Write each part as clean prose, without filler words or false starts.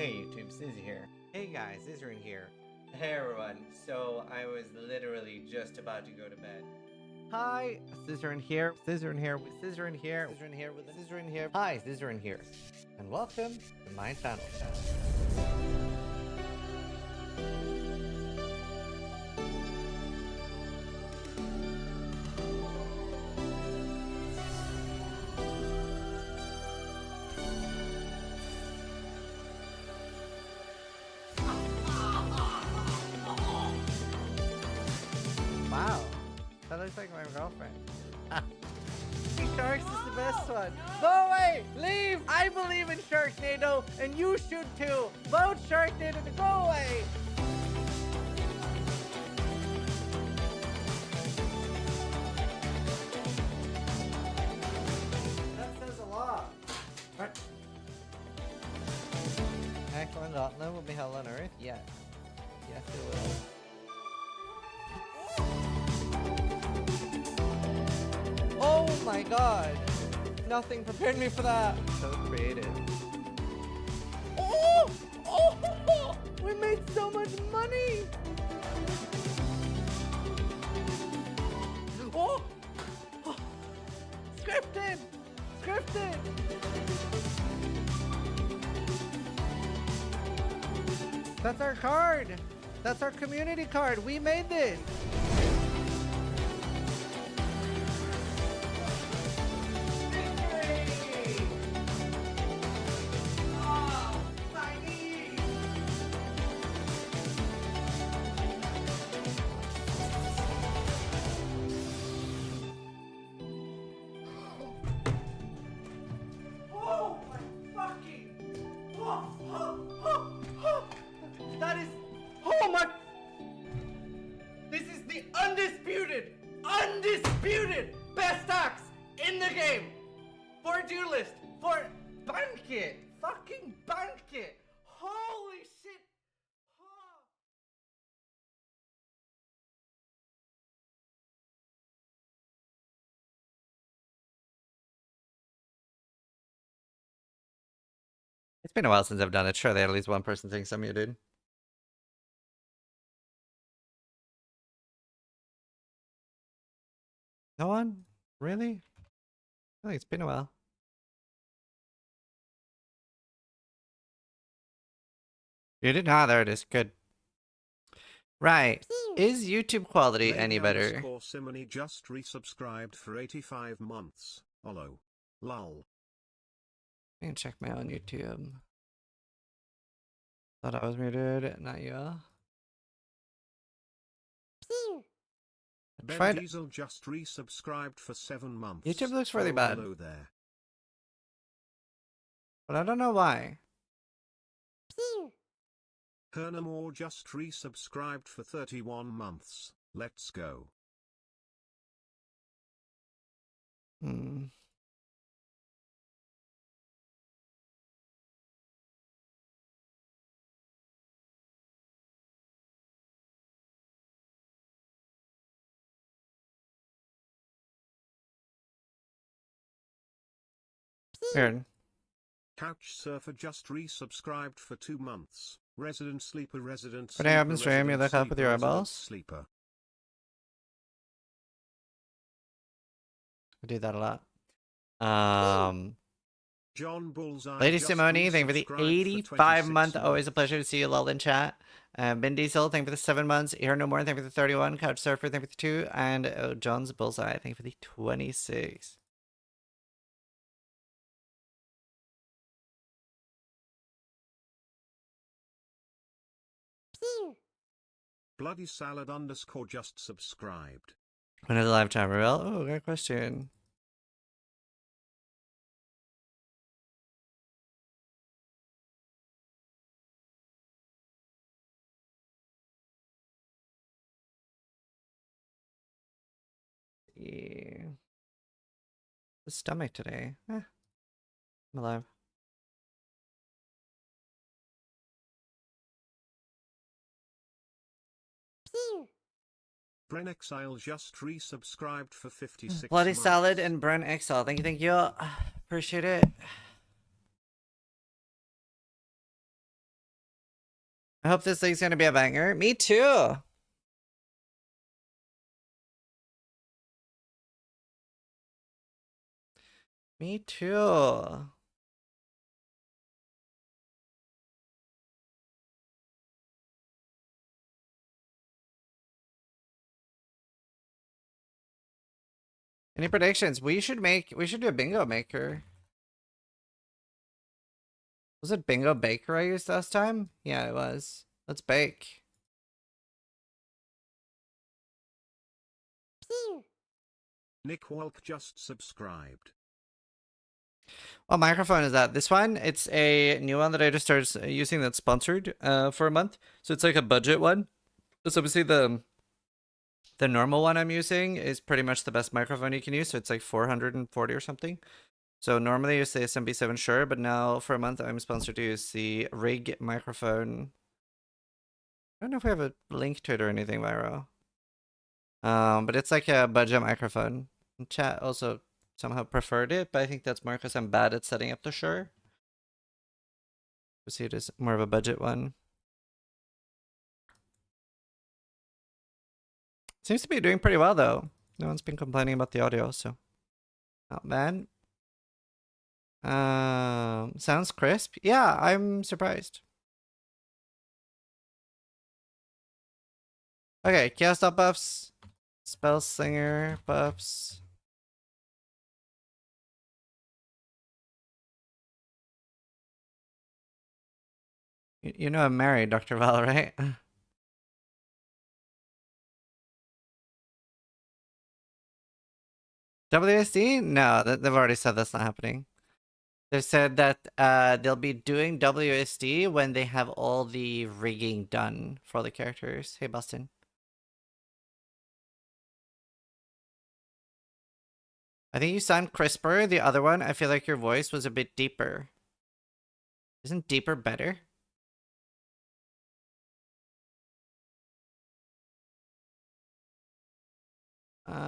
Hey YouTube, Sizzy here. Hey guys, Isrin here. Hey everyone, so I was literally just about to go to bed. Hi, Scissorin here. Scissorin here with Scissorin here. Scissorin here with Scissorin here. Hi, Scissorin here. And welcome to my channel. Wow, that looks like my girlfriend. Sharks is the best one. Go away! Leave! I believe in Sharknado, and you should too. Vote Sharknado to go away! That says a lot. What? Act 1 Gauntlet will be hell on Earth? Yes. Yes, it will. Oh my god! Nothing prepared me for that! So creative. Oh! Oh! We made so much money! Oh! Oh. Scripted! Scripted! That's our card! That's our community card! We made this! That is, oh my, this is the undisputed best axe in the game for duelist, for banquet, fucking banquet, holy shit. Oh. It's been a while since I've done it. Surely at least one person thinks I'm muted. No one? Really? I think it's been a while. Muted? Ah, there it is. Good. Right. Is YouTube quality any better? Discourse Simony just resubscribed for 85 months. Olo. Lol. I can check my own YouTube. Thought I was muted, not you. Ben Diesel just resubscribed for 7 months. YouTube looks really bad. Hello there. But I don't know why. Hernamore just resubscribed for 31 months. Let's go. Hmm. Weird. Couch Surfer just resubscribed for 2 months. Resident Sleeper, Resident When I Sleeper, open stream, you look up with your Resident eyeballs? Sleeper. I do that a lot. John Bullseye Lady just Simone, thank you for the resubscribed 85 month. 26 Always a pleasure to see you, lol, in chat. Ben Diesel, thank you for the 7 months. Hear No More, thank you for the 31. Couch Surfer, thank you for the 2. And John's Bullseye, thank you for the 26. Bloody Salad _ just subscribed. When is the live time reveal? Oh, great question. Yeah. The stomach today. I'm alive. Bren Exile just resubscribed for 56 Bloody months. Salad and Bren Exile. Thank you. Appreciate it. I hope this thing's gonna be a banger. Me too. Me too. Any predictions? We should do a bingo maker. Was it bingo baker I used last time? Yeah, it was. Let's bake. Nick Walk just subscribed. What microphone is that? This one? It's a new one that I just started using that's sponsored for a month. So it's like a budget one. So obviously the normal one I'm using is pretty much the best microphone you can use. So it's like 440 or something. So normally I use the SMB7 Shure, but now for a month I'm sponsored to use the Rig microphone. I don't know if we have a link to it or anything, Vyro. But it's like a budget microphone. And chat also somehow preferred it, but I think that's more because I'm bad at setting up the Shure. See, it is more of a budget one. Seems to be doing pretty well though. No one's been complaining about the audio, so not bad. Sounds crisp. Yeah, I'm surprised. Okay, Chaos Dot buffs, Spell Slinger buffs. You know I'm married, Dr. Val, right? WSD? No, they've already said that's not happening. They said that they'll be doing WSD when they have all the rigging done for all the characters. Hey, Boston. I think you sound crisper. The other one, I feel like your voice was a bit deeper. Isn't deeper better?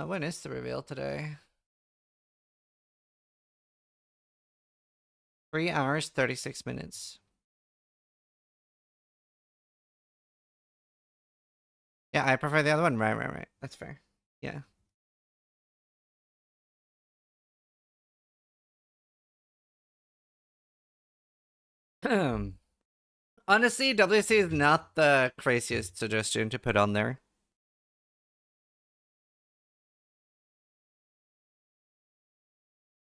When is the reveal today? 3 hours, 36 minutes. Yeah, I prefer the other one. Right. That's fair. Yeah. Honestly, WC is not the craziest suggestion to put on there.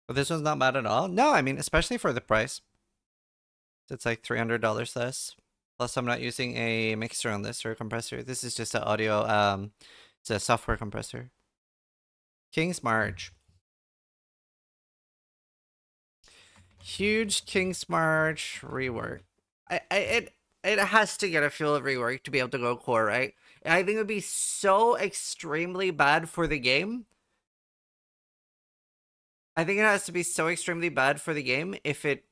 But this one's not bad at all. No, I mean, especially for the price. It's like $300 less. Plus, I'm not using a mixer on this or a compressor. This is just an audio, it's a software compressor. King's March. Huge King's March rework. It has to get a full rework to be able to go core, right? I think it would be so extremely bad for the game. I think it has to be so extremely bad for the game if it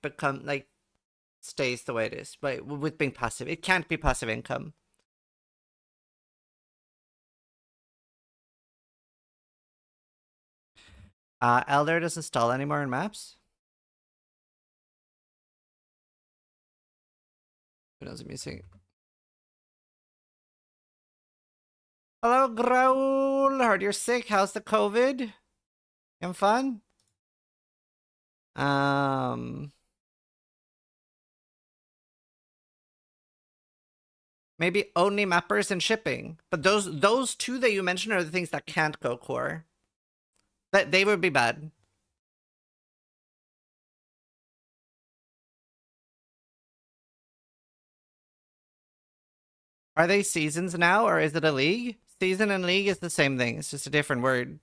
stays the way it is, but with being passive. It can't be passive income. Elder doesn't stall anymore in maps. Who knows I'm using? Hello, Graul. Heard you're sick. How's the COVID? Having fun? Maybe only mappers and shipping. But those two that you mentioned are the things that can't go core. That they would be bad. Are they seasons now, or is it a league? Season and league is the same thing. It's just a different word.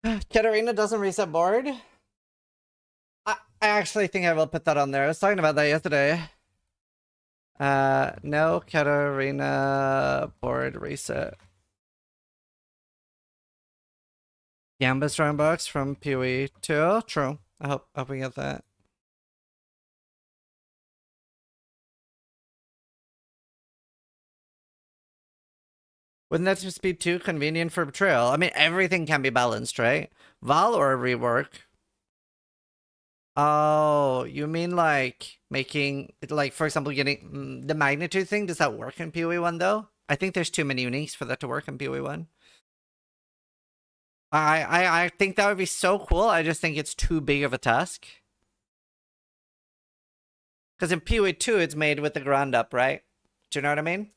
Katarina doesn't reset board. I actually think I will put that on there. I was talking about that yesterday. No Katarina board reset. Gambus Runbox from PoE 2. True. I hope we get that. Wouldn't that just be too convenient for Betrayal? I mean, everything can be balanced, right? Val or rework? Oh, you mean like making, like, for example, getting the magnitude thing? Does that work in PoE 1 though? I think there's too many uniques for that to work in PoE 1. I think that would be so cool. I just think it's too big of a task. Because in PoE 2, it's made with the ground up, right? Do you know what I mean?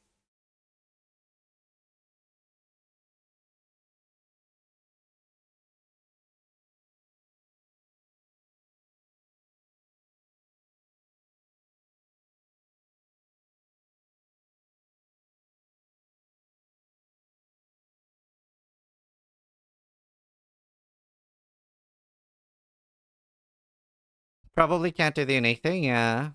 Probably can't do the unique thing, yeah.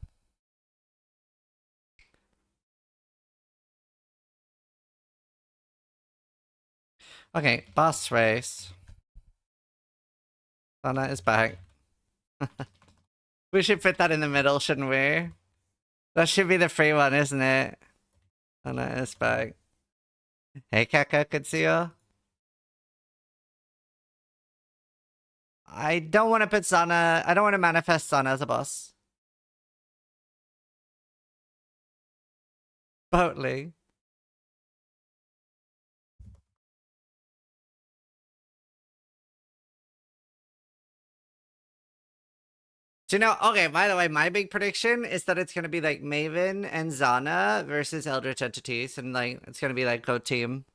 Okay, boss race. Lana is back. We should put that in the middle, shouldn't we? That should be the free one, isn't it? Lana is back. Hey, Kaka, good to see you. I don't want to put Sana. I don't want to manifest Sana as a boss. Totally. Do you know? Okay, by the way, my big prediction is that it's gonna be like Maven and Zana versus Eldritch entities, and like it's gonna be like code team.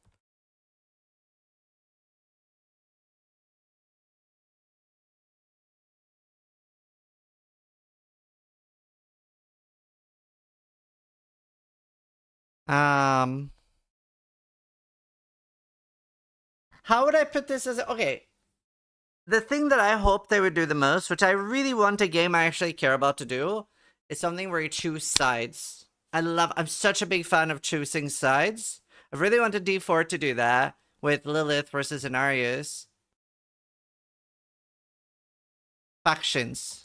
How would I put this as okay? The thing that I hope they would do the most, which I really want a game I actually care about to do, is something where you choose sides. I'm such a big fan of choosing sides. I really wanted D4 to do that with Lilith versus Inarius. Factions.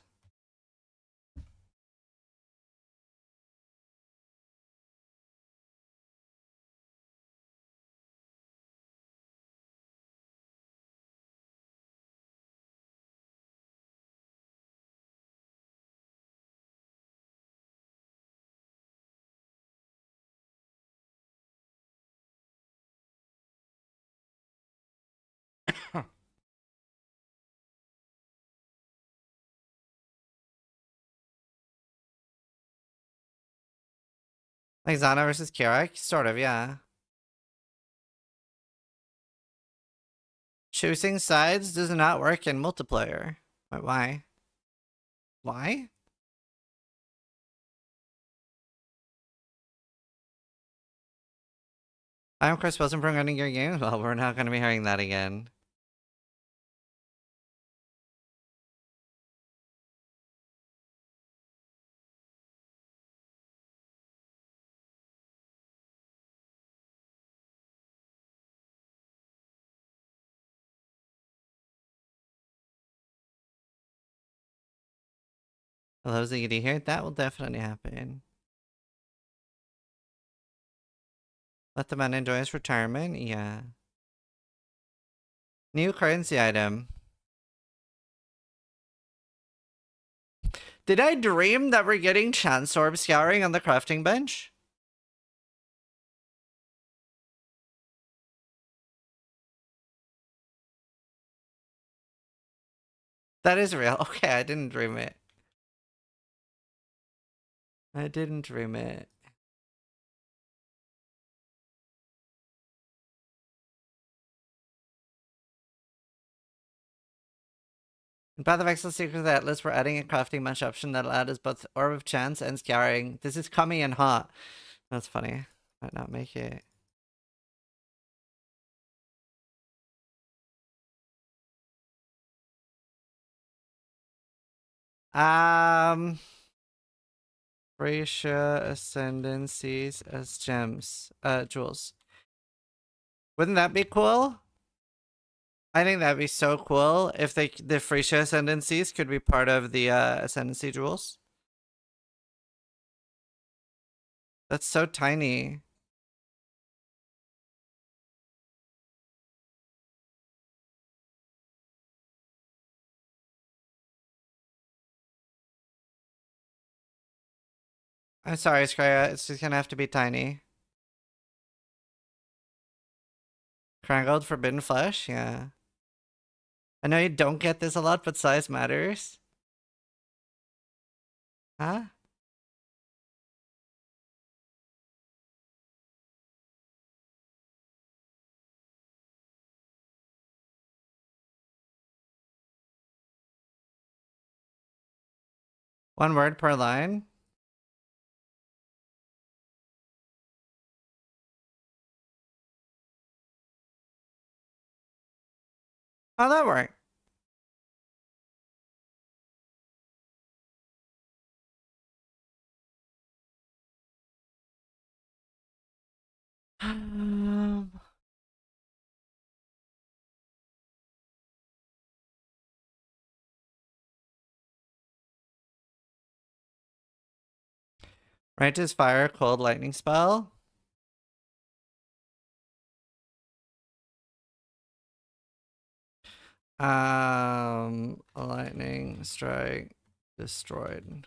Like Zana versus Kirak? Sort of, yeah. Choosing sides does not work in multiplayer. Wait, why? Why? I'm Chris Wilson from Running Your Games. Well, we're not going to be hearing that again. Hello, ZD here. That will definitely happen. Let the man enjoy his retirement? Yeah. New currency item. Did I dream that we're getting Chance Orb Scouring on the crafting bench? That is real. Okay, I didn't dream it. I didn't dream it. In Path of Exile Secret Atlas, we're adding a crafting bench option that'll add us both Orb of Chance and Scouring. This is coming in hot. That's funny. Might not make it. Freysia ascendancies as gems. Jewels. Wouldn't that be cool? I think that'd be so cool if the Freysia ascendancies could be part of the ascendancy jewels. That's so tiny. I'm sorry, Skria. It's just gonna have to be tiny. Crangled Forbidden Flesh? Yeah. I know you don't get this a lot, but size matters. Huh? One word per line? How'd that work? Righteous Fire, Cold Lightning spell. Lightning Strike destroyed.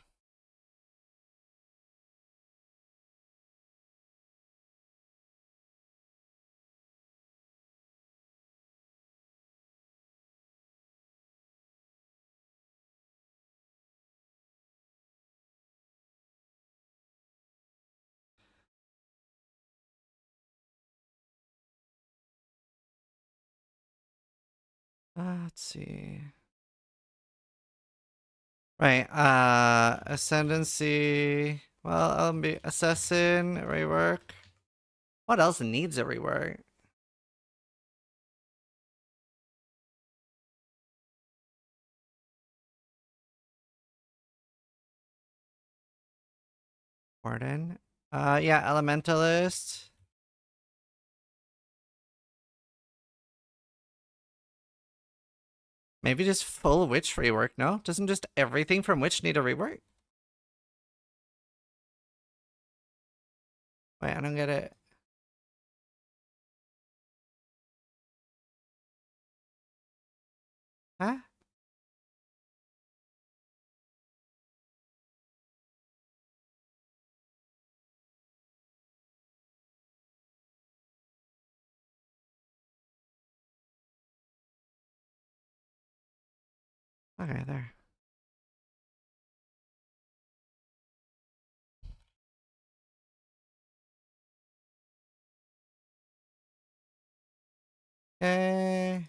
Let's see. Right, Ascendancy. Well, I'll be Assassin, rework. What else needs a rework? Warden. Yeah, Elementalist. Maybe just full Witch rework, no? Doesn't just everything from Witch need a rework? Wait, I don't get it. Huh? Okay, there. Okay.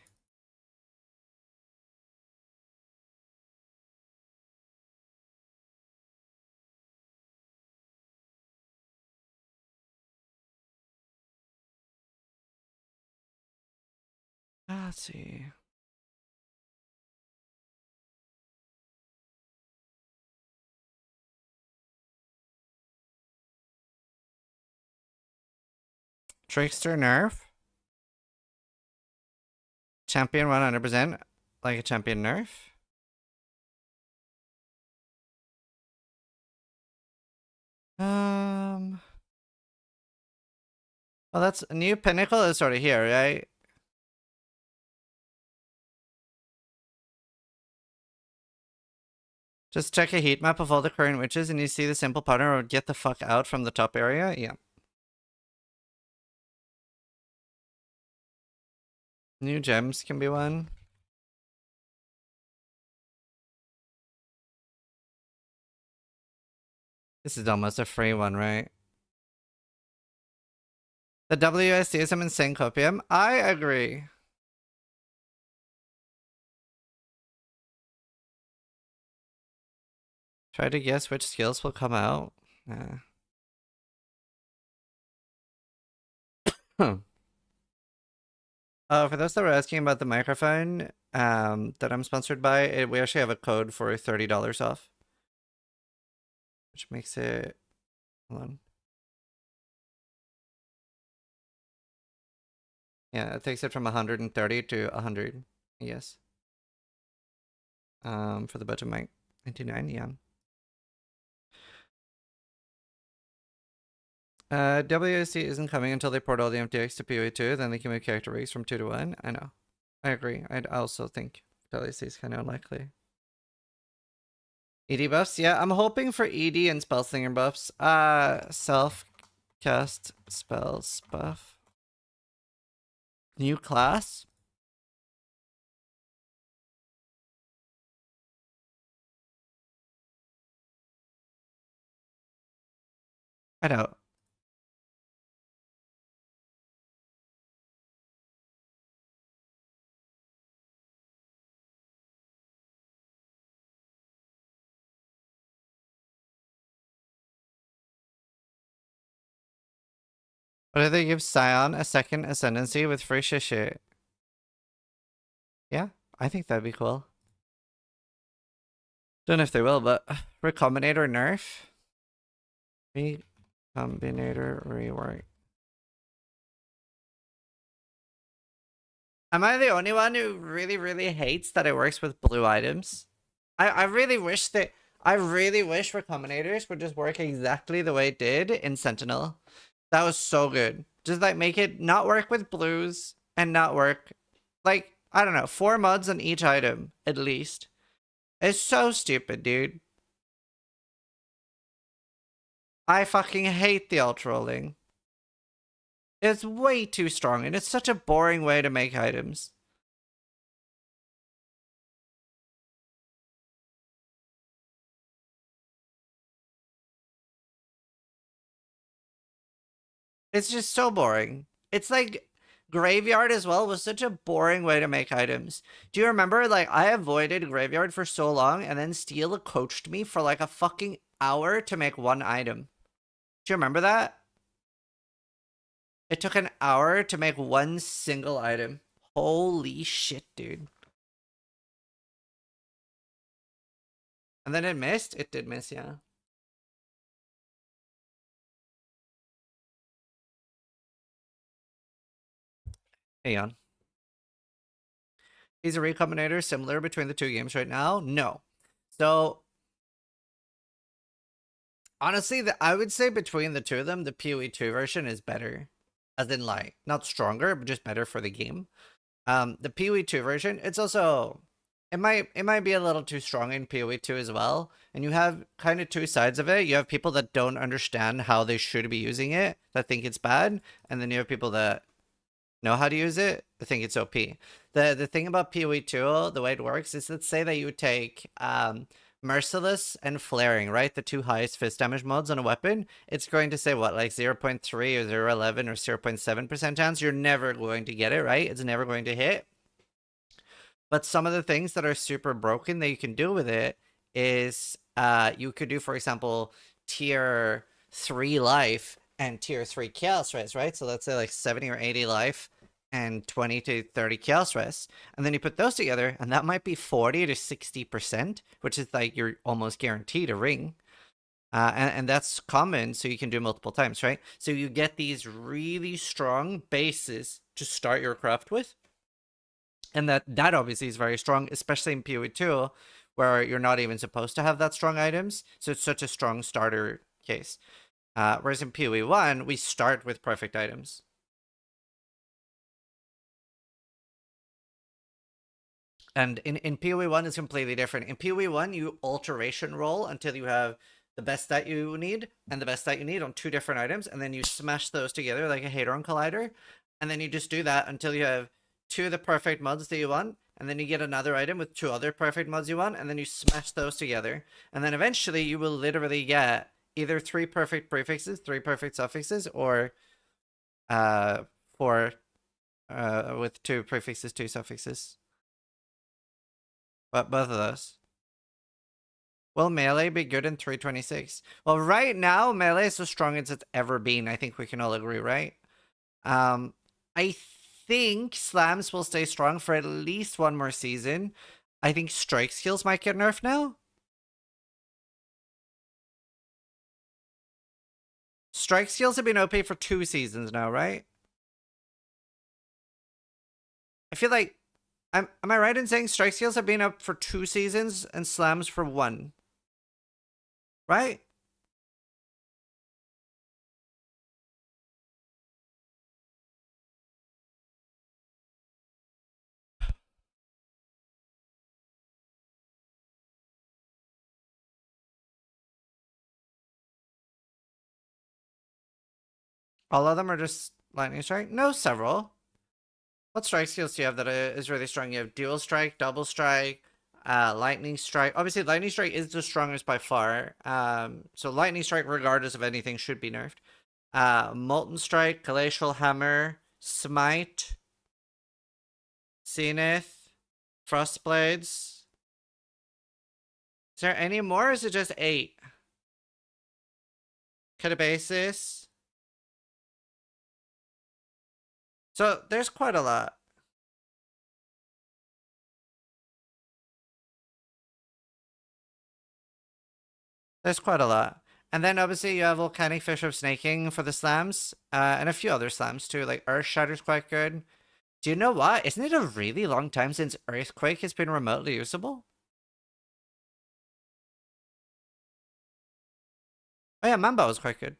Let's see. Trickster nerf. Champion 100%. Like a champion nerf. Well, that's a new pinnacle is sort of here, right? Just check a heat map of all the current witches and you see the simple pattern of get the fuck out from the top area. Yeah. New gems can be one. This is almost a free one, right? The WSD is some insane copium. I agree. Try to guess which skills will come out. Huh. For those that were asking about the microphone that I'm sponsored by, we actually have a code for $30 off. Which makes it... Hold on. Yeah, it takes it from 130 to 100. Yes. For the budget mic. 99, yeah. WAC isn't coming until they port all the MTX to PoE2, then they can move character rigs from 2 to 1. I know. I agree. I also think WAC is kind of unlikely. ED buffs? Yeah, I'm hoping for ED and Spellslinger buffs. Self-cast spells buff. New class? I don't. What if they give Scion a second ascendancy with free shit? Yeah, I think that'd be cool. Don't know if they will, but Recombinator nerf? Recombinator rework. Am I the only one who really hates that it works with blue items? I really wish Recombinators would just work exactly the way it did in Sentinel. That was so good. Just like make it not work with blues and not work like, I don't know, 4 mods on each item at least. It's so stupid, dude. I fucking hate the alt rolling. It's way too strong and it's such a boring way to make items. It's just so boring. It's like Graveyard as well was such a boring way to make items. Do you remember, like, I avoided Graveyard for so long and then Steel coached me for like a fucking hour to make 1 item. Do you remember that? It took an hour to make 1 single item. Holy shit, dude. And then it missed? It did miss, yeah. Hang on. Is a recombinator similar between the 2 games right now? No. So, honestly, I would say between the 2 of them, the PoE2 version is better. As in, like, not stronger, but just better for the game. The PoE2 version, it's also... It might be a little too strong in PoE2 as well. And you have kind of 2 sides of it. You have people that don't understand how they should be using it, that think it's bad. And then you have people that know how to use it, that think it's OP. The thing about PoE2, the way it works, is let's say that you take Merciless and Flaring, right? The 2 highest fist damage mods on a weapon. It's going to say, what, like 0.3 or 0.11 or 0.7% chance? You're never going to get it, right? It's never going to hit. But some of the things that are super broken that you can do with it is you could do, for example, tier 3 life and tier 3 chaos res, right? So let's say like 70 or 80 life and 20 to 30 chaos res. And then you put those together and that might be 40 to 60%, which is like you're almost guaranteed a ring. And that's common, so you can do multiple times, right? So you get these really strong bases to start your craft with. And that obviously is very strong, especially in PoE2, where you're not even supposed to have that strong items. So it's such a strong starter case. Whereas in PoE1, we start with perfect items. And in PoE1, it's completely different. In PoE1, you alteration roll until you have the best stat you need and the best stat you need on 2 different items. And then you smash those together like a Hadron Collider. And then you just do that until you have 2 of the perfect mods that you want, and then you get another item with 2 other perfect mods you want, and then you smash those together. And then eventually you will literally get either 3 perfect prefixes, 3 perfect suffixes, or 4 with 2 prefixes, 2 suffixes. But both of those. Will melee be good in 326? Well, right now, melee is the strongest it's ever been. I think we can all agree, right? I think slams will stay strong for at least one more season. I think strike skills might get nerfed now. Strike skills have been OP for 2 seasons now, right? I feel like am I right in saying strike skills have been up for 2 seasons and slams for 1? Right? All of them are just lightning strike? No, several. What strike skills do you have that is really strong? You have dual strike, double strike, lightning strike. Obviously, lightning strike is the strongest by far. So lightning strike, regardless of anything, should be nerfed. Molten strike, glacial hammer, smite, zenith, frost blades. Is there any more? Or is it just 8? Catabasis. So there's quite a lot. There's quite a lot. And then obviously you have Volcanic Fish of Snaking for the slams, and a few other slams too, like Earth Shatter's quite good. Do you know what? Isn't it a really long time since Earthquake has been remotely usable? Oh yeah, Mamba was quite good.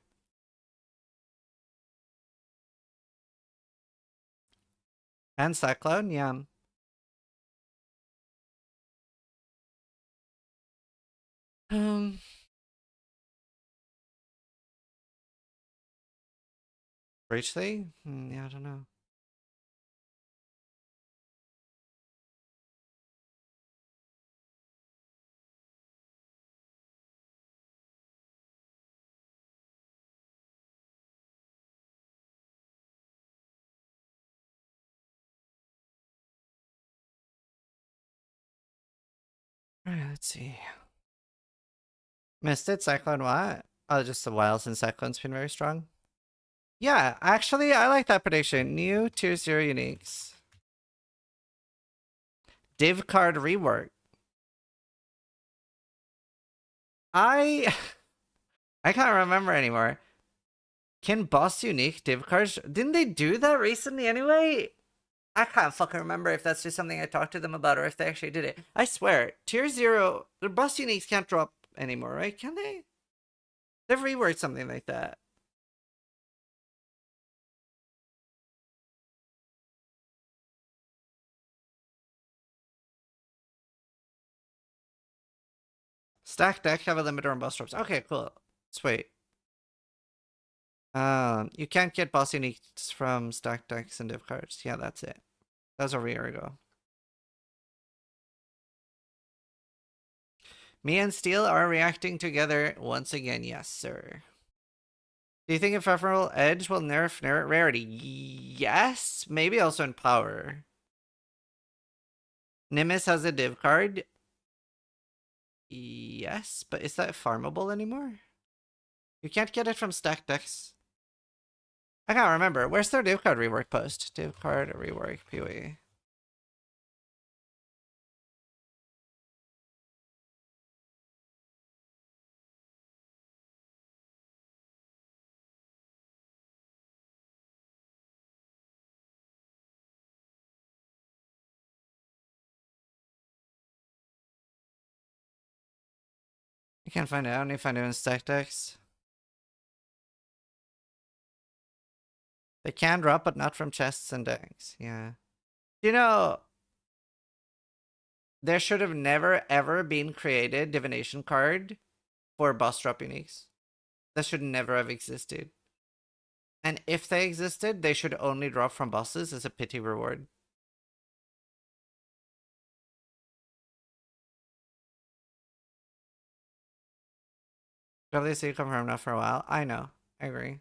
And Cyclone, yeah. Um, Breachly? Yeah, I don't know. Alright, let's see. Missed it? Cyclone what? Oh, just a while since Cyclone's been very strong. Yeah, actually, I like that prediction. New tier 0 uniques. Div card rework. I can't remember anymore. Can boss unique div cards? Didn't they do that recently anyway? I can't fucking remember if that's just something I talked to them about or if they actually did it. I swear, tier 0, the boss uniques can't drop anymore, right? Can they? They've reworked something like that. Stack deck have a limiter on boss drops. Okay, cool. Sweet. You can't get boss uniques from stack decks and div cards. Yeah, that's it. That was over a year ago. Me and Steel are reacting together once again. Yes, sir. Do you think Ephemeral Edge will nerf rarity? Yes, maybe also in power. Nimbus has a div card. Yes, but is that farmable anymore? You can't get it from stack decks. I can't remember. Where's their div card rework post? Div card rework PoE. I can't find it. I don't need to find it in stack decks. They can drop, but not from chests and decks. Yeah. You know, there should have never ever been created divination card for boss drop uniques. That should never have existed. And if they existed, they should only drop from bosses as a pity reward. WC confirmed now for a while. I know. I agree.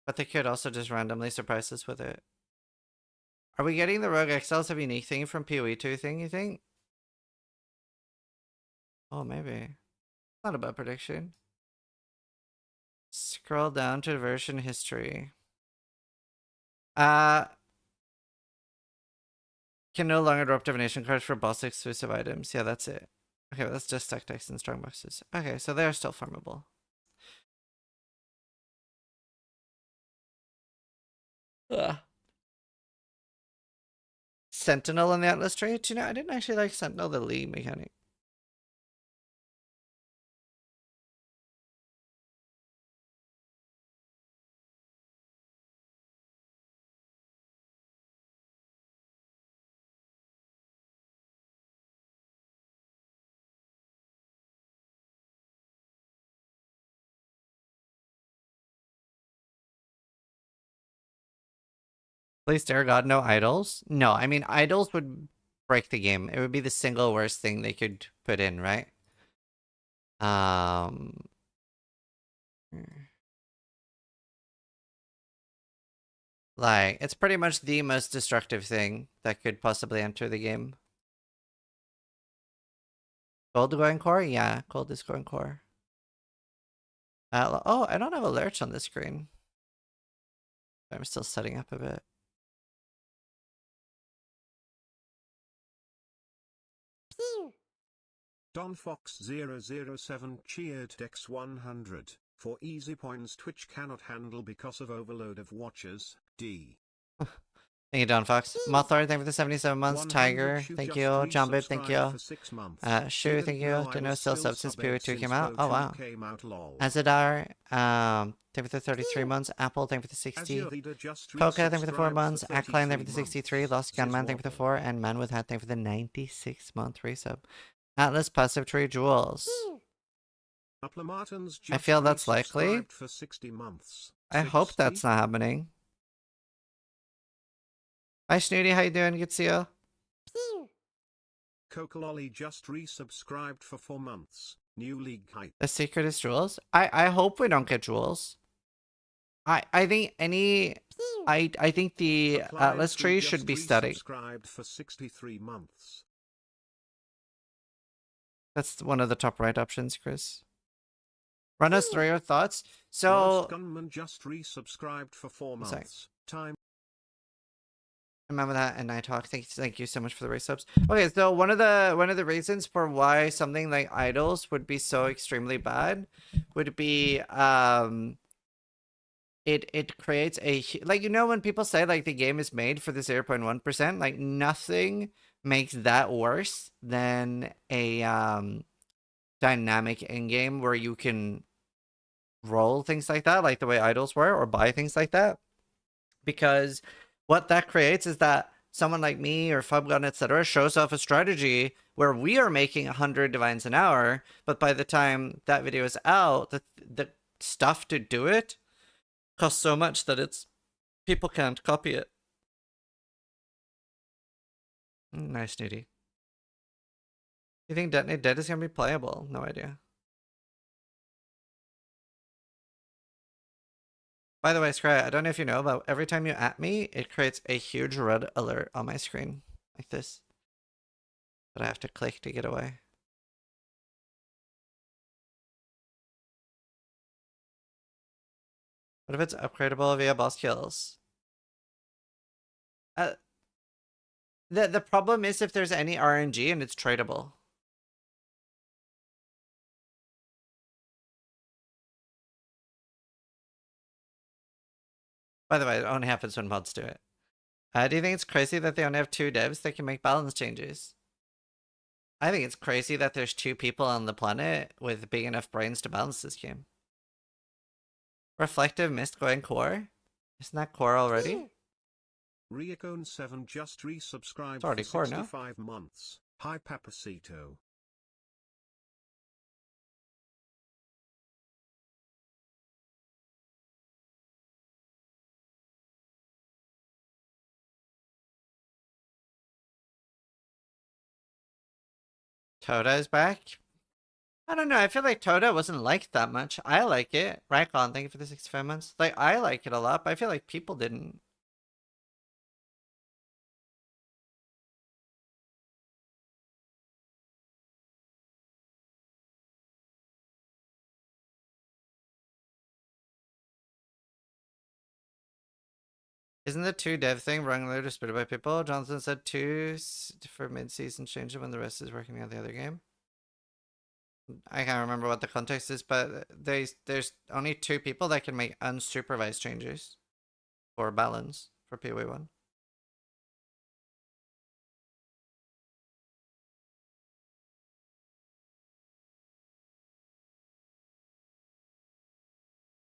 But they could also just randomly surprise us with it. Are we getting the Rogue Exiles of unique thing from PoE 2 thing, you think? Oh, maybe. Not a bad prediction. Scroll down to version history. Can no longer drop divination cards for boss exclusive items. Yeah, that's it. Okay, well, that's just tactics and strong boxes. Okay, so they're still farmable. Ugh. Sentinel on the Atlas tree? Do you know, I didn't actually like Sentinel, the Lee mechanic. Please, dear God, no idols? No, I mean, idols would break the game. It would be the single worst thing they could put in, right? Like, it's pretty much the most destructive thing that could possibly enter the game. Gold going core? Yeah, gold is going core. Oh, I don't have a lurch on the screen. I'm still setting up a bit. DonFox007 cheered Dex100. For easy points Twitch cannot handle because of overload of watchers. D. Thank you, Don Fox. Mothor, thank you for the 77 months. Tiger, thank you. Jumbit, thank you. Shu, thank you. Dino still sub since PO2 came out. Oh, wow. Azadar, thank you for the 33 months. Apple, thank you for the 60. Coca, thank you for the 4 months. Ackline, thank you for the 63. Lost Gunman, thank you for the 4. And Man with Hat, thank you for the 96-month resub. Atlas, Passive Tree, Jewels. I feel that's likely. I hope that's not happening. Hi Snooty, how you doing? Good to see you. Coca-Lolly just resubscribed for 4 months. New league hype. The secret is jewels. I hope we don't get jewels. I think any I think the Atlas tree should be steady. For 63 months. That's one of the top right options, Chris. Run us through your thoughts. So Gunman just resubscribed for 4 months. Time. Remember that and I talk. Thank you so much for the resubs. Okay, so one of the reasons for why something like idols would be so extremely bad would be it creates a, like, you know, when people say like the game is made for the 0.1%, like nothing makes that worse than a dynamic in-game where you can roll things like that, like the way idols were, or buy things like that. Because what that creates is that someone like me or Fubgun, etc., shows off a strategy where we are making 100 divines an hour, but by the time that video is out, the stuff to do it costs so much that people can't copy it. Nice, Nudie. You think Detonate Dead is gonna be playable? No idea. By the way, Scry, I don't know if you know, but every time you at me, it creates a huge red alert on my screen. Like this. That I have to click to get away. What if it's upgradable via boss kills? The problem is if there's any RNG and it's tradable. By the way, it only happens when mods do it. Do you think it's crazy that they only have 2 devs that can make balance changes? I think it's crazy that there's 2 people on the planet with big enough brains to balance this game. Reflective Mist going core? Isn't that core already? Ryakone7 just resubscribed It's already for core, no? 65 months. Hi Papacito. Toda is back? I don't know, I feel like Toda wasn't liked that much. I like it. Raikon, thank you for the 65 months. Like, I like it a lot, but I feel like people didn't. Isn't the 2 dev thing wrongly disputed by people? Jonathan said 2 for mid-season change it when the rest is working on the other game. I can't remember what the context is, but there's only 2 people that can make unsupervised changes for balance for PoE1.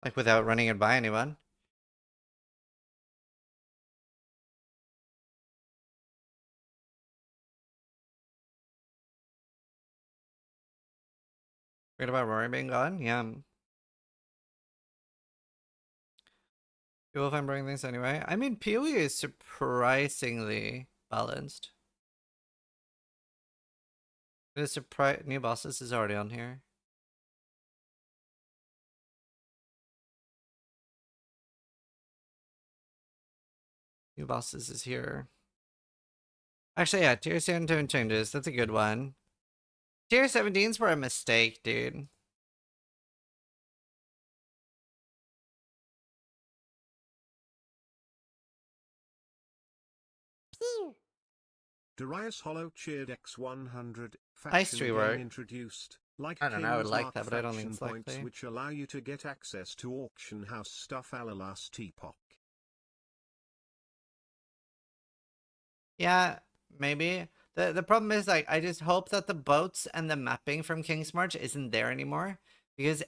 Like without running it by anyone. Read about Rory being gone? Yeah. Cool if I'm bringing things anyway. I mean, PoE is surprisingly balanced. The surprise new bosses is already on here. New bosses is here. Actually, yeah, tier 17 changes. That's a good one. Tier 17s were a mistake, dude. Darius Hollow cheered X100 Ice faction rework. game introduced. Like I don't know, I would King's like Mark that, but I don't think faction it's points likely. which allow you to get access to auction house stuff a la last epoch. Yeah, maybe. The problem is, like, I just hope that the boats and the mapping from King's March isn't there anymore, because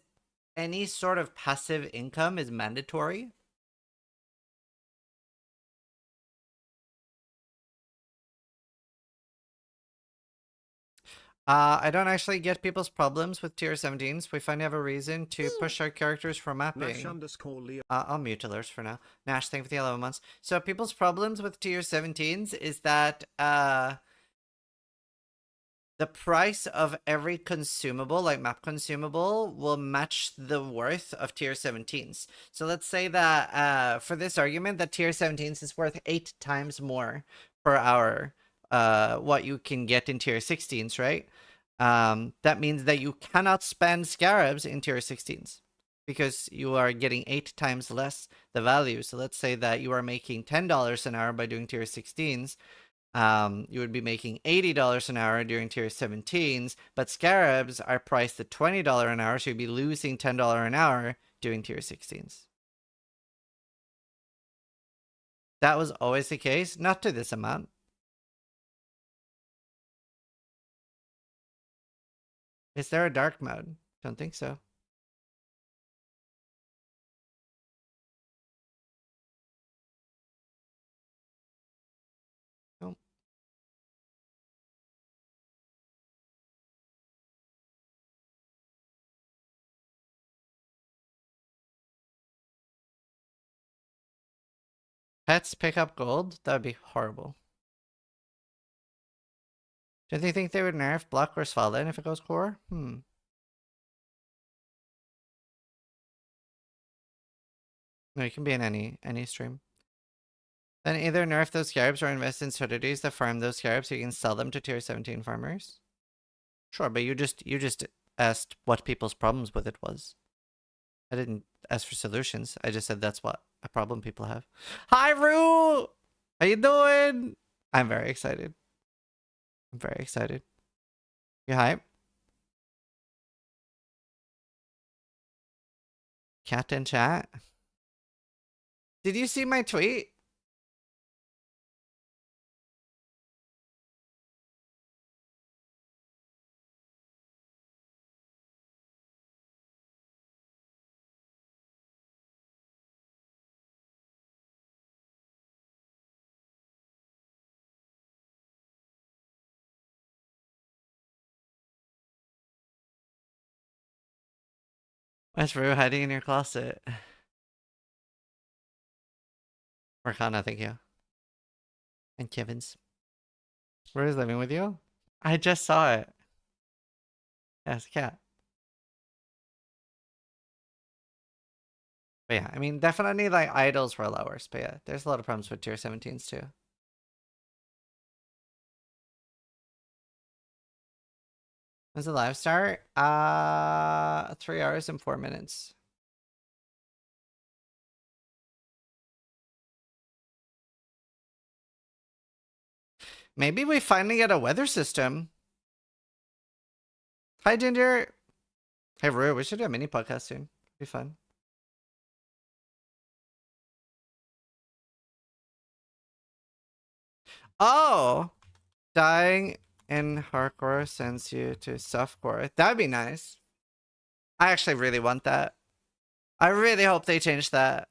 any sort of passive income is mandatory. I don't actually get people's problems with tier 17s. We finally have a reason to push our characters for mapping. I'll mute alerts for now. Nash, thank you for the 11 months. So people's problems with tier 17s is that the price of every consumable, like map consumable, will match the worth of tier 17s. So let's say that for this argument, that tier 17s is worth 8 times more per hour what you can get in tier 16s, right? That means that you cannot spend scarabs in tier 16s because you are getting 8 times less the value. So let's say that you are making $10 an hour by doing tier 16s. You would be making $80 an hour during tier 17s, but scarabs are priced at $20 an hour, so you'd be losing $10 an hour doing tier 16s. That was always the case, not to this amount. Is there a dark mode? Don't think so. Nope. Pets pick up gold? That would be horrible. Do you think they would nerf Block or Svalin if it goes core? No, you can be in any stream. Then either nerf those scarabs or invest in strategies that farm those scarabs so you can sell them to tier 17 farmers. Sure, but you just asked what people's problems with it was. I didn't ask for solutions. I just said that's what a problem people have. Hi, Rue! How you doing? I'm very excited. I'm very excited. You hype? Cat in chat? Did you see my tweet? Where's Rue hiding in your closet? Mercana, thank you. And Kevin's. Rue's living with you? I just saw it. Yes, cat. But yeah, I mean, definitely like idols were lowers. But yeah, there's a lot of problems with tier 17s too. When's the live start? 3 hours and 4 minutes. Maybe we finally get a weather system. Hi, Ginger. Hey, Rue, we should do a mini podcast soon. It'd be fun. Oh! Dying in hardcore sends you to softcore. That'd be nice. I actually really want that. I really hope they change that.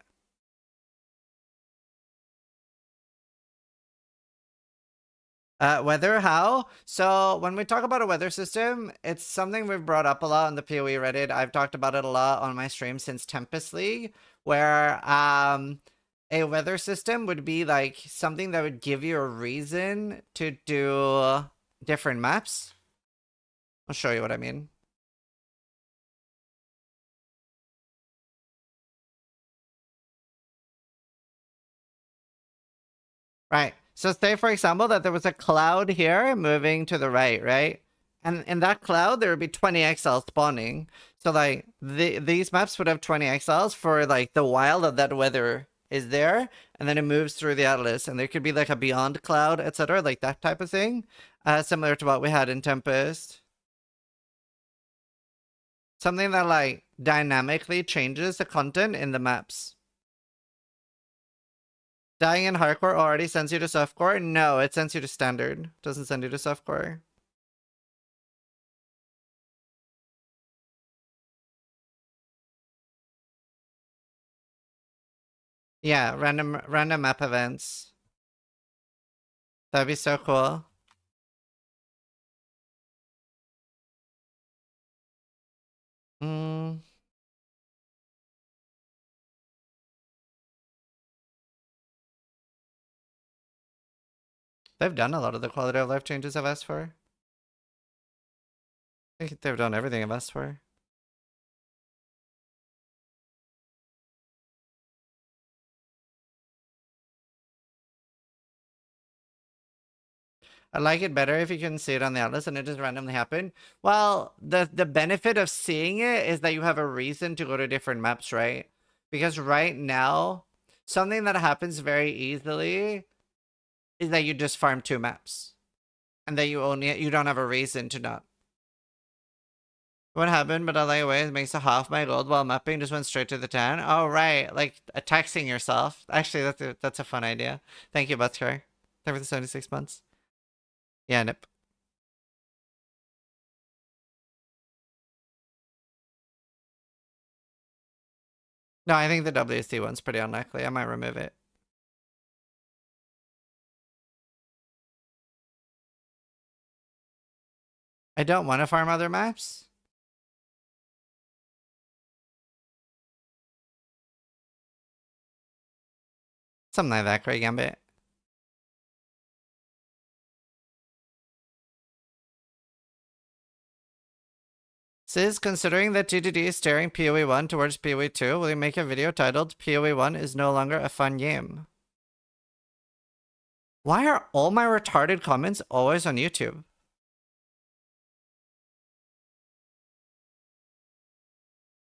Weather, how? So when we talk about a weather system, it's something we've brought up a lot on the PoE Reddit. I've talked about it a lot on my stream since Tempest League, where a weather system would be like something that would give you a reason to do different maps. I'll show you what I mean. Right. So say, for example, that there was a cloud here moving to the right, right? And in that cloud, there would be 20 exiles spawning. So, like, these maps would have 20 exiles for, like, the while that weather is there. And then it moves through the atlas. And there could be, like, a beyond cloud, etc. Like, that type of thing. Similar to what we had in Tempest. Something that, like, dynamically changes the content in the maps. Dying in hardcore already sends you to softcore? No, it sends you to standard. Doesn't send you to softcore. Yeah, random map events. That'd be so cool. Hmm. They've done a lot of the quality of life changes I've asked for. I think they've done everything I've asked for. I like it better if you can see it on the atlas and it just randomly happened. Well, the benefit of seeing it is that you have a reason to go to different maps, right? Because right now, something that happens very easily is that you just farm 2 maps. And that you don't have a reason to not. What happened, but I lay away, it makes a half my gold while mapping just went straight to the 10. Oh, right, like taxing yourself. Actually, that's a fun idea. Thank you, Butsker. Thank you for the 76 months. Yeah, nope. No, I think the WC one's pretty unlikely. I might remove it. I don't want to farm other maps. Something like that, Craig Gambit. Sis, considering that TTD is steering PoE 1 towards PoE 2, will you make a video titled PoE 1 is no longer a fun game? Why are all my retarded comments always on YouTube?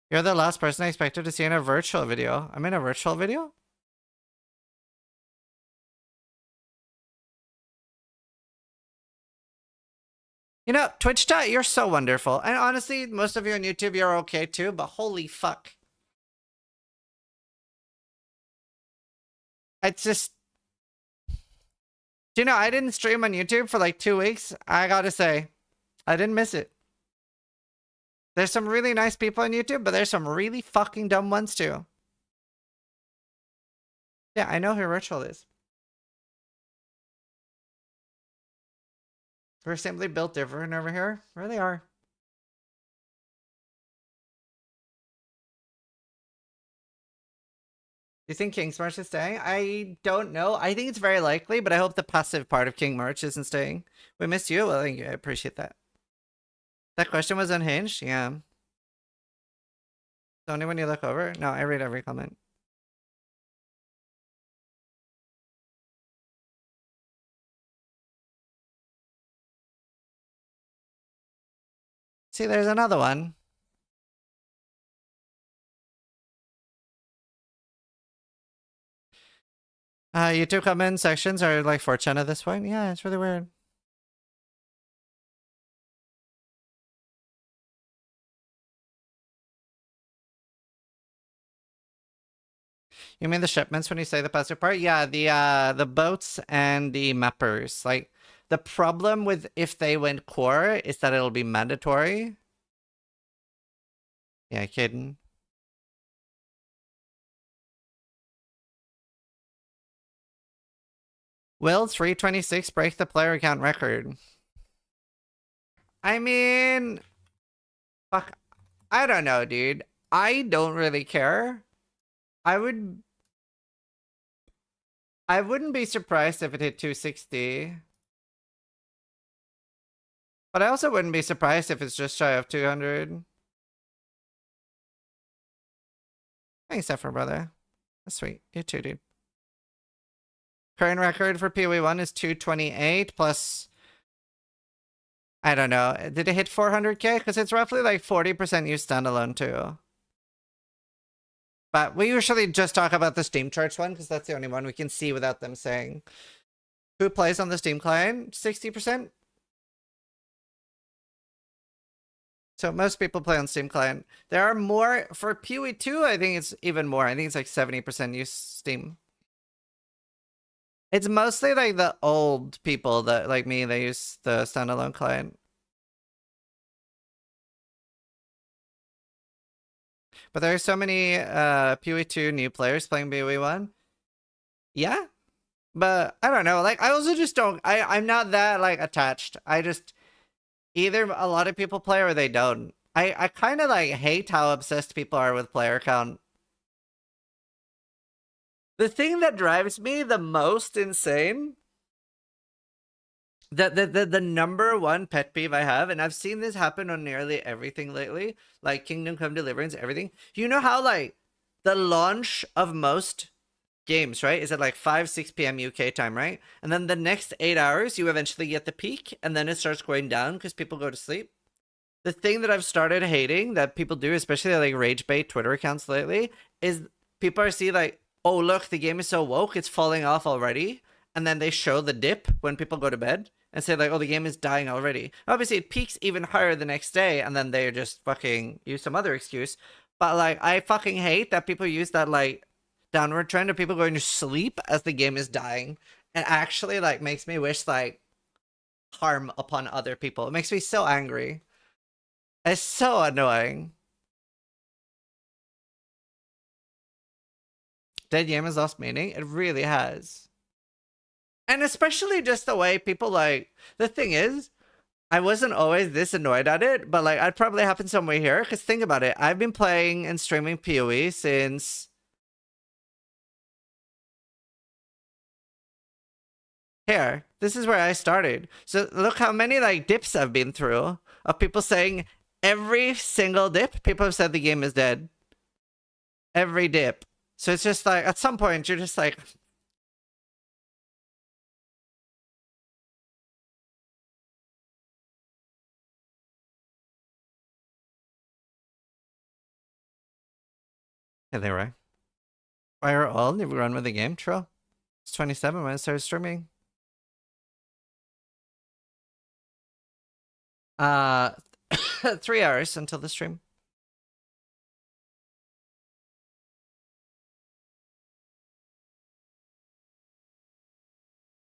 You're the last person I expected to see in a virtual video. I'm in a virtual video? You know, Twitch chat, you're so wonderful. And honestly, most of you on YouTube, you're okay too, but holy fuck. It's just... You know, I didn't stream on YouTube for like 2 weeks. I gotta say, I didn't miss it. There's some really nice people on YouTube, but there's some really fucking dumb ones too. Yeah, I know who Ritual is. We're simply built different over here. Really are. Do you think King Smarch is staying? I don't know. I think it's very likely, but I hope the passive part of King March isn't staying. We miss you. Well, thank you. I appreciate that. That question was unhinged? Yeah. So only when you look over? No, I read every comment. See, there's another one. YouTube comment sections are like 4chan at this point. Yeah, it's really weird. You mean the shipments when you say the passive part? Yeah, the boats and the mappers. Like the problem with if they went core is that it'll be mandatory. Yeah, kidding. Will 326 break the player count record? I mean, fuck, I don't know, dude. I don't really care. I wouldn't be surprised if it hit 260. But I also wouldn't be surprised if it's just shy of 200. Thanks, Zephyr, brother. That's sweet. You too, dude. Current record for PoE1 is 228 plus... I don't know. Did it hit 400k? Because it's roughly like 40% use standalone too. But we usually just talk about the Steam charts one because that's the only one we can see without them saying. Who plays on the Steam client? 60%? So most people play on Steam client. There are more for PoE2. I think it's even more. I think it's like 70% use Steam. It's mostly like the old people that like me, they use the standalone client. But there are so many PoE2 new players playing PoE1. Yeah. But I don't know. Like I also just don't I'm not that like attached. I just either a lot of people play or they don't. I kind of like hate how obsessed people are with player count. The thing that drives me the most insane, the number one pet peeve I have, and I've seen this happen on nearly everything lately, like Kingdom Come Deliverance, everything. You know how like the launch of most games, right, is at like 5-6 p.m. UK time, right? And then the next 8 hours, you eventually get the peak, and then it starts going down because people go to sleep. The thing that I've started hating that people do, especially like rage bait Twitter accounts lately, is people are seeing like, oh look, the game is so woke, it's falling off already, and then they show the dip when people go to bed and say like, oh, the game is dying already. Obviously, it peaks even higher the next day, and then they just fucking use some other excuse. But like, I fucking hate that people use that like downward trend of people going to sleep as the game is dying. It actually like makes me wish like harm upon other people. It makes me so angry. It's so annoying. Dead game has lost meaning. It really has. And especially just the way people like... The thing is, I wasn't always this annoyed at it, but like, I'd probably happen somewhere here. Because think about it. I've been playing and streaming PoE since... Here. This is where I started. So look how many like dips I've been through of people saying every single dip, people have said the game is dead. Every dip. So it's just like, at some point, you're just like... Yeah, they were. Fire all, never run with the game, Trill. It's 27 when I started streaming. 3 hours until the stream.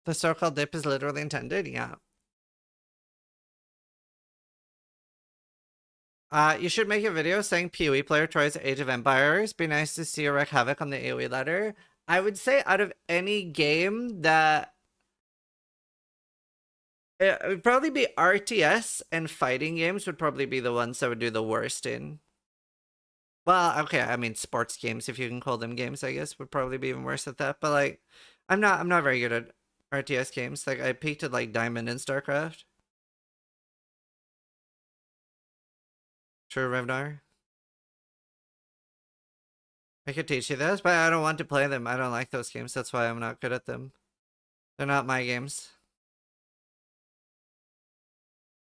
The so-called dip is literally intended, yeah. You should make a video saying PoE player tries Age of Empires. Be nice to see you wreak havoc on the AoE ladder. I would say out of any game that... It would probably be RTS and fighting games would probably be the ones that would do the worst in. Well, okay, I mean sports games, if you can call them games, I guess, would probably be even worse at that. But like, I'm not very good at RTS games. Like I peaked at like Diamond in StarCraft. Sure, Revnar. I could teach you those, but I don't want to play them. I don't like those games. That's why I'm not good at them. They're not my games.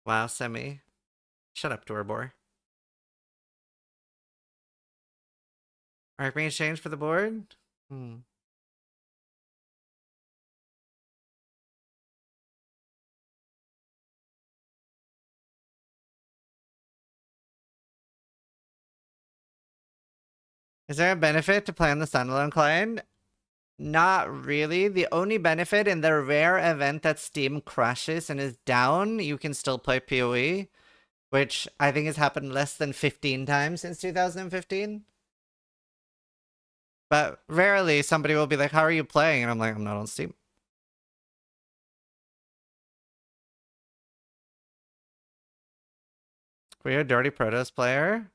Wow, Semi. Shut up, Dorbor. Arc being changed for the board? Is there a benefit to playing the standalone client? Not really. The only benefit, in the rare event that Steam crashes and is down, you can still play PoE, which I think has happened less than 15 times since 2015. But rarely somebody will be like, how are you playing? And I'm like, I'm not on Steam. We're a dirty Protoss player.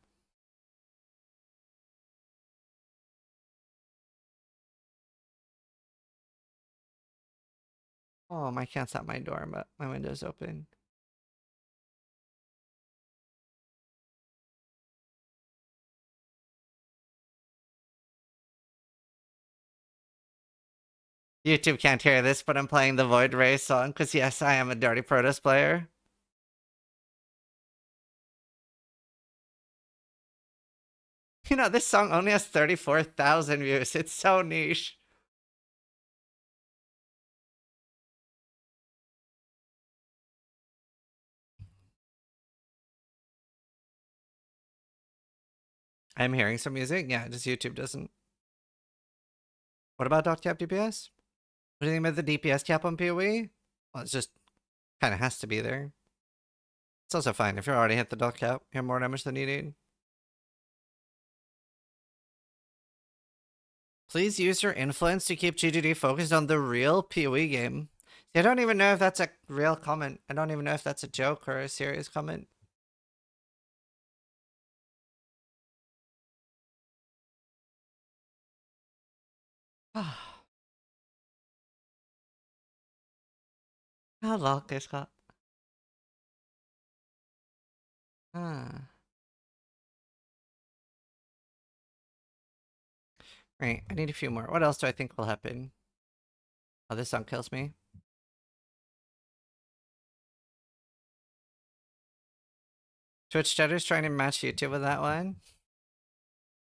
Oh, my cat's at my door, but my window's open. YouTube can't hear this, but I'm playing the Void Ray song, because yes, I am a dirty Protoss player. You know, this song only has 34,000 views. It's so niche. I'm hearing some music. Yeah, just YouTube doesn't. What about dot cap DPS? What do you think about the DPS cap on PoE? Well, it's just kind of has to be there. It's also fine if you already hit the dot cap. You have more damage than you need. Please use your influence to keep GGD focused on the real PoE game. See, I don't even know if that's a real comment. I don't even know if that's a joke or a serious comment. Hello, Scott. Right, I need a few more. What else do I think will happen? Oh, this song kills me. Twitch chatter's trying to match YouTube with that one.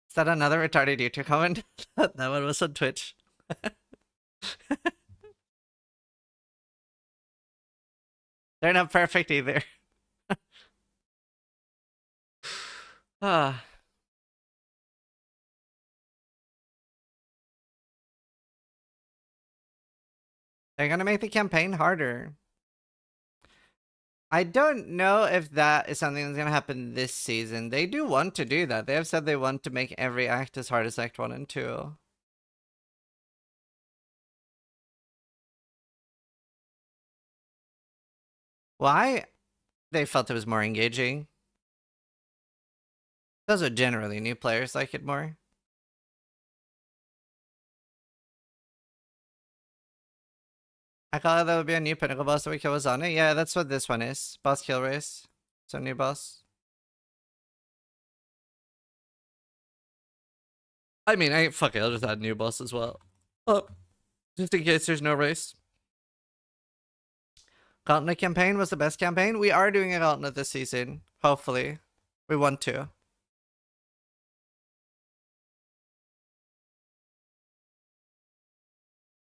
Is that another retarded YouTube comment? That one was on Twitch. They're not perfect either. Ah. They're gonna make the campaign harder. I don't know if that is something that's gonna happen this season. They do want to do that. They have said they want to make every act as hard as Act 1 and 2. Why? They felt it was more engaging. Those are generally new players like it more. I thought that would be a new pinnacle boss that we kill Wazana. Yeah, that's what this one is. Boss kill race. So new boss. I mean, fuck it, I'll just add new boss as well. Oh, just in case there's no race. Gauntlet campaign was the best campaign. We are doing a gauntlet this season. Hopefully. We want to.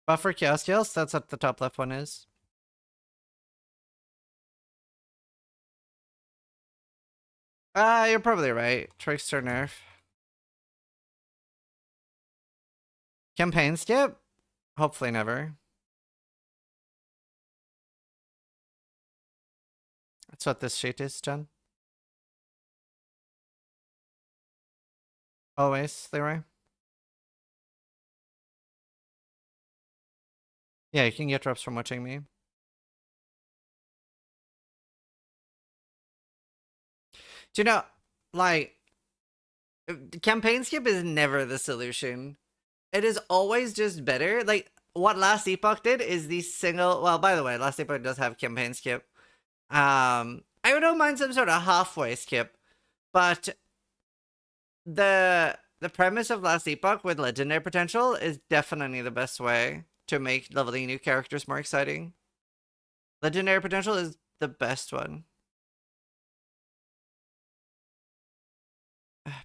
Buffer chaos kills, that's what the top left one is. You're probably right. Trickster nerf. Campaign skip? Hopefully never. That's what this sheet is, Jen. Always, Leroy. Yeah, you can get drops from watching me. Do you know, like, campaign skip is never the solution. It is always just better. Like, what Last Epoch did is the single... Well, by the way, Last Epoch does have campaign skip. I don't mind some sort of halfway skip. But the premise of Last Epoch with legendary potential is definitely the best way to make leveling new characters more exciting. Legendary potential is the best one.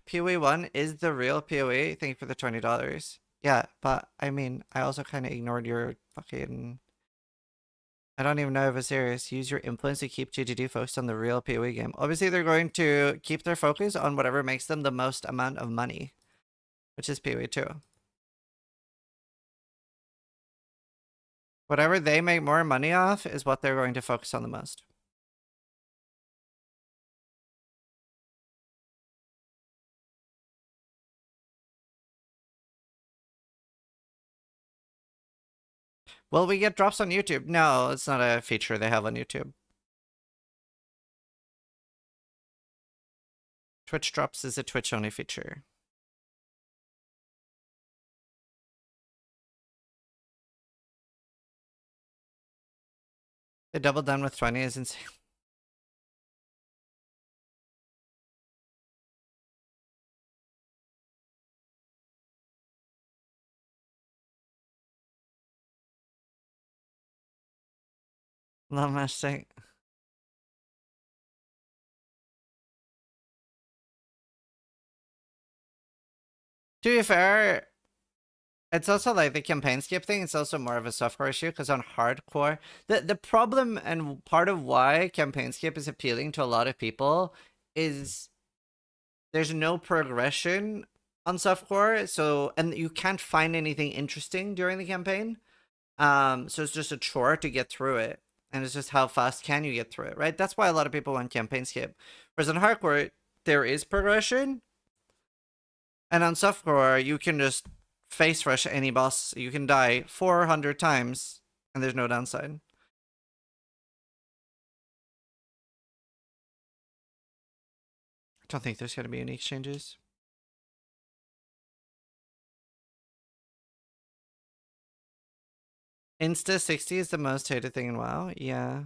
PoE 1 is the real PoE. Thank you for the $20. Yeah, but I mean, I also kind of ignored your fucking... I don't even know if it's serious. Use your influence to keep GGD focused on the real PoE game. Obviously, they're going to keep their focus on whatever makes them the most amount of money. which is PoE 2. Whatever they make more money off is what they're going to focus on the most. Will we get drops on YouTube? No, it's not a feature they have on YouTube. Twitch drops is a Twitch only feature. The double done with 20 is insane. Not much thing. To be fair, it's also like the campaign skip thing. It's also more of a softcore issue because on hardcore, the problem and part of why campaign skip is appealing to a lot of people is there's no progression on softcore. So, and you can't find anything interesting during the campaign. So it's just a chore to get through it. And it's just how fast can you get through it, right? That's why a lot of people want campaign skip. Whereas on hardcore, there is progression. And on softcore, you can just face rush any boss. You can die 400 times, and there's no downside. I don't think there's going to be any exchanges. Insta 60 is the most hated thing in WoW. Yeah.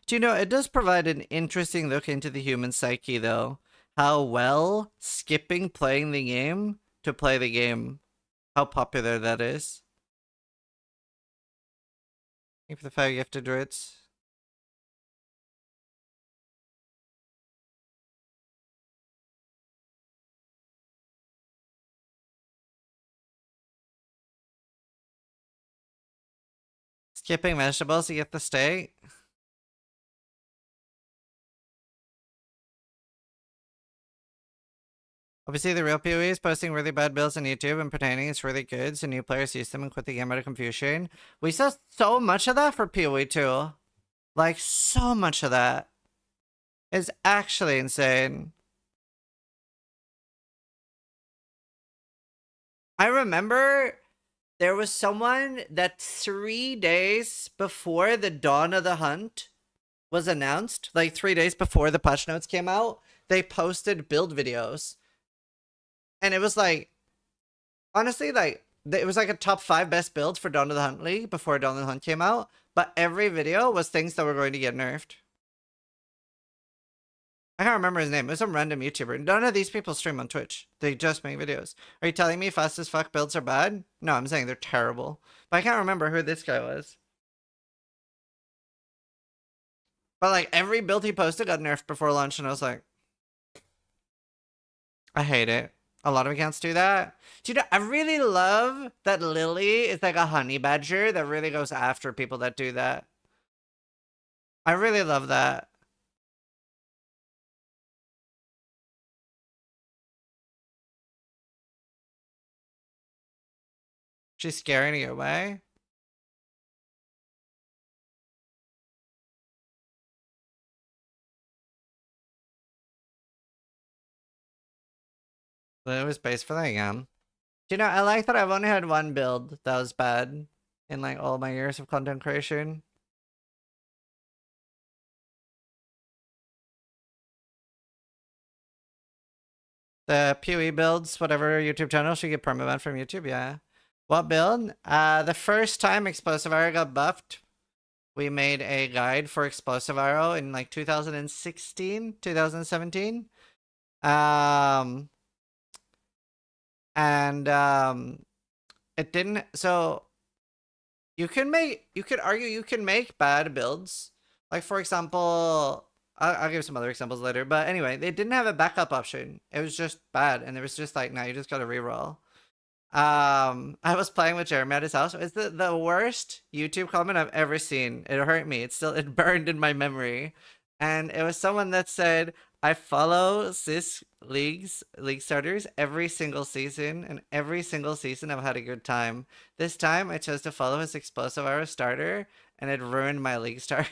Do you know, it does provide an interesting look into the human psyche, though. How well skipping playing the game to play the game, how popular that is. Thank you for the 5 gifted druids. Skipping vegetables to get the steak. Obviously, the real PoE is posting really bad builds on YouTube and pretending it's really good, so new players use them and quit the game out of confusion. We saw so much of that for PoE 2. Like, so much of that. It's actually insane. I remember there was someone that 3 days before the dawn of the hunt was announced, like 3 days before the patch notes came out, they posted build videos. And it was like, honestly, like, it was like a top 5 best builds for Dawn of the Hunt League before Dawn of the Hunt came out. But every video was things that were going to get nerfed. I can't remember his name. It was some random YouTuber. None of these people stream on Twitch. They just make videos. Are you telling me fast as fuck builds are bad? No, I'm saying they're terrible. But I can't remember who this guy was. But like every build he posted got nerfed before launch, and I was like, I hate it. A lot of accounts do that. Do you know, I really love that Lily is like a honey badger that really goes after people that do that. I really love that. She's scaring you away. But it was based for the game. Do you know, I like that I've only had one build that was bad in like all my years of content creation. The PoE builds, whatever YouTube channel should get permaban from YouTube, yeah. What build? The first time Explosive Arrow got buffed, we made a guide for Explosive Arrow in like 2016, 2017. It didn't, so you could argue you can make bad builds. Like for example, I'll give some other examples later, but anyway, they didn't have a backup option. It was just bad, and it was just like, now you just gotta reroll. I was playing with Jeremy at his house. It's the worst YouTube comment I've ever seen. It hurt me. It burned in my memory. And it was someone that said, I follow league starters every single season, and every single season I've had a good time. This time I chose to follow his explosive arrow starter, and it ruined my league start.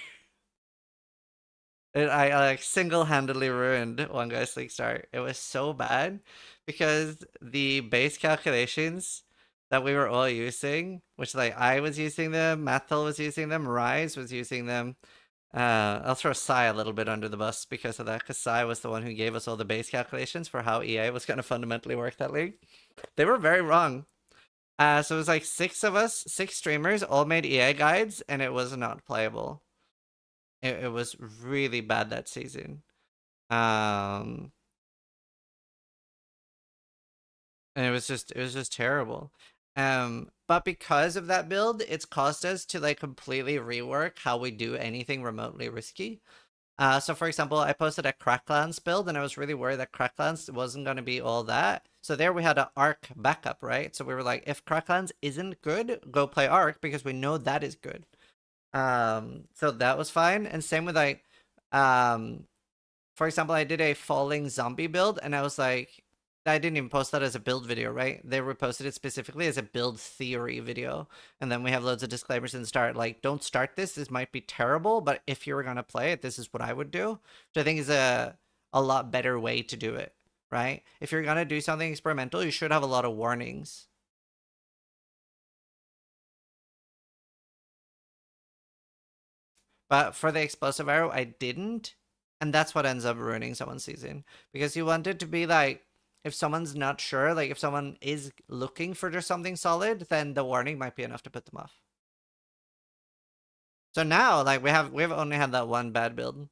I like single-handedly ruined one guy's league start. It was so bad because the base calculations that we were all using, which like I was using them, Mathil was using them, Rise was using them. I'll throw Sai a little bit under the bus because of that, because Sai was the one who gave us all the base calculations for how EA was going to fundamentally work that league. They were very wrong. So it was like 6 of us, 6 streamers, all made EA guides, and it was not playable. It was really bad that season. And it was just terrible. But because of that build, it's caused us to like completely rework how we do anything remotely risky. So for example, I posted a Cracklands build, and I was really worried that Cracklands wasn't going to be all that. So there we had an Arc backup, right? So we were like, if Cracklands isn't good, go play Arc, because we know that is good. So that was fine. And same with like, for example, I did a falling zombie build, and I was like, I didn't even post that as a build video, right? They reposted it specifically as a build theory video. And then we have loads of disclaimers in the start, like, don't start this. This might be terrible, but if you were going to play it, this is what I would do. Which I think is a lot better way to do it, right? If you're going to do something experimental, you should have a lot of warnings. But for the explosive arrow, I didn't. And that's what ends up ruining someone's season. Because you want it to be like, if someone's not sure, like if someone is looking for just something solid, then the warning might be enough to put them off. So now, like we've only had that one bad build.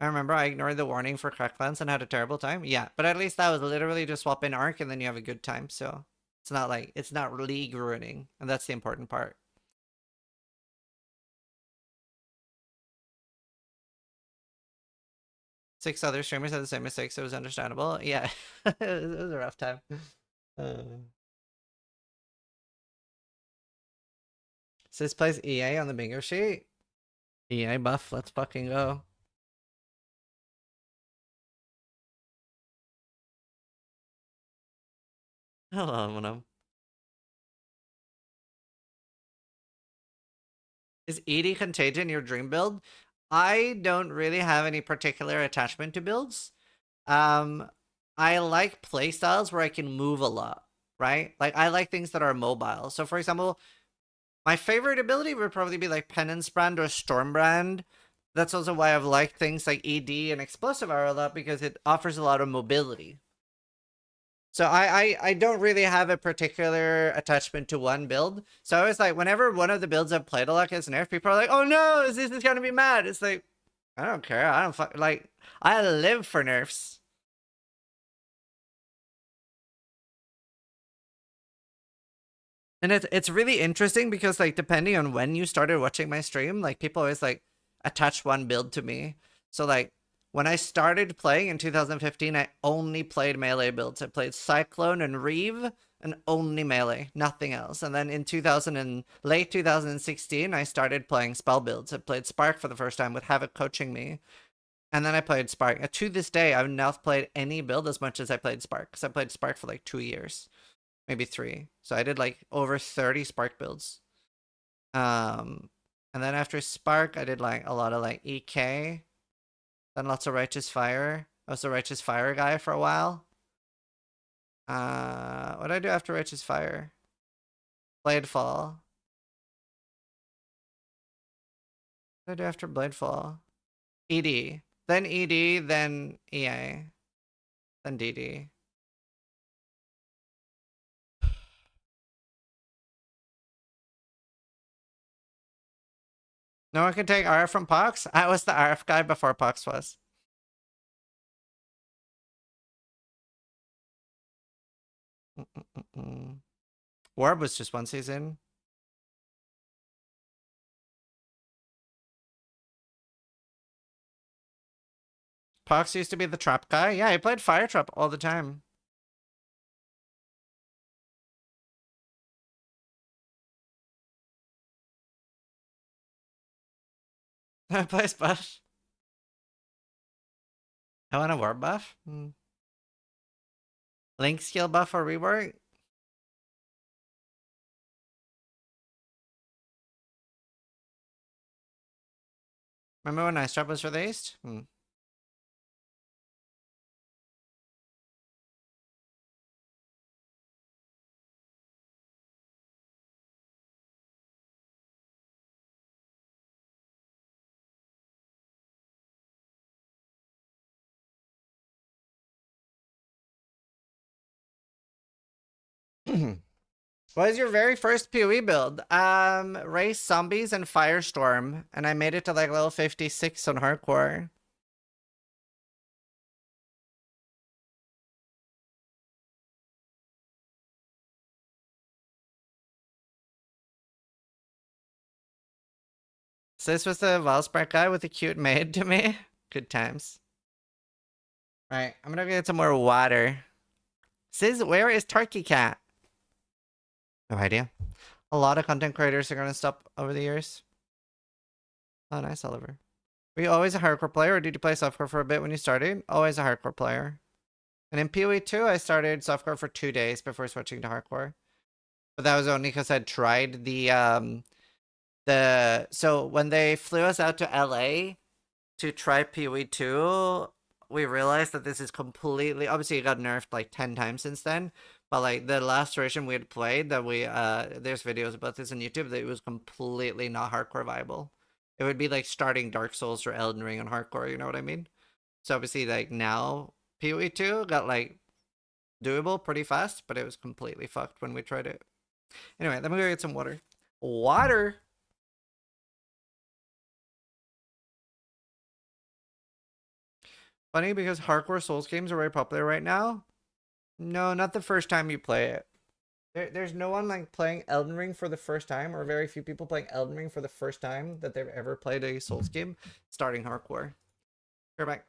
I remember I ignored the warning for Cracklands and had a terrible time. Yeah, but at least that was literally just swap in Arc and then you have a good time. So it's not like, it's not league ruining. And that's the important part. Six other streamers had the same mistakes, so it was understandable. Yeah, it was a rough time. Sis plays EA on the bingo sheet. EA buff, let's fucking go. Hello, Mono. Is ED Contagion your dream build? I don't really have any particular attachment to builds. I like playstyles where I can move a lot, right? Like I like things that are mobile. So for example, my favorite ability would probably be like Penance Brand or Stormbrand. That's also why I've liked things like ED and Explosive Arrow a lot, because it offers a lot of mobility. So I don't really have a particular attachment to one build. So I was like, whenever one of the builds I've played a lot gets nerfed, people are like, oh no, this is gonna be mad. It's like, I don't care. I don't like, I live for nerfs. And it's really interesting because like depending on when you started watching my stream, like people always like attach one build to me. So like when I started playing in 2015, I only played melee builds. I played Cyclone and Reeve and only melee, nothing else. And then in late 2016, I started playing spell builds. I played Spark for the first time with Havoc coaching me. And then I played Spark. To this day, I've not played any build as much as I played Spark, because I played Spark for like 2 years. Maybe 3. So I did like over 30 Spark builds. And then after Spark, I did like a lot of like EK. Then lots of Righteous Fire. I was a Righteous Fire guy for a while. What did I do after Righteous Fire? Bladefall. What did I do after Bladefall? ED. Then ED, then EA. Then DD. No one can take RF from Pox? I was the RF guy before Pox was. Warb was just one season. Pox used to be the trap guy. Yeah, he played Fire Trap all the time. Place buff. I want a war buff. Link skill buff or rework? Remember when Ice Trap was released? What was your very first PoE build? Race Zombies and Firestorm, and I made it to like level 56 on hardcore. So this was the Valspark guy with the cute maid to me. Good times. Right, I'm gonna get some more water. Sis, where is Turkey Cat? No idea. A lot of content creators are gonna stop over the years. Oh, nice, Oliver. Were you always a hardcore player, or did you play softcore for a bit when you started? Always a hardcore player. And in PoE 2, I started softcore for 2 days before switching to hardcore. But that was only because I'd tried so when they flew us out to LA to try PoE 2, we realized that this is completely, obviously it got nerfed like 10 times since then, but like the last version we had played that there's videos about this on YouTube, that it was completely not hardcore viable. It would be like starting Dark Souls or Elden Ring on hardcore, you know what I mean? So obviously like now PoE 2 got like doable pretty fast, but it was completely fucked when we tried it. Anyway, let me go get some water. Water? Funny because hardcore Souls games are very popular right now. No, not the first time you play it. There's no one like playing Elden Ring for the first time, or very few people playing Elden Ring for the first time that they've ever played a Souls game starting hardcore. Go back.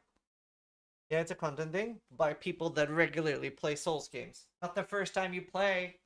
Yeah, it's a content thing by people that regularly play Souls games. Not the first time you play.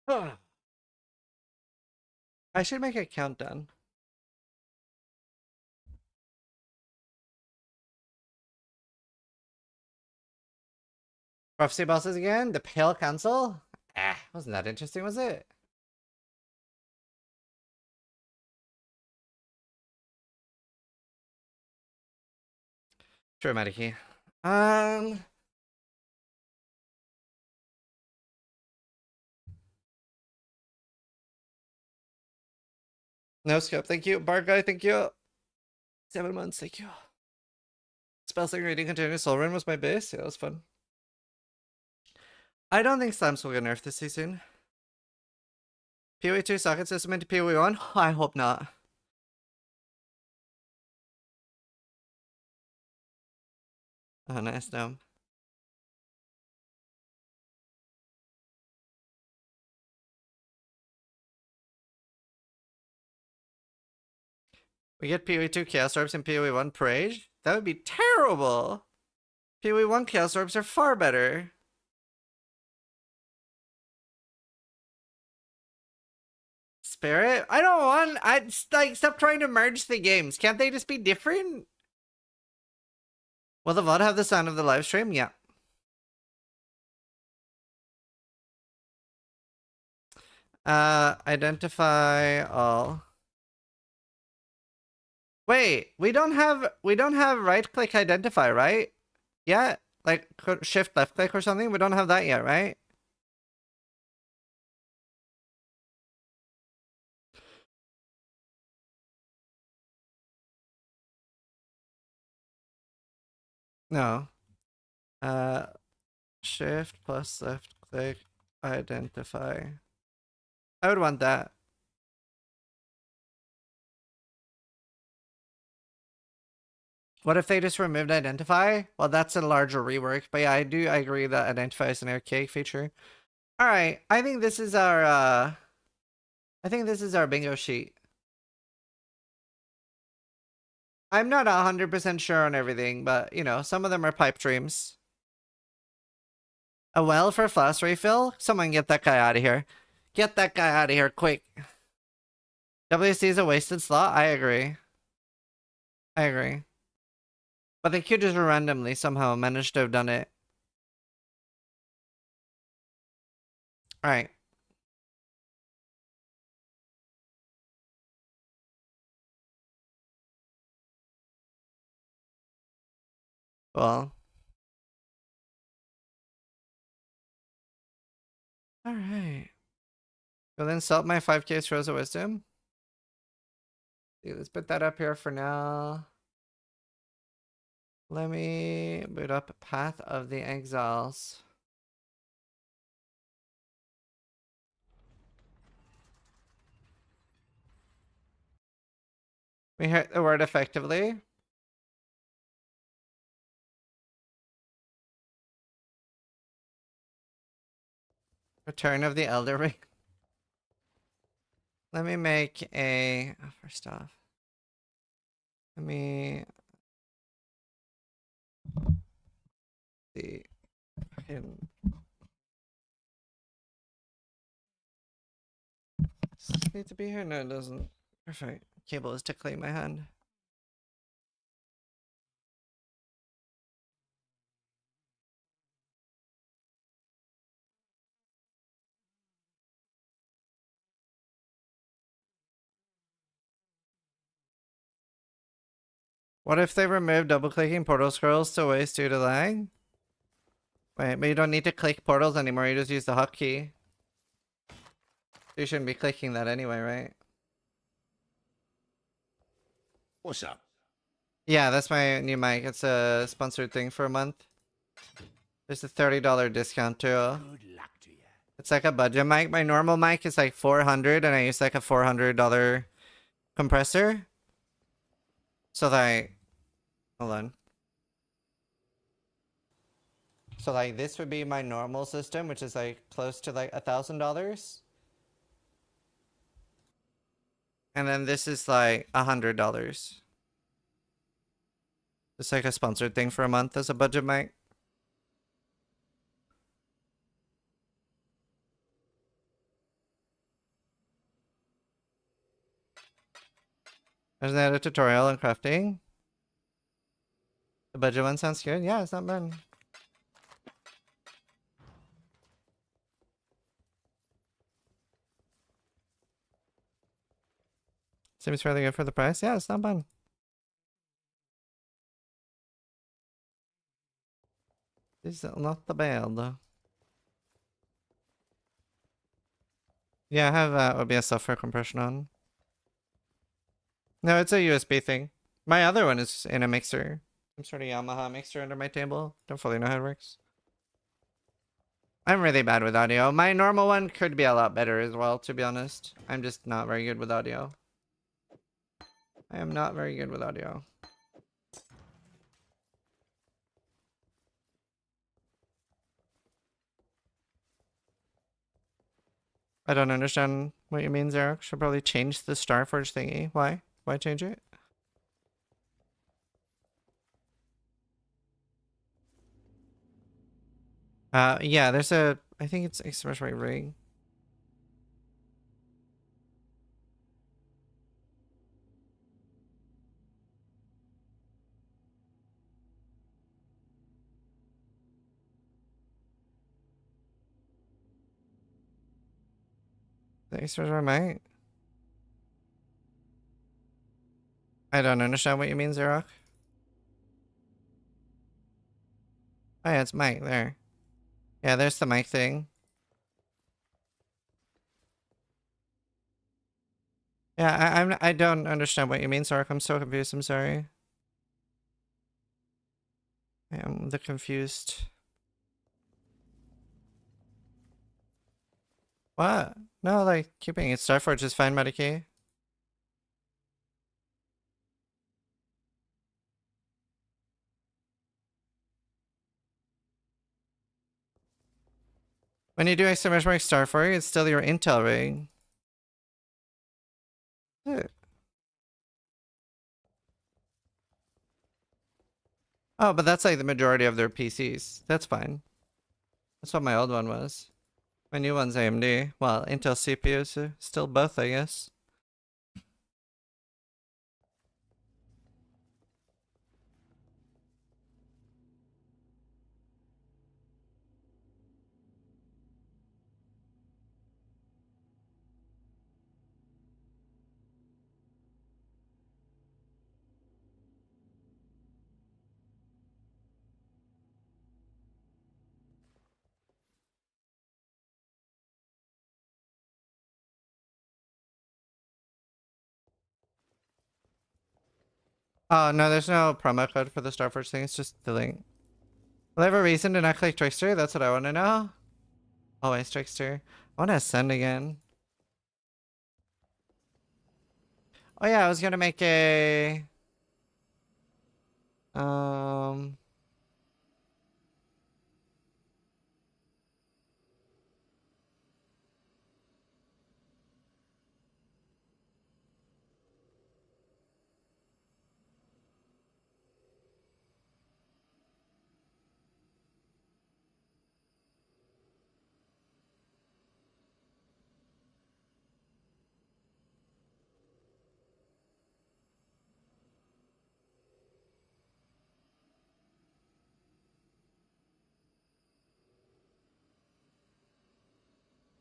I should make a countdown. Prophecy bosses again? The Pale Council? Wasn't that interesting, was it? Sure, Medikey. No scope, thank you. Bar guy, thank you. 7 months, thank you. Spellslinger reading continuous soul run was my base. Yeah, that was fun. I don't think slams will get nerfed this season. PoE 2 socket system into PoE 1? I hope not. Oh, nice, no. We get PoE 2 Chaos Orbs and PoE 1 Parade? That would be terrible! PoE 1 Chaos Orbs are far better. Spirit? I don't want... like, stop trying to merge the games. Can't they just be different? Will the VOD have the sound of the live stream? Yeah. Identify all. Wait, we don't have right click identify, right? Yeah, like shift left click or something. We don't have that yet, right? No. Shift plus left click identify. I would want that. What if they just removed identify? Well, that's a larger rework, but yeah, I agree that identify is an archaic feature. All right, I think this is our bingo sheet. I'm not 100% sure on everything, but you know, some of them are pipe dreams. A well for flask refill? Someone get that guy out of here. Get that guy out of here, quick. WC is a wasted slot? I agree. I agree. But they could just randomly somehow manage to have done it. Alright. Well. Alright. Well then salt my 5k Rose of Wisdom. Let's put that up here for now. Let me boot up Path of the Exiles. We hit the word effectively. Return of the Elder Ring. Let me make a... Oh, first off. Let me... see. Fucking... Does this need to be here? No, it doesn't. Perfect. Cable is tickling my hand. What if they remove double-clicking portal scrolls to waste due to lag? Wait, but you don't need to click portals anymore, you just use the hotkey. You shouldn't be clicking that anyway, right? What's up? Yeah, that's my new mic. It's a sponsored thing for a month. There's a $30 discount too. Good luck to you. It's like a budget mic. My normal mic is like $400 and I use like a $400 compressor. So like, hold on. So like this would be my normal system, which is like close to like $1,000. And then this is like $100. It's like a sponsored thing for a month as a budget mic. There's a tutorial on crafting. The budget one sounds good. Yeah, it's not bad. Seems fairly good for the price. Yeah, it's not bad. It's not the bad. Yeah, I have OBS software compression on. No, it's a USB thing. My other one is in a mixer. Some sort of Yamaha mixer under my table. Don't fully know how it works. I'm really bad with audio. My normal one could be a lot better as well, to be honest. I'm just not very good with audio. I am not very good with audio. I don't understand what you mean, Xerox. Should probably change the Starforge thingy. Why? Why change it? Yeah, there's a... I think it's exclamation ring. Thanks for my. I don't understand what you mean, Xerox. Oh yeah, it's mic there. Yeah, there's the mic thing. Yeah, I don't understand what you mean, Xerox. I'm so confused. I'm sorry. I am the confused. What? No, like keeping it Starforge is fine, Medikey. When you do exclamation mark Starforge, it's still your Intel ring. Oh, but that's like the majority of their PCs. That's fine. That's what my old one was. My new one's AMD. Well, Intel CPUs, still both, I guess. Oh, no, there's no promo code for the Starforge thing. It's just the link. Will I have a reason to not click Trickster? That's what I want to know. Always Trickster. I want to ascend again. Oh yeah, I was gonna make a...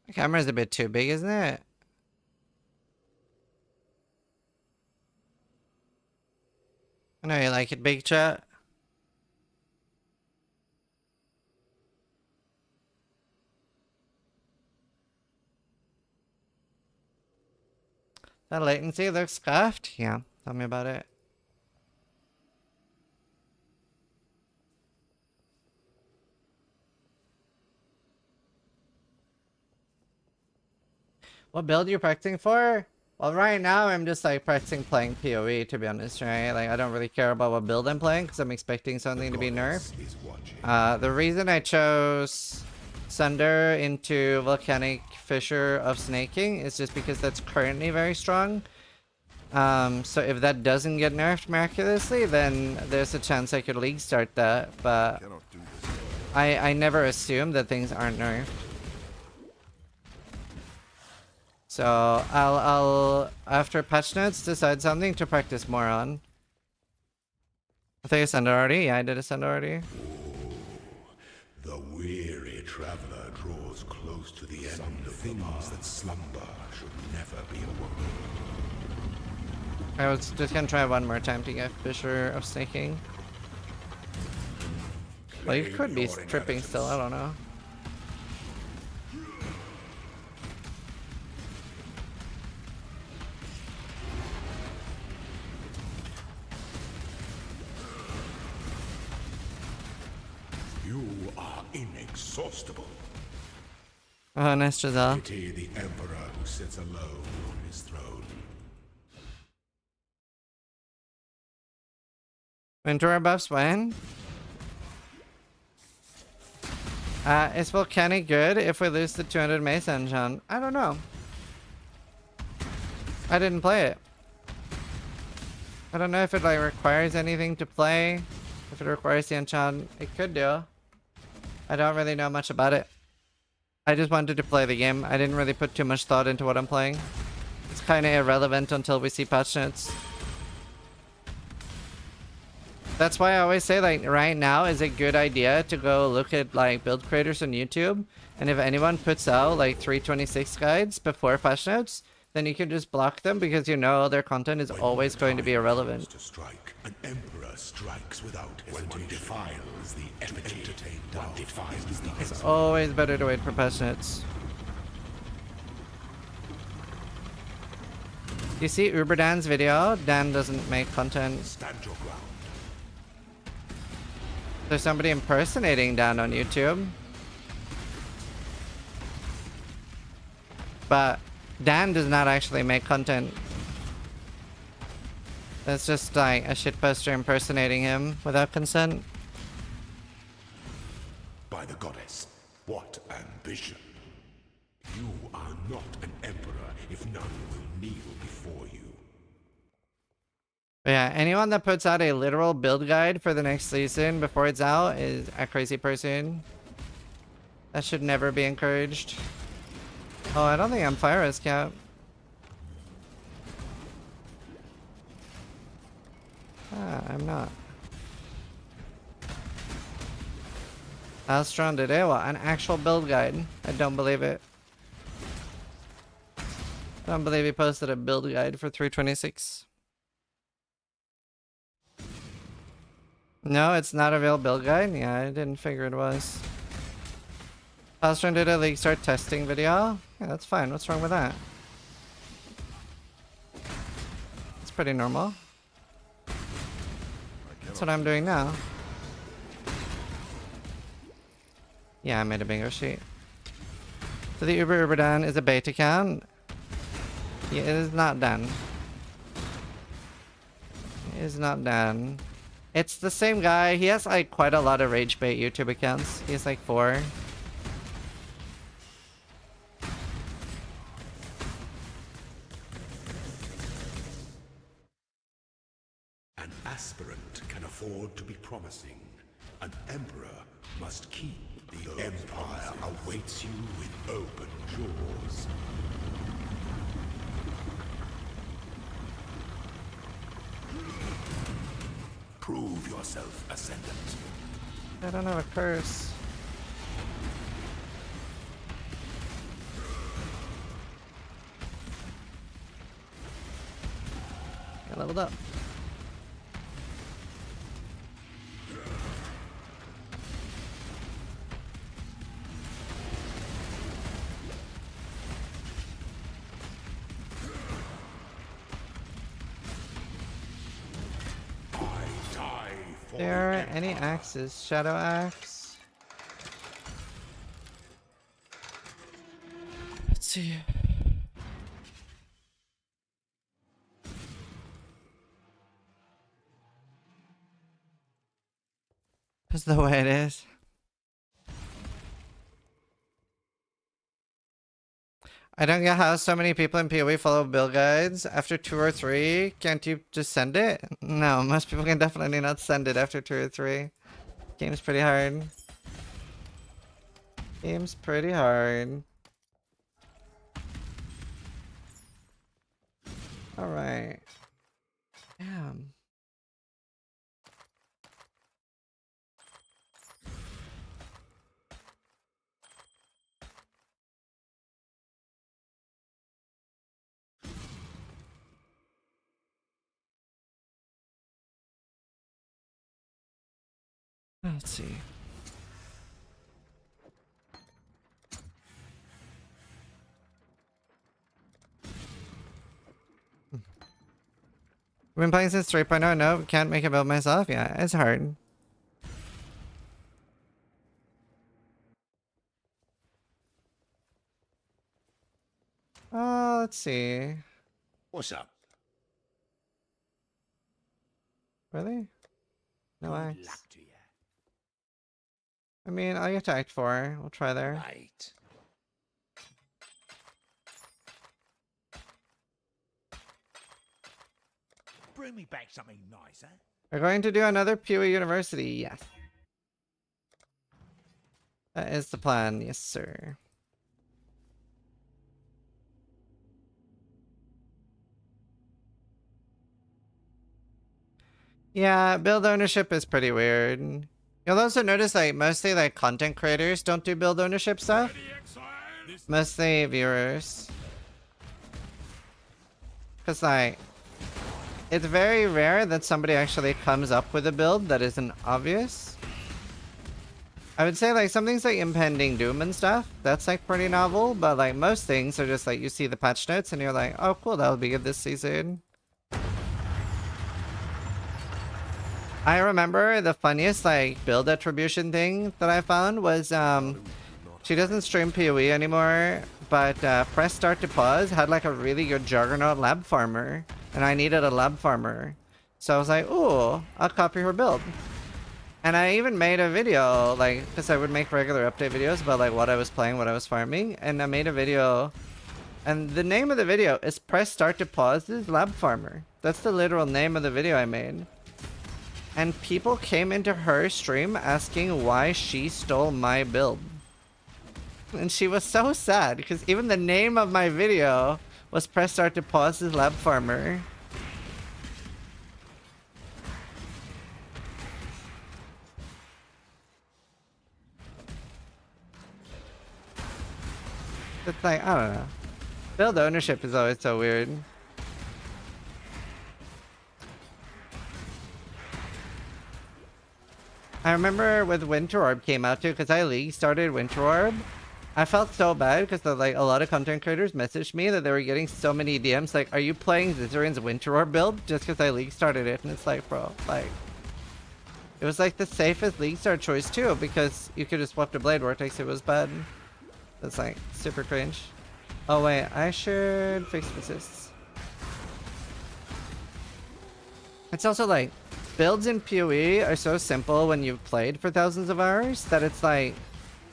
The camera's a bit too big, isn't it? I know you like it, big chat. That latency looks scuffed? Yeah, tell me about it. What build are you practicing for? Well, right now I'm just like practicing playing PoE, to be honest, right? Like I don't really care about what build I'm playing because I'm expecting something to be nerfed. The reason I chose Sunder into Volcanic Fissure of Snaking is just because that's currently very strong. So if that doesn't get nerfed miraculously, then there's a chance I could league start that, but I never assume that things aren't nerfed. So I'll after patch notes decide something to practice more on. I think I sent it already. Yeah, I did a send already. The weary traveler draws close to the end. Some things that slumber should never be awoken. I was just gonna try one more time to get Fisher of snaking. Well, you could be tripping still. I don't know. You are inexhaustible. Oh, nice Giselle. Pity the emperor who sits alone on his throne. Ventura buffs when? Is Volcanic good if we lose the 200 Mace Enchant? I don't know. I didn't play it. I don't know if it like requires anything to play. If it requires the enchant, it could do. I don't really know much about it. I just wanted to play the game. I didn't really put too much thought into what I'm playing. It's kind of irrelevant until we see patch notes. That's why I always say, like, right now is a good idea to go look at like build creators on YouTube, and if anyone puts out like 326 guides before patch notes, then you can just block them because you know their content is always going to be irrelevant. To strike, an emperor strikes without hesitation. When one defiles the effigy, one defiles the It's always better to wait for patch notes. You see Uber Dan's video? Dan doesn't make content. Stand your ground. There's somebody impersonating Dan on YouTube. But Dan does not actually make content. That's just like a shitposter impersonating him without consent. By the goddess, what ambition! You are not an emperor if none will kneel before you. But yeah, anyone that puts out a literal build guide for the next season before it's out is a crazy person. That should never be encouraged. Oh, I don't think I'm fire risk yet. Ah, I'm not. How strong did it? What, an actual build guide? I don't believe it. I don't believe he posted a build guide for 326. No, it's not a real build guide? Yeah, I didn't figure it was. Halstrom did a league start testing video? Yeah, that's fine. What's wrong with that? It's pretty normal. That's what I'm doing now. Yeah, I made a bingo sheet. So the Uber Dan is a beta account? Yeah, it is not done. It is not done. It's the same guy. He has like quite a lot of rage bait YouTube accounts. He has like 4. An aspirant can afford to be promising. An emperor must keep. The empire awaits you with open jaws. Prove yourself, Ascendant. I don't have a curse. I leveled up. There are any axes? Shadow axe? Let's see. That's the way it is. I don't get how so many people in PoE follow build guides. After 2 or 3, can't you just send it? No, most people can definitely not send it after 2 or 3. Game's pretty hard. Game's pretty hard. Alright. Damn. Let's see. I've been playing since 3.0. No, can't make a build myself. Yeah, it's hard. Let's see. What's up? Really? No Good axe. luck to you. I mean, I'll get to Act 4. We'll try there. Right. Bring me back something nice, eh? We're going to do another PoE University. Yes. That is the plan. Yes, sir. Yeah, build ownership is pretty weird. You'll also notice like mostly like content creators don't do build ownership stuff. Mostly viewers. Cause like it's very rare that somebody actually comes up with a build that isn't obvious. I would say like some things like impending doom and stuff, that's like pretty novel, but like most things are just like you see the patch notes and you're like, oh cool, that'll be good this season. I remember the funniest like build attribution thing that I found was she doesn't stream PoE anymore, but press start to pause had like a really good Juggernaut lab farmer, and I needed a lab farmer, so I was like, ooh, I'll copy her build. And I even made a video, like, because I would make regular update videos about like what I was playing, what I was farming, and I made a video, and the name of the video is press start to pause's lab farmer. That's the literal name of the video I made. And people came into her stream asking why she stole my build. And she was so sad because even the name of my video was press start to pause's lab farmer. It's like, I don't know. Build ownership is always so weird. I remember with Winter Orb came out too, because I league started Winter Orb. I felt so bad because like a lot of content creators messaged me that they were getting so many DMs like, are you playing Zizzarin's Winter Orb build? Just because I league started it. And it's like, bro, like, it was like the safest league start choice too, because you could just swap to Blade Vortex. It was bad. That's like super cringe. Oh wait, I should fix assists. It's also like, builds in PoE are so simple when you've played for thousands of hours that it's like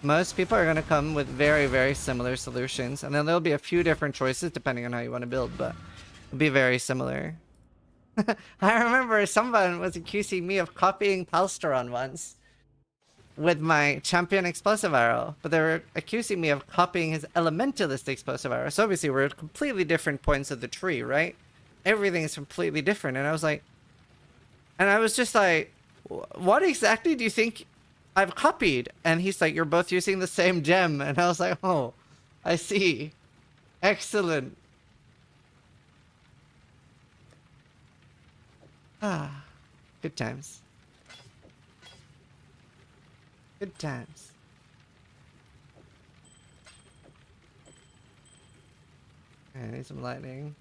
most people are going to come with very, very similar solutions. And then there'll be a few different choices depending on how you want to build, but it'll be very similar. I remember someone was accusing me of copying Palsteron once with my champion explosive arrow, but they were accusing me of copying his elementalist explosive arrow. So obviously we're at completely different points of the tree, right? Everything is completely different. And I was like, and I was just like, what exactly do you think I've copied? And he's like, you're both using the same gem. And I was like, oh, I see. Excellent. Ah, good times. Good times. I need some lightning.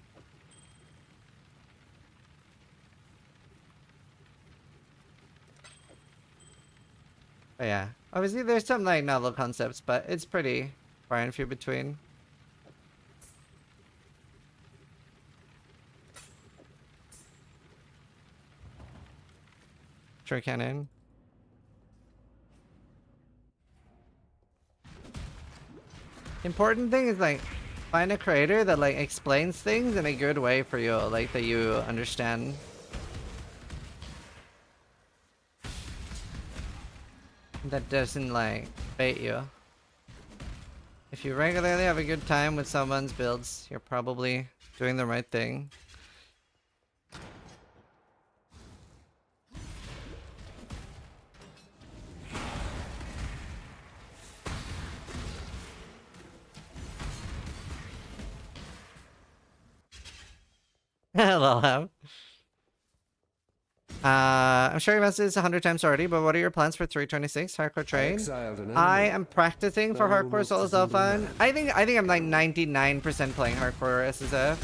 But yeah, obviously there's some like novel concepts, but it's pretty far and few between. True cannon. Important thing is like find a creator that like explains things in a good way for you, like that you understand. That doesn't like bait you. If you regularly have a good time with someone's builds, you're probably doing the right thing. Lol. I'm sure you've asked this 100 times already, but what are your plans for 326 hardcore trade? I am practicing for hardcore solo self-fun. I think I'm like 99% playing hardcore SSF.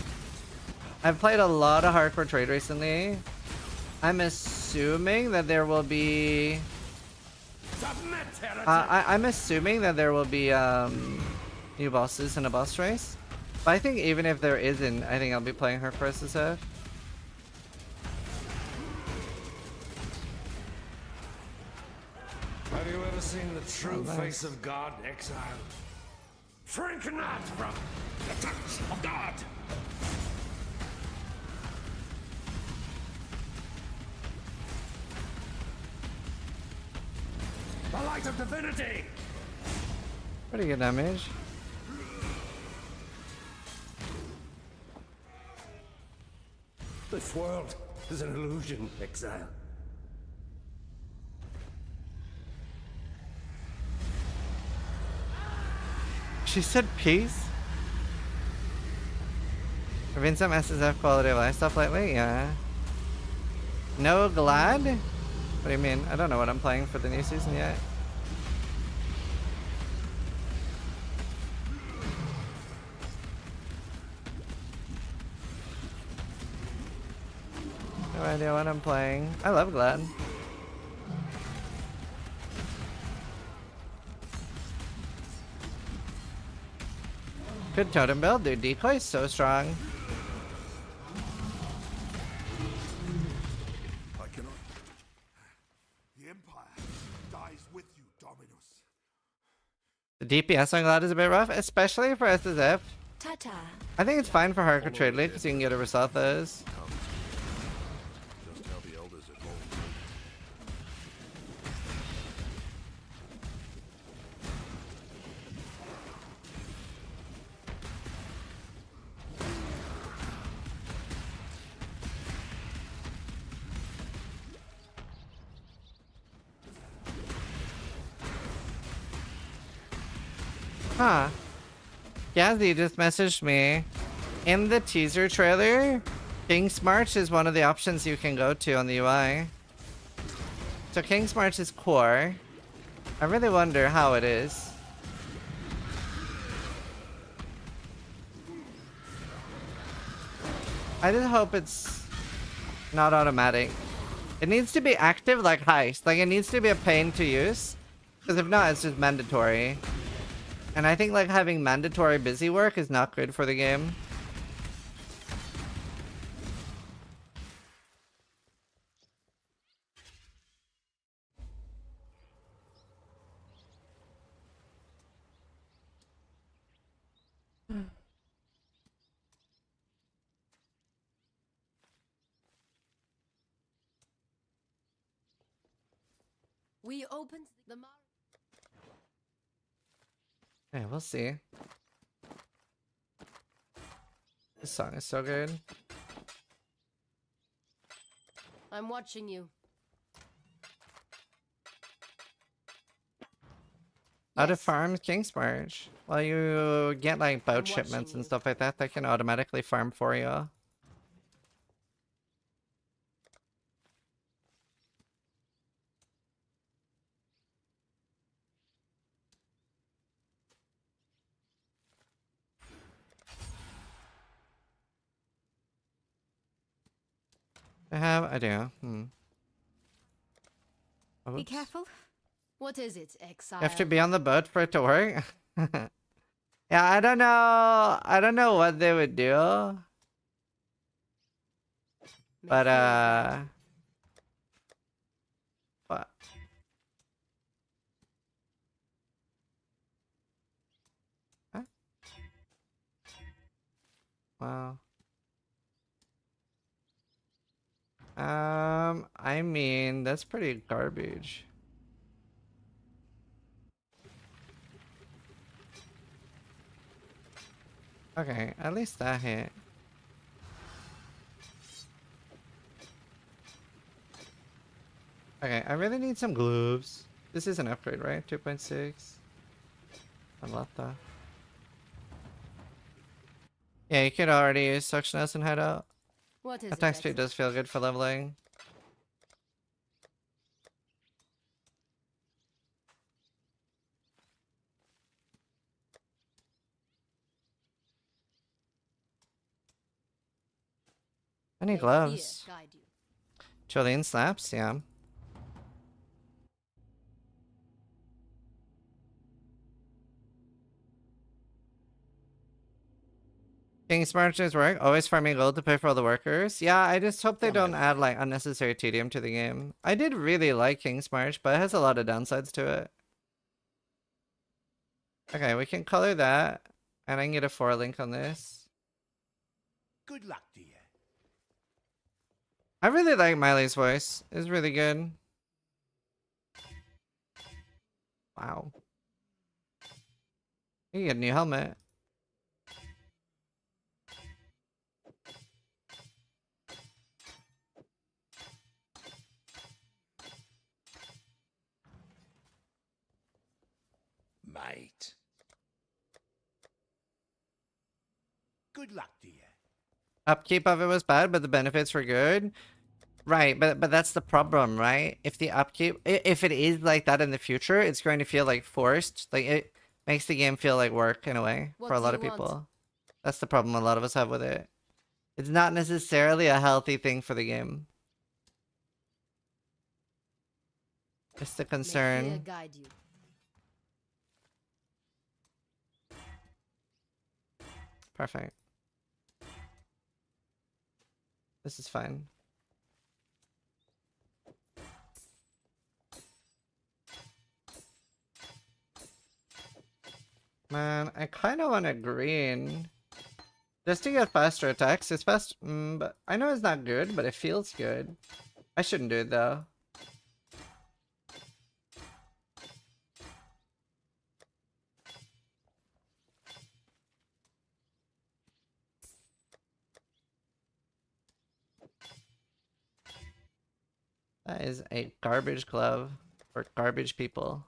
I've played a lot of hardcore trade recently. I'm assuming that there will be I'm assuming that there will be new bosses in a boss race. But I think even if there isn't, I think I'll be playing hardcore SSF. Have you ever seen the true face of God, Exile? Shrink not from the touch of God! The light of divinity! Pretty good damage. This world is an illusion, Exile. She said peace? I've been some SSF quality of life stuff lately, yeah. No glad? What do you mean? I don't know what I'm playing for the new season yet. No idea what I'm playing. I love glad. Good totem build, dude. Decoy is so strong. I cannot. The Empire dies with you, Dominus. The DPS on glad is a bit rough, especially for SSF. Ta-ta. I think it's fine for hardcore trade league because you can get a result those. Just how the elders at home. Huh. Gazzy just messaged me. In the teaser trailer, King's March is one of the options you can go to on the UI. So King's March is core. I really wonder how it is. I just hope it's not automatic. It needs to be active like Heist. Like, it needs to be a pain to use. Because if not, it's just mandatory. And I think like having mandatory busy work is not good for the game. We opened the Yeah, we'll see. This song is so good. I'm watching you. How to Yes. farm King's March? Well, you get like boat watching shipments and you. stuff like that can automatically farm for you. I do. Be Oops. careful. What is it, Exile? You have to be on the boat for it to work? Yeah, I don't know. I don't know what they would do. But, what? Huh? Wow. I mean, that's pretty garbage. Okay, at least that hit. Okay, I really need some gloves. This is an upgrade, right? 2.6. A lot though. Yeah, you could already use Suctioness and head out. What is Attack it, speed Exile? does feel good for leveling. I need May fear gloves. guide you. Jolene slaps, yeah. King's marches work. Always farming gold to pay for all the workers. Yeah, I just hope they don't add like unnecessary tedium to the game. I did really like King's March, but it has a lot of downsides to it. Okay, we can color that. And I can get a 4 link on this. Good luck to you. I really like Miley's voice. It's really good. Wow. You get a new helmet. Mate. Good luck to you. Upkeep of it was bad, but the benefits were good. Right, but that's the problem, right? If the upkeep, if it is like that in the future, it's going to feel like forced. Like it makes the game feel like work in a way What for a do lot you of people. want? That's the problem a lot of us have with it. It's not necessarily a healthy thing for the game. It's the May fear concern. guide you. Perfect. This is fine. Man, I kind of want a green. Just to get faster attacks. It's fast, but I know it's not good, but it feels good. I shouldn't do it though. That is a garbage glove for garbage people.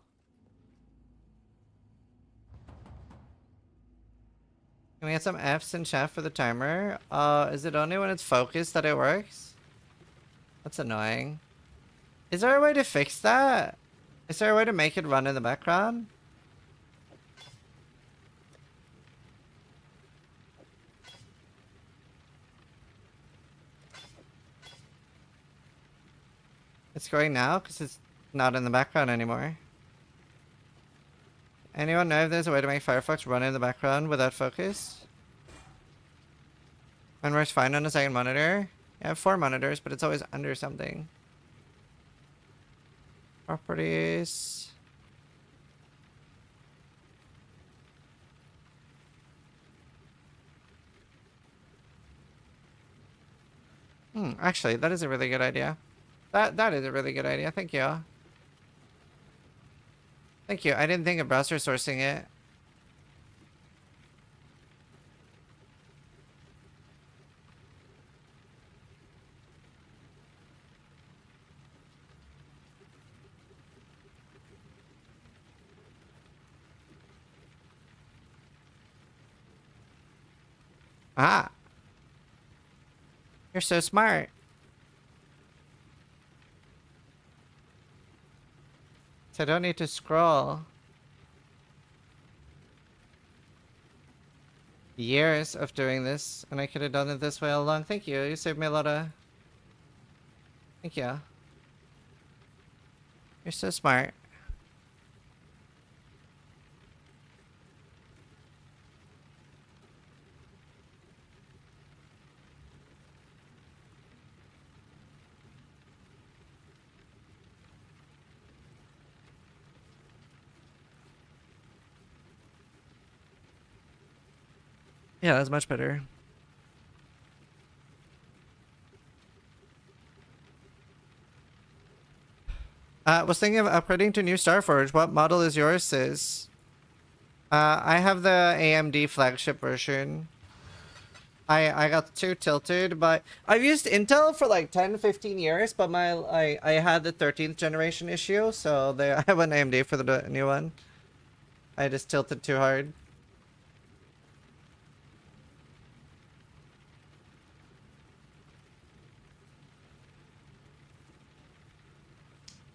Can we get some Fs in chat for the timer? Is it only when it's focused that it works? That's annoying. Is there a way to fix that? Is there a way to make it run in the background? It's going now because it's not in the background anymore. Anyone know if there's a way to make Firefox run in the background without focus? And works fine on a second monitor. I have 4 monitors, but it's always under something. Properties. Actually, that is a really good idea. That is a really good idea. Thank you. Thank you. I didn't think of browser sourcing it. Ah. You're so smart. So I don't need to scroll. Years of doing this, and I could have done it this way all along. Thank you. You saved me a lot of... Thank you. You're so smart. Yeah, that's much better. Was thinking of upgrading to new Starforge. What model is yours, sis? I have the AMD flagship version. I got too tilted, but I've used Intel for like 10-15 years, but I had the 13th generation issue, so I went AMD for the new one. I just tilted too hard.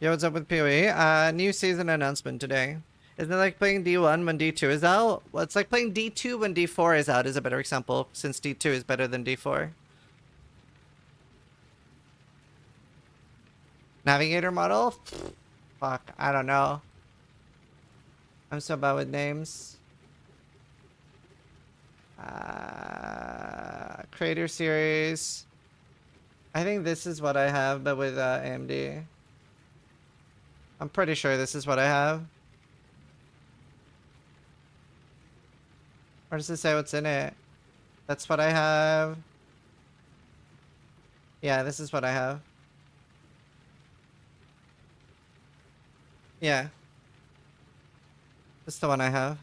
Yo, what's up with PoE? New season announcement today. Isn't it like playing D1 when D2 is out? Well, it's like playing D2 when D4 is out is a better example, since D2 is better than D4. Navigator model? Fuck, I don't know. I'm so bad with names. Creator series. I think this is what I have, but with AMD. I'm pretty sure this is what I have. Or does it say what's in it? That's what I have. Yeah, this is what I have. Yeah. This is the one I have.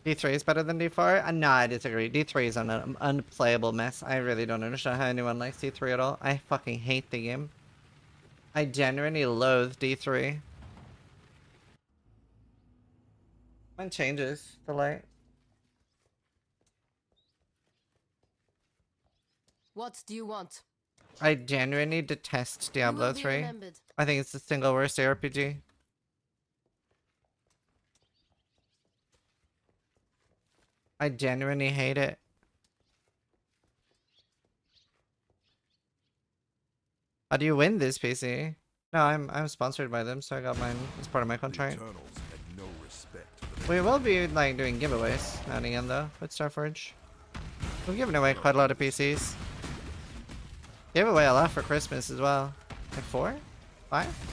D3 is better than D4? No, I disagree. D3 is an unplayable mess. I really don't understand how anyone likes D3 at all. I fucking hate the game. I genuinely loathe D3. Mine changes the light. What do you want? I genuinely detest You Diablo will be 3. remembered. I think it's the single worst ARPG. I genuinely hate it. How do you win this PC? No, I'm sponsored by them, so I got mine as part of my contract. We will be like doing giveaways now and again though with Starforge. We've given away quite a lot of PCs. Gave away a lot for Christmas as well. Like 4? 5?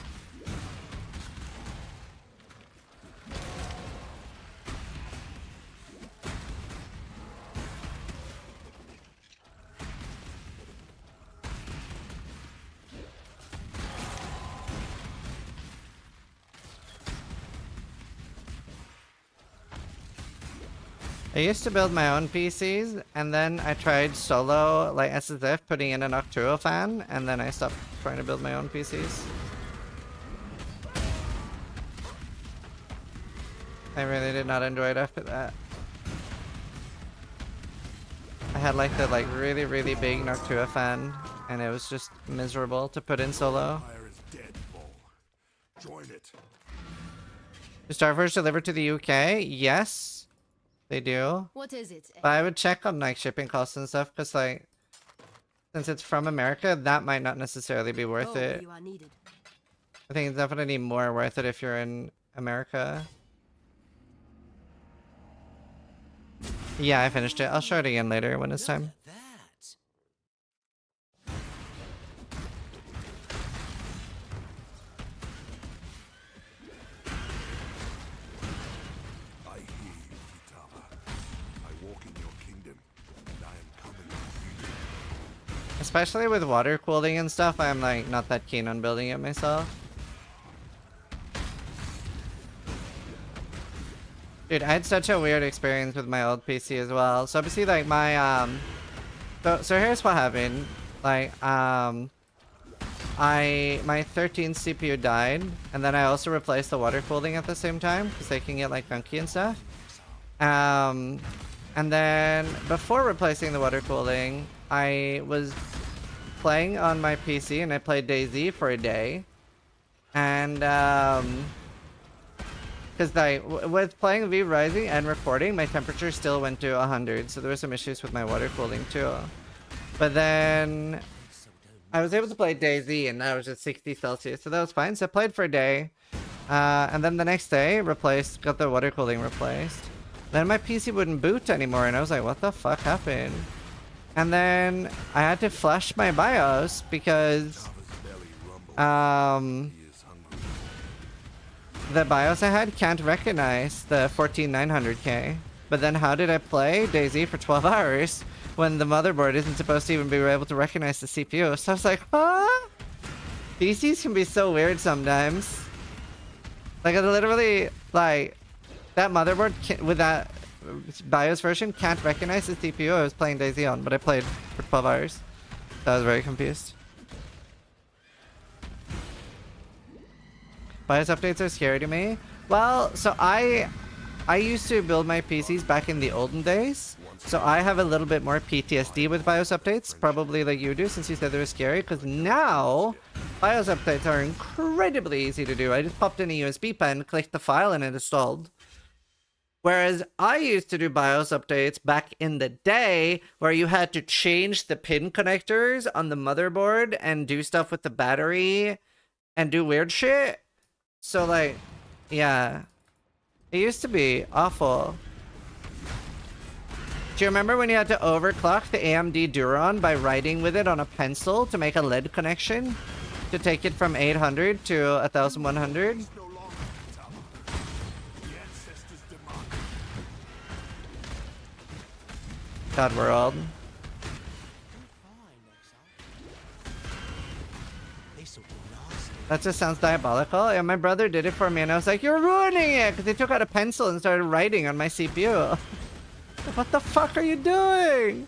I used to build my own PCs, and then I tried solo, like SSF, putting in an Octuro fan, and then I stopped trying to build my own PCs. I really did not enjoy it after that. I had like the really, really big Noctua fan, and it was just miserable to put in solo. Is Starforge delivered to the UK? Yes. They do. What is it? But I would check on like shipping costs and stuff, because like since it's from America, that might not necessarily be worth it. You are needed. I think it's definitely more worth it if you're in America. Yeah, I finished it. I'll show it again later when it's time. Especially with water cooling and stuff, I'm like not that keen on building it myself. Dude, I had such a weird experience with my old PC as well. So obviously like my so here's what happened. Like my 13th CPU died, and then I also replaced the water cooling at the same time because they can get like gunky and stuff. And then before replacing the water cooling, I was playing on my PC and I played DayZ for a day, and because like with playing V Rising and recording, my temperature still went to 100, so there were some issues with my water cooling too. But then I was able to play DayZ and that was just 60 Celsius, so that was fine. So I played for a day, and then the next day got the water cooling replaced. Then my PC wouldn't boot anymore, and I was like, what the fuck happened? And then I had to flash my BIOS because the BIOS I had can't recognize the 14900K. But then how did I play DayZ for 12 hours when the motherboard isn't supposed to even be able to recognize the CPU? So I was like, huh? PCs can be so weird sometimes. Like I literally, like, that motherboard with that BIOS version can't recognize the CPU I was playing DayZ on, but I played for 12 hours. So I was very confused. BIOS updates are scary to me. Well, so I used to build my PCs back in the olden days, so I have a little bit more PTSD with BIOS updates, probably like you do, since you said they were scary, because now BIOS updates are incredibly easy to do. I just popped in a USB pen, clicked the file, and it installed. Whereas I used to do BIOS updates back in the day where you had to change the pin connectors on the motherboard and do stuff with the battery and do weird shit. So like, yeah. It used to be awful. Do you remember when you had to overclock the AMD Duron by writing with it on a pencil to make a LED connection? To take it from 800 to 1100? God World. That just sounds diabolical. Yeah, my brother did it for me and I was like, you're ruining it! Because he took out a pencil and started writing on my CPU. What the fuck are you doing?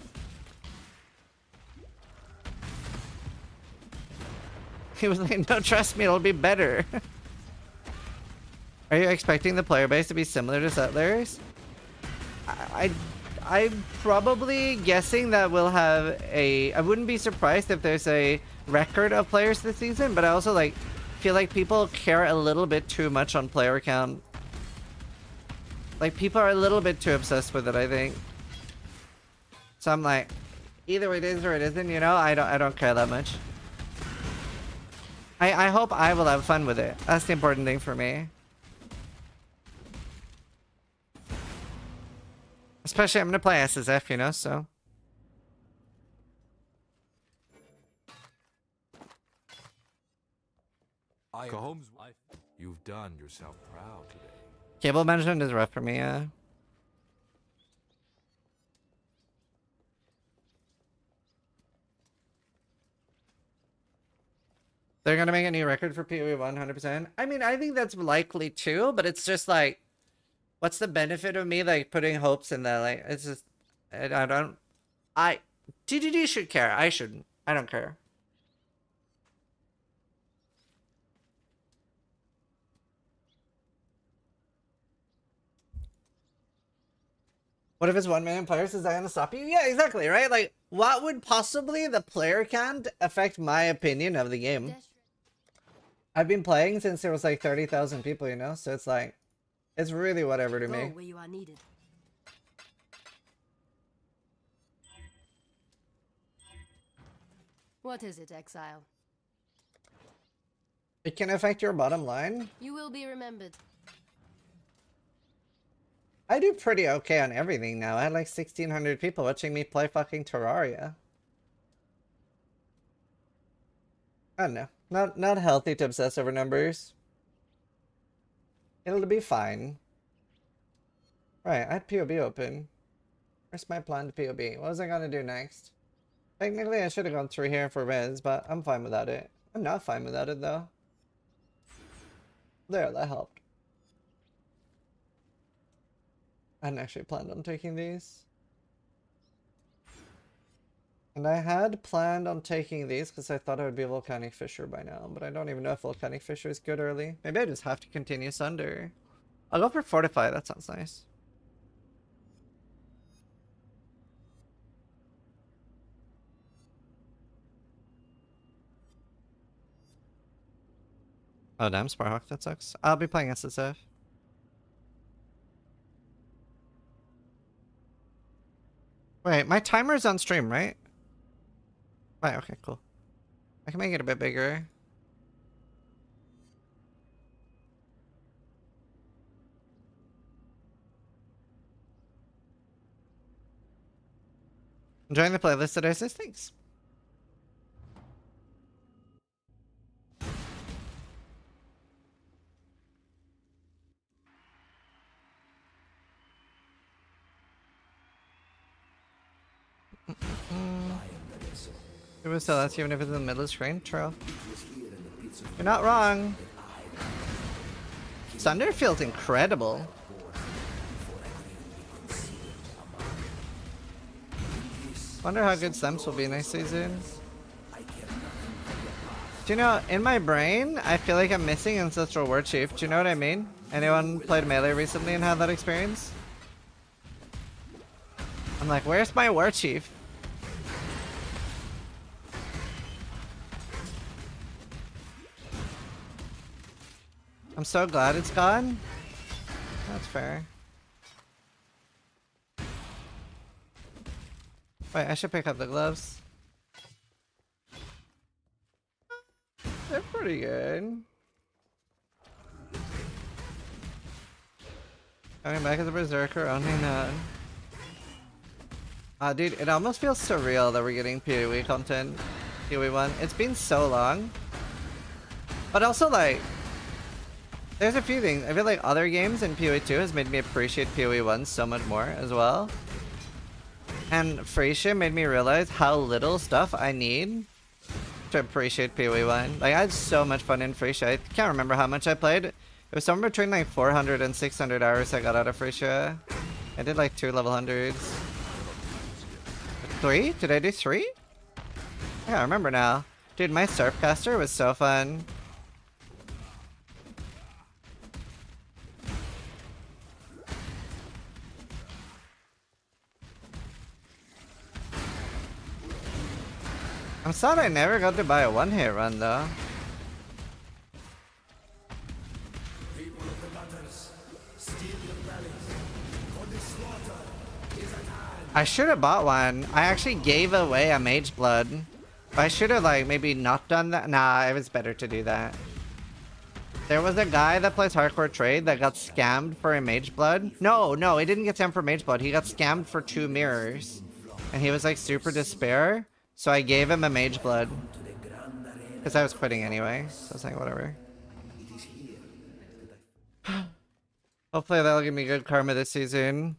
He was like, no, trust me, it'll be better. Are you expecting the player base to be similar to Settlers? I'm probably guessing that we'll have a... I wouldn't be surprised if there's a record of players this season, but I also like feel like people care a little bit too much on player count. Like, people are a little bit too obsessed with it, I think. So I'm like, either it is or it isn't, you know? I don't care that much. I hope I will have fun with it. That's the important thing for me. Especially I'm gonna play SSF, you know, so. Holmes, you've done yourself proud today. Cable management is rough for me, yeah. They're gonna make a new record for PoE 100%. I mean, I think that's likely too, but it's just like, what's the benefit of me like putting hopes in that? Like, it's just, TGD should care. I shouldn't. I don't care. What if it's 1 million players? Is that gonna stop you? Yeah, exactly, right? Like, what would possibly the player count affect my opinion of the game? I've been playing since there was like 30,000 people, you know? So it's like, it's really whatever to me. Where you are needed. What is it, Exile? It can affect your bottom line. You will be remembered. I do pretty okay on everything now. I had like 1,600 people watching me play fucking Terraria. I don't know. Not healthy to obsess over numbers. It'll be fine. Right, I had POB open. Where's my planned POB? What was I gonna do next? Technically, I should have gone through here for res, but I'm fine without it. I'm not fine without it, though. There, that helped. I hadn't actually planned on taking these. And I had planned on taking these because I thought I would be a Volcanic Fissure by now, but I don't even know if Volcanic Fissure is good early. Maybe I just have to continue Sunder. I'll go for Fortify, that sounds nice. Oh damn, Sparhawk, that sucks. I'll be playing SSF. Wait, my timer's on stream, right? Right, okay, cool. I can make it a bit bigger. Enjoying the playlist today, says thanks. It was still that's even if it's in the middle of the screen, true. You're not wrong. Sunder feels incredible. Wonder how good Stems will be next season. Do you know, in my brain, I feel like I'm missing Ancestral War Chief. Do you know what I mean? Anyone played Melee recently and had that experience? I'm like, where's my war chief? I'm so glad it's gone. That's fair. Wait, I should pick up the gloves. They're pretty good. Coming back as a berserker, owning that. Dude, it almost feels surreal that we're getting PoE content. PoE 1. It's been so long. But also, like, there's a few things. I feel like other games in PoE 2 has made me appreciate PoE 1 so much more as well. And Frasier made me realize how little stuff I need to appreciate PoE 1. Like, I had so much fun in Frasier. I can't remember how much I played. It was somewhere between like 400 and 600 hours I got out of Frasier. I did like 2 level 100s. 3? Did I do 3? I can't remember now. Dude, my Surfcaster was so fun. I'm sad I never got to buy a one-hit run though. I should have bought one. I actually gave away a Mage Blood. I should have like maybe not done that. Nah, it was better to do that. There was a guy that plays Hardcore Trade that got scammed for a Mage Blood. No, he didn't get scammed for Mage Blood. He got scammed for 2 mirrors. And he was like super despair. So I gave him a Mage Blood. Because I was quitting anyway. So I was like, whatever. Hopefully that'll give me good karma this season.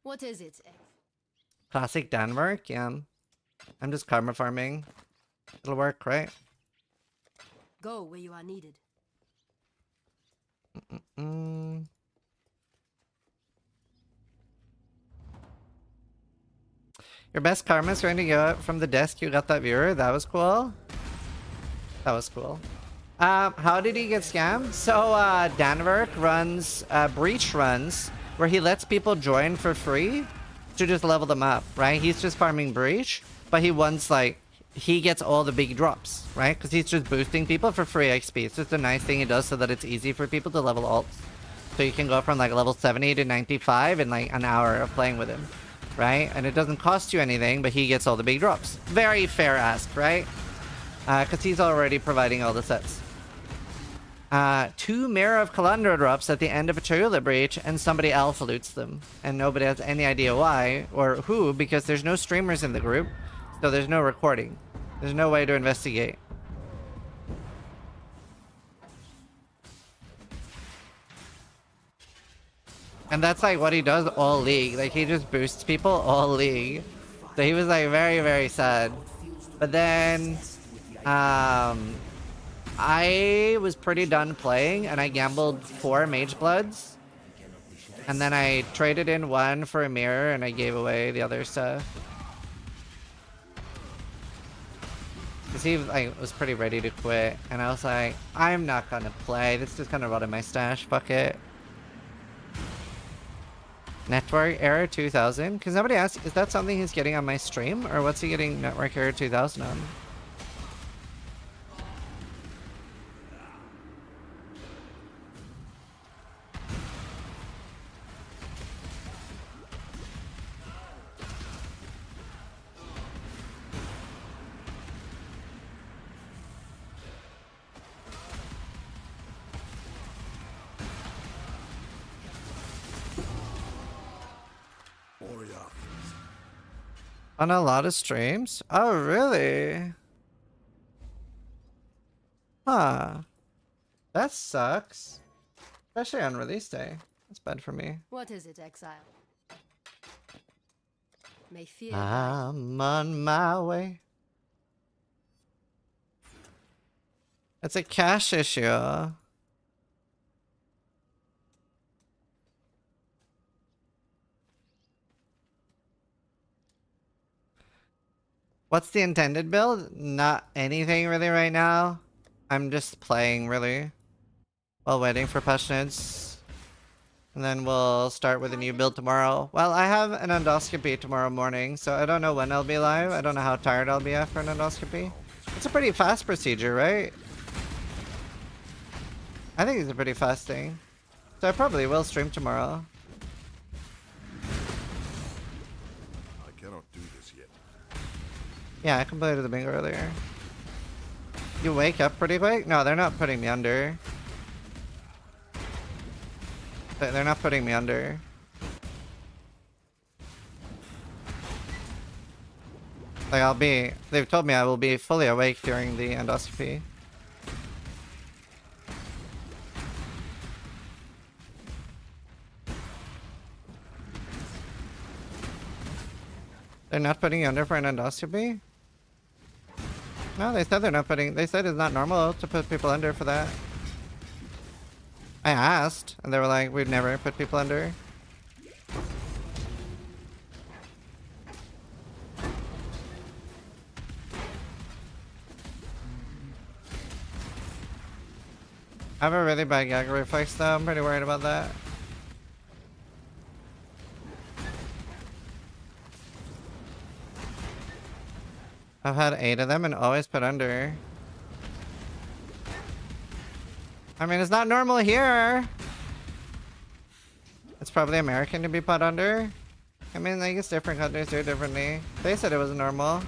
What is it? Classic Denmark? Yeah. I'm just karma farming. It'll work, right? Go where you are needed. Your best karma is going to go up from the desk. You got that viewer. That was cool. That was cool. How did he get scammed? So, Danvik runs, Breach runs, where he lets people join for free to just level them up, right? He's just farming Breach, but he wants, like, he gets all the big drops, right? Because he's just boosting people for free XP. It's just a nice thing he does so that it's easy for people to level alts. So you can go from, like, level 70 to 95 in, like, an hour of playing with him, right? And it doesn't cost you anything, but he gets all the big drops. Very fair ask, right? Because he's already providing all the sets. 2 Mirror of Calandra drops at the end of a Cholula Breach, and somebody else loots them. And nobody has any idea why, or who, because there's no streamers in the group, so there's no recording. There's no way to investigate. And that's like what he does all league. Like, he just boosts people all league. So he was like very, very sad. But then, I was pretty done playing, and I gambled 4 Mage Bloods. And then I traded in 1 for a mirror, and I gave away the other stuff. Because he like, was pretty ready to quit, and I was like, I'm not gonna play. This is gonna rot in my stash. Fuck it. Network Error 2000? Because nobody asked, is that something he's getting on my stream? Or what's he getting Network Error 2000 on? On a lot of streams? Oh, really? Huh. That sucks. Especially on release day. That's bad for me. What is it, Exile? May fear. I'm on my way. It's a cash issue. What's the intended build? Not anything really right now. I'm just playing really while waiting for patch notes. And then we'll start with a new build tomorrow. Well, I have an endoscopy tomorrow morning, so I don't know when I'll be live. I don't know how tired I'll be after an endoscopy. It's a pretty fast procedure, right? I think it's a pretty fast thing. So I probably will stream tomorrow. I cannot do this yet. Yeah, I completed the bingo earlier. You wake up pretty quick? No, they're not putting me under. They're not putting me under. Like, they've told me I will be fully awake during the endoscopy. They're not putting you under for an endoscopy? No, they said they're not putting, they said it's not normal to put people under for that. I asked, and they were like, we'd never put people under. I have a really bad gag reflex though, I'm pretty worried about that. I've had 8 of them and always put under. I mean, it's not normal here. It's probably American to be put under. I mean, I guess different countries do it differently. They said it was normal.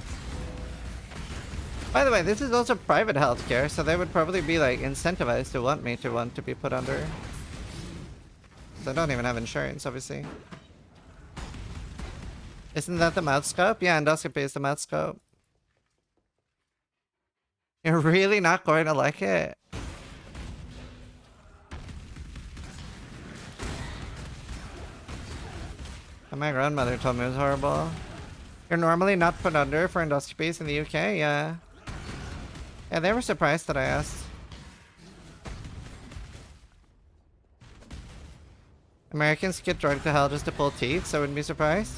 By the way, this is also private healthcare, so they would probably be like incentivized to want me to be put under. So I don't even have insurance, obviously. Isn't that the mouth scope? Yeah, endoscopy is the mouth scope. You're really not going to like it. And my grandmother told me it was horrible. You're normally not put under for endoscopies in the UK? Yeah. Yeah, they were surprised that I asked. Americans get drugged to hell just to pull teeth, so I wouldn't be surprised.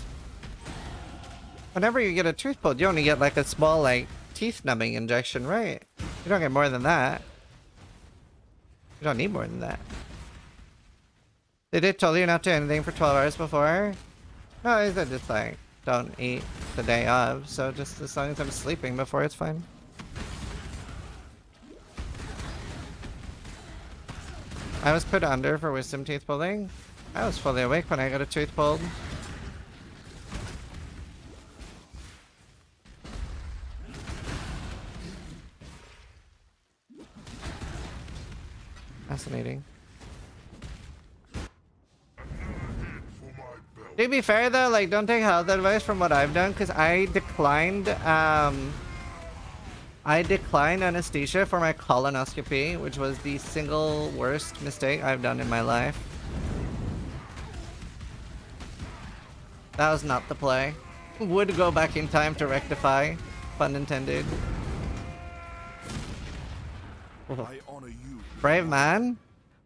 Whenever you get a tooth pulled, you only get like a small, like, teeth numbing injection, right? You don't get more than that. You don't need more than that. They did tell you not to do anything for 12 hours before? No, they said just like, don't eat the day of, so just as long as I'm sleeping before, it's fine. I was put under for wisdom teeth pulling. I was fully awake when I got a tooth pulled. Fascinating. To be fair though, like, don't take health advice from what I've done, because I declined anesthesia for my colonoscopy, which was the single worst mistake I've done in my life. That was not the play. Would go back in time to rectify, pun intended. I honor you. Brave man.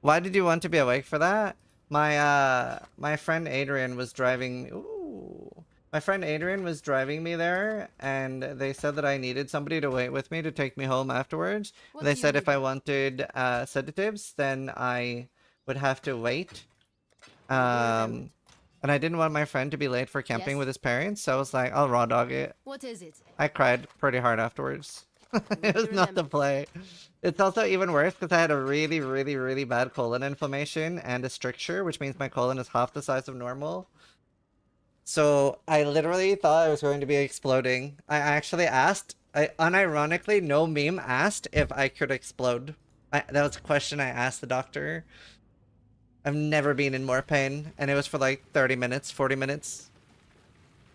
Why did you want to be awake for that? My friend Adrian was driving. Ooh. My friend Adrian was driving me there, and they said that I needed somebody to wait with me to take me home afterwards. What They do you said if need? I wanted sedatives, then I would have to wait. And I didn't want my friend to be late for camping Yes? with his parents, so I was like, I'll raw dog it. What is it? I cried pretty hard afterwards. It was you not the remember? play. It's also even worse because I had a really, really, really bad colon inflammation and a stricture, which means my colon is half the size of normal. So I literally thought I was going to be exploding. I actually asked, unironically, no meme asked if I could explode. That was a question I asked the doctor. I've never been in more pain, and it was for like 30 minutes, 40 minutes.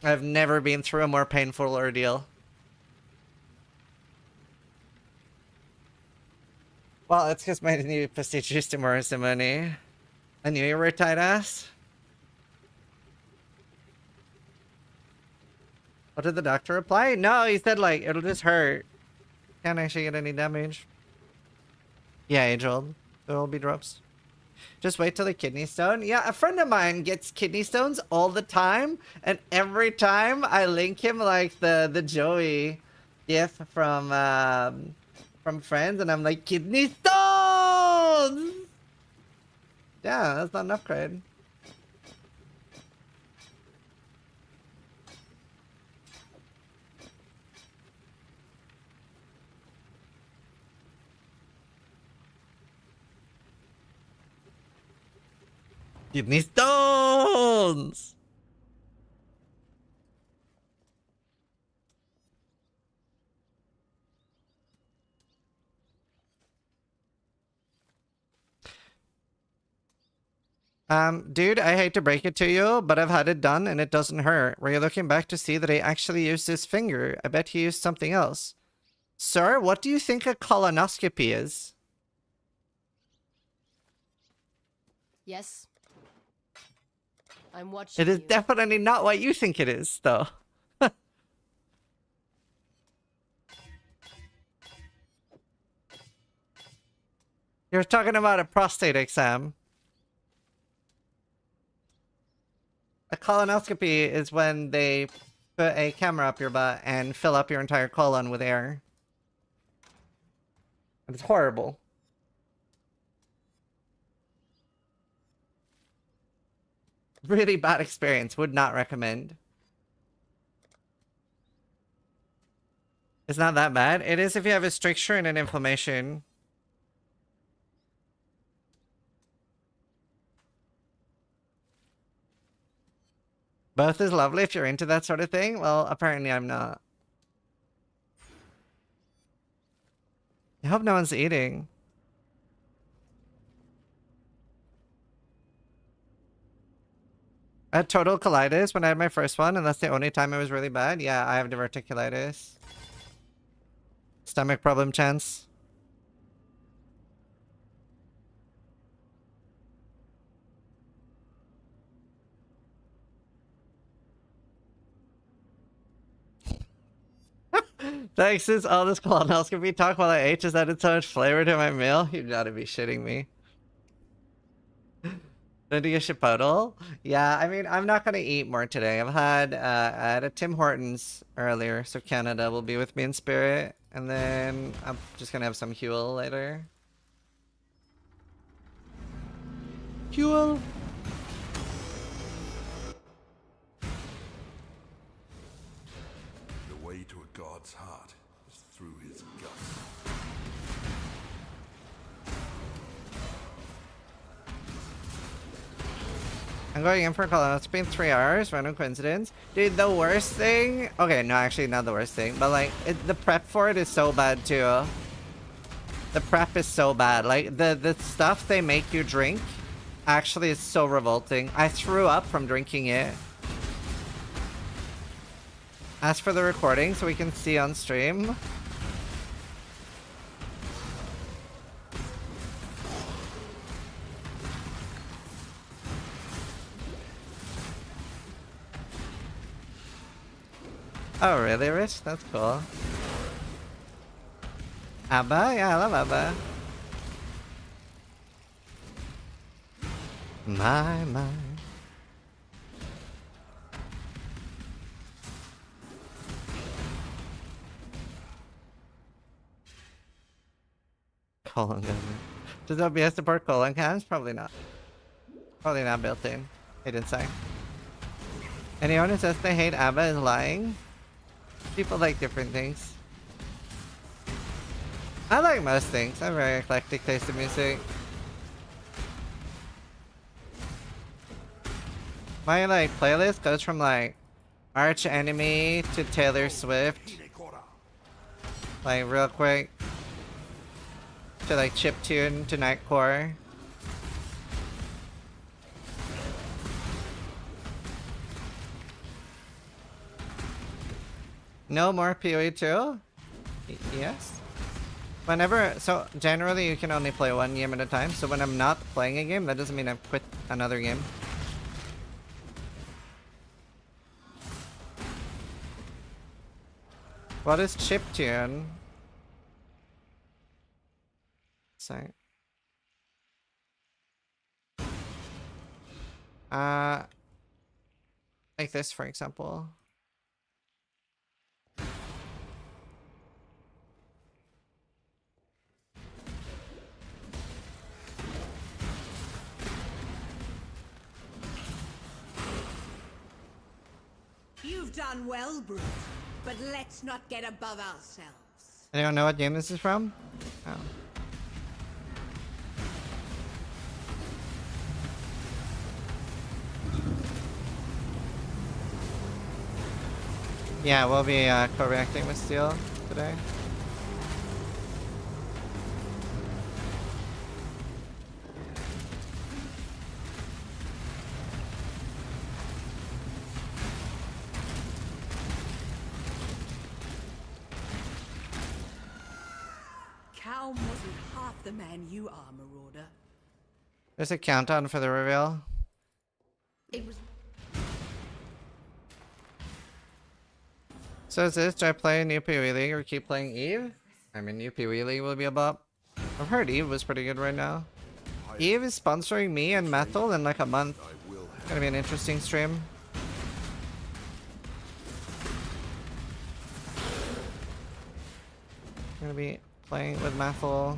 I've never been through a more painful ordeal. Well, it's because my new prestigious tomorrow ceremony. I knew you were a tight ass. What did the doctor reply? No, he said like, it'll just hurt. Can't actually get any damage. Yeah, age old. There will be drops. Just wait till the kidney stone. Yeah, a friend of mine gets kidney stones all the time, and every time I link him like the Joey gif from Friends, and I'm like, kidney stones! Yeah, that's not enough cred. Kidney stones! Dude, I hate to break it to you, but I've had it done and it doesn't hurt. Were you looking back to see that I actually used this finger? I bet he used something else. Sir, what do you think a colonoscopy is? Yes. I'm watching It is you. definitely not what you think it is, though. You're talking about a prostate exam. A colonoscopy is when they put a camera up your butt and fill up your entire colon with air. It's horrible. Really bad experience. Would not recommend. It's not that bad. It is if you have a stricture and an inflammation. Both is lovely if you're into that sort of thing. Well, apparently I'm not. I hope no one's eating. I had total colitis when I had my first one, and that's the only time it was really bad. Yeah, I have diverticulitis. Stomach problem chance. Thanks, since all this colonoscopy talk while I ate just added so much flavor to my meal. You gotta be shitting me. Did you get Chipotle? Yeah, I mean, I'm not gonna eat more today. I had a Tim Hortons earlier, so Canada will be with me in spirit. And then I'm just gonna have some Huel later. Huel! The way to a god's heart is through his guts. I'm going in for a colonoscopy in 3 hours. Random coincidence. Dude, the worst thing... Okay, no, actually not the worst thing. But, like, the prep for it is so bad, too. The prep is so bad. Like, the stuff they make you drink actually is so revolting. I threw up from drinking it. As for the recording, so we can see on stream... Oh, really, Rich? That's cool. ABBA? Yeah, I love ABBA. My. Colon gun. Does OBS support colon cams? Probably not. Probably not built in. They didn't say. Anyone who says they hate ABBA is lying. People like different things. I like most things. I have a very eclectic taste in music. My like playlist goes from like Arch Enemy to Taylor Swift. Like real quick. To like chiptune to Nightcore. No more PoE2? Yes. Whenever, so generally you can only play one game at a time. So when I'm not playing a game, that doesn't mean I've quit another game. What is chiptune? Sorry. Like this, for example. You've done well, Brute, but let's not get above ourselves. Anyone know what game this is from? Oh. Yeah, we'll be co-reacting with Steel today. Calm wasn't half the man you are, Marauder. There's a countdown for the reveal. It was. So is this, do I play New PoE League or keep playing Eve? I mean, New PoE League will be a bop. I've heard Eve was pretty good right now. Eve is sponsoring me and Metal in like a month. Gonna be an interesting stream. Gonna be playing with Metal.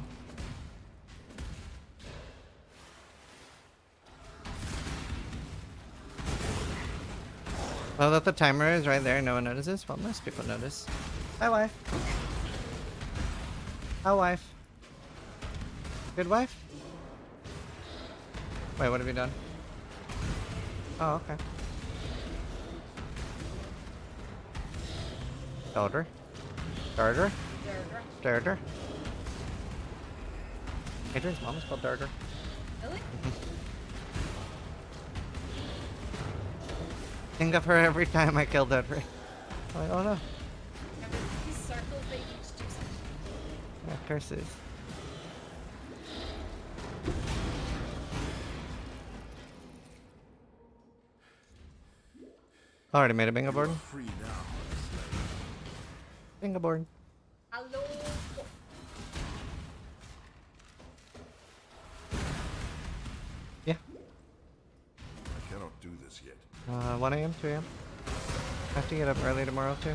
Well, that the timer is right there. No one notices. Well, most people notice. Hi, wife. Hi, wife. Good wife? Wait, what have you done? Oh, okay. Darter. Darter. Darter. Adrian's mom is called Darter. Really? Think of her every time I kill Darter. I'm like, oh no. Yeah, but these circles, they each do something. Yeah, curses. Already made a bingo board. Bingo board. Hello. Yeah. I cannot do this yet. 1 a.m., 2 a.m. I have to get up early tomorrow too.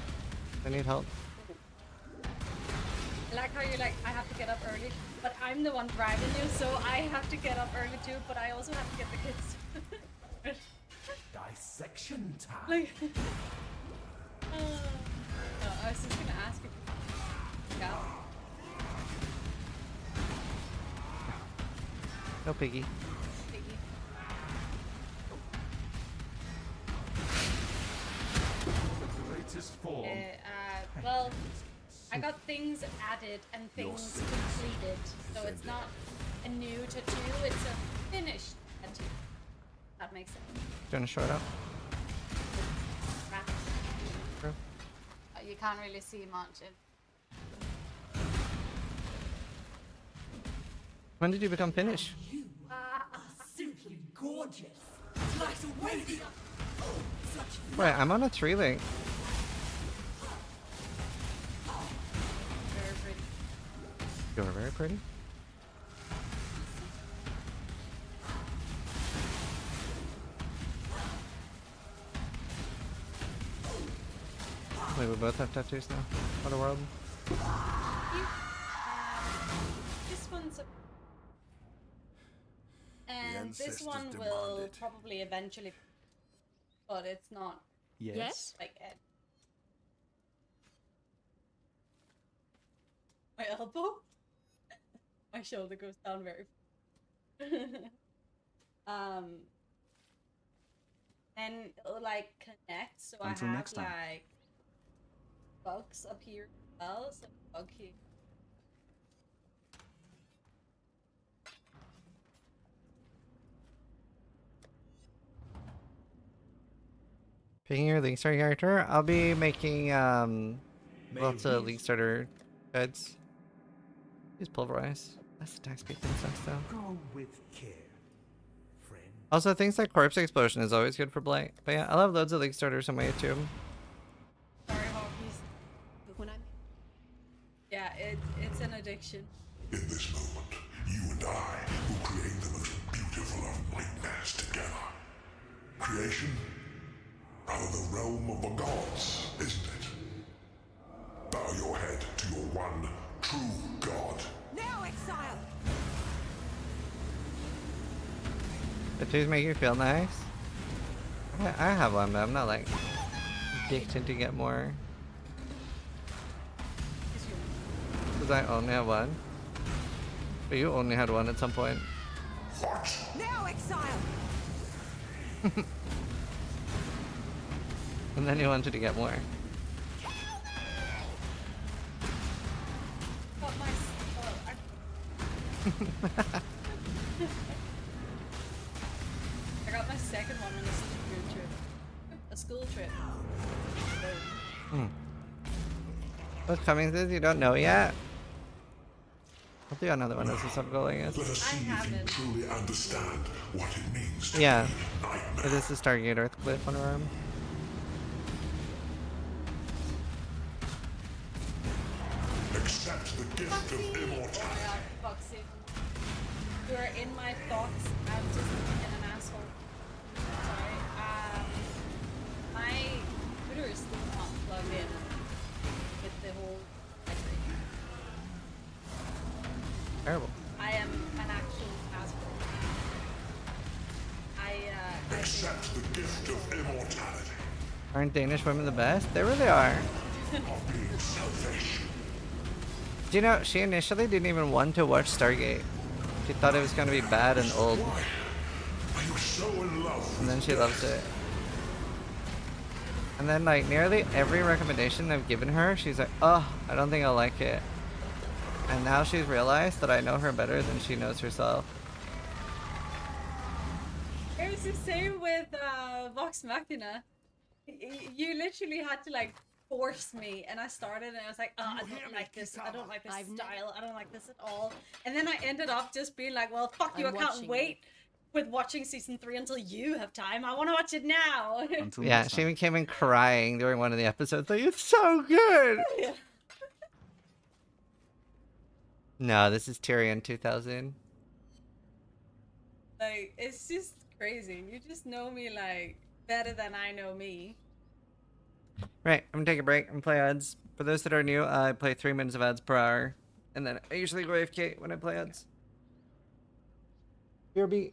I need help. I like how you're like, I have to get up early, but I'm the one driving you, so I have to get up early too, but I also have to get the kids. Dissection time. Like, no, I was just gonna ask if yeah. No piggy. Piggy. The latest form. Well, I got things added and things completed, so it's not a new tattoo, it's a finished tattoo. That makes sense. Do you want to show it up? Wrap. Sure. You can't really see much. When did you become Finnish? You are simply gorgeous. Like a wavy. Such Wait, I'm on a 3 link. Very pretty. You're very pretty. Wait, we both have tattoos now. What a world. This one's a... And this ancestors one will demanded. probably eventually... But it's not Yes? like Ed. My elbow? My shoulder goes down very... and it'll like connect, so Until I have next time. like bugs up here as well, so bug here. Picking your League Starter character, I'll be making lots of League Starter guides. Use Pulverize. That's the attack speed thing sucks though. Go with care, friend. Also, things like Corpse Explosion is always good for Blight. But yeah, I'll have loads of League Starters on my YouTube. Sorry, Hawkies. But when I Yeah, it's an addiction. In this moment, you and I will create the most beautiful of nightmares together. Creation? Rather the realm of the gods, isn't it? Bow your head to your one true god. now exile. Tattoos make you feel nice? I have one, but I'm not like addicted to get more. Because I only have one. But you only had one at some point. What? Now exile. And then you wanted to get more. I got my second one on a school trip. A school trip. What's coming this? You don't know yet? I'll do another one as a sub-goaling is. Let us see if you haven't. truly understand what it means to Yeah. be a nightmare. It is the Stargate Earthcliff on our arm. Accept the gift of Oh my immortality. god, Foxy. You are in my thoughts. I'm just being an asshole. Sorry. My computer is still not plugged in with the whole battery. Terrible. I am an actual asshole. I Accept the gift of immortality. Aren't Danish women the best? They really are. Of being selfish. Do you know, she initially didn't even want to watch Stargate. She thought it was going to be bad and old, Why? Are you so in love with and then she death? loves it. And then, like, nearly every recommendation I've given her, she's like, oh, I don't think I'll like it. And now she's realized that I know her better than she knows herself. It was the same with Vox Machina. You literally had to like force me, and I started, and I was like, oh, I don't like this. I don't like this style. I don't like this at all. And then I ended up just being like, well, fuck you. I I'm can't watching wait with watching season 3 until you have time. I want to watch it now. Until Yeah, next she time. even came in crying during one of the episodes. Like, it's so good! Yeah. No, this is Tyrion 2000. Like, it's just crazy. You just know me like better than I know me. Right, I'm gonna take a break and play ads. For those that are new, I play 3 minutes of ads per hour. And then I usually go AFK when I play ads. BRB.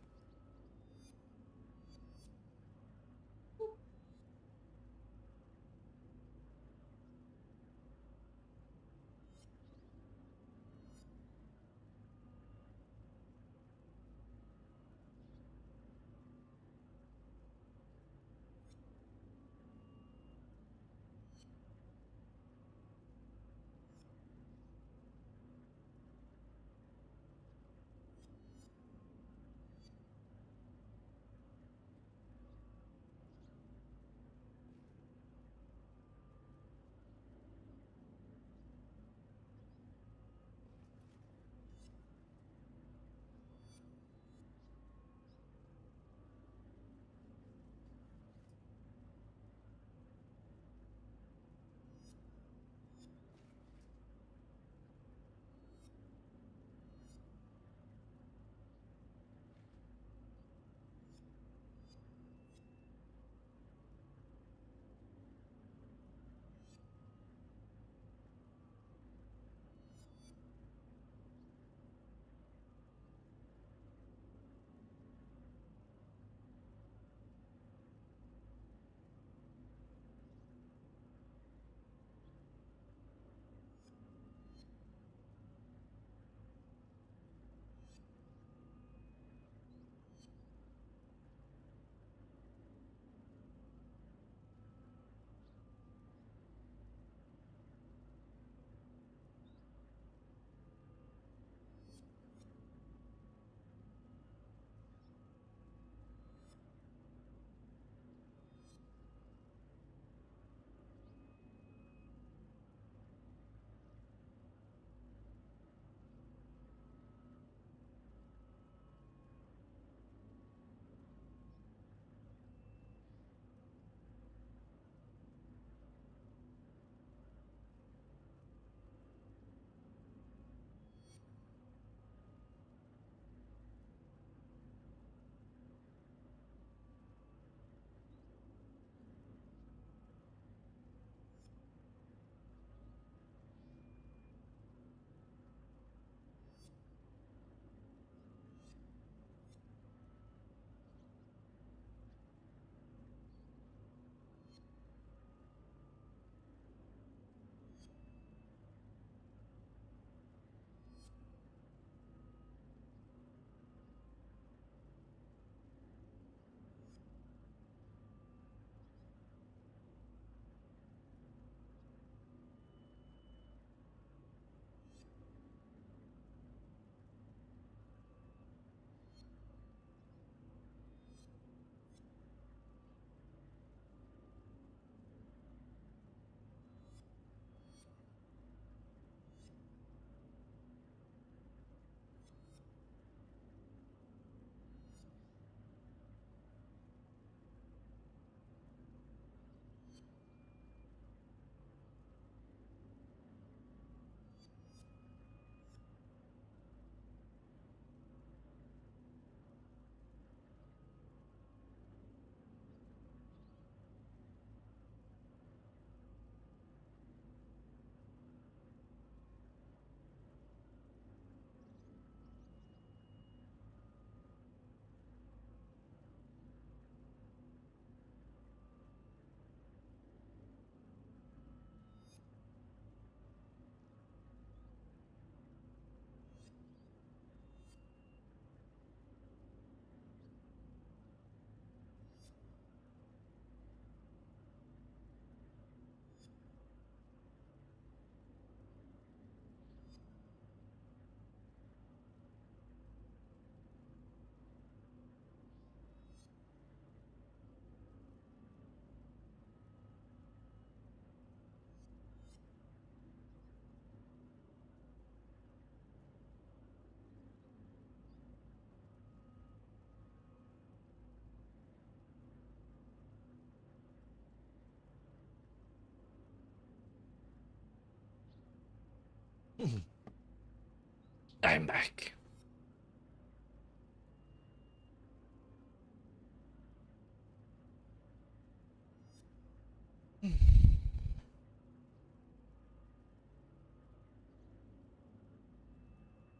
I'm back.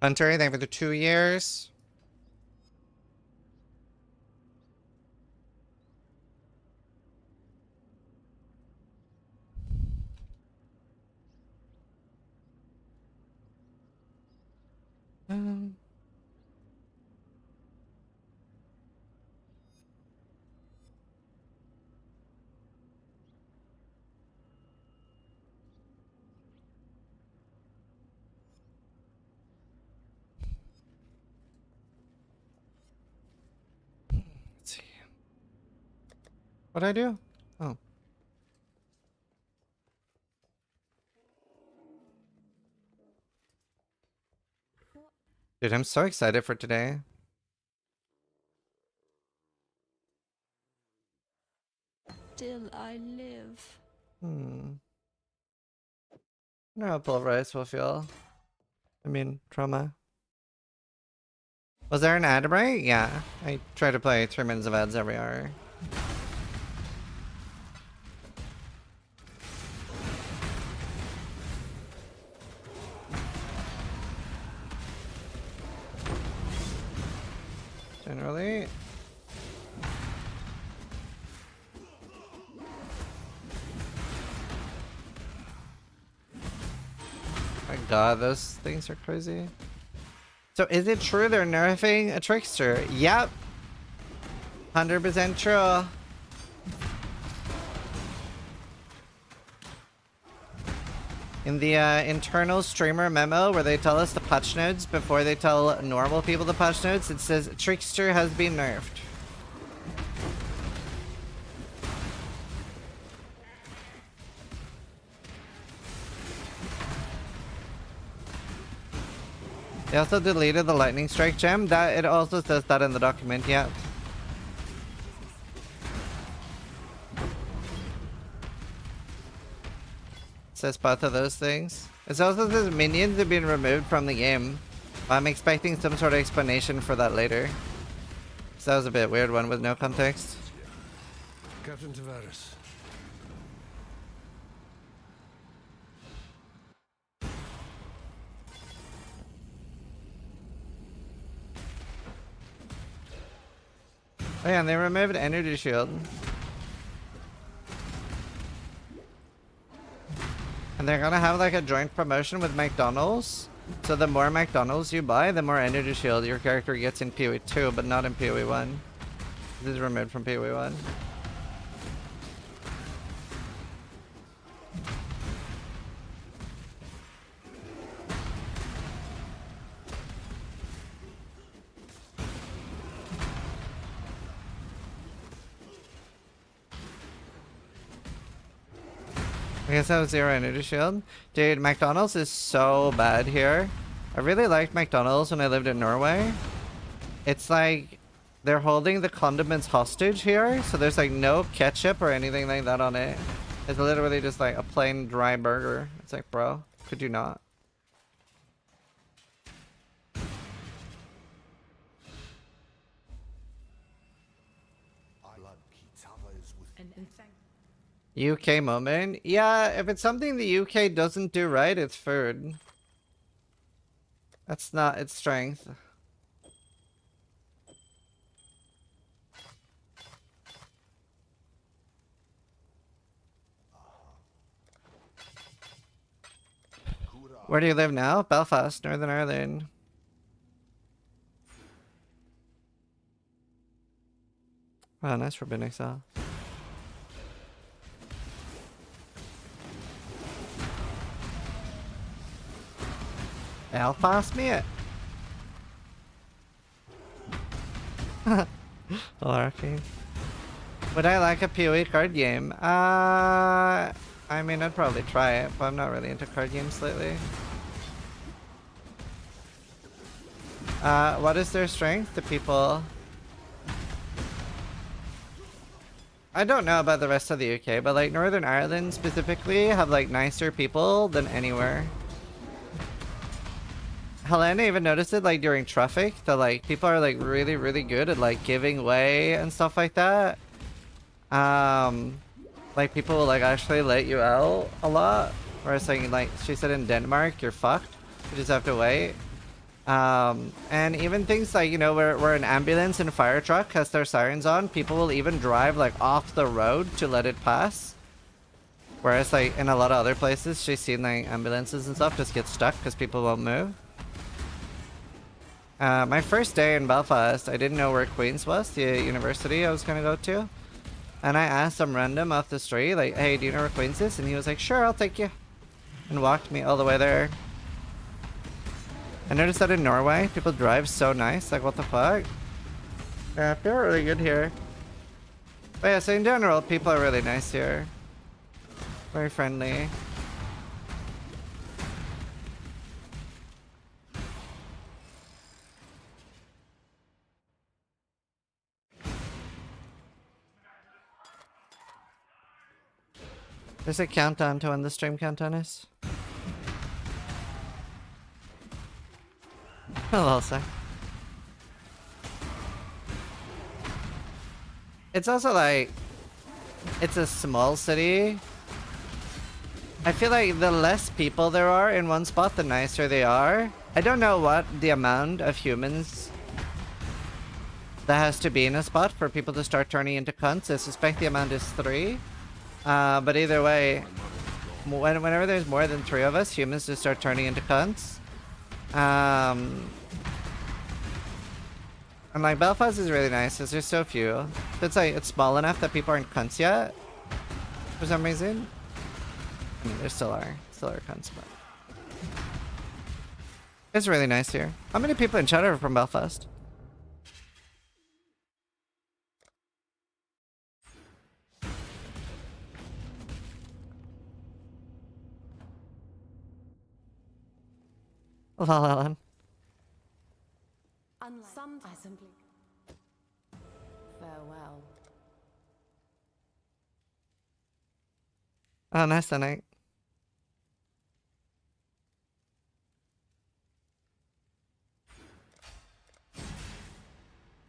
Hunter, thank you for the 2 years. Um, let's see. What'd I do? Oh. Dude, I'm so excited for today. Still I live. I wonder how pulverized will feel. I mean, trauma. Was there an ad break? Yeah. I try to play 3 minutes of ads every hour. Generally. My god, those things are crazy. So is it true they're nerfing a trickster? Yep. 100% true. In the internal streamer memo where they tell us the patch notes before they tell normal people the patch notes, it says trickster has been nerfed. They also deleted the lightning strike gem. That it also says that in the document, yeah. It says both of those things. It also says minions have been removed from the game. I'm expecting some sort of explanation for that later. So that was a bit weird one with no context. Captain Tavares. Oh yeah, and they removed energy shield. And they're gonna have like a joint promotion with McDonald's. So the more McDonald's you buy, the more energy shield your character gets in PoE 2, but not in PoE 1. This is removed from PoE 1. I guess I have 0 energy shield. Dude, McDonald's is so bad here. I really liked McDonald's when I lived in Norway. It's like they're holding the condiments hostage here, so there's like no ketchup or anything like that on it. It's literally just like a plain dry burger. It's like, bro, could you not? UK moment? Yeah, if it's something the UK doesn't do right, it's food. That's not its strength. Where do you live now? Belfast, Northern Ireland. Wow, nice Forbidden Exile. Belfast, mate. Larking. Would I like a PoE card game? I mean, I'd probably try it, but I'm not really into card games lately. What is their strength? The people... I don't know about the rest of the UK, but like Northern Ireland specifically have like nicer people than anywhere. Helena even noticed it like during traffic that like people are like really good at like giving way and stuff like that. Like people will like actually let you out a lot. Whereas like she said in Denmark, you're fucked. You just have to wait. And even things like, you know, where an ambulance and a fire truck has their sirens on, people will even drive like off the road to let it pass. Whereas like in a lot of other places, she's seen like ambulances and stuff just get stuck because people won't move. My first day in Belfast, I didn't know where Queen's was, the university I was gonna go to. And I asked some random off the street, like, hey, do you know where Queen's is? And he was like, sure, I'll take you. And walked me all the way there. I noticed that in Norway, people drive so nice, like what the fuck? Yeah, people are really good here. But yeah, so in general, people are really nice here. Very friendly. There's a countdown to when the stream countdown is. Hello, sir. It's also like, it's a small city. I feel like the less people there are in one spot, the nicer they are. I don't know what the amount of humans that has to be in a spot for people to start turning into cunts. I suspect the amount is 3. But either way, whenever there's more than 3 of us, humans just start turning into cunts. And like Belfast is really nice because there's so few. It's like it's small enough that people aren't cunts yet. For some reason. I mean, there still are cunts, but it's really nice here. How many people in chat are from Belfast? Lol, Ellen. Sometimes I simply farewell. Oh, nice tonight.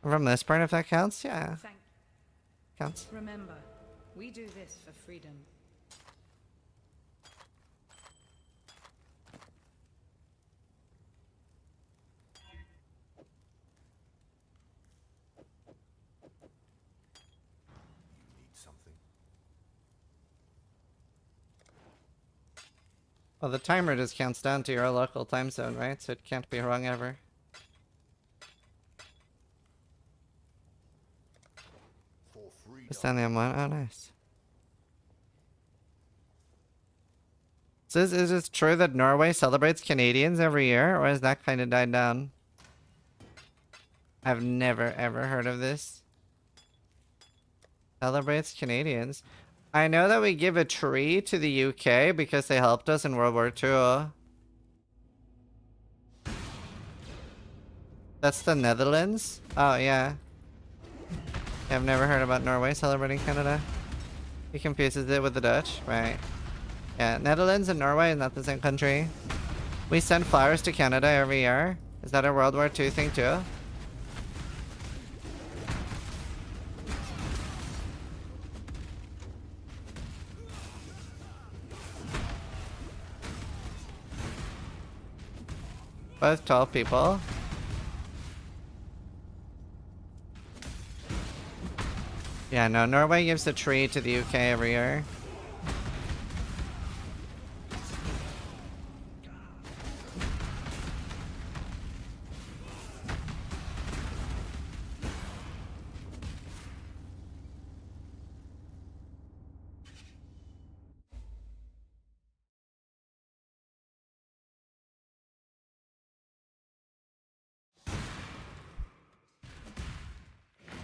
From this part, if that counts, yeah. Counts. Remember, we do this for freedom. Well, the timer just counts down to your local time zone, right? So it can't be wrong ever. It's on the M1. Oh, nice. So is it true that Norway celebrates Canadians every year, or has that kind of died down? I've never ever heard of this. Celebrates Canadians. I know that we give a tree to the UK because they helped us in World War II. That's the Netherlands? Oh, yeah. I've never heard about Norway celebrating Canada. He confuses it with the Dutch, right? Yeah, Netherlands and Norway is not the same country. We send flowers to Canada every year. Is that a World War II thing too? Both 12 people. Yeah, no, Norway gives a tree to the UK every year.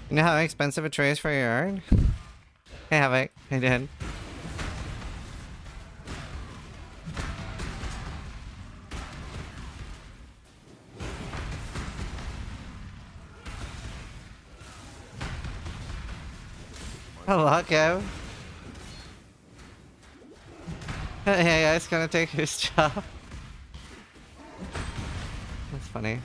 You know how expensive a tree is for your yard? I have it. I did. Hello, Kev. Hey guys, gonna take whose job? funny.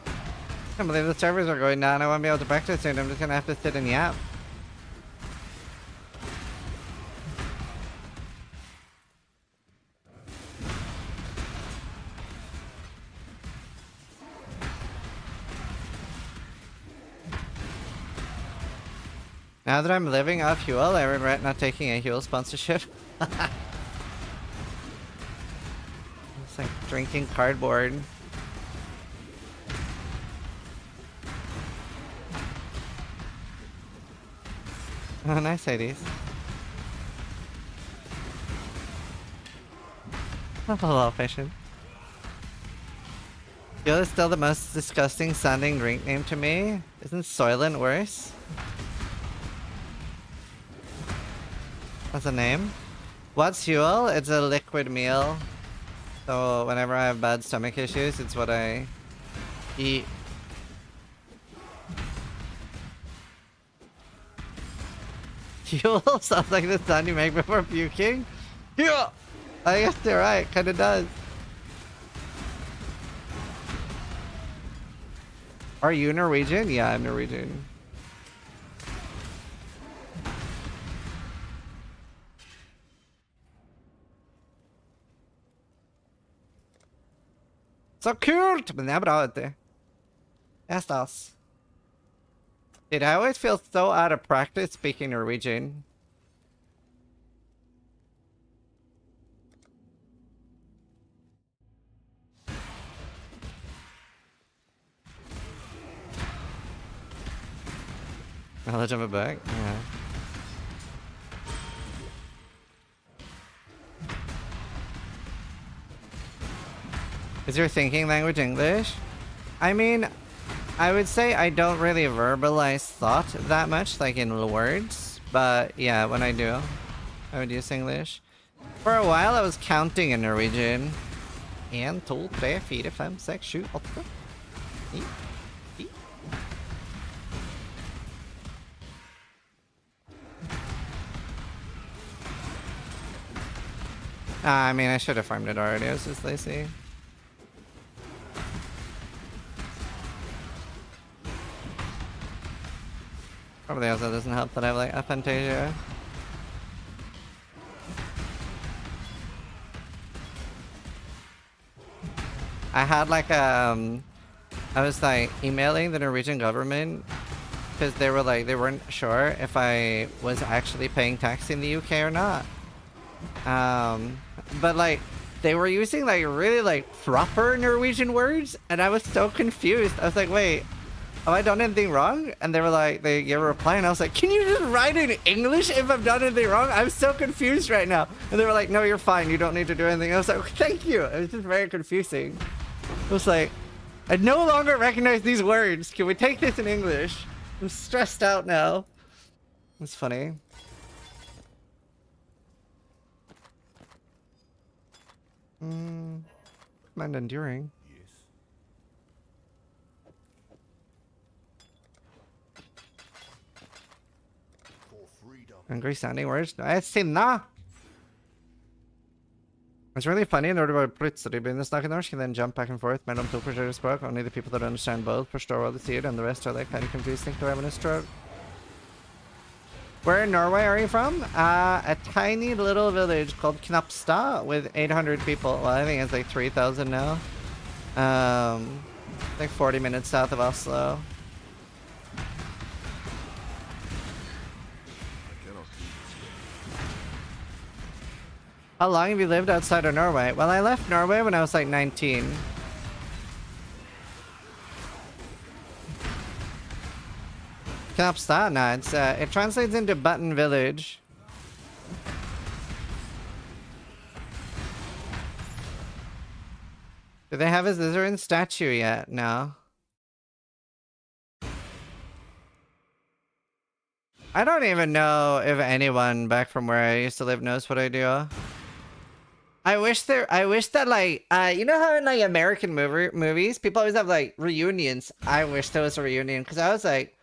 I can't believe the servers are going down. I won't be able to practice soon. I'm just gonna have to sit and yap. Now that I'm living off Huel, I regret not taking a Huel sponsorship. It's like drinking cardboard. Oh, nice Hades. Hello, Fishin. Huel is still the most disgusting sounding drink name to me. Isn't Soylent worse? That's a name. What's Huel? It's a liquid meal. So whenever I have bad stomach issues, it's what I eat. Huel sounds like the sound you make before puking? Yeah! I guess you're right, kinda does. Are you Norwegian? Yeah, I'm Norwegian. Så kult! Men det är bra, vet du. Det är stas. Dude, I always feel so out of practice speaking Norwegian. Knowledge of a book? Yeah. Is your thinking language English? I mean, I would say I don't really verbalize thought that much, like in words. But yeah, when I do, I would use English. For a while, I was counting in Norwegian. 1, 2, 3, 4, 5, 6, 7, 8, 9, 10. I mean, I should have farmed it already. I was just lazy. Probably also doesn't help that I have like aphantasia. I had like I was like emailing the Norwegian government because they were like they weren't sure if I was actually paying tax in the UK or not. But like they were using like really like proper Norwegian words and I was so confused. I was like, wait, have I done anything wrong? And they were like, they gave a reply and I was like, can you just write in English if I've done anything wrong? I'm so confused right now. And they were like, no, you're fine. You don't need to do anything. I was like, thank you. It was just very confusing. It was like, I no longer recognize these words. Can we take this in English? I'm stressed out now. It's funny. Mind enduring. Angry sounding words? Jeg sinna! It's really funny når du bare plutselig begynner å snakke norsk and then jump back and forth mellom to forskjellige språk. Only the people that understand both forstår hva du sier, and the rest are like kind of confused, think they're having a stroke. Where in Norway are you from? A tiny little village called Knapstad with 800 people. Well, I think it's like 3,000 now. Like 40 minutes south of Oslo. How long have you lived outside of Norway? Well, I left Norway when I was like 19. Knapstad? No, it's it translates into Button Village. Do they have a Slytherin statue yet? No. I don't even know if anyone back from where I used to live knows what I do. I wish that like, you know how in like American movies, people always have like reunions. I wish there was a reunion because I was like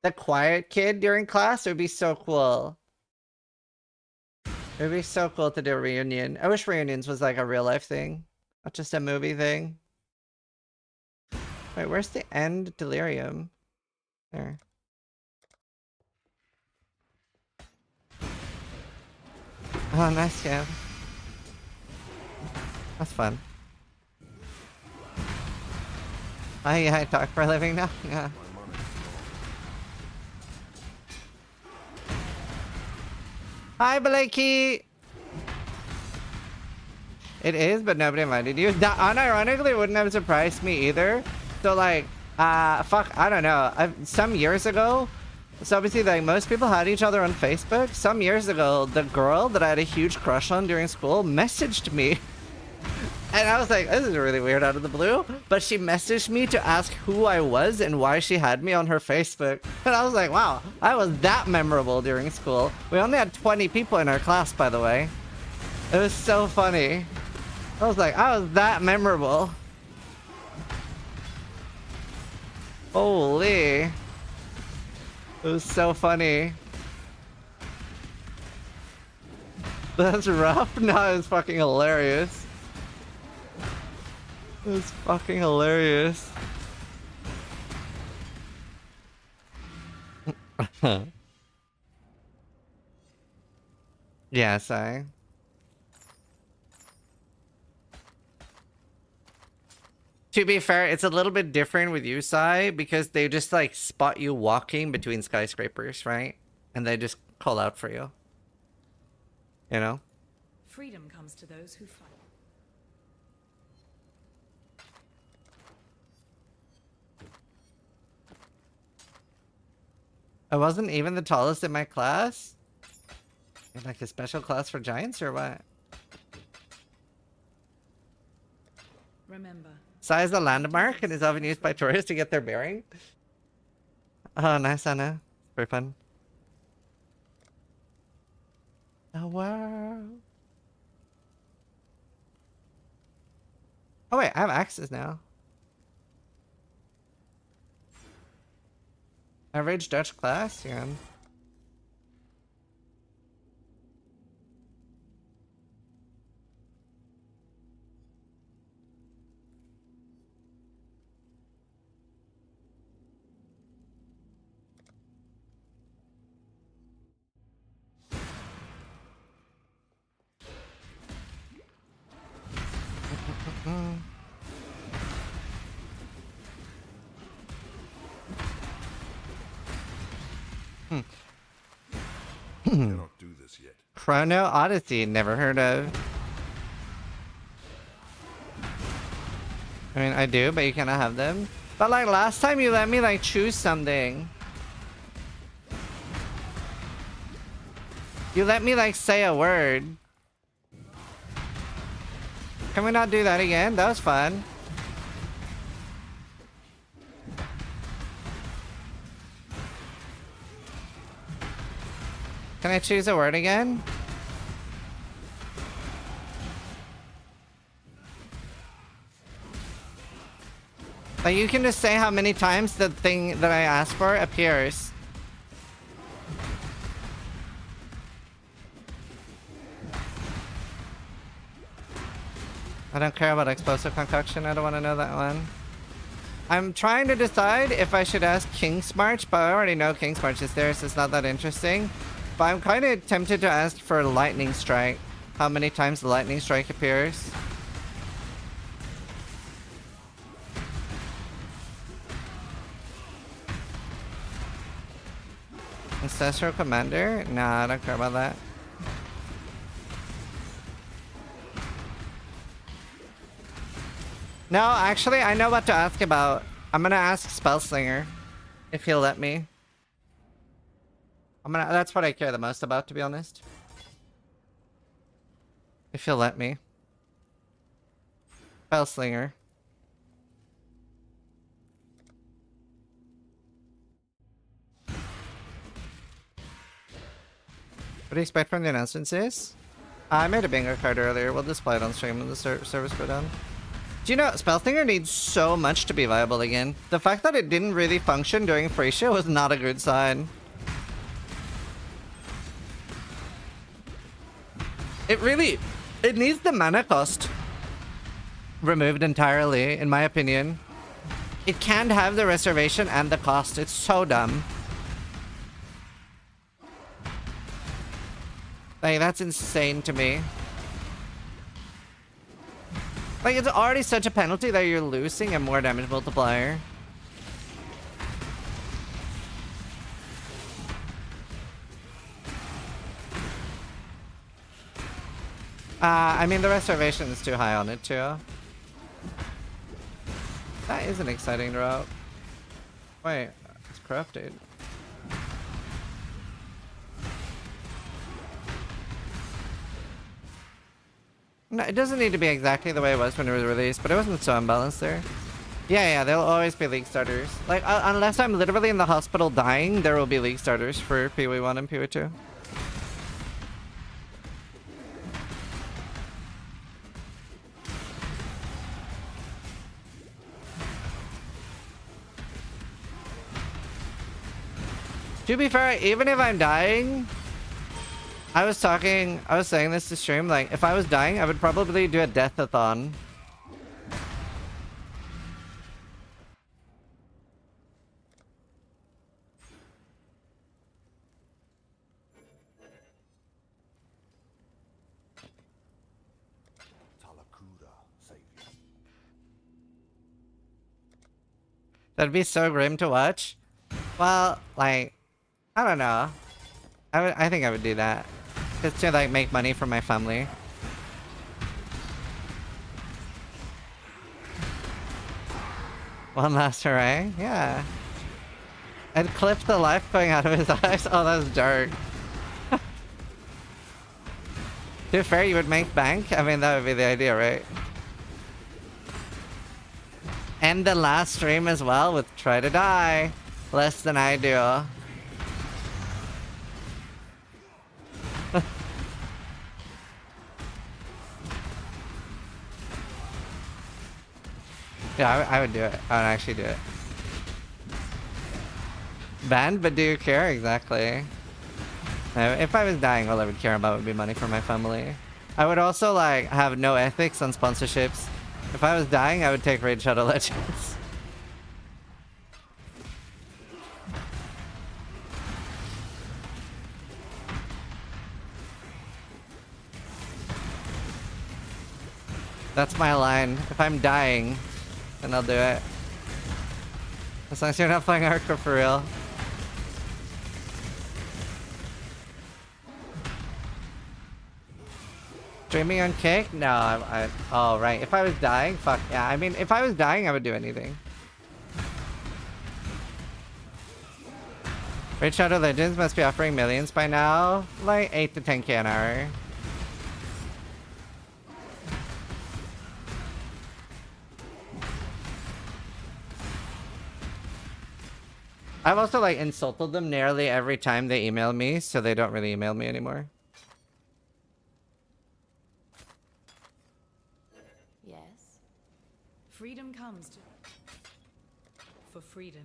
the quiet kid during class. It would be so cool. It would be so cool to do a reunion. I wish reunions was like a real life thing, not just a movie thing. Wait, where's the end delirium? There. Oh, nice game. That's fun. I talk for a living now? Yeah. Hi, Blakey! It is, but nobody invited you. That unironically wouldn't have surprised me either. So like, fuck, I don't know. Some years ago, so obviously like most people had each other on Facebook. Some years ago, the girl that I had a huge crush on during school messaged me. And I was like, this is really weird out of the blue. But she messaged me to ask who I was and why she had me on her Facebook. And I was like, wow, I was that memorable during school. We only had 20 people in our class, by the way. It was so funny. I was like, I was that memorable. Holy. It was so funny. That's rough? No, it was fucking hilarious. It was fucking hilarious. Yes, To be fair, it's a little bit different with you, Sai, because they just like spot you walking between skyscrapers, right? And they just call out for you. You know? Freedom comes to those who fight. I wasn't even the tallest in my class? Like a special class for giants or what? Remember. Sai is a landmark and is often used by tourists to get their bearing. Oh, nice, Anna. Very fun. The world. Oh wait, I have axes now. Average Dutch class? Yeah. Cannot do this yet. Chrono Odyssey, never heard of. I mean, I do, but you cannot have them. But like last time you let me like choose something. You let me like say a word. Can we not do that again? That was fun. Can I choose a word again? Like you can just say how many times the thing that I asked for appears. I don't care about explosive concoction. I don't want to know that one. I'm trying to decide if I should ask King's March, but I already know King's March is there, so it's not that interesting. But I'm kind of tempted to ask for Lightning Strike. How many times the Lightning Strike appears. Ancestral Commander? Nah, I don't care about that. No, actually, I know what to ask about. I'm gonna ask Spellslinger, if he'll let me. That's what I care the most about, to be honest. If he'll let me. Spellslinger. What do you expect from the announcements? I made a bingo card earlier. We'll display it on stream when the service go down. Do you know, Spellslinger needs so much to be viable again. The fact that it didn't really function during Freysia was not a good sign. It needs the mana cost removed entirely, in my opinion. It can't have the reservation and the cost. It's so dumb. Like, that's insane to me. Like, it's already such a penalty that you're losing a more damage multiplier. I mean, the reservation is too high on it, too. That is an exciting route. Wait, it's corrupted. No, it doesn't need to be exactly the way it was when it was released, but it wasn't so unbalanced there. Yeah, there'll always be league starters. Like, unless I'm literally in the hospital dying, there will be league starters for PoE1 and PoE2. To be fair, even if I'm dying, I was saying this to stream, like, if I was dying, I would probably do a death-a-thon. That'd be so grim to watch. Well, like, I don't know. I think I would do that. Just to, like, make money for my family. One last hooray? Yeah. I'd clip the life going out of his eyes. Oh, that was dark. To be fair, you would make bank? I mean, that would be the idea, right? End the last stream as well with try to die. Less than I do. Yeah, I would do it. I would actually do it. Banned, but do you care? Exactly. If I was dying, all I would care about would be money for my family. I would also, like, have no ethics on sponsorships. If I was dying, I would take Raid Shadow Legends. That's my line. If I'm dying, then I'll do it. As long as you're not playing hardcore for real. Streaming on Kick? No, oh, right. If I was dying, fuck yeah. I mean, if I was dying, I would do anything. Raid Shadow Legends must be offering millions by now. Like 8 to 10k an hour. I've also, like, insulted them nearly every time they email me, so they don't really email me anymore. Yes. Freedom comes to... for freedom.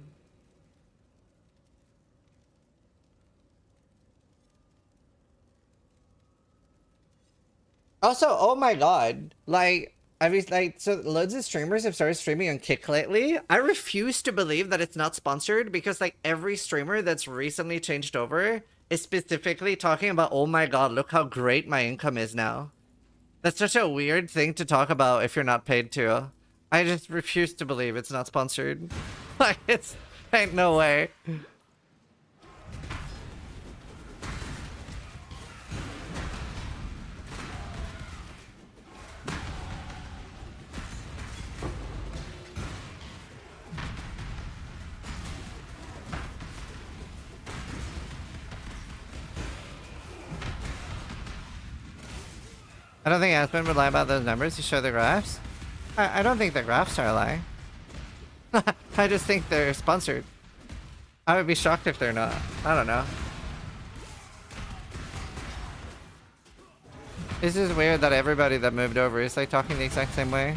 Also, oh my god, like, I mean, like, so loads of streamers have started streaming on Kick lately. I refuse to believe that it's not sponsored because, like, every streamer that's recently changed over is specifically talking about, oh my god, look how great my income is now. That's such a weird thing to talk about if you're not paid to. I just refuse to believe it's not sponsored. Like, ain't no way. I don't think Aspen would lie about those numbers. You show the graphs? I don't think the graphs are a lie. I just think they're sponsored. I would be shocked if they're not. I don't know. It's just weird that everybody that moved over is, like, talking the exact same way.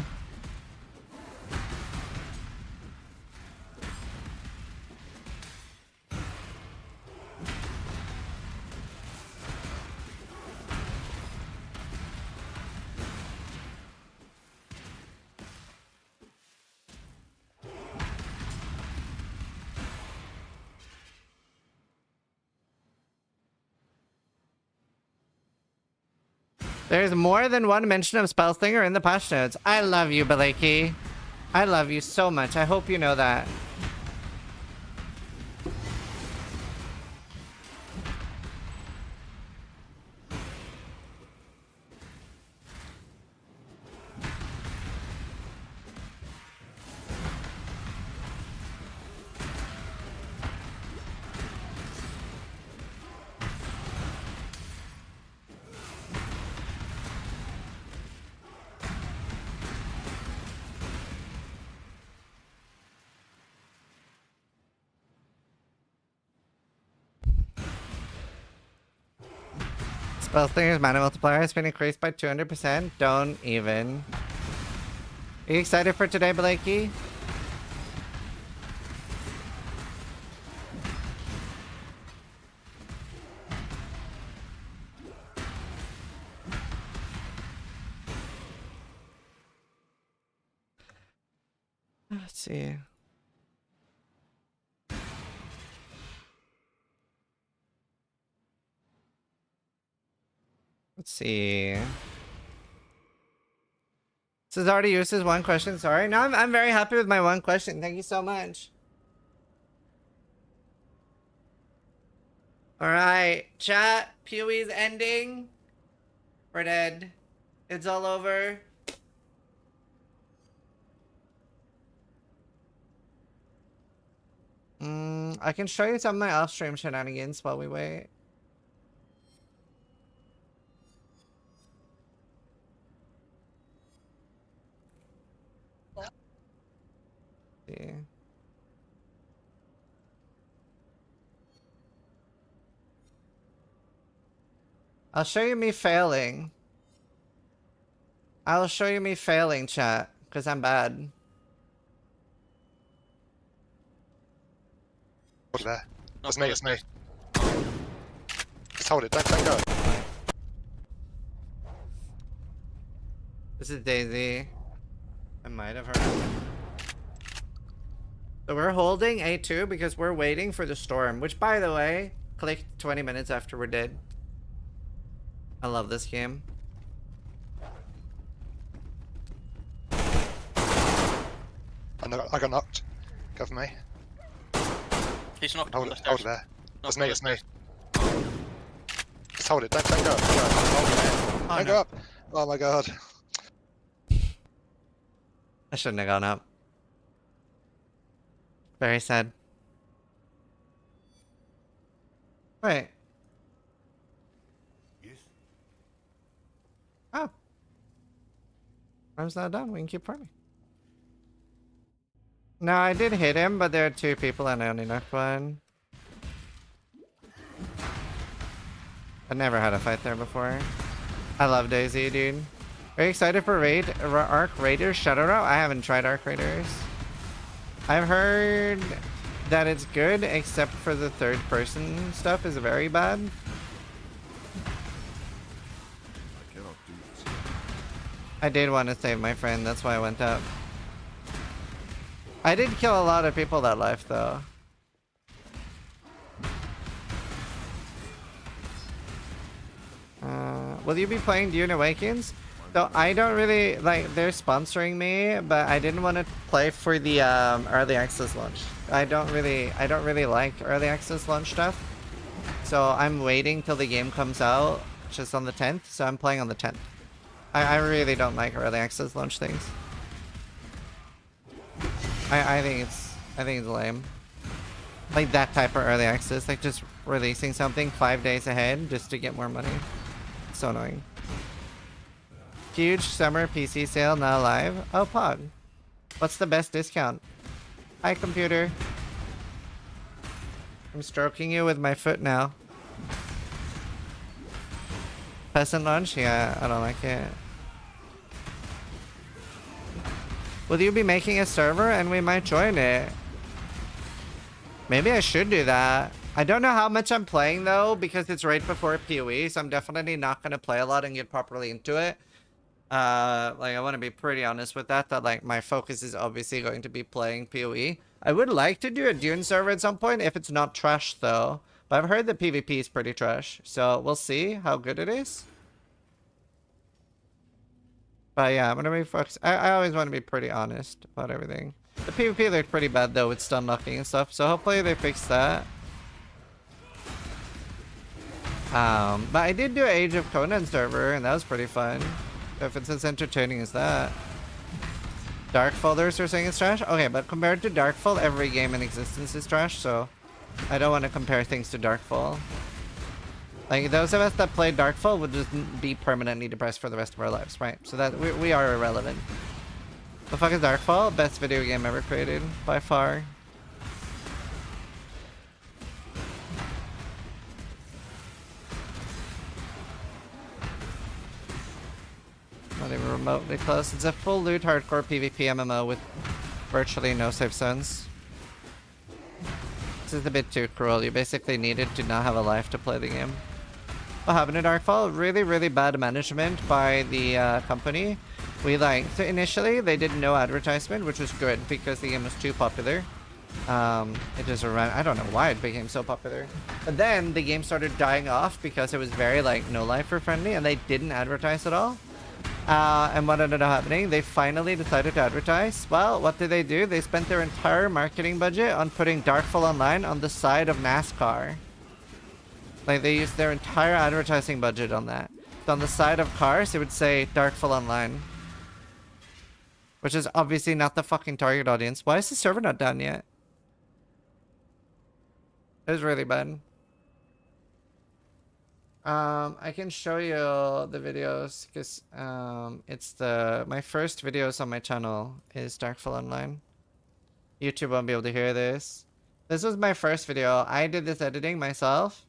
There's more than one mention of Spellslinger in the patch notes. I love you, Baleki. I love you so much. I hope you know that. Spellslinger's mana multiplier has been increased by 200%. Don't even. Are you excited for today, Blakey? Let's see. Let's see. This already uses one question. Sorry. No, I'm very happy with my one question. Thank you so much. All right, chat. Pewie's ending. We're dead. It's all over. I can show you some of my off-stream shenanigans while we wait. See. I'll show you me failing. I'll show you me failing, chat, because I'm bad. Hold there. That's me, it's me. Just hold it, don't go. This is Daisy. I might have heard. So we're holding A2 because we're waiting for the storm, which, by the way, clicked 20 minutes after we're dead. I love this game. I got knocked. Go for me. He's knocked. Hold it there. That's me, it's me. Just hold it, don't go. Don't go up. Oh my god. I shouldn't have gone up. Very sad. Wait. Yes. Oh. Time's not done. We can keep farming. No, I did hit him, but there are two people and I only knocked one. I never had a fight there before. I love Daisy, dude. Are you excited for Arc Raiders Shadow Row? I haven't tried Arc Raiders. I've heard that it's good, except for the third person stuff is very bad. I cannot do this. I did want to save my friend, that's why I went up. I did kill a lot of people that life though. Will you be playing Dune Awakens? So I don't really like, they're sponsoring me, but I didn't want to play for the early access launch. I don't really like early access launch stuff. So I'm waiting till the game comes out, just on the 10th. So I'm playing on the 10th. I really don't like early access launch things. I think it's lame. Like that type of early access, like just releasing something 5 days ahead just to get more money. It's so annoying. Huge summer PC sale now live. Oh, Pog. What's the best discount? Hi, computer. I'm stroking you with my foot now. Peasant launch? Yeah, I don't like it. Will you be making a server and we might join it? Maybe I should do that. I don't know how much I'm playing though, because it's right before PoE, so I'm definitely not going to play a lot and get properly into it. Like I want to be pretty honest with that like my focus is obviously going to be playing PoE. I would like to do a Dune server at some point if it's not trash though. But I've heard that PvP is pretty trash, so we'll see how good it is. But yeah, I'm gonna be focused. I always want to be pretty honest about everything. The PvP looked pretty bad though with stun locking and stuff, so hopefully they fix that. But I did do Age of Conan server, and that was pretty fun. If it's as entertaining as that. Darkfolders are saying it's trash? Okay, but compared to Darkfall, every game in existence is trash, so I don't want to compare things to Darkfall. Like, those of us that play Darkfall would just be permanently depressed for the rest of our lives, right? So that we are irrelevant. The fuck is Darkfall? Best video game ever created, by far. Not even remotely close. It's a full loot hardcore PvP MMO with virtually no save zones. This is a bit too cruel. You basically needed to not have a life to play the game. What happened in Darkfall? Really, really bad management by the company. So initially they did no advertisement, which was good because the game was too popular. It just ran. I don't know why it became so popular. But then the game started dying off because it was very like no lifer friendly, and they didn't advertise at all. And what ended up happening? They finally decided to advertise. Well, what did they do? They spent their entire marketing budget on putting Darkfall Online on the side of NASCAR. Like, they used their entire advertising budget on that. So on the side of cars, it would say Darkfall Online. Which is obviously not the fucking target audience. Why is the server not done yet? It was really bad. I can show you the videos because it's my first videos on my channel is Darkfall Online. YouTube won't be able to hear this. This was my first video. I did this editing myself.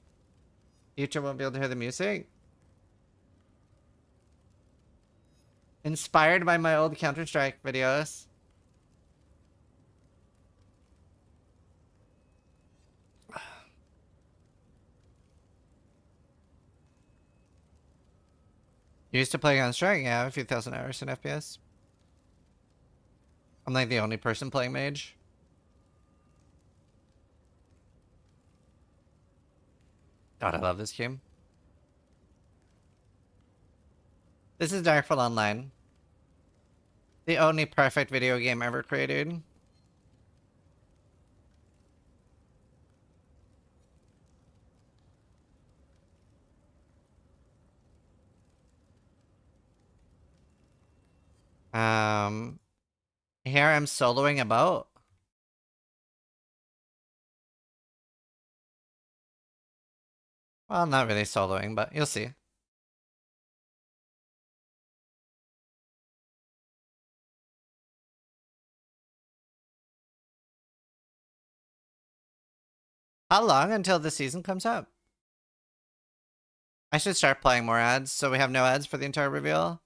YouTube won't be able to hear the music. Inspired by my old Counter-Strike videos. You used to play Counter-Strike? Yeah, I have a few thousand hours in FPS. I'm like the only person playing Mage. God, I love this game. This is Darkfall Online. The only perfect video game ever created. Here I'm soloing about. Well, not really soloing, but you'll see. How long until the season comes out? I should start playing more ads so we have no ads for the entire reveal.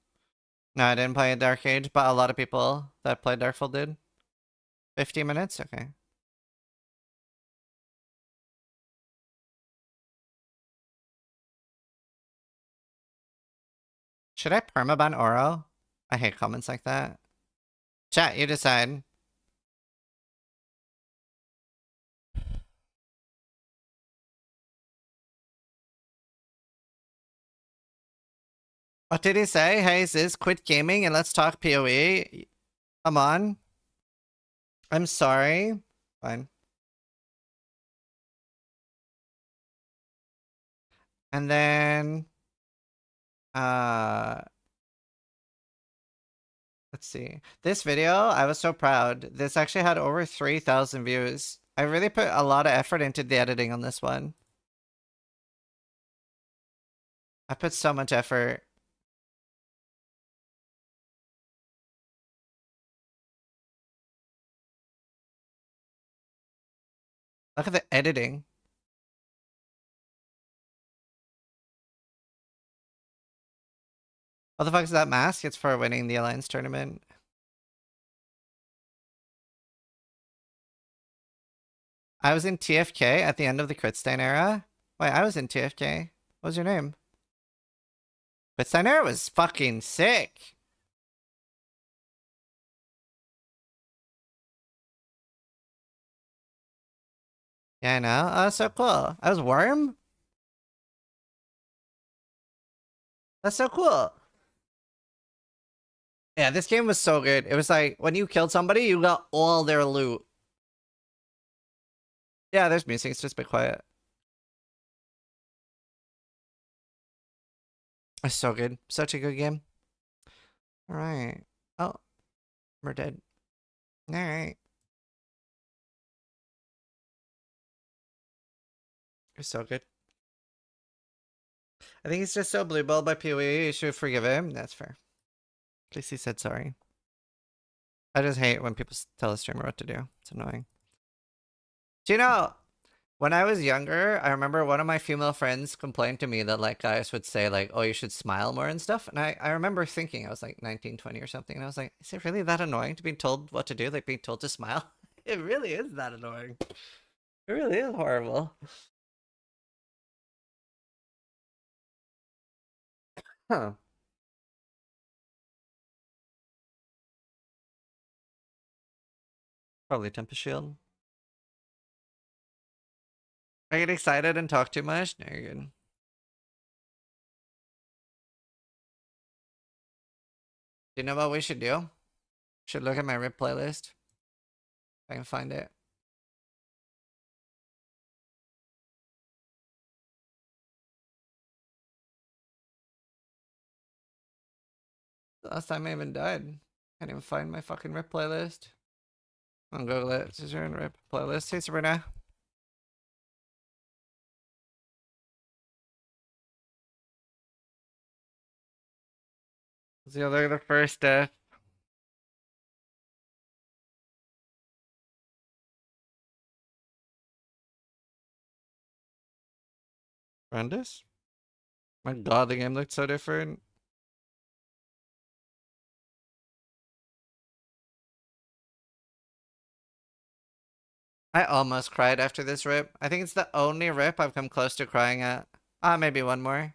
No, I didn't play Dark Age, but a lot of people that played Darkfall did. 50 minutes? Okay. Should I permaban Oro? I hate comments like that. Chat, you decide. What did he say? Hey, Ziz, quit gaming and let's talk PoE. Come on. I'm sorry. Fine. And then... let's see. This video, I was so proud. This actually had over 3,000 views. I really put a lot of effort into the editing on this one. I put so much effort. Look at the editing. What the fuck is that mask? It's for winning the Alliance tournament. I was in TFK at the end of the Critstein era. Wait, I was in TFK. What was your name? Critstein era was fucking sick. Yeah, I know. Oh, so cool. I was Worm? That's so cool. Yeah, this game was so good. It was like, when you killed somebody, you got all their loot. Yeah, there's music. It's just a bit quiet. It's so good. Such a good game. Alright. Oh. We're dead. Alright. It's so good. I think he's just so blue balled by PoE. You should forgive him. That's fair. At least he said sorry. I just hate when people tell a streamer what to do. It's annoying. Do you know, when I was younger, I remember one of my female friends complained to me that like guys would say like, oh, you should smile more and stuff. And I remember thinking, I was like 19, 20 or something. And I was like, is it really that annoying to be told what to do? Like being told to smile? It really is that annoying. It really is horrible. Huh. Probably Tempest Shield. I get excited and talk too much? No, you're good. Do you know what we should do? Should look at my RIP playlist. If I can find it. The last time I even died. Can't even find my fucking RIP playlist. I'm gonna Google it. Is there a RIP playlist? Hey Sabrina. Let's see, look at the first death. Horrendous? My god, the game looked so different. I almost cried after this rip. I think it's the only rip I've come close to crying at. Ah, maybe one more.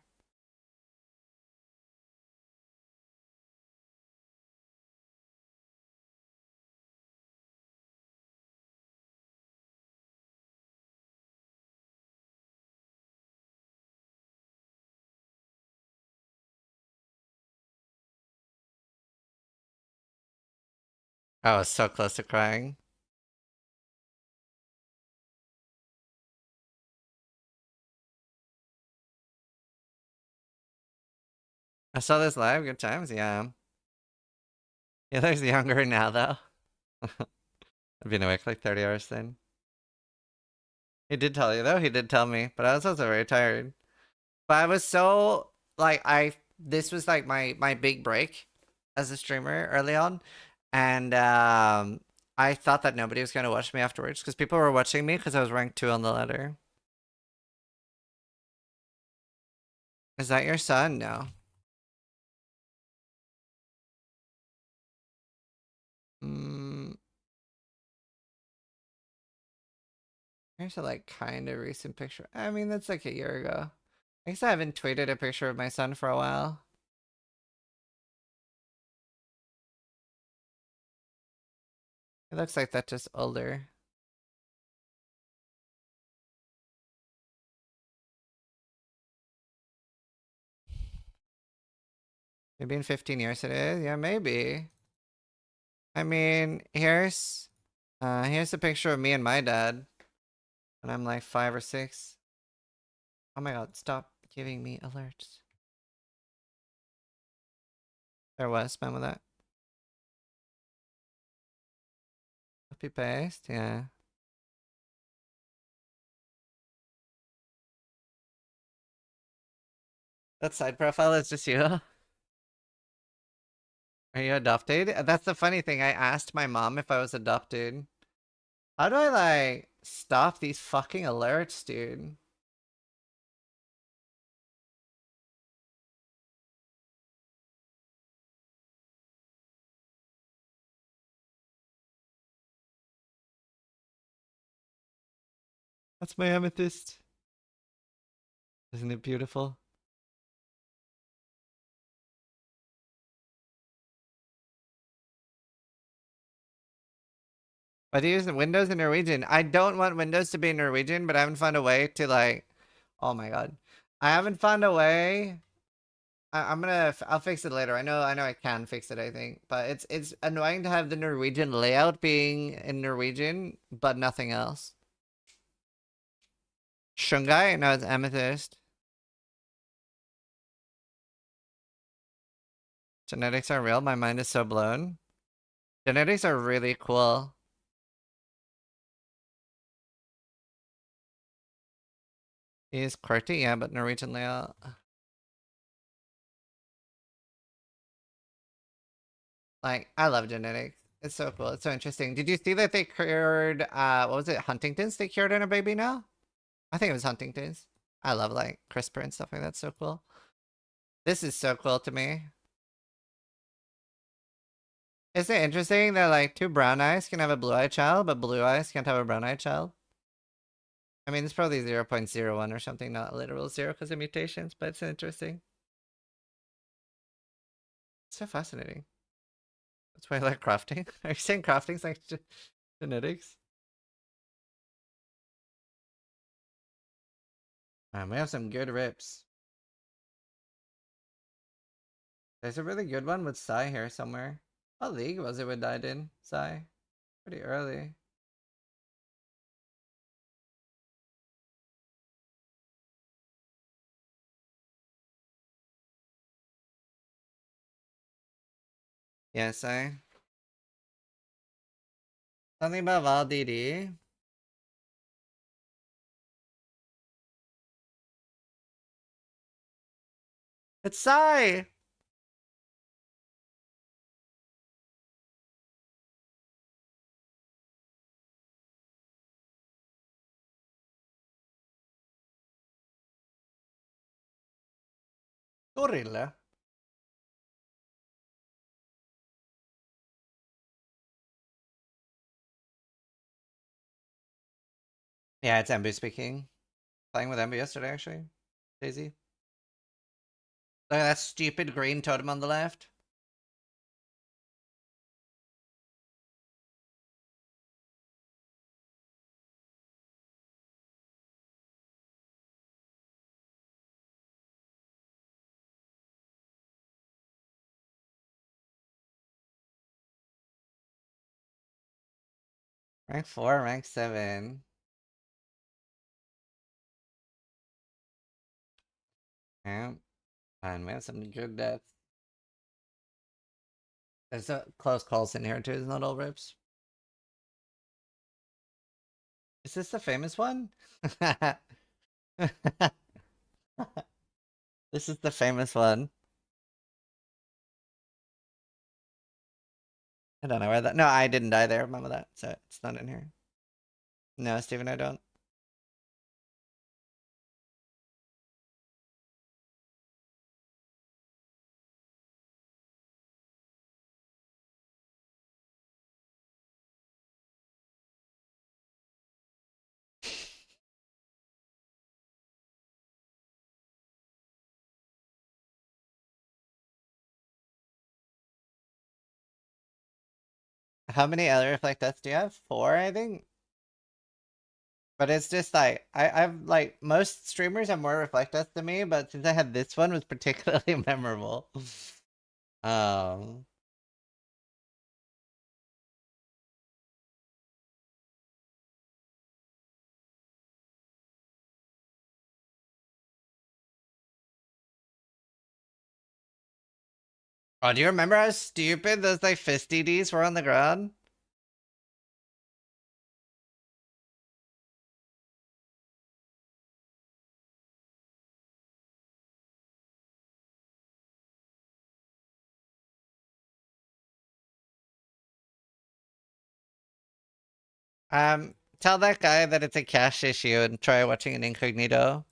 I was so close to crying. I saw this live. Good times, yeah. Yeah, there's younger now, though. I've been awake like 30 hours then. He did tell you, though. He did tell me. But I was also very tired. But I was so... Like, this was like my big break as a streamer early on. And I thought that nobody was going to watch me afterwards. Because people were watching me because I was ranked 2 on the ladder. Is that your son? No. Here's a like kind of recent picture. I mean, that's like a year ago. I guess I haven't tweeted a picture of my son for a while. It looks like that's just older. Maybe in 15 years it is. Yeah, maybe. I mean, here's a picture of me and my dad when I'm like 5 or 6. Oh my god, stop giving me alerts. There was, spam with that. Copy paste, yeah. That side profile is just you. Are you adopted? That's the funny thing. I asked my mom if I was adopted. How do I, like, stop these fucking alerts, dude? That's my amethyst. Isn't it beautiful? Why do you use Windows in Norwegian? I don't want Windows to be in Norwegian, but I haven't found a way to like... Oh my god. I haven't found a way... I'll fix it later. I know I can fix it, I think. But it's annoying to have the Norwegian layout being in Norwegian, but nothing else. Shungai? No, it's Amethyst. Genetics are real. My mind is so blown. Genetics are really cool. Is QWERTY? Yeah, but Norwegian layout. Like, I love genetics. It's so cool. It's so interesting. Did you see that they cured, what was it? Huntington's? They cured in a baby now? I think it was Huntington's. I love, like, CRISPR and stuff like that. So cool. This is so cool to me. Isn't it interesting that, like, 2 brown eyes can have a blue-eyed child, but blue eyes can't have a brown-eyed child? I mean, it's probably 0.01 or something, not literal 0 because of mutations, but it's interesting. It's so fascinating. That's why I like crafting. Are you saying crafting's like genetics? We have some good rips. There's a really good one with Psy here somewhere. What league was it we died in? Psy? Pretty early. Yeah, Psy. Something about Val DD. It's Psy! Gorilla. Yeah, it's Embu speaking. Playing with Embu yesterday, actually. Daisy. Look at that stupid green totem on the left. Rank 4, rank 7. Yeah. And we have some good deaths. There's a close calls in here too, it's not all rips. Is this the famous one? This is the famous one. I don't know where that. No, I didn't die there. Remember that. So it's not in here. No, Steven, I don't. How many other reflect deaths do you have? 4, I think. But it's just like I've like most streamers have more reflect deaths than me, but since I had this one was particularly memorable. Um. Oh, do you remember how stupid those like fist DDs were on the ground? Tell that guy that it's a cache issue and try watching an incognito.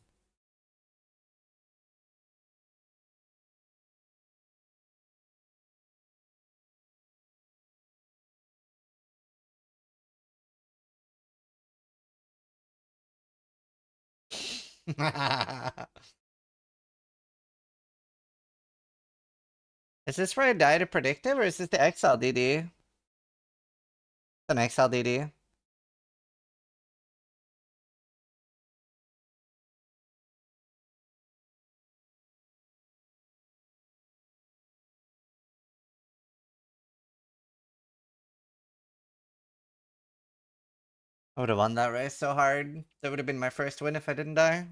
Is this where I die to predictive or is this the Exile DD? It's an Exile DD. I would have won that race so hard. That would have been my first win if I didn't die.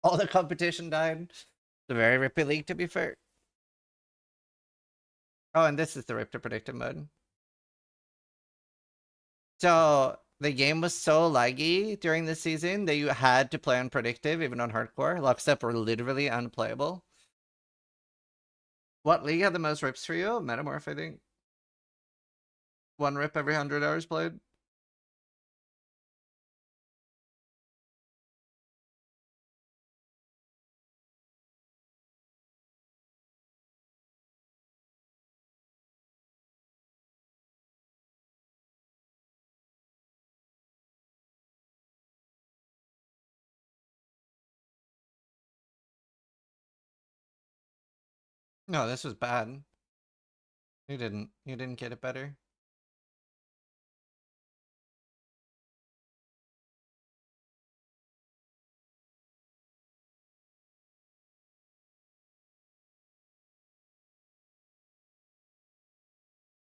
All the competition died. It's a very rippy league, to be fair. Oh, and this is the Rip to Predictive mode. So, the game was so laggy during the season that you had to play on Predictive, even on Hardcore. Lockstep were literally unplayable. What league had the most rips for you? Metamorph, I think. 1 rip every 100 hours played. No, this was bad. You didn't get it better.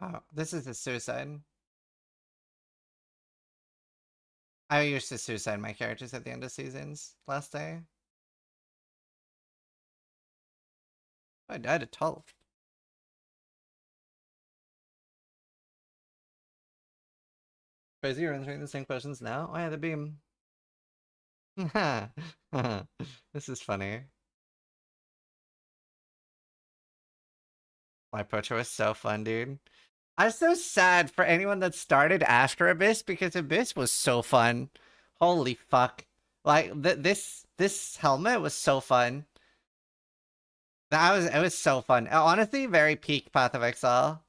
Oh, this is a suicide. I used to suicide my characters at the end of seasons last day. I died at 12. Crazy, you're answering the same questions now? Oh yeah, the beam. This is funny. My Poacher was so fun, dude. I'm so sad for anyone that started after Abyss because Abyss was so fun. Holy fuck. Like, this helmet was so fun. It was so fun. Honestly, very peak Path of Exile.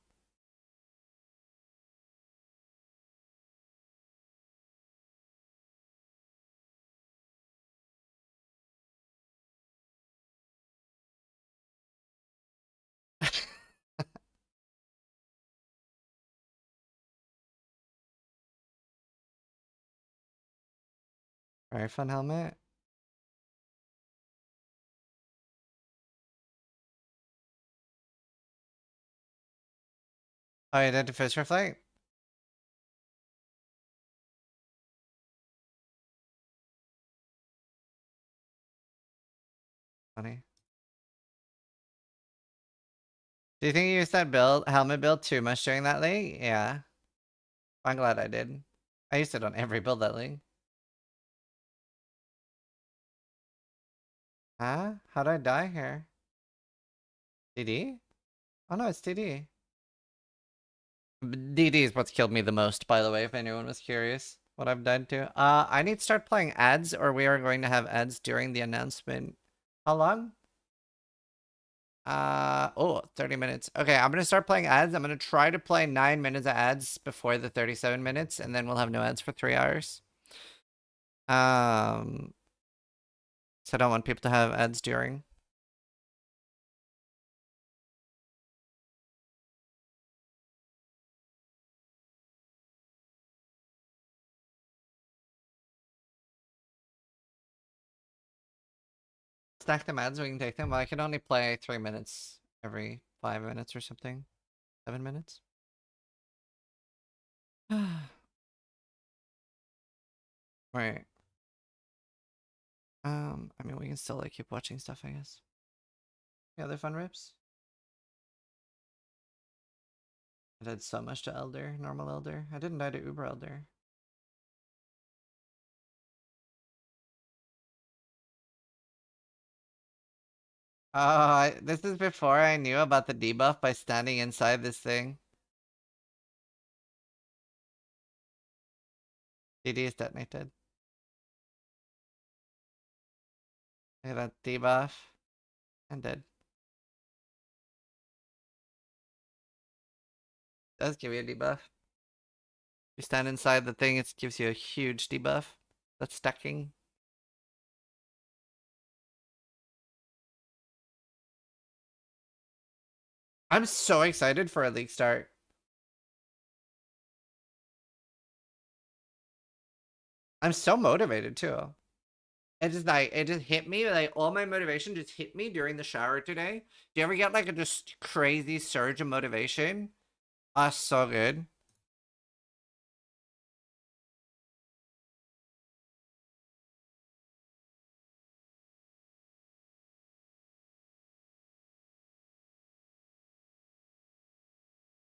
Very fun helmet. Oh, you did the fish reflect? Funny. Do you think you used that helmet build too much during that league? Yeah. I'm glad I did. I used it on every build that league. Huh? How'd I die here? DD? Oh no, it's DD. DD is what's killed me the most, by the way, if anyone was curious what I've died to. I need to start playing ads, or we are going to have ads during the announcement. How long? 30 minutes. Okay, I'm gonna start playing ads. I'm gonna try to play 9 minutes of ads before the 37 minutes, and then we'll have no ads for 3 hours. So I don't want people to have ads during. Stack them ads, we can take them. Well, I can only play 3 minutes every 5 minutes or something. 7 minutes. Right. I mean, we can still like keep watching stuff, I guess. Yeah, other fun rips. I did so much to Elder, normal Elder. I didn't die to Uber Elder. Oh, this is before I knew about the debuff by standing inside this thing. DD is detonated. Look at that debuff. And dead. Does give you a debuff. You stand inside the thing, it gives you a huge debuff. That's stacking. I'm so excited for a league start. I'm so motivated too. It just hit me, like all my motivation just hit me during the shower today. Do you ever get like a just crazy surge of motivation? Ah, so good.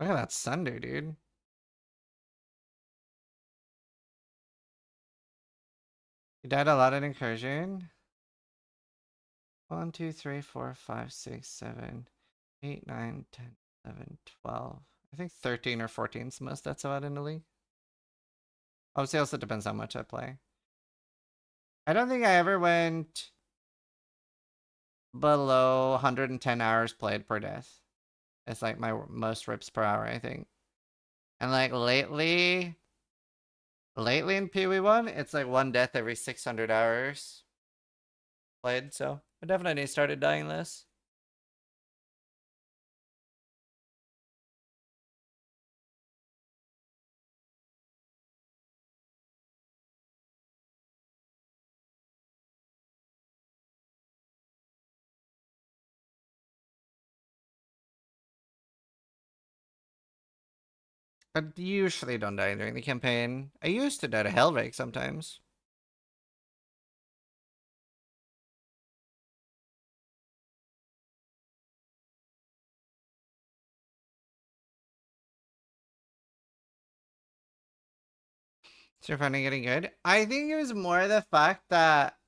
Look at that Sunder, dude. You died a lot at Incursion. 1, 2, 3, 4, 5, 6, 7, 8, 9, 10, 11, 12. I think 13 or 14 is the most that's allowed in the league. Obviously, also depends how much I play. I don't think I ever went below 110 hours played per death. It's like my most rips per hour, I think. And like lately in PoE1, it's like 1 death every 600 hours played, so I definitely started dying less. I usually don't die during the campaign. I used to die to Hellrake sometimes. So you're finding getting good? I think it was more the fact that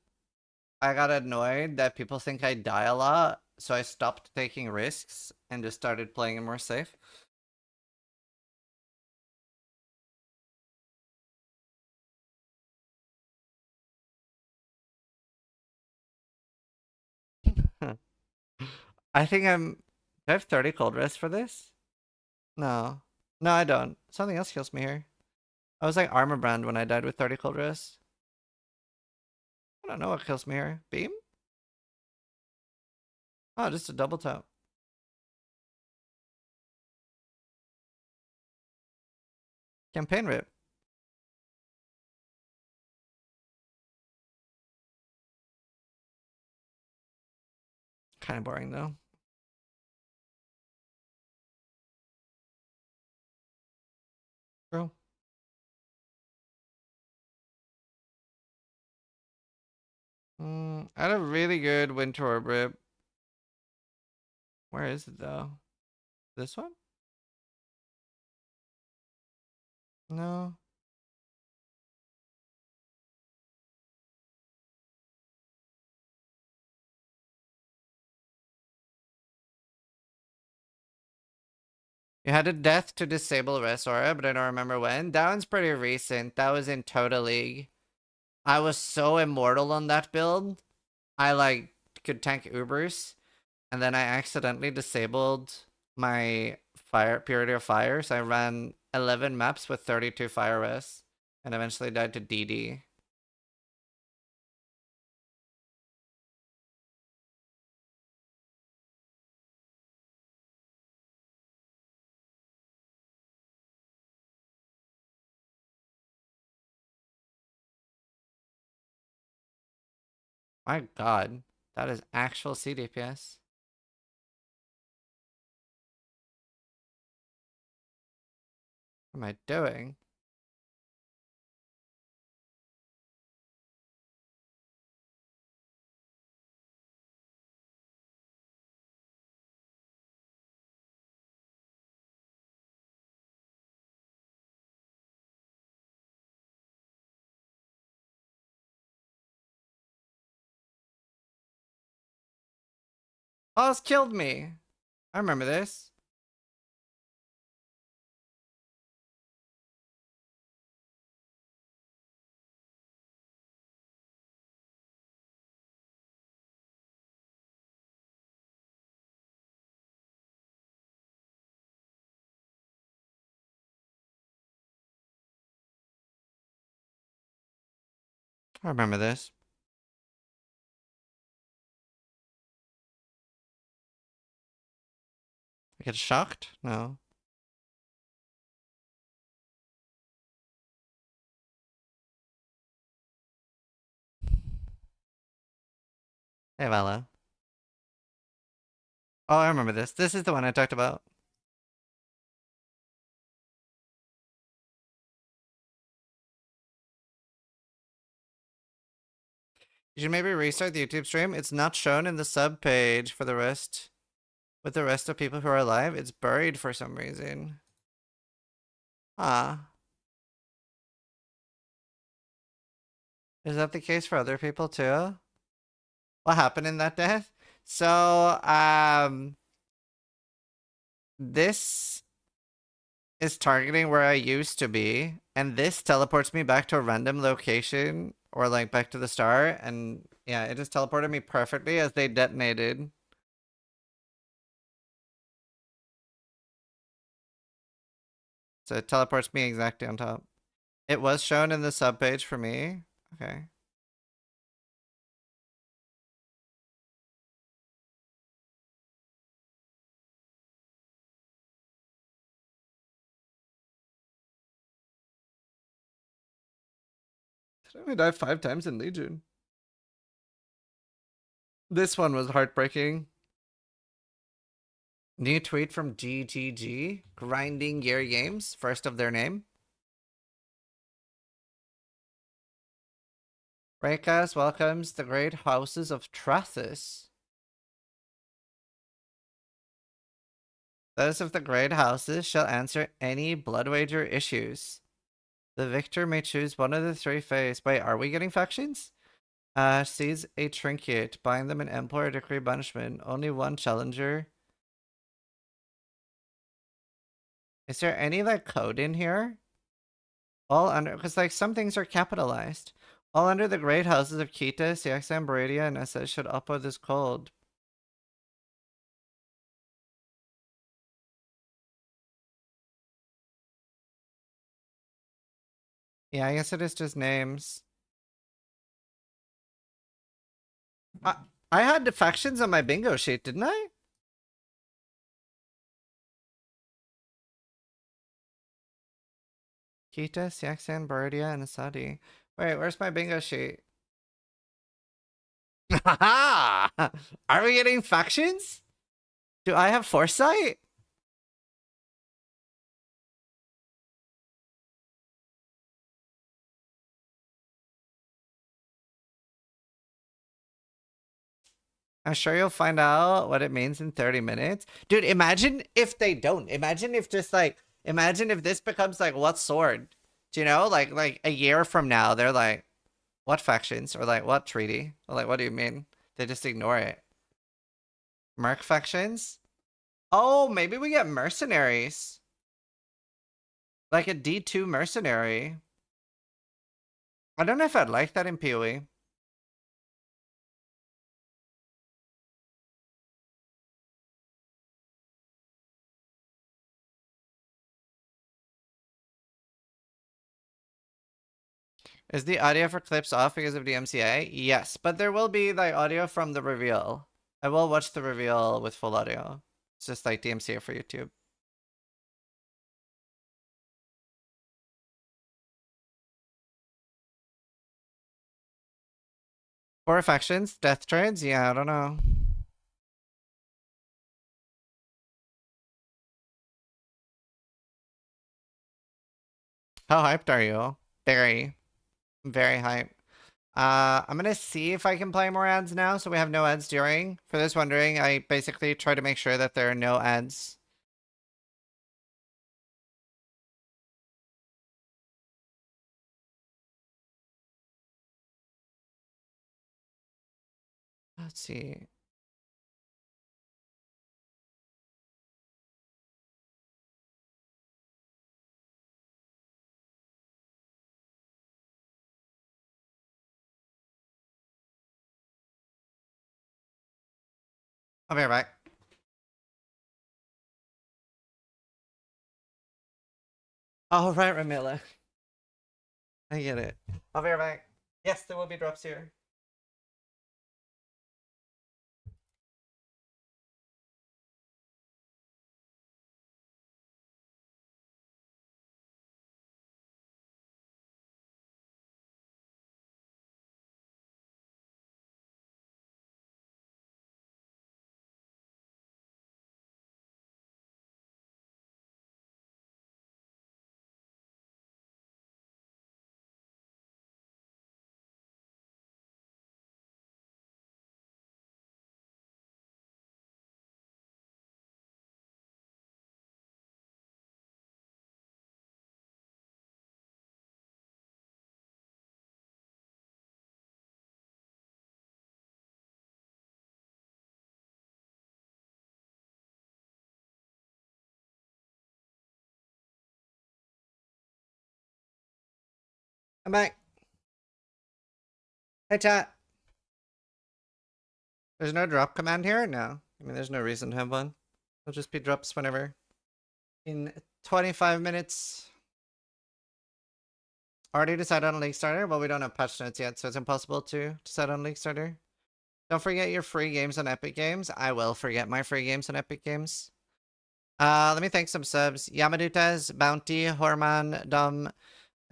I got annoyed that people think I die a lot, so I stopped taking risks and just started playing it more safe. I think do I have 30 cold rest for this? No. No, I don't. Something else kills me here. I was like armor brand when I died with 30 cold rest. I don't know what kills me here. Beam? Oh, just a double tap. Campaign rip. Kind of boring though. Bro. I had a really good winter orb rip. Where is it though? This one? No. You had a death to disable Res Aura, but I don't remember when. That one's pretty recent. That was in Total League. I was so immortal on that build. I like could tank Ubers, and then I accidentally disabled my fire purity of fire, so I ran 11 maps with 32 fire res, and eventually died to DD. My god, that is actual CDPS. What am I doing? Oh, it's killed me. I remember this. I remember this. I get shocked? No. Hey, Vala. Oh, I remember this. This is the one I talked about. You should maybe restart the YouTube stream. It's not shown in the sub page for the rest. With the rest of people who are alive, it's buried for some reason. Ah. Is that the case for other people too? What happened in that death? So, this is targeting where I used to be, and this teleports me back to a random location, or like back to the start, and yeah, it just teleported me perfectly as they detonated. So it teleports me exactly on top. It was shown in the subpage for me. Okay. Did I only die 5 times in Legion? This one was heartbreaking. New tweet from GGG. Grinding Gear Games. First of their name. Raycast welcomes the great houses of Trathis. Those of the great houses shall answer any blood wager issues. The victor may choose one of the 3 fates. Wait, are we getting factions? Seize a trinket. Bind them in employer decree banishment. Only one challenger. Is there any like code in here? All under, because like some things are capitalized. All under the great houses of Kita, CXM, Baradia, and SS should upload this code. Yeah, I guess it is just names. I had the factions on my bingo sheet, didn't I? Kita, Siaxan, Baradia, and Asadi. Wait, where's my bingo sheet? Haha! Are we getting factions? Do I have foresight? I'm sure you'll find out what it means in 30 minutes. Dude, imagine if they don't. Imagine if just like, imagine if this becomes like, what sword? Do you know? Like a year from now, they're like, what factions? Or like, what treaty? Or like, what do you mean? They just ignore it. Merc factions? Oh, maybe we get mercenaries. Like a D2 mercenary. I don't know if I'd like that in PoE. Is the audio for clips off because of the MCA? Yes, but there will be like audio from the reveal. I will watch the reveal with full audio. It's just like DMCA for YouTube. Four factions, death trades? Yeah, I don't know. How hyped are you? Very. Very hyped. I'm gonna see if I can play more ads now, so we have no ads during. For those wondering, I basically try to make sure that there are no ads. Let's see. I'll be right back. Oh, right, Ramila. I get it. I'll be right back. Yes, there will be drops here. I'm back. Hey, chat. There's no drop command here? No. I mean, there's no reason to have one. It'll just be drops whenever. In 25 minutes. Already decided on League Starter? Well, we don't have patch notes yet, so it's impossible to decide on League Starter. Don't forget your free games on Epic Games. I will forget my free games on Epic Games. Let me thank some subs. Yamaduta's, Bounty, Horman, Dom,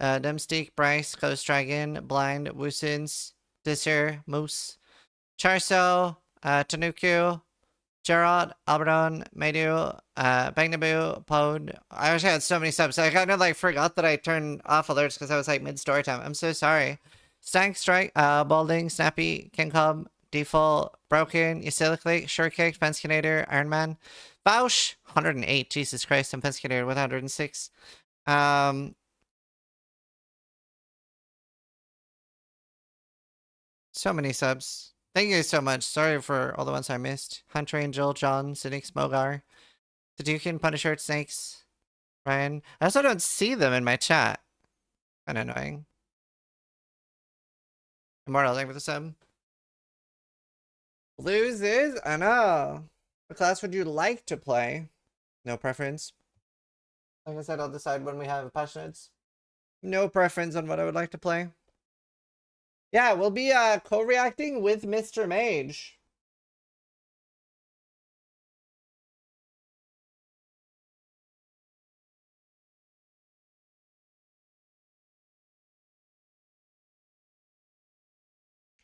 Demsteak, Bryce, Ghost Dragon, Blind, Woosins, Disser, Moose, Charso, Tanuku, Gerard, Alberon, Medu, Bagnabu, Pod. I actually had so many subs. I kind of like forgot that I turned off alerts because I was like mid story time. I'm so sorry. Stank, Strike, Balding, Snappy, King Cobb, Default, Broken, Yasilicate, Surecake, Penscinator, Iron Man, Bausch, 108. Jesus Christ, and Penscinator with 106. So many subs. Thank you so much. Sorry for all the ones I missed. Hunter Angel, John, Cynic, Smogar, Tadukin, Punisher, Snakes, Ryan. I also don't see them in my chat. Kind of annoying. Immortal, thank you for the sub. Blues is? I know. What class would you like to play? No preference. Like I said, I'll decide when we have patch notes. No preference on what I would like to play. Yeah, we'll be co-reacting with Mr. Mage.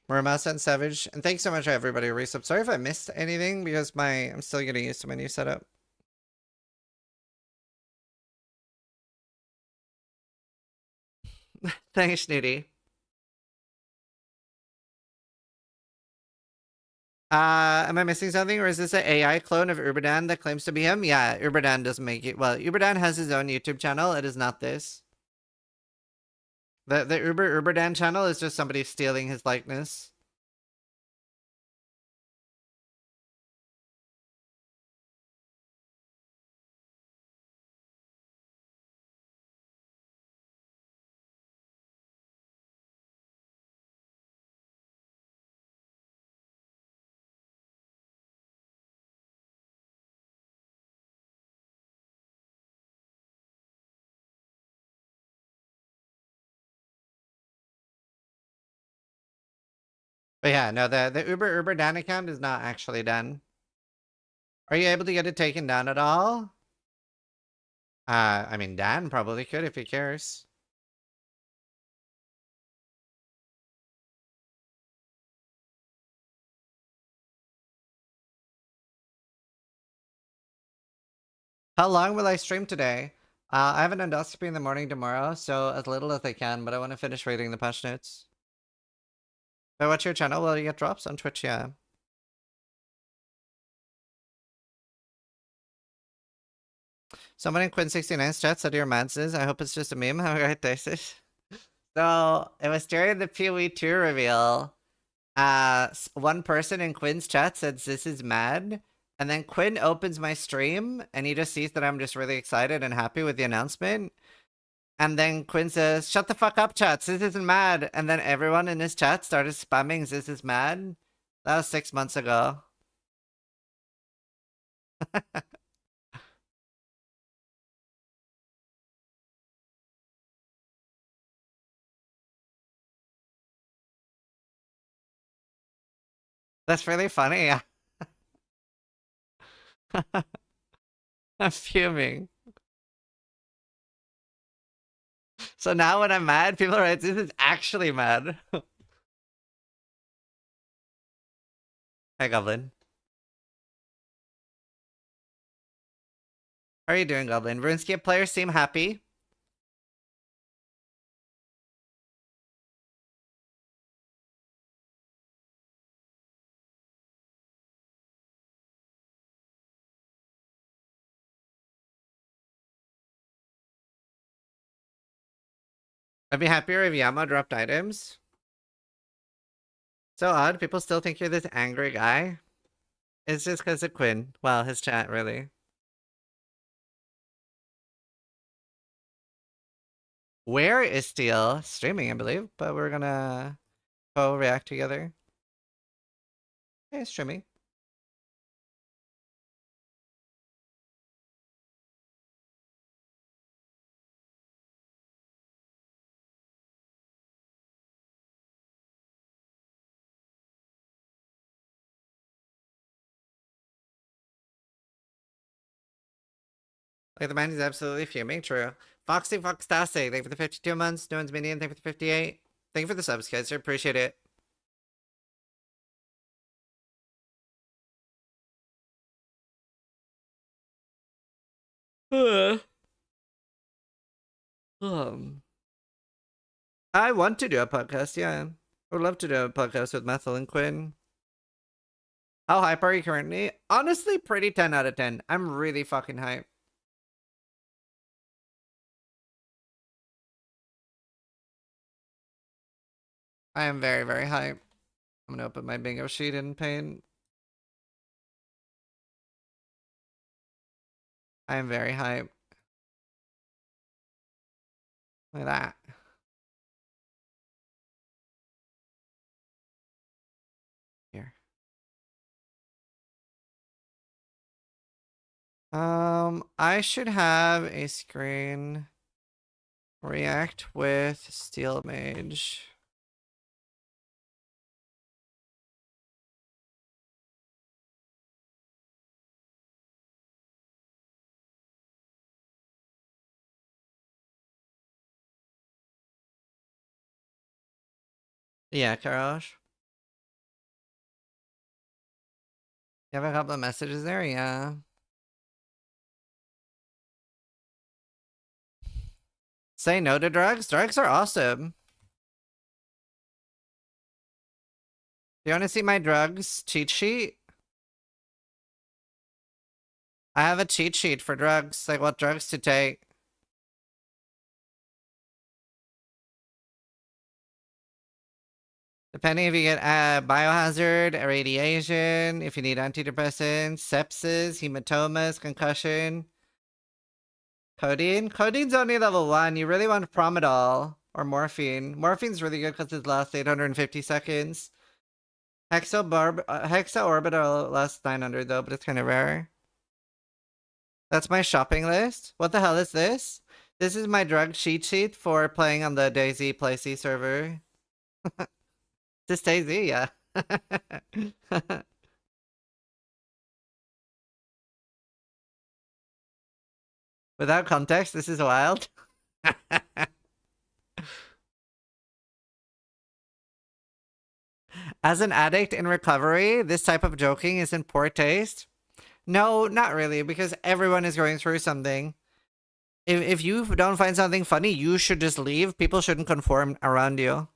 Muramasa and Savage. And thanks so much to everybody who resub. Sorry if I missed anything because I'm still getting used to my new setup. Thanks, Snooty. Am I missing something, or is this an AI clone of Urbadan that claims to be him? Yeah, Urbadan doesn't make it. Well, Urbadan has his own YouTube channel. It is not this. The Urbadan channel is just somebody stealing his likeness. But yeah, no, the Urbadan account is not actually done. Are you able to get it taken down at all? I mean, Dan probably could if he cares. How long will I stream today? I have an endoscopy in the morning tomorrow, so as little as I can, but I want to finish reading the patch notes. If I watch your channel, will you get drops on Twitch? Yeah. Someone in Quinn69's chat said you're Manses. I hope it's just a meme. How right, Dices? So, it was during the PoE 2 reveal. One person in Quinn's chat said, "This is mad." And then Quinn opens my stream, and he just sees that I'm just really excited and happy with the announcement. And then Quinn says, "Shut the fuck up, chat. This isn't mad." And then everyone in his chat started spamming, "This is mad." That was 6 months ago. That's really funny. I'm fuming. So now when I'm mad, people are like, "This is actually mad." Hi, Goblin. How are you doing, Goblin? RuneScape players seem happy. I'd be happier if Yama dropped items. So odd, people still think you're this angry guy. It's just because of Quinn. Well, his chat, really. Where is Steel? Streaming, I believe, but we're gonna co-react together. Hey, streaming. Like the man is absolutely fuming. True. Foxy Foxtastic, thank you for the 52 months. No one's minion, thank you for the 58. Thank you for the subs, guys. I appreciate it. I want to do a podcast, yeah. I would love to do a podcast with Methel and Quinn. How hype are you currently? Honestly, pretty 10 out of 10. I'm really fucking hype. I am very, very hype. I'm gonna open my bingo sheet in pain. I am very hype. Look at that. Here. I should have a screen react with Steel Mage. Yeah, Karosh. You have a couple of messages there, yeah. Say no to drugs? Drugs are awesome. Do you want to see my drugs cheat sheet? I have a cheat sheet for drugs, like what drugs to take. Depending if you get biohazard, radiation, if you need antidepressants, sepsis, hematomas, concussion. Codeine? Codeine's only level 1. You really want Promedol or morphine. Morphine's really good because it lasts 850 seconds. Hexaorbital lasts 900 though, but it's kind of rare. That's my shopping list. What the hell is this? This is my drug cheat sheet for playing on the Daisy Placey server. This Daisy, yeah. Without context, this is wild. As an addict in recovery, this type of joking is in poor taste. No, not really, because everyone is going through something. If you don't find something funny, you should just leave. People shouldn't conform around you.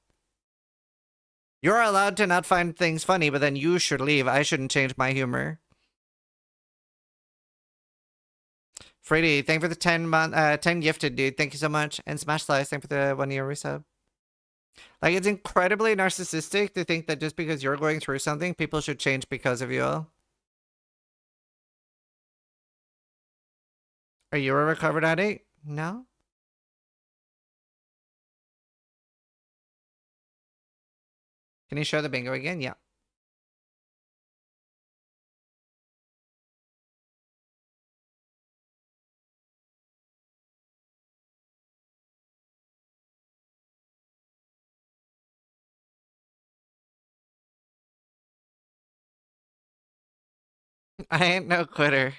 You're allowed to not find things funny, but then you should leave. I shouldn't change my humor. Freddy, thank you for the 10 gifted, dude. Thank you so much. And Smash Slice, thank you for the 1 year resub. Like, it's incredibly narcissistic to think that just because you're going through something, people should change because of you. Are you a recovered addict? No? Can you show the bingo again? Yeah. I ain't no quitter.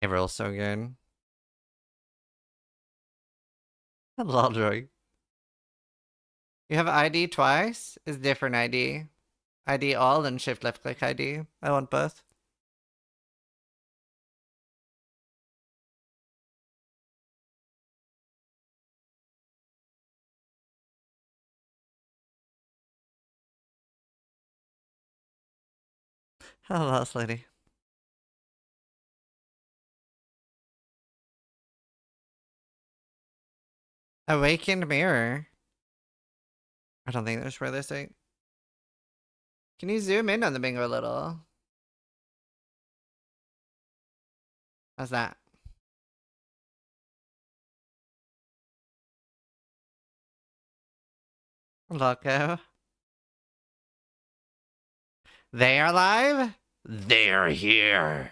Everill's so good. Lol drug. You have ID twice? It's different ID. ID all and shift left click ID. I want both. Hello, lady. Awakened mirror. I don't think that's realistic. Can you zoom in on the bingo a little? How's that? Loco. They are live? They're here.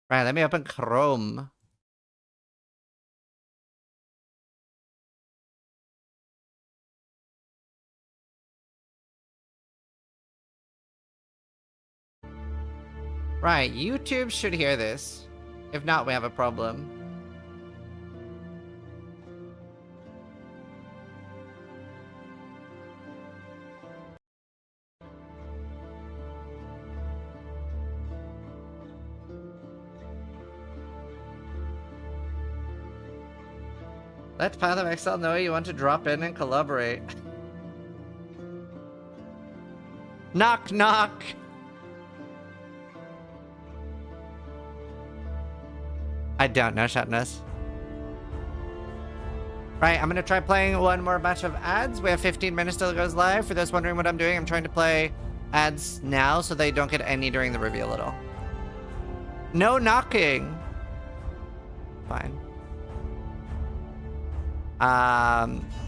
Right, let me open Chrome. Right, YouTube should hear this. If not, we have a problem. Let Path of Exile know you want to drop in and collaborate. Knock, knock! I don't know, Shatness. Right, I'm gonna try playing one more batch of ads. We have 15 minutes till it goes live. For those wondering what I'm doing, I'm trying to play ads now so they don't get any during the reveal at all. No knocking! Fine.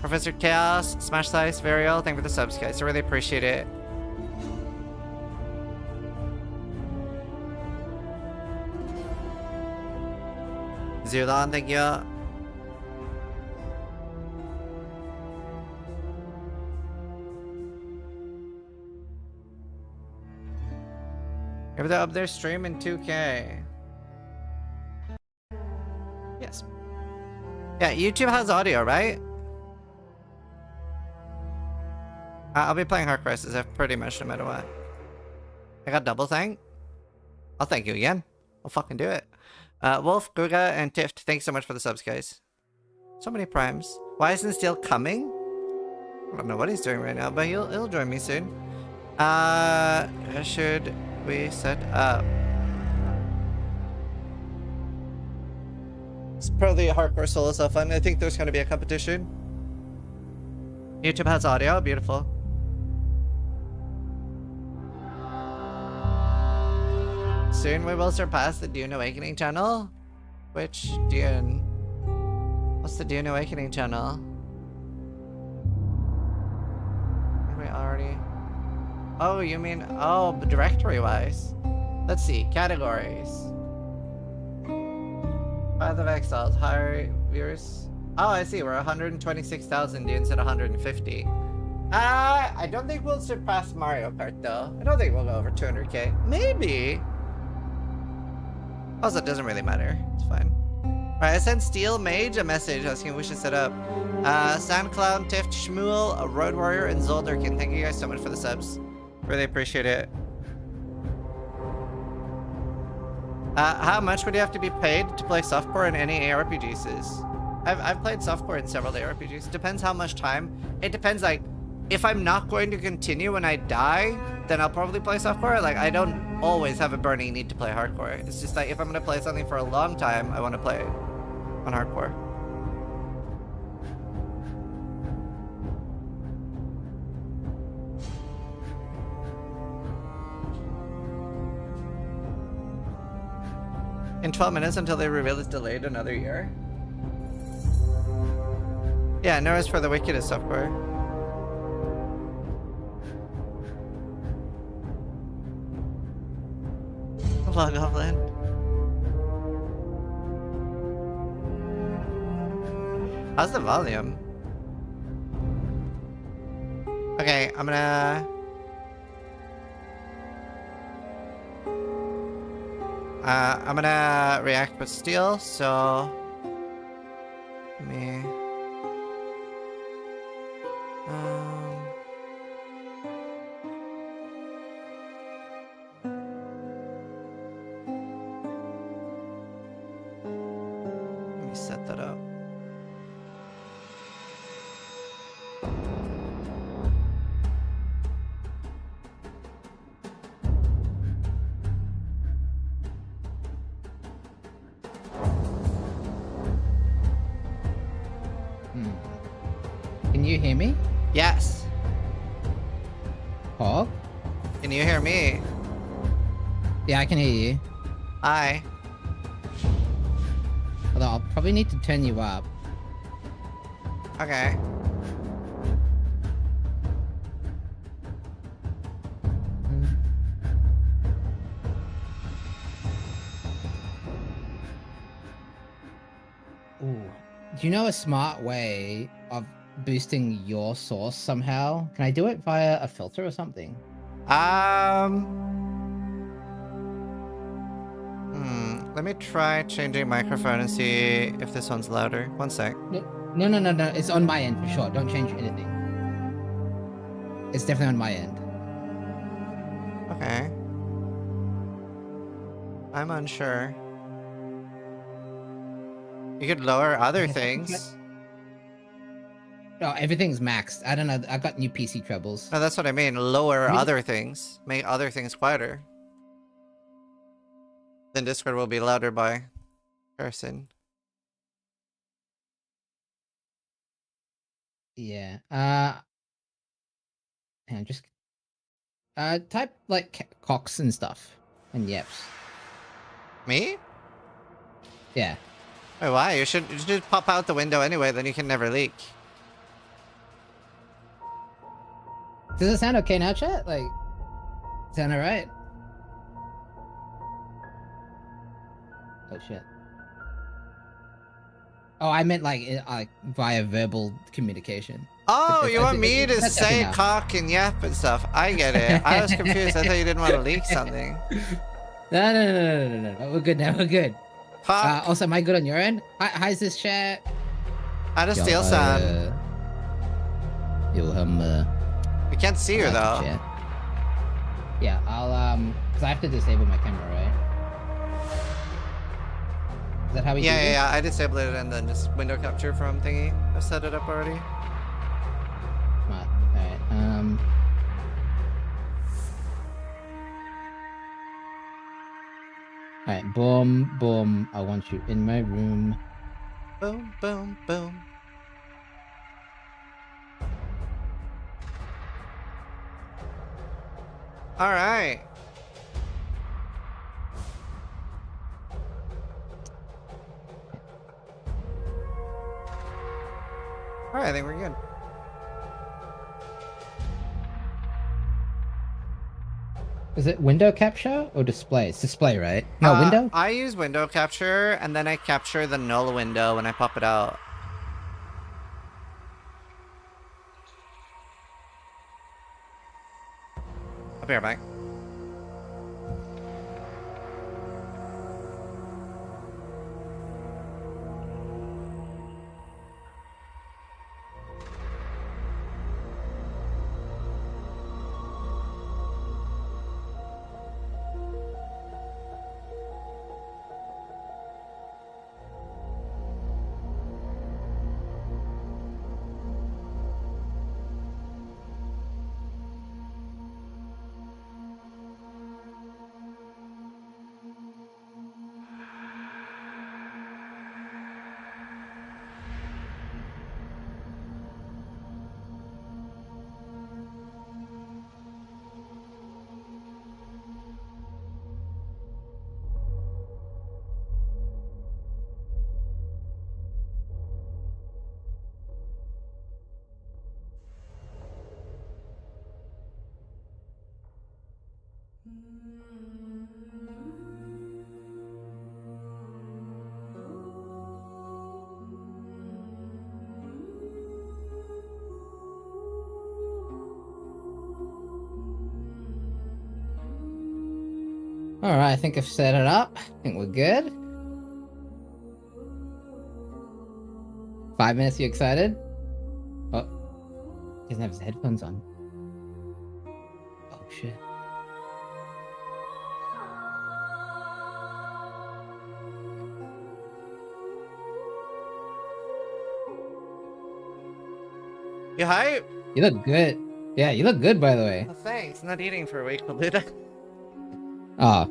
Professor Chaos, Smash Slice, Varial, thank you for the subs, guys. I really appreciate it. Zulon, thank you. If they're up there stream in 2K. Yes. Yeah, YouTube has audio, right? I'll be playing Hard Crisis F pretty much no matter what. I got double thank. I'll thank you again. I'll fucking do it. Wolf, Guga, and Tift, thanks so much for the subs, guys. So many primes. Why isn't Steel coming? I don't know what he's doing right now, but he'll join me soon. Should we set up? It's probably a hardcore solo so fun. I think there's going to be a competition. YouTube has audio. Beautiful. Soon we will surpass the Dune Awakening channel. Which Dune? What's the Dune Awakening channel? We already... Oh, you mean... Oh, directory-wise. Let's see. Categories. Path of Exiles. Higher viewers. Oh, I see. We're 126,000 instead of 150. I don't think we'll surpass Mario Kart, though. I don't think we'll go over 200k. Maybe. Also, it doesn't really matter. It's fine. Alright, I sent Steel Mage a message asking if we should set up. Sandclown, Tift, Shmuel, Road Warrior, and Zolderkin. Thank you guys so much for the subs. Really appreciate it. How much would you have to be paid to play Softcore in any ARPGs? I've played Softcore in several ARPGs. Depends how much time. It depends, like, if I'm not going to continue when I die, then I'll probably play Softcore. Like, I don't always have a burning need to play hardcore. It's just like, if I'm going to play something for a long time, I want to play it on hardcore. In 12 minutes until they reveal it's delayed another year. Yeah, no rest for the wicked is Softcore. Log offline. How's the volume? Okay, I'm gonna react with Steel, so let me set that up. hear me? Yes. Hog? Can you hear me? Yeah, I can hear you. Hi. Although I'll probably need to turn you up. Okay. Ooh. Do you know a smart way of boosting your source somehow? Can I do it via a filter or something? Let me try changing microphone and see if this one's louder. One sec. No. It's on my end for sure. Don't change anything. It's definitely on my end. Okay. I'm unsure. You could lower other things. No, everything's maxed. I don't know. I got new PC trebles. No, that's what I mean. Lower Maybe- other things. Make other things quieter. Then Discord will be louder by person. Yeah. And just type like cocks and stuff and yeps. Me? Yeah. Wait, why? You should just pop out the window anyway, then you can never leak. Does it sound okay now, chat? Like, sound alright? Oh shit. Oh, I meant like via verbal communication. Oh, you want me to that's say enough. cock and yep and stuff. I get it. I was confused. I thought you didn't want to leak something. No. We're good now. We're good. Cock. Also, am I good on your end? How's this chat? How does Steel sound? We can't see her though. Chat. Yeah, I'll because I have to disable my camera, right? Is that how we do this? Yeah. I disabled it and then just window capture from thingy. I've set it up already. Smart. Alright, Alright, boom. I want you in my room. Boom, boom, boom. Alright. Alright, I think we're good. Is it window capture or display? It's display, right? No, window? I use window capture and then I capture the null window when I pop it out. I'll be right back. Alright, I think I've set it up. I think we're good. 5 minutes, you excited? Oh. He doesn't have his headphones on. Oh shit. You hype? You look good. Yeah, you look good, by the way. Oh, thanks. Not eating for a week will do that. Oh.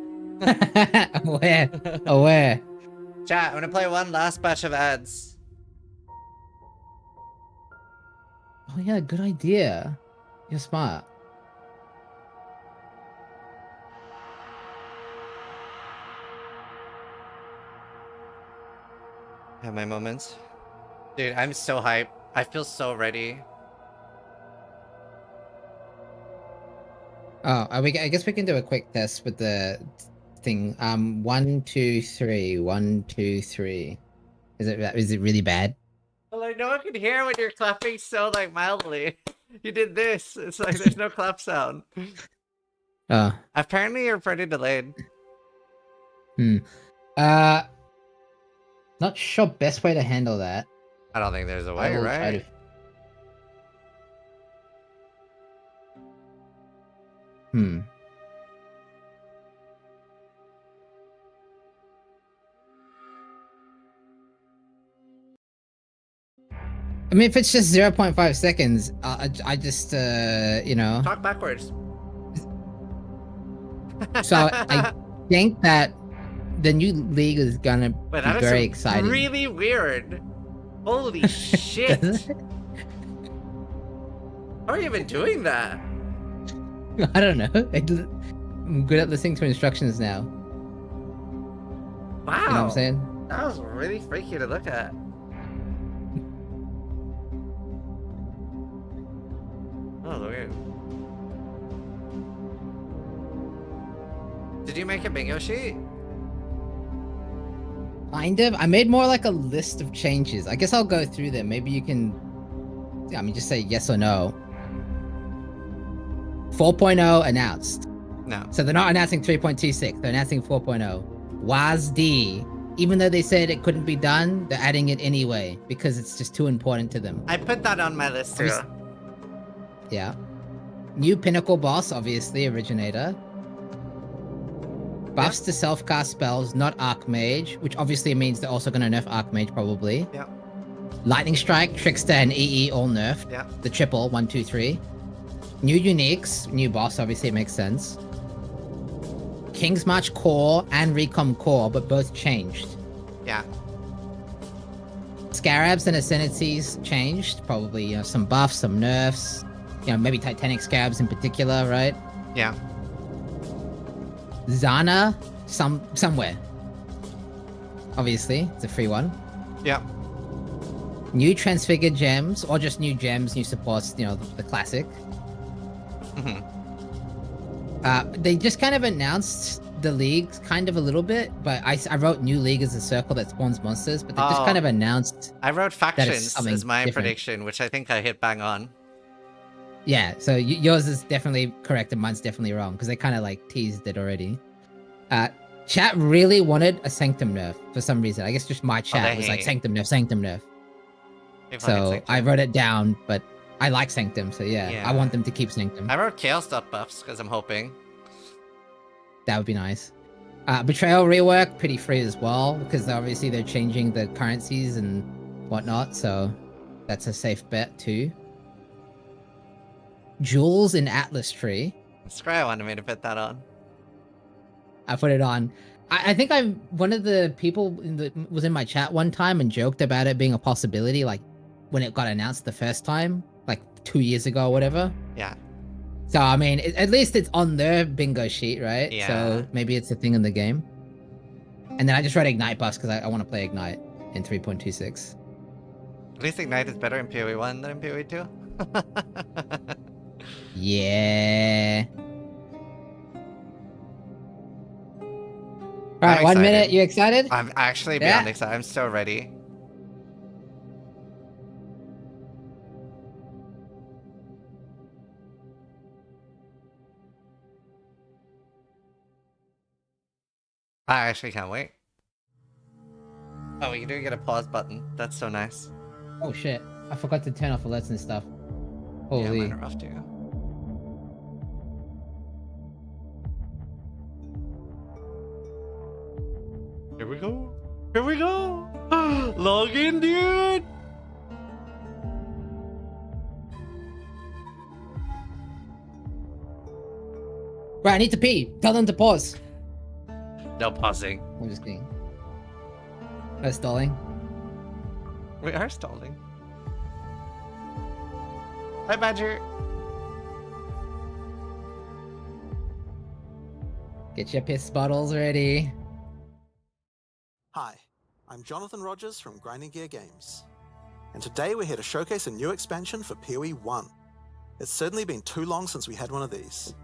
Aware. Chat, I'm gonna play one last batch of ads. Oh yeah, good idea. You're smart. Have my moments. Dude, I'm so hyped. I feel so ready. Oh, I guess we can do a quick test with the thing. 1, 2, 3. 1, 2, 3. Is it really bad? Well, I know I can hear when you're clapping so like mildly. You did this. It's like there's no clap sound. Oh. Apparently you're pretty delayed. Not sure best way to handle that. I don't think there's a I way, will try right? to. I mean, if it's just 0.5 seconds, I just, you know. Talk backwards. So I think that the new league is gonna be very exciting. Really weird. Holy shit. How are you even doing that? I don't know. I'm good at listening to instructions now. Wow. You know what I'm saying? That was really freaky to look at. Oh, weird. Did you make a bingo sheet? Kind of. I made more like a list of changes. I guess I'll go through them. Maybe you can, I mean, just say yes or no. 4.0 announced. No. So they're not announcing 3.26. They're announcing 4.0. WASD. Even though they said it couldn't be done, they're adding it anyway because it's just too important to them. I put that on my list too. Yeah. New Pinnacle boss, obviously, Originator. Buffs to self-cast spells, not Archmage, which obviously means they're also going to nerf Archmage, probably. Yeah. Lightning Strike, Trickster, and EE all nerfed. Yeah. The triple, 1, 2, 3. New Uniques, new boss, obviously, it makes sense. King's March Core and Recom Core, but both changed. Yeah. Scarabs and Ascendancies changed. Probably, you know, some buffs, some nerfs. You know, maybe Titanic Scarabs in particular, right? Yeah. Zana, somewhere. Obviously, it's a free one. Yeah. New Transfigured Gems, or just new gems, new supports, you know, the classic. They just kind of announced the league kind of a little bit, but I wrote new league as a circle that spawns monsters, but they just kind of announced. I wrote factions as my different. prediction, which I think I hit bang on. Yeah, so yours is definitely correct and mine's definitely wrong because they kind of like teased it already. Chat really wanted a Sanctum nerf for some reason. I guess just my chat was like Sanctum nerf, Sanctum nerf. So I wrote it down, but I like Sanctum, so yeah, I want them to keep Sanctum. I wrote Chaos dot buffs because I'm hoping. That would be nice. Betrayal rework, pretty free as well, because obviously they're changing the currencies and whatnot, so that's a safe bet too. Jewels in Atlas Tree. Scry wanted me to put that on. I put it on. I think I'm one of the people was in my chat one time and joked about it being a possibility, like when it got announced the first time, like 2 years ago or whatever. Yeah. So I mean, at least it's on their bingo sheet, right? Yeah. So maybe it's a thing in the game. And then I just wrote Ignite buffs because I want to play Ignite in 3.26. At least Ignite is better in PoE 1 than in PoE 2. Yeah. All right, 1 minute. You excited? I'm actually beyond excited. I'm so ready. I actually can't wait. Oh, you do get a pause button. That's so nice. Oh shit! I forgot to turn off alerts and stuff. Holy. Yeah, mine are off too. Here we go. Here we go. Log in, dude. Right, I need to pee. Tell them to pause. No pausing. I'm just kidding. No stalling. We are stalling. Hi, Badger. Get your piss bottles ready. Hi, I'm Jonathan Rogers from Grinding Gear Games, and today we're here to showcase a new expansion for PoE 1. It's certainly been too long since we had one of these.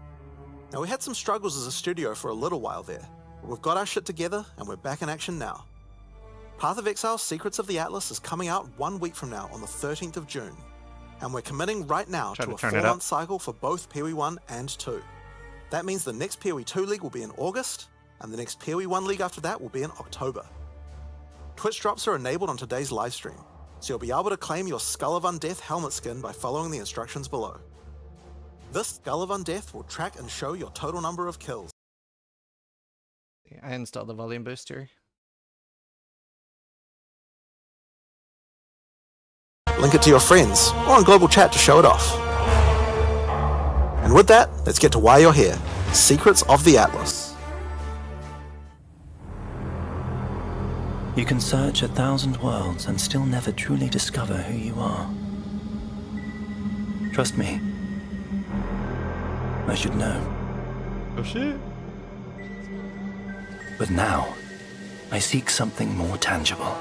Now, we had some struggles as a studio for a little while there, but we've got our shit together and we're back in action now. Path of Exile Secrets of the Atlas is coming out 1 week from now on the 13th of June, and we're committing right now to a 4-month cycle for both PoE 1 and 2. That means the next PoE 2 League will be in August, and the next PoE 1 League after that will be in October. Twitch drops are enabled on today's livestream, so you'll be able to claim your Skull of Undeath helmet skin by following the instructions below. This Skull of Undeath will track and show your total number of kills. I installed the volume booster. Link it to your friends, or on global chat to show it off. And with that, let's get to why you're here. Secrets of the Atlas. You can search 1,000 worlds and still never truly discover who you are. Trust me. I should know. Oh shit. But now, I seek something more tangible.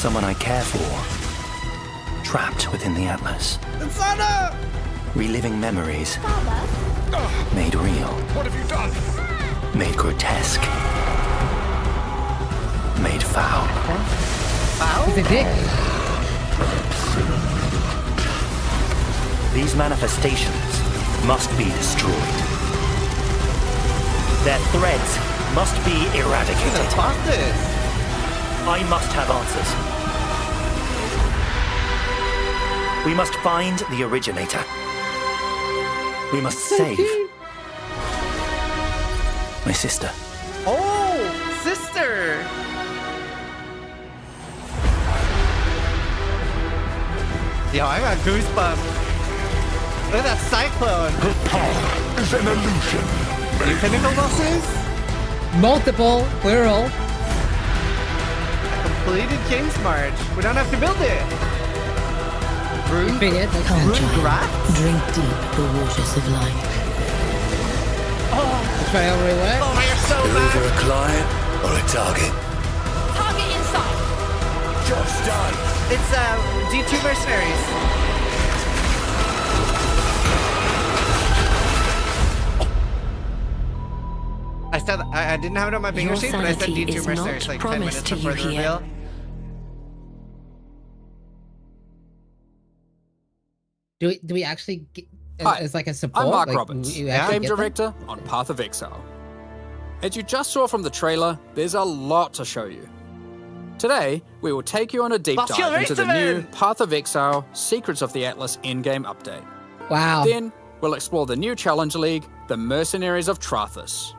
Someone I care for. Trapped within the Atlas. Insana! Reliving memories. Father? Made real. What have you done? Made grotesque. Made foul. Foul? He's a dick. These manifestations must be destroyed. Their threads must be eradicated. I must have answers. We must find the originator. We must save my sister. Oh, sister! Yo, I got goosebumps. Look at that cyclone. The power is an illusion. Any pinnacle bosses? Multiple, plural. Completed King's March. We don't have to build it. Rune graft? Drink deep the waters of life. The trail rework. Oh, you're so You're either a client or a target. Target inside. Job's done. It's D2 mercenaries. I didn't have it on my bingo sheet, but I said D2 mercenaries like 10 minutes before the reveal. Do we actually get Hi, as like a support? I'm Mark like, Roberts, you Game actually get them? Director on Path of Exile. As you just saw from the trailer, there's a lot to show you. Today, we will take you on a deep dive into the new Path of Exile Secrets of the Atlas Endgame update. Wow. Then, we'll explore the new Challenge League, the Mercenaries of Trathus.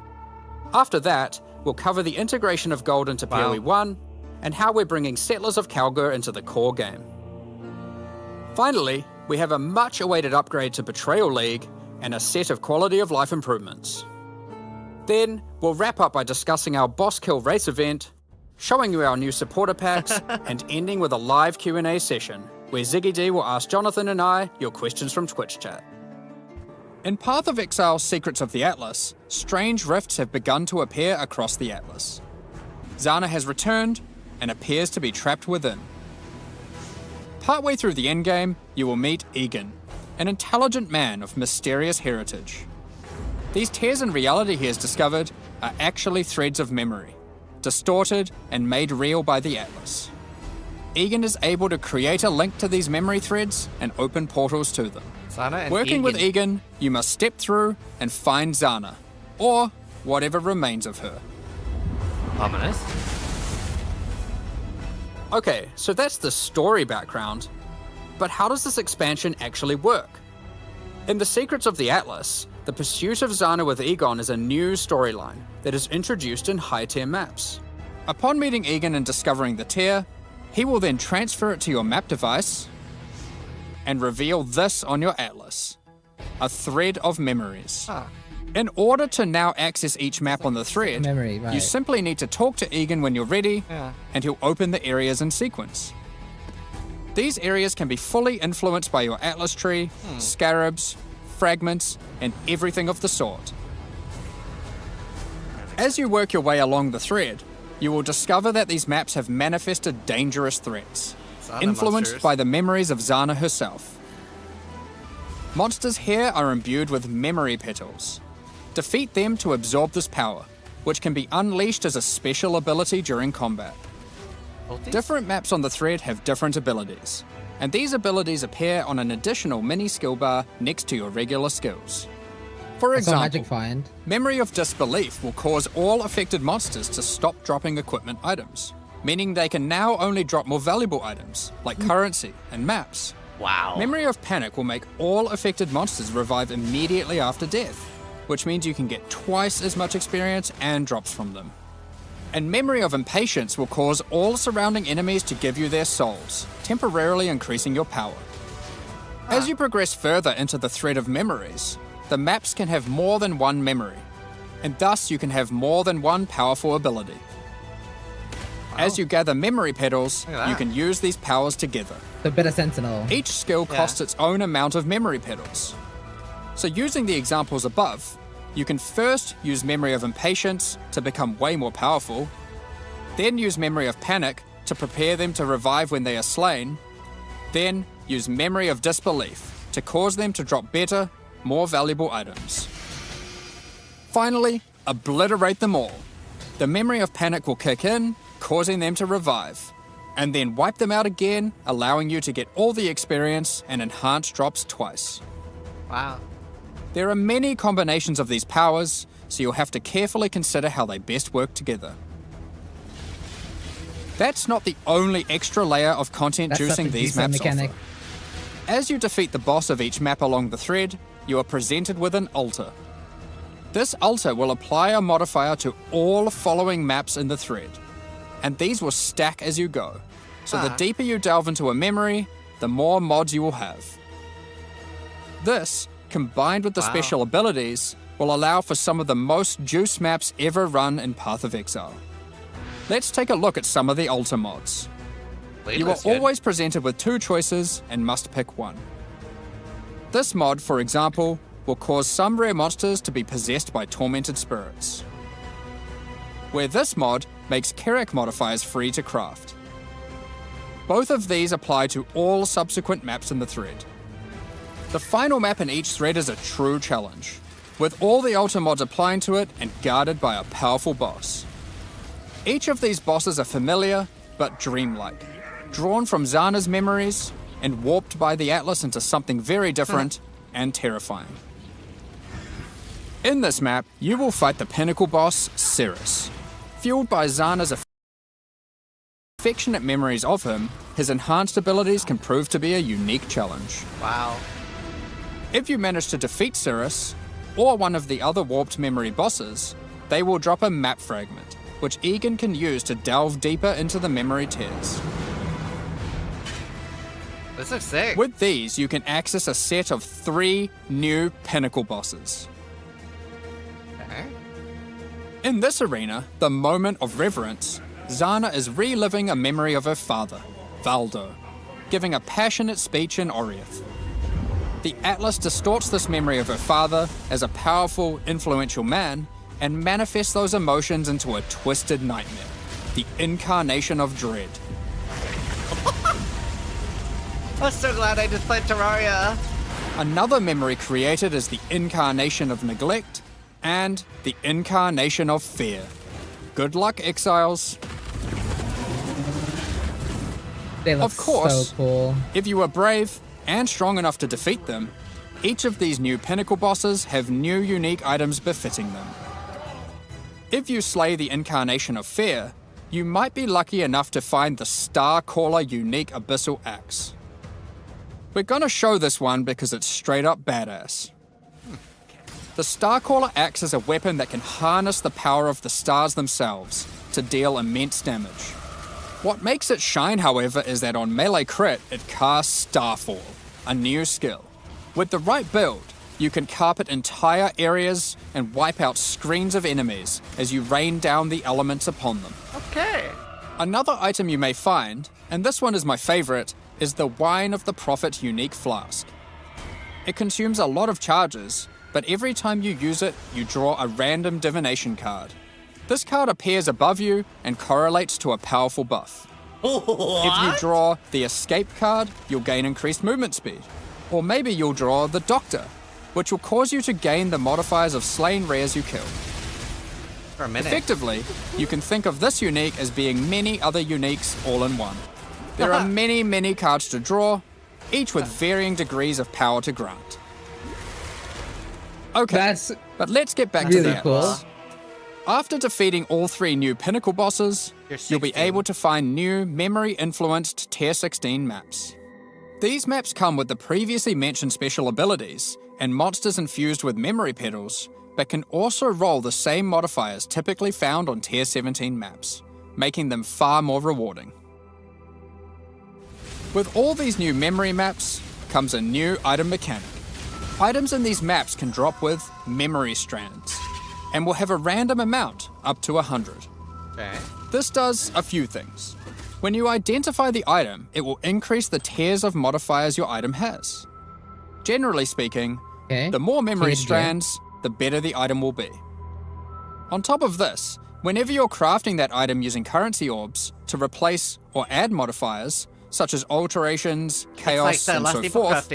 After that, we'll cover the integration of gold into PoE 1 and how we're bringing Settlers of Kalgur into the core game. Finally, we have a much-awaited upgrade to Betrayal League and a set of quality of life improvements. Then, we'll wrap up by discussing our Boss Kill race event, showing you our new supporter packs, and ending with a live Q&A session, where Ziggy D will ask Jonathan and I your questions from Twitch chat. In Path of Exile Secrets of the Atlas, strange rifts have begun to appear across the Atlas. Zana has returned and appears to be trapped within. Partway through the endgame, you will meet Egan, an intelligent man of mysterious heritage. These tears in reality he has discovered are actually threads of memory, distorted and made real by the Atlas. Egan is able to create a link to these memory threads and open portals to them. Working with Egan, you must step through and find Zana, or whatever remains of her. Ominous. Okay, so that's the story background, but how does this expansion actually work? In the Secrets of the Atlas, the pursuit of Zana with Egon is a new storyline that is introduced in high-tier maps. Upon meeting Egan and discovering the tier, he will then transfer it to your map device and reveal this on your atlas, a thread of memories. In order to now access each map on the thread, Memory, right. you simply need to talk to Egan when you're ready, and he'll open the areas in sequence. These areas can be fully influenced by your atlas tree, scarabs, fragments, and everything of the sort. As you work your way along the thread, you will discover that these maps have manifested dangerous threats, influenced by the memories of Zana herself. Monsters here are imbued with memory petals. Defeat them to absorb this power, which can be unleashed as a special ability during combat. Different maps on the thread have different abilities, and these abilities appear on an additional mini skill bar next to your regular skills. For example, Magic Find. Memory of Disbelief will cause all affected monsters to stop dropping equipment items, meaning they can now only drop more valuable items, like currency and maps. Wow. Memory of Panic will make all affected monsters revive immediately after death, which means you can get twice as much experience and drops from them. And Memory of Impatience will cause all surrounding enemies to give you their souls, temporarily increasing your power. As you progress further into the thread of memories, the maps can have more than one memory, and thus you can have more than one powerful ability. As you gather memory petals, you can use these powers together. The Bitter Sentinel. Each skill costs its own amount of memory petals. So using the examples above, you can first use Memory of Impatience to become way more powerful, then use Memory of Panic to prepare them to revive when they are slain, then use Memory of Disbelief to cause them to drop better, more valuable items. Finally, obliterate them all. The Memory of Panic will kick in, causing them to revive, and then wipe them out again, allowing you to get all the experience and enhanced drops twice. Wow. There are many combinations of these powers, so you'll have to carefully consider how they best work together. That's not the only extra layer of content juicing these maps offer. As you defeat the boss of each map along the thread, you are presented with an altar. This altar will apply a modifier to all following maps in the thread, and these will stack as you go. So the deeper you delve into a memory, the more mods you will have. This, combined with the special abilities, will allow for some of the most juice maps ever run in Path of Exile. Let's take a look at some of the altar mods. You are always presented with two choices and must pick one. This mod, for example, will cause some rare monsters to be possessed by tormented spirits, where this mod makes Kerak modifiers free to craft. Both of these apply to all subsequent maps in the thread. The final map in each thread is a true challenge, with all the altar mods applying to it and guarded by a powerful boss. Each of these bosses are familiar, but dreamlike, drawn from Zana's memories and warped by the Atlas into something very different and terrifying. In this map, you will fight the pinnacle boss, Cirrus. Fueled by Zana's affectionate memories of him, his enhanced abilities can prove to be a unique challenge. Wow. If you manage to defeat Cirrus, or one of the other warped memory bosses, they will drop a map fragment, which Egan can use to delve deeper into the memory tears. This looks sick. With these, you can access a set of 3 new pinnacle bosses. Okay. In this arena, the Moment of Reverence, Zana is reliving a memory of her father, Valdo, giving a passionate speech in Oriath. The Atlas distorts this memory of her father as a powerful, influential man and manifests those emotions into a twisted nightmare, the incarnation of dread. I'm so glad I just played Terraria. Another memory created is the incarnation of neglect and the incarnation of fear. Good luck, exiles. They look Of course, so cool. if you are brave and strong enough to defeat them, each of these new pinnacle bosses have new unique items befitting them. If you slay the incarnation of fear, you might be lucky enough to find the Starcaller unique abyssal axe. We're gonna show this one because it's straight up badass. The Starcaller axe is a weapon that can harness the power of the stars themselves to deal immense damage. What makes it shine, however, is that on melee crit, it casts Starfall, a new skill. With the right build, you can carpet entire areas and wipe out screens of enemies as you rain down the elements upon them. Okay. Another item you may find, and this one is my favorite, is the Wine of the Prophet unique flask. It consumes a lot of charges, but every time you use it, you draw a random divination card. This card appears above you and correlates to a powerful buff. If you draw the Escape card, you'll gain increased movement speed. Or maybe you'll draw the Doctor, which will cause you to gain the modifiers of slain rares you kill. For a minute. Effectively, you can think of this unique as being many other uniques all in one. There are many cards to draw, each with varying degrees of power to grant. Okay, but let's get back to the Atlas. After defeating all 3 new Pinnacle bosses, you'll be able to find new memory-influenced Tier 16 maps. These maps come with the previously mentioned special abilities and monsters infused with memory petals, but can also roll the same modifiers typically found on Tier 17 maps, making them far more rewarding. With all these new memory maps comes a new item mechanic. Items in these maps can drop with memory strands, and will have a random amount, up to 100. Okay. This does a few things. When you identify the item, it will increase the tiers of modifiers your item has. Generally speaking, the more memory strands, the better the item will be. On top of this, whenever you're crafting that item using currency orbs to replace or add modifiers, such as alterations, chaos, and so forth,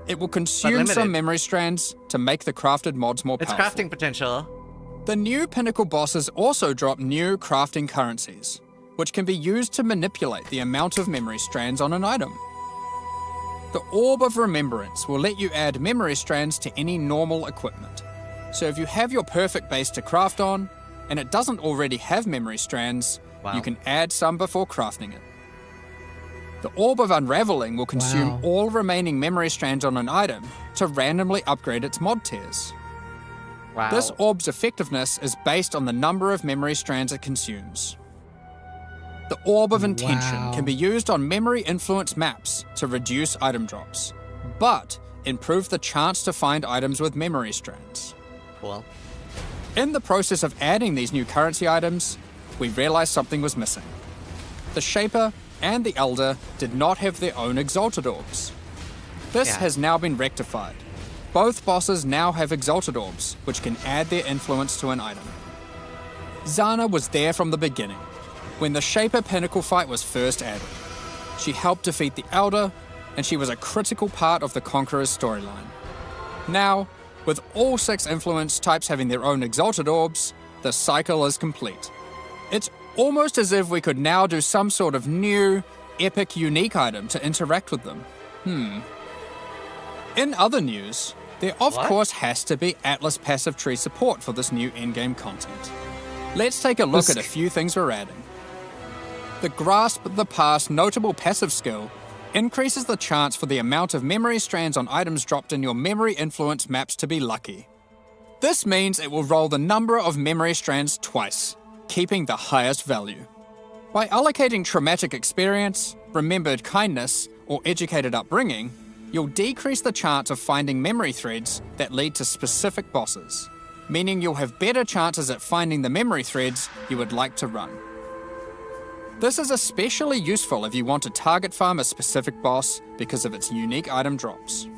it will consume some memory strands to make the crafted mods more powerful. It's crafting potential. The new Pinnacle bosses also drop new crafting currencies, which can be used to manipulate the amount of memory strands on an item. The Orb of Remembrance will let you add memory strands to any normal equipment. So if you have your perfect base to craft on, and it doesn't already have memory strands, you can add some before crafting it. The Orb of Unraveling will consume all remaining memory strands on an item to randomly upgrade its mod tiers. This orb's effectiveness is based on the number of memory strands it consumes. The Orb of Intention can be used on memory-influenced maps to reduce item drops, but improve the chance to find items with memory strands. Cool. In the process of adding these new currency items, we realized something was missing. The Shaper and the Elder did not have their own Exalted Orbs. This has now been rectified. Both bosses now have Exalted Orbs, which can add their influence to an item. Zana was there from the beginning, when the Shaper Pinnacle fight was first added. She helped defeat the Elder, and she was a critical part of the Conqueror's storyline. Now, with all 6 influence types having their own Exalted Orbs, the cycle is complete. It's almost as if we could now do some sort of new, epic, unique item to interact with them. In other news, there of course has to be Atlas passive tree support for this new endgame content. Let's take a look at a few things we're adding. The Grasp the Past notable passive skill increases the chance for the amount of memory strands on items dropped in your memory influence maps to be lucky. This means it will roll the number of memory strands twice, keeping the highest value. By allocating traumatic experience, remembered kindness, or educated upbringing, you'll decrease the chance of finding memory threads that lead to specific bosses, meaning you'll have better chances at finding the memory threads you would like to run. This is especially useful if you want to target farm a specific boss because of its unique item drops.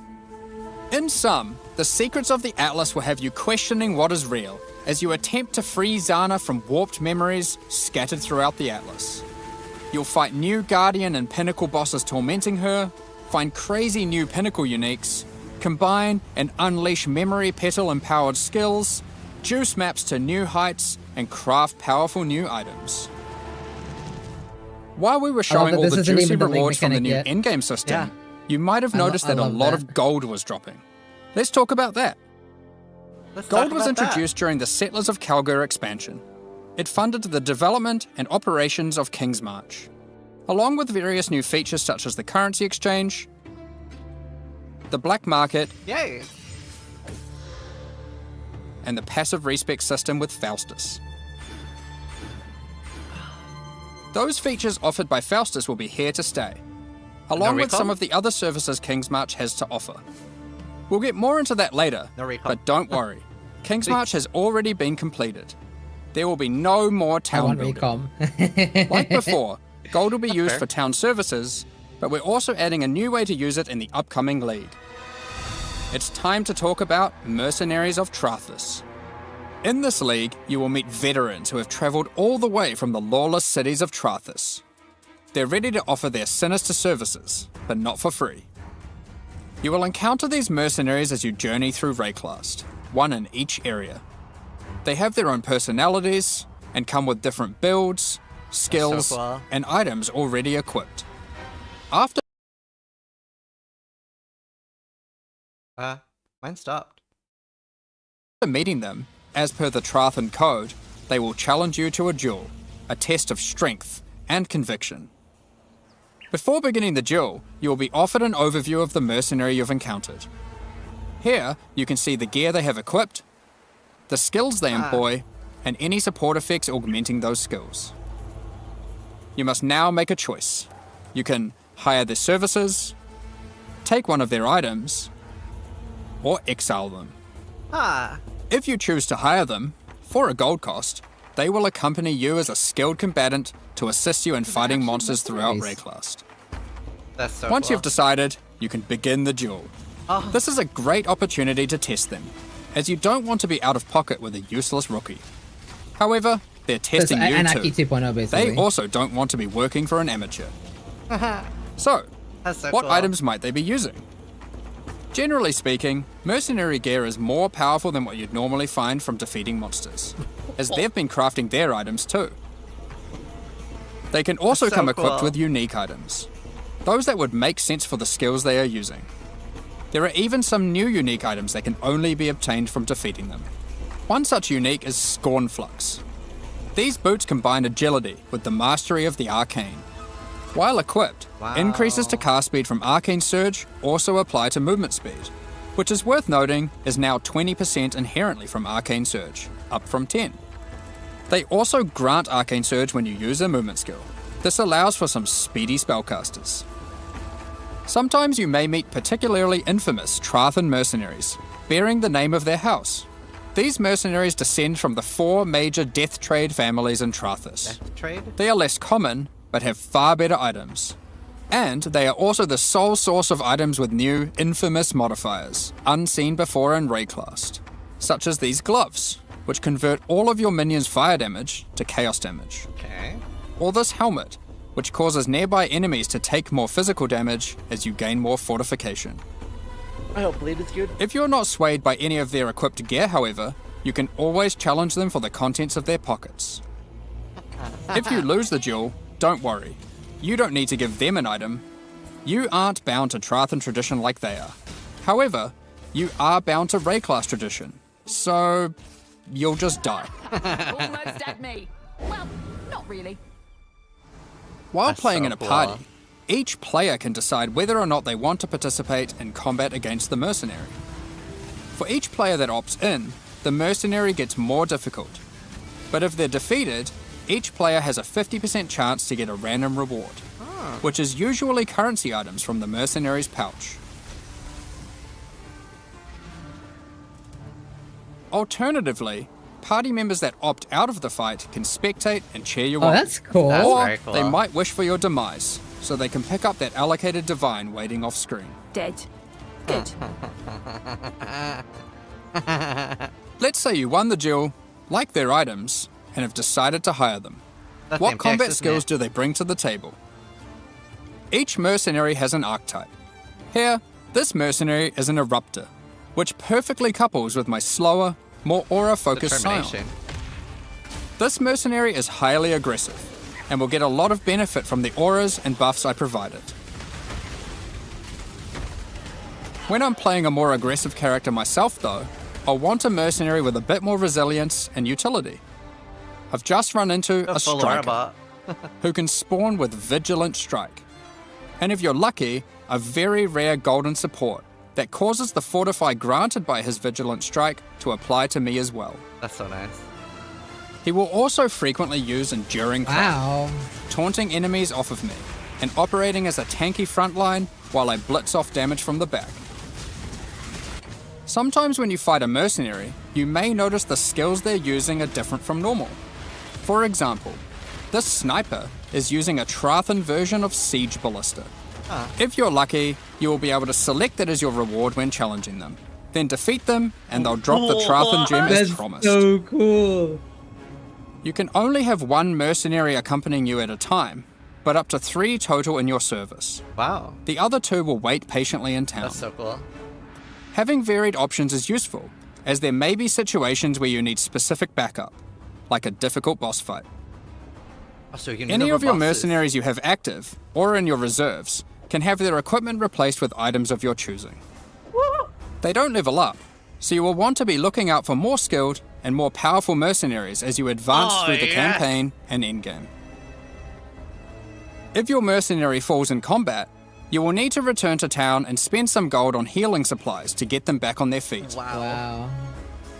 In sum, the secrets of the Atlas will have you questioning what is real as you attempt to free Zana from warped memories scattered throughout the Atlas. You'll fight new Guardian and Pinnacle bosses tormenting her, find crazy new Pinnacle uniques, combine and unleash memory petal-empowered skills, juice maps to new heights, and craft powerful new items. While we were showing all the juicy rewards from the new endgame system, you might have noticed that a lot of gold was dropping. Let's talk about that. Gold was introduced during the Settlers of Kalgur expansion. It funded the development and operations of King's March, along with various new features such as the currency exchange, the black market, and the passive respec system with Faustus. Those features offered by Faustus will be here to stay, along with some of the other services King's March has to offer. We'll get more into that later, No recall. but don't worry. King's March has already been completed. There will be no more I town want building. recom. Like before, gold will be used fair. for town services, but we're also adding a new way to use it in the upcoming league. It's time to talk about Mercenaries of Trathus. In this league, you will meet veterans who have travelled all the way from the lawless cities of Trathus. They're ready to offer their sinister services, but not for free. You will encounter these mercenaries as you journey through Rayclast, one in each area. They have their own personalities and come with different builds, skills, so cool. and items already equipped. After Mine stopped. meeting them, as per the Trathan Code, they will challenge you to a duel, a test of strength and conviction. Before beginning the duel, you will be offered an overview of the mercenary you've encountered. Here, you can see the gear they have equipped, the skills they employ, and any support effects augmenting those skills. You must now make a choice. You can hire their services, take one of their items, or exile them. If you choose to hire them, for a gold cost, they will accompany you as a skilled combatant to assist you in fighting monsters throughout Rayclast. That's so Once cool. you've decided, you can begin the duel. This is a great opportunity to test them, as you don't want to be out of pocket with a useless rookie. However, they're testing you Anarchy too. 2.0 basically. They also don't want to be working for an amateur. So, That's so what cool. items might they be using? Generally speaking, mercenary gear is more powerful than what you'd normally find from defeating monsters, as they've been crafting their items too. They can also That's so come equipped cool. with unique items, those that would make sense for the skills they are using. There are even some new unique items that can only be obtained from defeating them. One such unique is Scornflux. These boots combine agility with the mastery of the arcane. While equipped, increases to cast speed from Arcane Surge also apply to movement speed, which is worth noting is now 20% inherently from Arcane Surge, up from 10. They also grant Arcane Surge when you use a movement skill. This allows for some speedy spellcasters. Sometimes you may meet particularly infamous Trathan mercenaries, bearing the name of their house. These mercenaries descend from the 4 major death trade families in Trathus. Trade? They are less common, but have far better items. And they are also the sole source of items with new, infamous modifiers, unseen before in Rayclast, such as these gloves, which convert all of your minions' fire damage to chaos damage. Okay. Or this helmet, which causes nearby enemies to take more physical damage as you gain more fortification. I hope bleed is good. If you're not swayed by any of their equipped gear, however, you can always challenge them for the contents of their pockets. If you lose the duel, don't worry. You don't need to give them an item. You aren't bound to Trathan tradition like they are. However, you are bound to Rayclast tradition, so you'll just die. Almost at me. Well, not really. While That's playing so in a cool. party, each player can decide whether or not they want to participate in combat against the mercenary. For each player that opts in, the mercenary gets more difficult. But if they're defeated, each player has a 50% chance to get a random reward, which is usually currency items from the mercenary's pouch. Alternatively, party members that opt out of the fight can spectate and cheer you on. Oh, that's cool. That's Or very cool. they might wish for your demise, so they can pick up that allocated divine waiting off screen. Dead. Good. Let's say you won the duel, like their items, and have decided to hire them. That's What MTX, combat isn't skills it? do they bring to the table? Each mercenary has an archetype. Here, this mercenary is an eruptor, which perfectly couples with my slower, more aura-focused Scion. Determination. This mercenary is highly aggressive, and will get a lot of benefit from the auras and buffs I provided. When I'm playing a more aggressive character myself though, I'll want a mercenary with a bit more resilience and utility. I've just run into a striker, who can spawn with Vigilant Strike. And if you're lucky, a very rare golden support that causes the fortify granted by his Vigilant Strike to apply to me as well. That's so nice. He will also frequently use Enduring Cloud, taunting enemies off of me, and operating as a tanky frontline while I blitz off damage from the back. Sometimes when you fight a mercenary, you may notice the skills they're using are different from normal. For example, this sniper is using a Trathan version of Siege Ballista. If you're lucky, you will be able to select it as your reward when challenging them. Then defeat them, and they'll drop the Trathan gem as promised. So cool. You can only have one mercenary accompanying you at a time, but up to 3 total in your service. Wow. The other 2 will wait patiently in town. That's so cool. Having varied options is useful, as there may be situations where you need specific backup, like a difficult boss fight. Oh, so you can Any of your bosses. mercenaries you have active, or in your reserves, can have their equipment replaced with items of your choosing. They don't level up, so you will want to be looking out for more skilled and more powerful mercenaries as you advance through the campaign and endgame. If your mercenary falls in combat, you will need to return to town and spend some gold on healing supplies to get them back on their feet. Wow.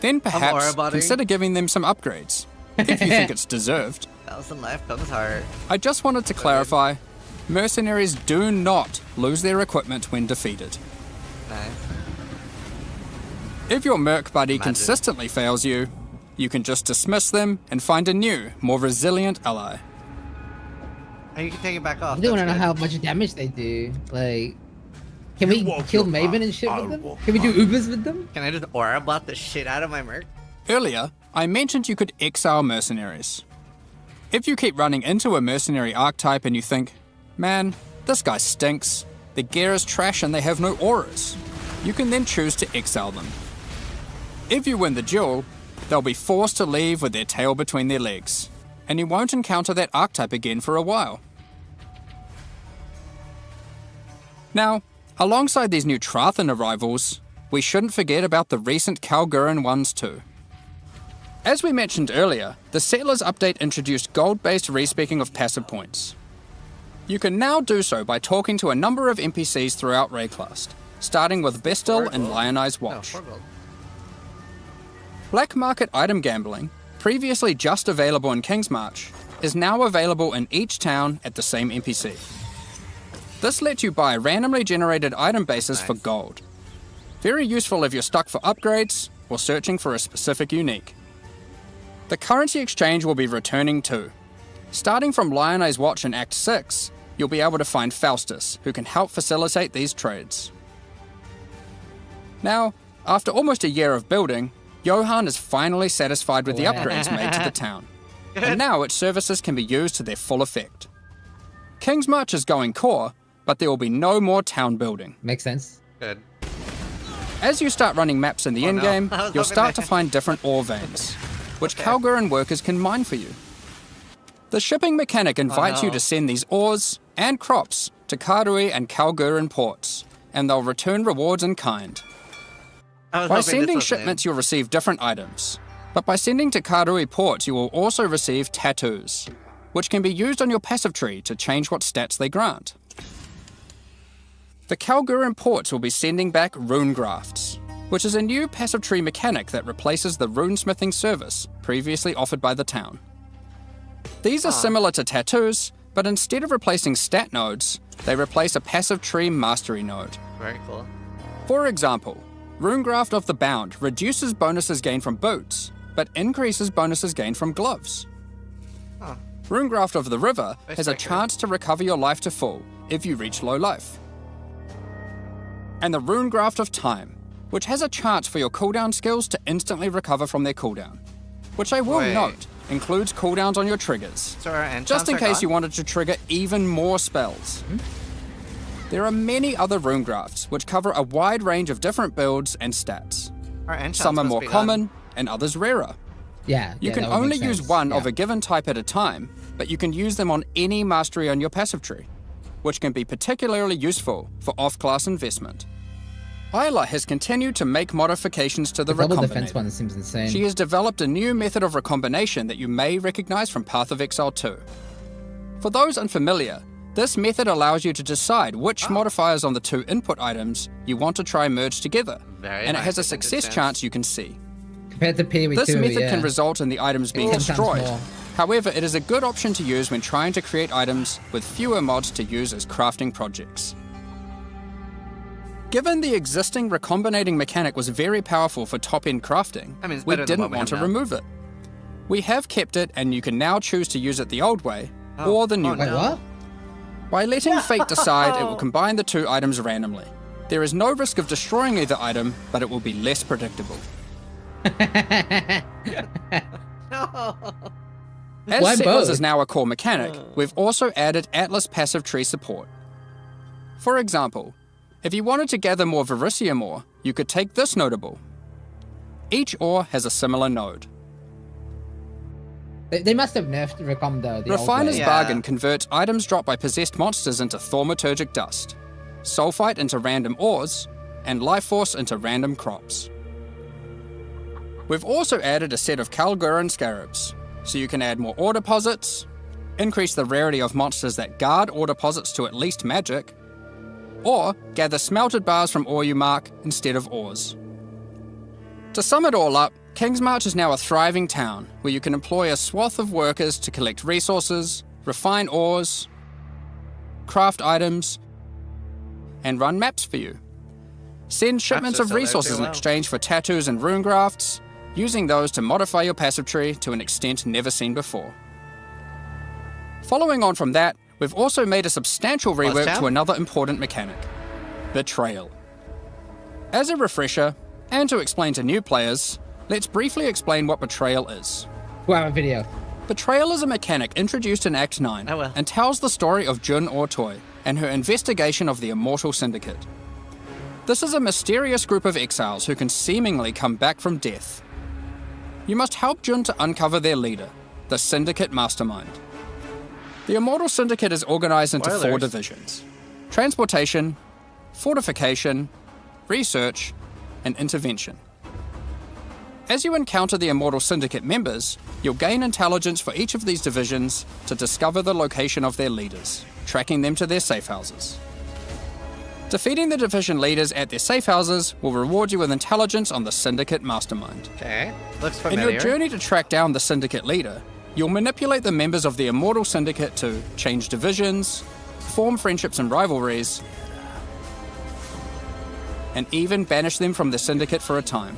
Then perhaps Aura-botting. consider giving them some upgrades, if you think it's deserved. 1,000 life comes hard. I just wanted to clarify, mercenaries do not lose their equipment when defeated. Nice. If your merc buddy consistently fails you, you can just dismiss them and find a new, more resilient ally. And you can take it back off. I do want to know that's how good. much damage they do. Like, can we kill Maven and shit I'll with them? walk Can we do Ubers with them? Can I just aura bot the shit out of my merc? Earlier, I mentioned you could exile mercenaries. If you keep running into a mercenary archetype and you think, man, this guy stinks, their gear is trash and they have no auras, you can then choose to exile them. If you win the duel, they'll be forced to leave with their tail between their legs, and you won't encounter that archetype again for a while. Now, alongside these new Trathan arrivals, we shouldn't forget about the recent Kalguran ones too. As we mentioned earlier, the Settlers update introduced gold-based respeccing of passive points. You can now do so by talking to a number of NPCs throughout Rayclast, starting with Bestel and Lionized Watch. Black market item gambling, previously just available in Kingsmarch, is now available in each town at the same NPC. This lets you buy randomly generated item bases for gold. Very useful if you're stuck for upgrades or searching for a specific unique. The currency exchange will be returning too. Starting from Lionized Watch in Act 6, you'll be able to find Faustus, who can help facilitate these trades. Now, after almost a year of building, Johan is finally satisfied with the upgrades made to the town, and now its services can be used to their full effect. Kingsmarch is going core, but there will be no more town building. Makes sense. Good. As you start running maps in the endgame, I was you'll hoping start that- to find different ore veins, which Kalguran workers can mine for you. The shipping mechanic invites you to send these ores and crops to Karui and Kalguran ports, and they'll return rewards in kind. By sending shipments, you'll receive different items, but by sending to Karui ports, you will also receive tattoos, which can be used on your passive tree to change what stats they grant. The Kalguran ports will be sending back rune grafts, which is a new passive tree mechanic that replaces the runesmithing service previously offered by the town. These are similar to tattoos, but instead of replacing stat nodes, they replace a passive tree mastery node. Very cool. For example, Runegraft of the Bound reduces bonuses gained from boots, but increases bonuses gained from gloves. Runegraft of the River has a chance to recover your life to full if you reach low life. And the Runegraft of Time, which has a chance for your cooldown skills to instantly recover from their cooldown, which I will note includes cooldowns on your triggers, just in case you wanted to trigger even more spells. There are many other Runegrafts which cover a wide range of different builds and stats. Some are more common and others rarer. Yeah. You can only use one of a given type at a time, but you can use them on any mastery on your passive tree, which can be particularly useful for off-class investment. Isla has continued to make modifications to the double recombinator. defense one seems insane. She has developed a new method of recombination that you may recognize from Path of Exile 2. For those unfamiliar, this method allows you to decide which modifiers on the two input items you want to try merge together, and it has a success chance you can see. Compared to PoE2, This method can result in the items being 10 times destroyed. more. However, it is a good option to use when trying to create items with fewer mods to use as crafting projects. Given the existing recombinating mechanic was very powerful for top-end crafting, I mean, it's we better than didn't what we want to have now. remove it. We have kept it, and you can now choose to use it the old way or the new Wait, way. what? By letting fate decide, it will combine the two items randomly. There is no risk of destroying either item, but it will be less predictable. As Why Settlers both? is now a core mechanic, we've also added Atlas passive tree support. For example, if you wanted to gather more Verisium ore, you could take this notable. Each ore has a similar node. They must have nerfed Recom though. The Refiner's old way. Bargain converts items dropped by possessed monsters into thaumaturgic dust, sulfite into random ores, and life force into random crops. We've also added a set of Kalguran scarabs, so you can add more ore deposits, increase the rarity of monsters that guard ore deposits to at least magic, or gather smelted bars from ore you mark instead of ores. To sum it all up, Kingsmarch is now a thriving town where you can employ a swath of workers to collect resources, refine ores, craft items, and run maps for you. Send shipments are of still there resources too, in wow. exchange for tattoos and rune grafts, using those to modify your passive tree to an extent never seen before. Following on from that, we've also made a substantial rework Jam? to another important mechanic: betrayal. As a refresher, and to explain to new players, let's briefly explain what betrayal is. Wow, a video. Betrayal is a mechanic introduced in Act 9 and tells the story of Jun Ortoy and her investigation of the Immortal Syndicate. This is a mysterious group of exiles who can seemingly come back from death. You must help Jun to uncover their leader, the Syndicate Mastermind. The Immortal Syndicate is organized into 4 Spoilers. divisions: transportation, fortification, research, and intervention. As you encounter the Immortal Syndicate members, you'll gain intelligence for each of these divisions to discover the location of their leaders, tracking them to their safe houses. Defeating the division leaders at their safe houses will reward you with intelligence on the Syndicate Mastermind. Okay, looks In familiar. your journey to track down the Syndicate leader, you'll manipulate the members of the Immortal Syndicate to change divisions, form friendships and rivalries, and even banish them from the Syndicate for a time.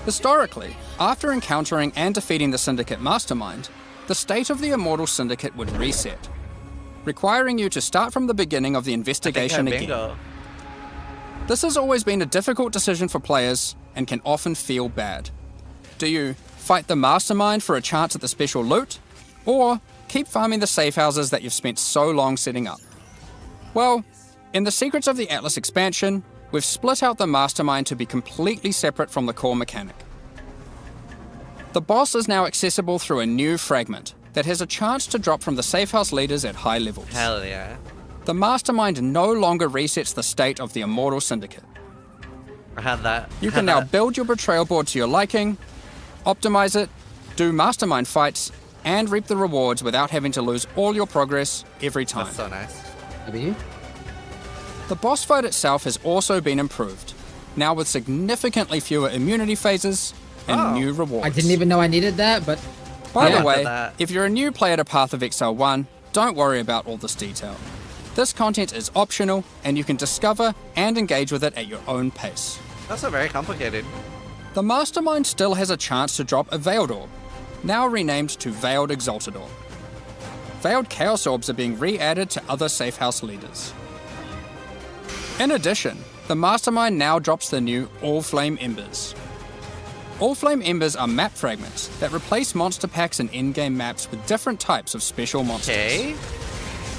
Historically, after encountering and defeating the Syndicate Mastermind, the state of the Immortal Syndicate would reset, requiring you to start from the beginning of the investigation again. Bingo. This has always been a difficult decision for players and can often feel bad. Do you fight the Mastermind for a chance at the special loot, or keep farming the safe houses that you've spent so long setting up? Well, in the Secrets of the Atlas expansion, we've split out the Mastermind to be completely separate from the core mechanic. The boss is now accessible through a new fragment that has a chance to drop from the safe house leaders at high levels. Hell yeah. The Mastermind no longer resets the state of the Immortal Syndicate. I had that. You can now build your betrayal board to your liking, optimize it, do Mastermind fights, and reap the rewards without having to lose all your progress every time. That's so nice. W? The boss fight itself has also been improved, now with significantly fewer immunity phases and new rewards. I didn't even know I needed that, but... By yeah. the way, if you're a new player to Path of Exile 1, don't worry about all this detail. This content is optional, and you can discover and engage with it at your own pace. That's not very complicated. The Mastermind still has a chance to drop a Veiled Orb, now renamed to Veiled Exalted Orb. Veiled Chaos Orbs are being re-added to other safe house leaders. In addition, the Mastermind now drops the new All Flame Embers. All Flame Embers are map fragments that replace monster packs in endgame maps with different types of special monsters. Okay.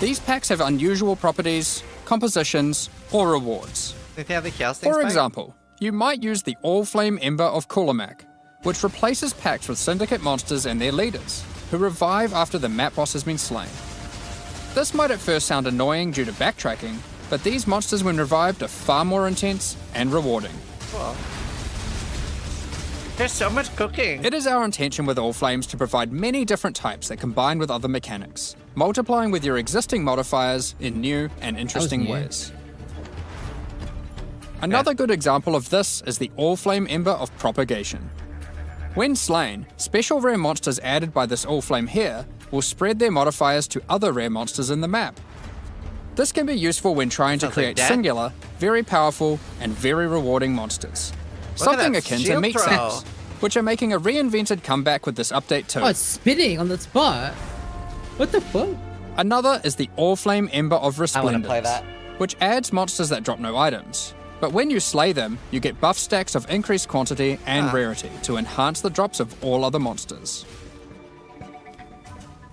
These packs have unusual properties, compositions, or rewards. Think they have the chaos things For back? example, you might use the All Flame Ember of Kulamak, which replaces packs with Syndicate monsters and their leaders, who revive after the map boss has been slain. This might at first sound annoying due to backtracking, but these monsters when revived are far more intense and rewarding. Cool. There's so much cooking. It is our intention with All Flames to provide many different types that combine with other mechanics, multiplying with your existing modifiers in new and interesting new. ways. Another good example of this is the All Flame Ember of Propagation. When slain, special rare monsters added by this All Flame here will spread their modifiers to other rare monsters in the map. This can be useful when trying to Sounds like create that. singular, very powerful, and very rewarding monsters. Look at Something that akin to shield meat throw. sacks, which are making a reinvented comeback with this update too. Oh, it's spinning on the spot. What the fuck? Another is the All-Flame Ember of I want to Resplendence, play that. which adds monsters that drop no items. But when you slay them, you get buff stacks of increased quantity and rarity to enhance the drops of all other monsters.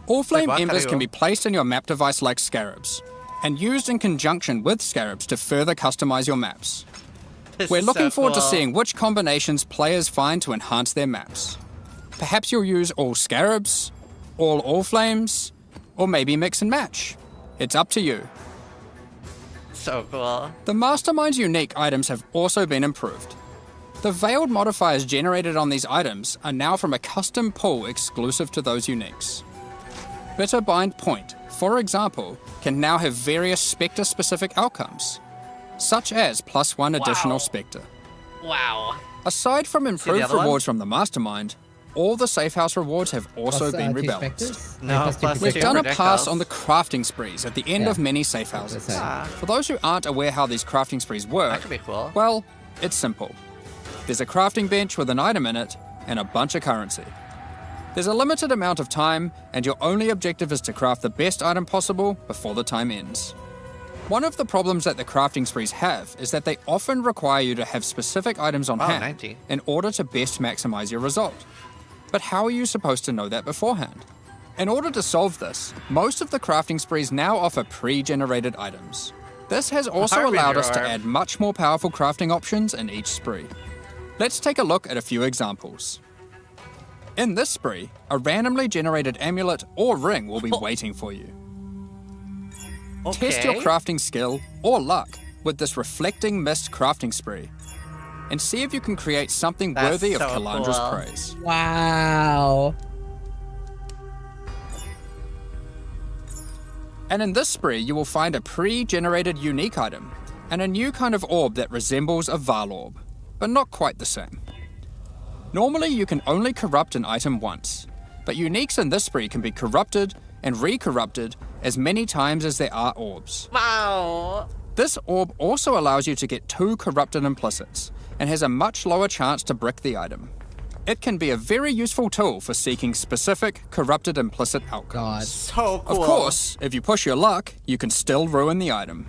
All-Flame Like, Embers Wakaru. can be placed in your map device like scarabs, and used in conjunction with scarabs to further customize your maps. This We're is looking so forward to cool. seeing which combinations players find to enhance their maps. Perhaps you'll use all scarabs, all flames, or maybe mix and match. It's up to you. So cool. The Mastermind's unique items have also been improved. The veiled modifiers generated on these items are now from a custom pool exclusive to those uniques. Bitterbind Point, for example, can now have various Spectre-specific outcomes, such as +1 additional Spectre. Wow. Aside from improved other one? rewards from the Mastermind, all the safe house rewards have also Plus, been two rebalanced. specters? No, plus two plus We've two done a projectiles. pass projectiles. on the crafting sprees at the end Yeah. of many safe houses. That's it. For those who aren't aware how these crafting sprees work, That could be cool. well, it's simple. There's a crafting bench with an item in it and a bunch of currency. There's a limited amount of time, and your only objective is to craft the best item possible before the time ends. One of the problems that the crafting sprees have is that they often require you to have specific items on Wow, hand 90. in order to best maximize your result. But how are you supposed to know that beforehand? In order to solve this, most of the crafting sprees now offer pre-generated items. This has also Harbinger allowed us to arm. add much more powerful crafting options in each spree. Let's take a look at a few examples. In this spree, a randomly generated amulet or ring will be waiting for you. Test your Okay. crafting skill or luck with this Reflecting Mist crafting spree, and see if you can create something That's worthy of so Kalandra's cool. praise. Wow. And in this spree, you will find a pre-generated unique item, and a new kind of orb that resembles a Val orb, but not quite the same. Normally, you can only corrupt an item once, but uniques in this spree can be corrupted and re-corrupted as many times as there are orbs. Wow. This orb also allows you to get 2 corrupted implicits, and has a much lower chance to brick the item. It can be a very useful tool for seeking specific corrupted implicit outcomes. So cool. Of course, if you push your luck, you can still ruin the item.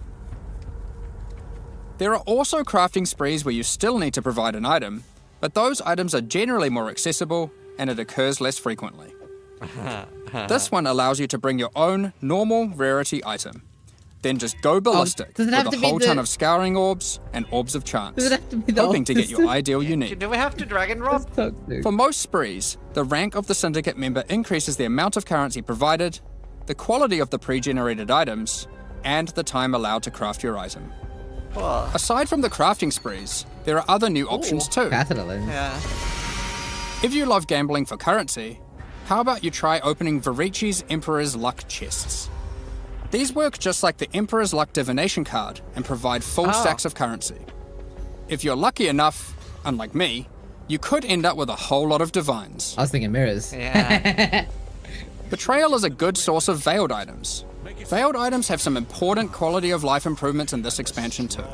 There are also crafting sprees where you still need to provide an item, but those items are generally more accessible and it occurs less frequently. This one allows you to bring your own normal rarity item. Then just go ballistic does it with have a to be whole the- ton of scouring orbs and orbs of chance, Does it have to be the hoping to get your opposite? ideal unique. Do we have to drag and drop? For most sprees, the rank of the syndicate member increases the amount of currency provided, the quality of the pre-generated items, and the time allowed to craft your item. Cool. Aside from the crafting sprees, there are other new options too. Yeah. If you love gambling for currency, how about you try opening Varici's Emperor's Luck chests? These work just like the Emperor's Luck divination card and provide full stacks of currency. If you're lucky enough, unlike me, you could end up with a whole lot of divines. I was thinking mirrors. Yeah. Betrayal is a good source of veiled items. Veiled items have some important quality of life improvements in this expansion too.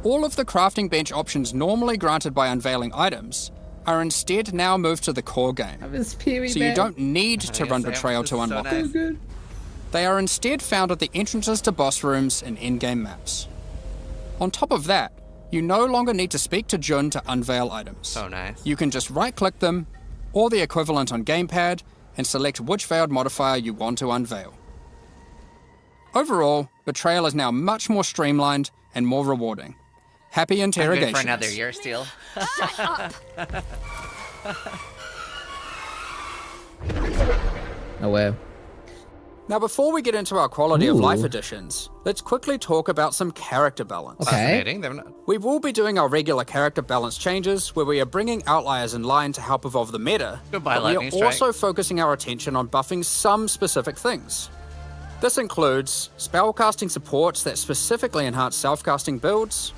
All of the crafting bench options normally granted by unveiling items are instead now moved to the core game. So you don't need to run Betrayal to unlock them. They are instead found at the entrances to boss rooms and endgame maps. On top of that, you no longer need to speak to Jun to unveil items. So nice. You can just right-click them, or the equivalent on gamepad, and select which veiled modifier you want to unveil. Overall, Betrayal is now much more streamlined and more rewarding. Happy I'm good interrogations. for another year still. No way. Now, before we get into our quality of life Ooh. additions, let's quickly talk about some character balance. Okay. Fascinating. They're not- We will be doing our regular character balance changes, where we are bringing outliers in line to help evolve the meta, Goodbye, but we lightning are strike. also focusing our attention on buffing some specific things. This includes spellcasting supports that specifically enhance self-casting builds,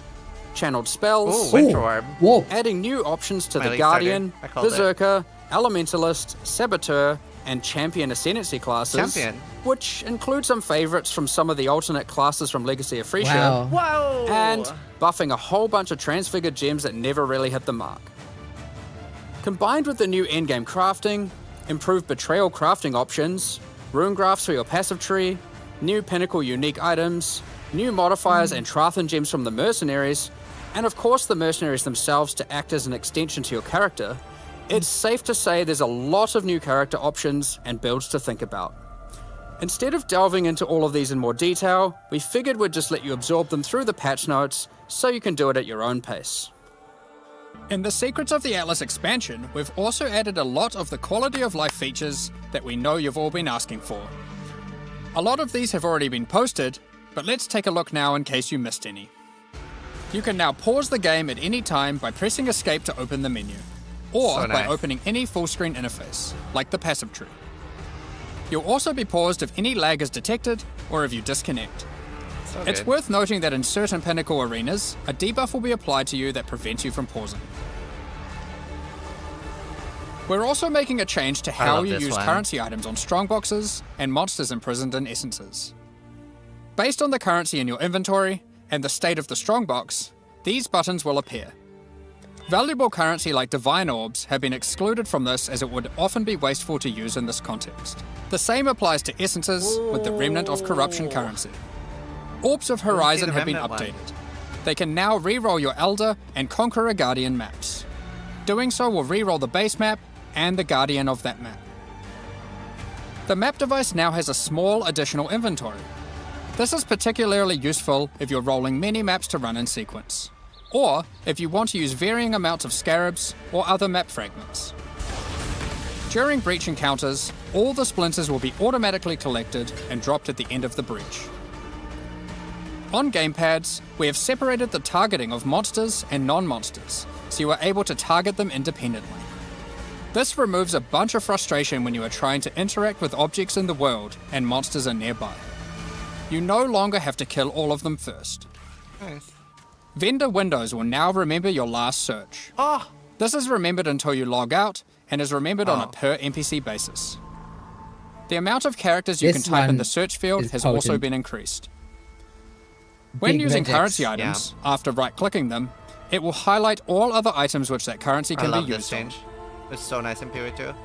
channeled spells, Ooh, Winter Orb. Whoa. adding new options to My the lead Guardian, starter. I called it. Berserker, Elementalist, Saboteur, and Champion Ascendancy classes, Champion? which include some favorites from some of the alternate classes from Legacy of Freesia, Wow. Whoa! and buffing a whole bunch of transfigured gems that never really hit the mark. Combined with the new endgame crafting, improved betrayal crafting options, rune graphs for your passive tree, new pinnacle unique items, new modifiers and Trathan gems from the mercenaries, and of course the mercenaries themselves to act as an extension to your character, it's safe to say there's a lot of new character options and builds to think about. Instead of delving into all of these in more detail, we figured we'd just let you absorb them through the patch notes so you can do it at your own pace. In the Secrets of the Atlas expansion, we've also added a lot of the quality of life features that we know you've all been asking for. A lot of these have already been posted, but let's take a look now in case you missed any. You can now pause the game at any time by pressing escape to open the menu, or So by nice. opening any full screen interface, like the passive tree. You'll also be paused if any lag is detected or if you disconnect. So It's good. worth noting that in certain pinnacle arenas, a debuff will be applied to you that prevents you from pausing. We're also making a change to how love you this use one. currency items on strongboxes and monsters imprisoned in essences. Based on the currency in your inventory and the state of the strongbox, these buttons will appear. Valuable currency like divine orbs have been excluded from this as it would often be wasteful to use in this context. The same applies to essences with the Remnant of Corruption currency. Orbs of Horizon the have been Remnant one. updated. They can now re-roll your Elder and Conqueror Guardian maps. Doing so will re-roll the base map and the Guardian of that map. The map device now has a small additional inventory. This is particularly useful if you're rolling many maps to run in sequence, or if you want to use varying amounts of scarabs or other map fragments. During breach encounters, all the splinters will be automatically collected and dropped at the end of the breach. On gamepads, we have separated the targeting of monsters and non-monsters, so you are able to target them independently. This removes a bunch of frustration when you are trying to interact with objects in the world and monsters are nearby. You no longer have to kill all of them first. Nice. Vendor windows will now remember your last search. Oh! This is remembered until you log out and is remembered on a Oh. per NPC basis. The amount of characters you This can type in one the search field is has also potent. been increased. When Big using Vegex. currency items, after right-clicking them, it will highlight all other items which that currency I can love be this used on. change. It's so nice in PoE2.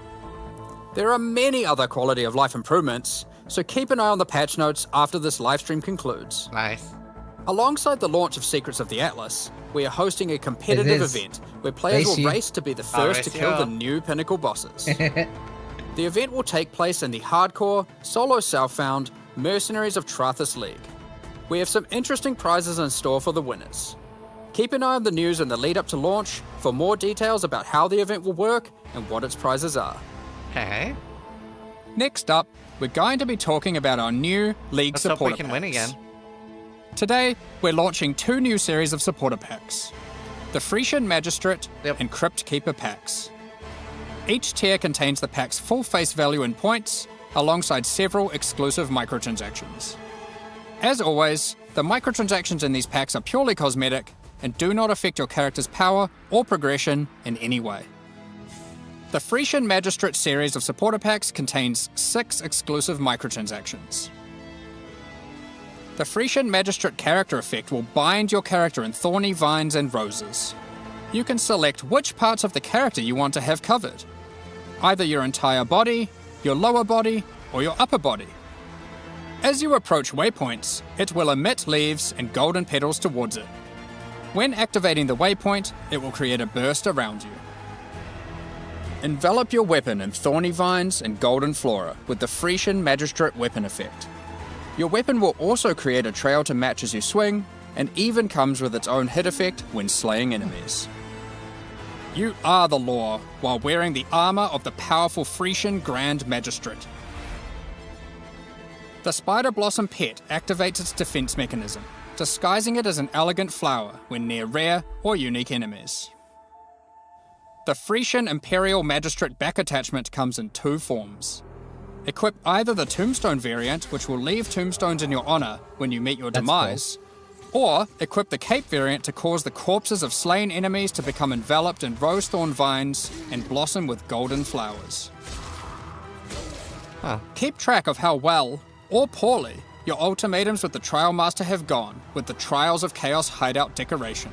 There are many other quality of life improvements, so keep an eye on the patch notes after this livestream concludes. Nice. Alongside the launch of Secrets of the Atlas, we are hosting a competitive is. event where players will Racy. race to be the first to kill the new pinnacle bosses. The event will take place in the hardcore, solo self-found Mercenaries of Trathis League. We have some interesting prizes in store for the winners. Keep an eye on the news in the lead up to launch for more details about how the event will work and what its prizes are. Hey. Next up, we're going to be talking about our new League Let's hope supporter we can packs. win again. Today, we're launching 2 new series of supporter packs, the Frisian Magistrate and Crypt Keeper packs. Each tier contains the pack's full face value in points, alongside several exclusive microtransactions. As always, the microtransactions in these packs are purely cosmetic and do not affect your character's power or progression in any way. The Frisian Magistrate series of supporter packs contains 6 exclusive microtransactions. The Frisian Magistrate character effect will bind your character in thorny vines and roses. You can select which parts of the character you want to have covered, either your entire body, your lower body, or your upper body. As you approach waypoints, it will emit leaves and golden petals towards it. When activating the waypoint, it will create a burst around you. Envelop your weapon in thorny vines and golden flora with the Frisian Magistrate weapon effect. Your weapon will also create a trail to match as you swing, and even comes with its own hit effect when slaying enemies. You are the law while wearing the armor of the powerful Frisian Grand Magistrate. The Spider Blossom pet activates its defense mechanism, disguising it as an elegant flower when near rare or unique enemies. The Frisian Imperial Magistrate back attachment comes in 2 forms. Equip either the Tombstone variant, which will leave tombstones in your honor when you meet your demise, or equip the Cape variant to cause the corpses of slain enemies to become enveloped in rose thorn vines and blossom with golden flowers. Keep track of how well, or poorly, your ultimatums with the Trial Master have gone with the Trials of Chaos hideout decoration.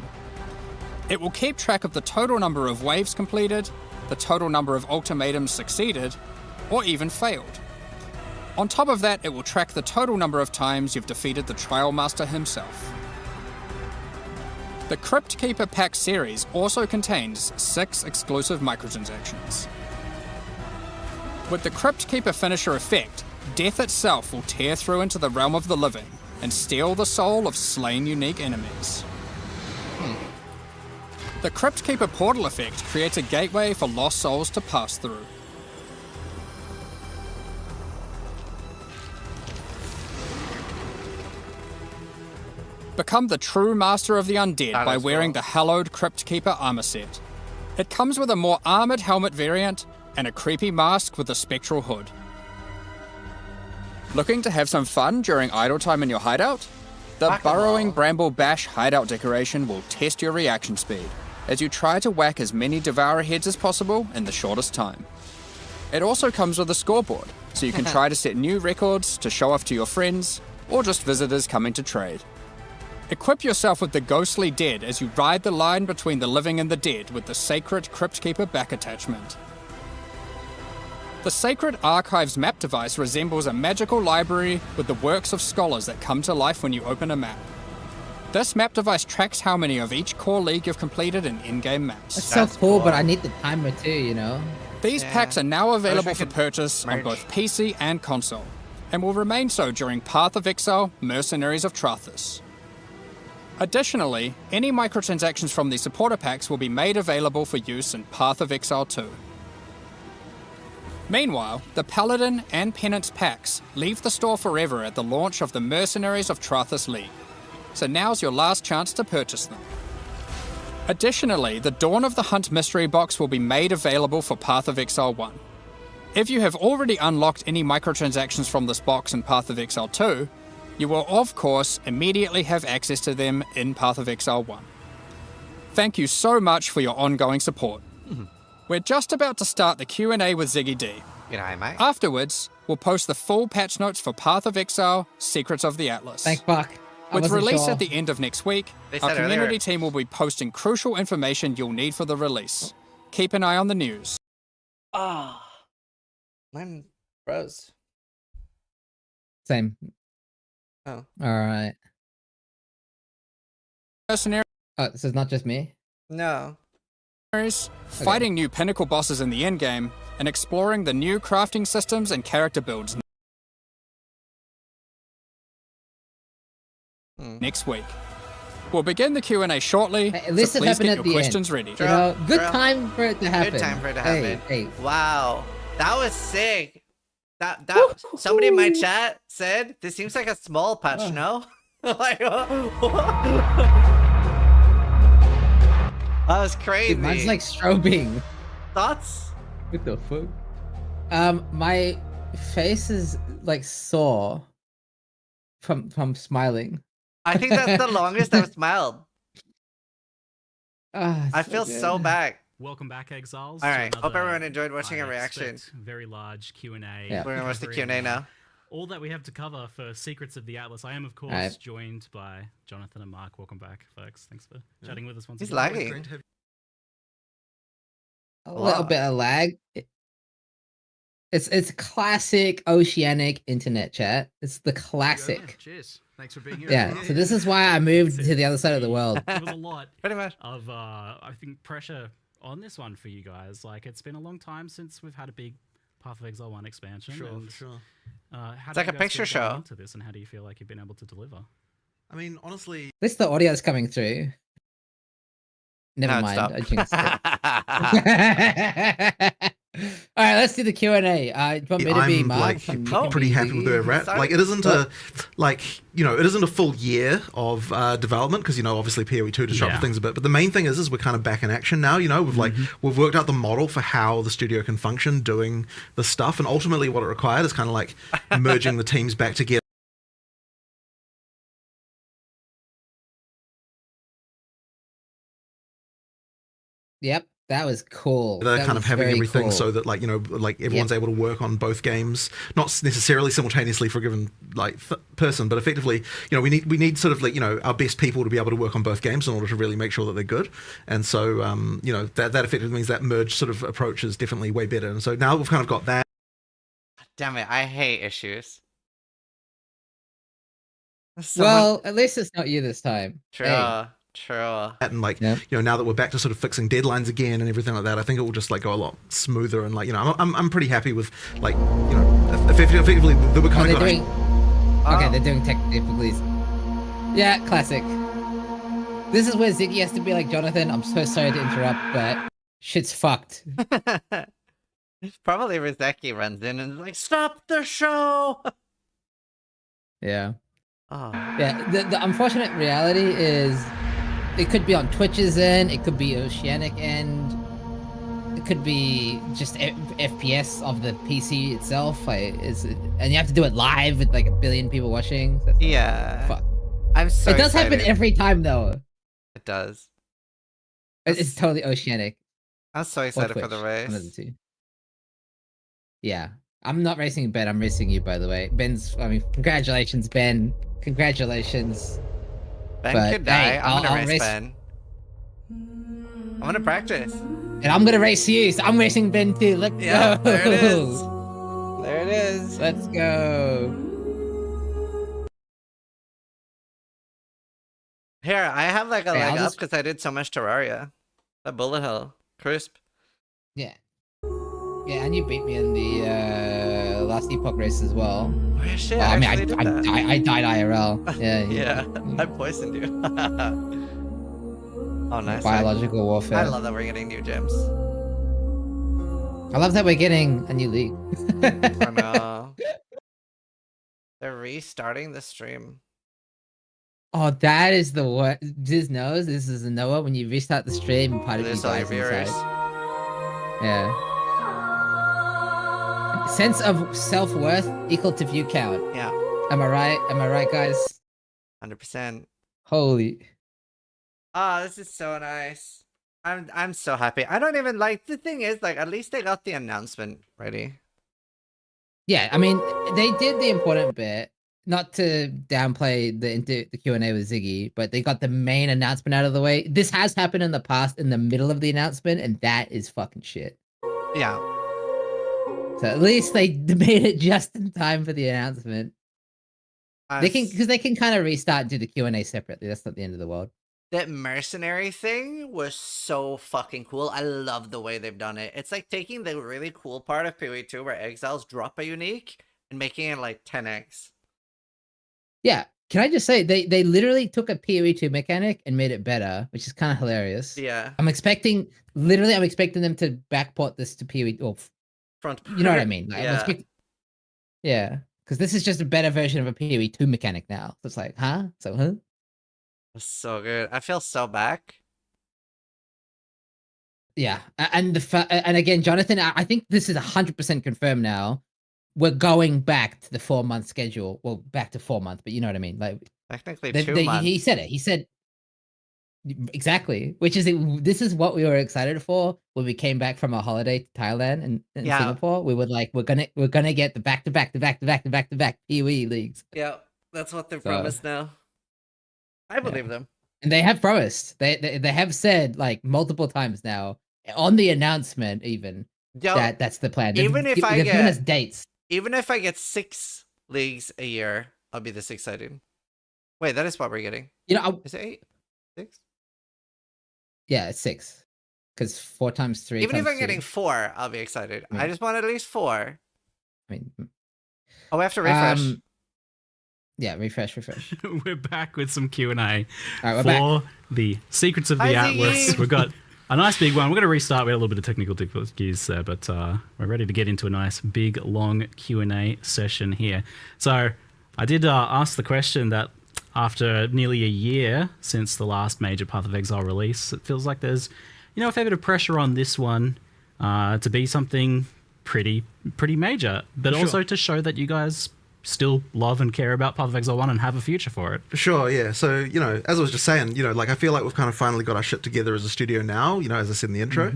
It will keep track of the total number of waves completed, the total number of ultimatums succeeded, or even failed. On top of that, it will track the total number of times you've defeated the Trial Master himself. The Crypt Keeper Pack series also contains 6 exclusive microtransactions. With the Crypt Keeper finisher effect, death itself will tear through into the realm of the living and steal the soul of slain unique enemies. The Crypt Keeper portal effect creates a gateway for lost souls to pass through. Become the true master of the undead by wearing the hallowed Crypt Keeper armor set. It comes with a more armored helmet variant and a creepy mask with a spectral hood. Looking to have some fun during idle time in your hideout? The Burrowing Bramble Bash hideout decoration will test your reaction speed as you try to whack as many Devourer heads as possible in the shortest time. It also comes with a scoreboard, so you can try to set new records to show off to your friends or just visitors coming to trade. Equip yourself with the Ghostly Dead as you ride the line between the living and the dead with the Sacred Crypt Keeper back attachment. The Sacred Archives map device resembles a magical library with the works of scholars that come to life when you open a map. This map device tracks how many of each core league you've completed in in-game maps. That's so cool, but I need the timer too, you know? These packs are now available for purchase on both PC and console, and will remain so during Path of Exile, Mercenaries of Trathus. Additionally, any microtransactions from these supporter packs will be made available for use in Path of Exile 2. Meanwhile, the Paladin and Penance packs leave the store forever at the launch of the Mercenaries of Trathus League, so now's your last chance to purchase them. Additionally, the Dawn of the Hunt mystery box will be made available for Path of Exile 1. If you have already unlocked any microtransactions from this box in Path of Exile 2, you will of course immediately have access to them in Path of Exile 1. Thank you so much for your ongoing support. We're just about to start the Q&A with Ziggy D. G'day, mate. Afterwards, we'll post the full patch notes for Path of Exile, Secrets of the Atlas. Thank fuck. With release at the end of next week, our community team will be posting crucial information you'll need for the release. Keep an eye on the news. Mine froze. Same. Oh. Alright. Mercenaries. Oh, this is not just me? No. Fighting new pinnacle bosses in the endgame, and exploring the new crafting systems and character builds next week. We'll begin the Q&A shortly, At least so it please happened get at your the questions end. ready. You know, good time for it to happen. Good time for it to happen. Hey. Wow. That was sick. That somebody in my chat said this seems like a small patch, no? Like, that was crazy. Dude, mine's like strobing. Thoughts? What the fuck? My face is like sore from smiling. I think that's the longest I've smiled. I feel good. so bad. Welcome back, Exiles. All right, hope everyone enjoyed watching a reaction. Very large Q&A. Yeah. We're gonna watch the Q&A now. All that we have to cover for Secrets of the Atlas. I am, of course, joined by Jonathan and Mark. Welcome back, folks. Thanks for chatting with us once again. He's lagging. A little bit of lag. It's classic oceanic internet chat. It's the classic. Cheers. Thanks for being here. Yeah, so this is why I moved to the other side of the world. There was a lot pretty much of, I think, pressure on this one for you guys. Like, it's been a long time since we've had a big Path of Exile 1 expansion. Sure, and, for sure. How It's do like you a guys picture feel going show. into this, and how do you feel like you've been able to deliver? I mean, honestly, At least the audio is coming through. Never mind. I jinxed it. All right, let's do the Q&A. Do you want me to be I'm Mark? like pretty happy with where we're at. Like, it isn't a it isn't a full year of development because obviously PoE 2 disrupted things a bit. But the main thing is we're kind of back in action now. We've worked out the model for how the studio can function doing the stuff, and ultimately what it required is kind of like merging the teams back together. Yep, That was cool. They're That kind of was having very everything cool. so that like everyone's able to work on both games, not necessarily simultaneously for a given person, but effectively we need sort of our best people to be able to work on both games in order to really make sure that they're good. And so that effectively means that merged sort of approach is definitely way better. And so now we've kind of got that. Damn it! I hate issues. Well, at least it's not you this time. True. Hey. True. And now that we're back to sort of fixing deadlines again and everything like that, I think it will just go a lot smoother. And I'm pretty happy with effectively that we're kind of doing. Okay, they're doing tech difficulties. Yeah, classic. This is where Ziggy has to be like, Jonathan, I'm so sorry to interrupt, but shit's fucked. Probably Rizeki runs in and is like, stop the show. Yeah. Oh. Yeah. The unfortunate reality is, it could be on Twitch's end, it could be Oceanic end, it could be just FPS of the PC itself. And you have to do it live with like a billion people watching. So yeah. Fuck. I'm so It does happen every time though. It does. It's totally Oceanic. I'm so excited for the race. One of the two. Yeah. I'm not racing Ben, I'm racing you, by the way. Congratulations, Ben. Congratulations. Ben could die. I'm gonna race Ben. I'm gonna practice. And I'm gonna race you, so I'm racing Ben too. Let's go. There it is. There it is. Let's go. Here, I have like a leg up because I did so much Terraria. That bullet hell. Crisp. Yeah. Yeah, and you beat me in the last Epoch race as well. Oh, yeah, shit. Well, I died IRL. Yeah. Yeah, I poisoned you. Oh, nice. Biological warfare. I love that we're getting new gems. I love that we're getting a new league. I know. They're restarting the stream. Oh, that is the what? Diz knows this is a Noah. When you restart the stream, part of you dies inside. Yeah. Sense of self-worth equal to view count. Yeah. Am I right? Am I right, guys? 100%. Holy. Oh, this is so nice. I'm so happy. I don't even like the thing is at least they got the announcement ready. Yeah, I mean they did the important bit. Not to downplay the Q&A with Ziggy, but they got the main announcement out of the way. This has happened in the past in the middle of the announcement, and that is fucking shit. Yeah. So at least they made it just in time for the announcement. They can kind of restart and do the Q&A separately. That's not the end of the world. That mercenary thing was so fucking cool. I love the way they've done it. It's like taking the really cool part of PoE 2 where exiles drop a unique and making it like 10x. Yeah, can I just say they literally took a PoE 2 mechanic and made it better, which is kind of hilarious. Yeah. I'm expecting them to backport this to PoE or front. You know what I mean? Like, Yeah. Yeah, because this is just a better version of a PoE 2 mechanic now. So it's like, huh? So huh? That's so good. I feel so back. Yeah, and again, Jonathan, I think this is 100% confirmed now. We're going back to the 4-month schedule. Well, back to 4 months, but you know what I mean. Like technically 2 months. He said it. He said exactly. Which is this is what we were excited for when we came back from our holiday to Thailand and Singapore. We were like, we're gonna get the back to back PoE leagues. Yeah, that's what they've promised now. I believe them. And they have promised. They have said like multiple times now on the announcement even that's the plan. They've given us dates. Even if I get 6 leagues a year, I'll be this excited. Wait, that is what we're getting. You know, is it 8? 6? Yeah, it's 6. Because 4 times 3. Even if I'm 2. getting 4, I'll be excited. I mean, I just want at least 4. I mean, oh, we have to refresh. Yeah, refresh. We're back with some Q&A right, for back. the Secrets of the Atlas. We've got a nice big one. We're going to restart. We had a little bit of technical difficulties there, but we're ready to get into a nice big long Q&A session here. So I did ask the question that after nearly a year since the last major Path of Exile release, it feels like there's a fair bit of pressure on this one to be something pretty major, but also to show that you guys still love and care about Path of Exile 1 and have a future for it. Sure, yeah. So, you know, as I was just saying, you know, like I feel like we've kind of finally got our shit together as a studio now, you know, as I said in the intro.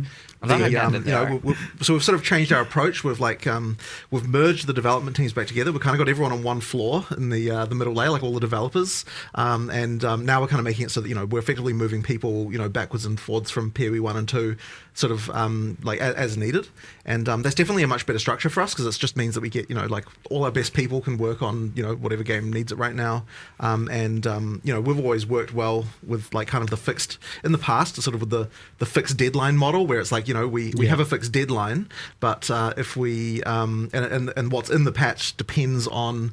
So we've sort of changed our approach. We've like we've merged the development teams back together. We've kind of got everyone on one floor in the middle layer, like all the developers. And now we're kind of making it so that, you know, we're effectively moving people, you know, backwards and forwards from PoE 1 and 2 sort of like as needed. And that's definitely a much better structure for us because it just means that we get, you know, like all our best people can work on, you know, whatever game needs it right now. You know, we've always worked well with like kind of the fixed, in the past, sort of with the fixed deadline model where it's like, you know, we have a fixed deadline, but if we, and what's in the patch depends on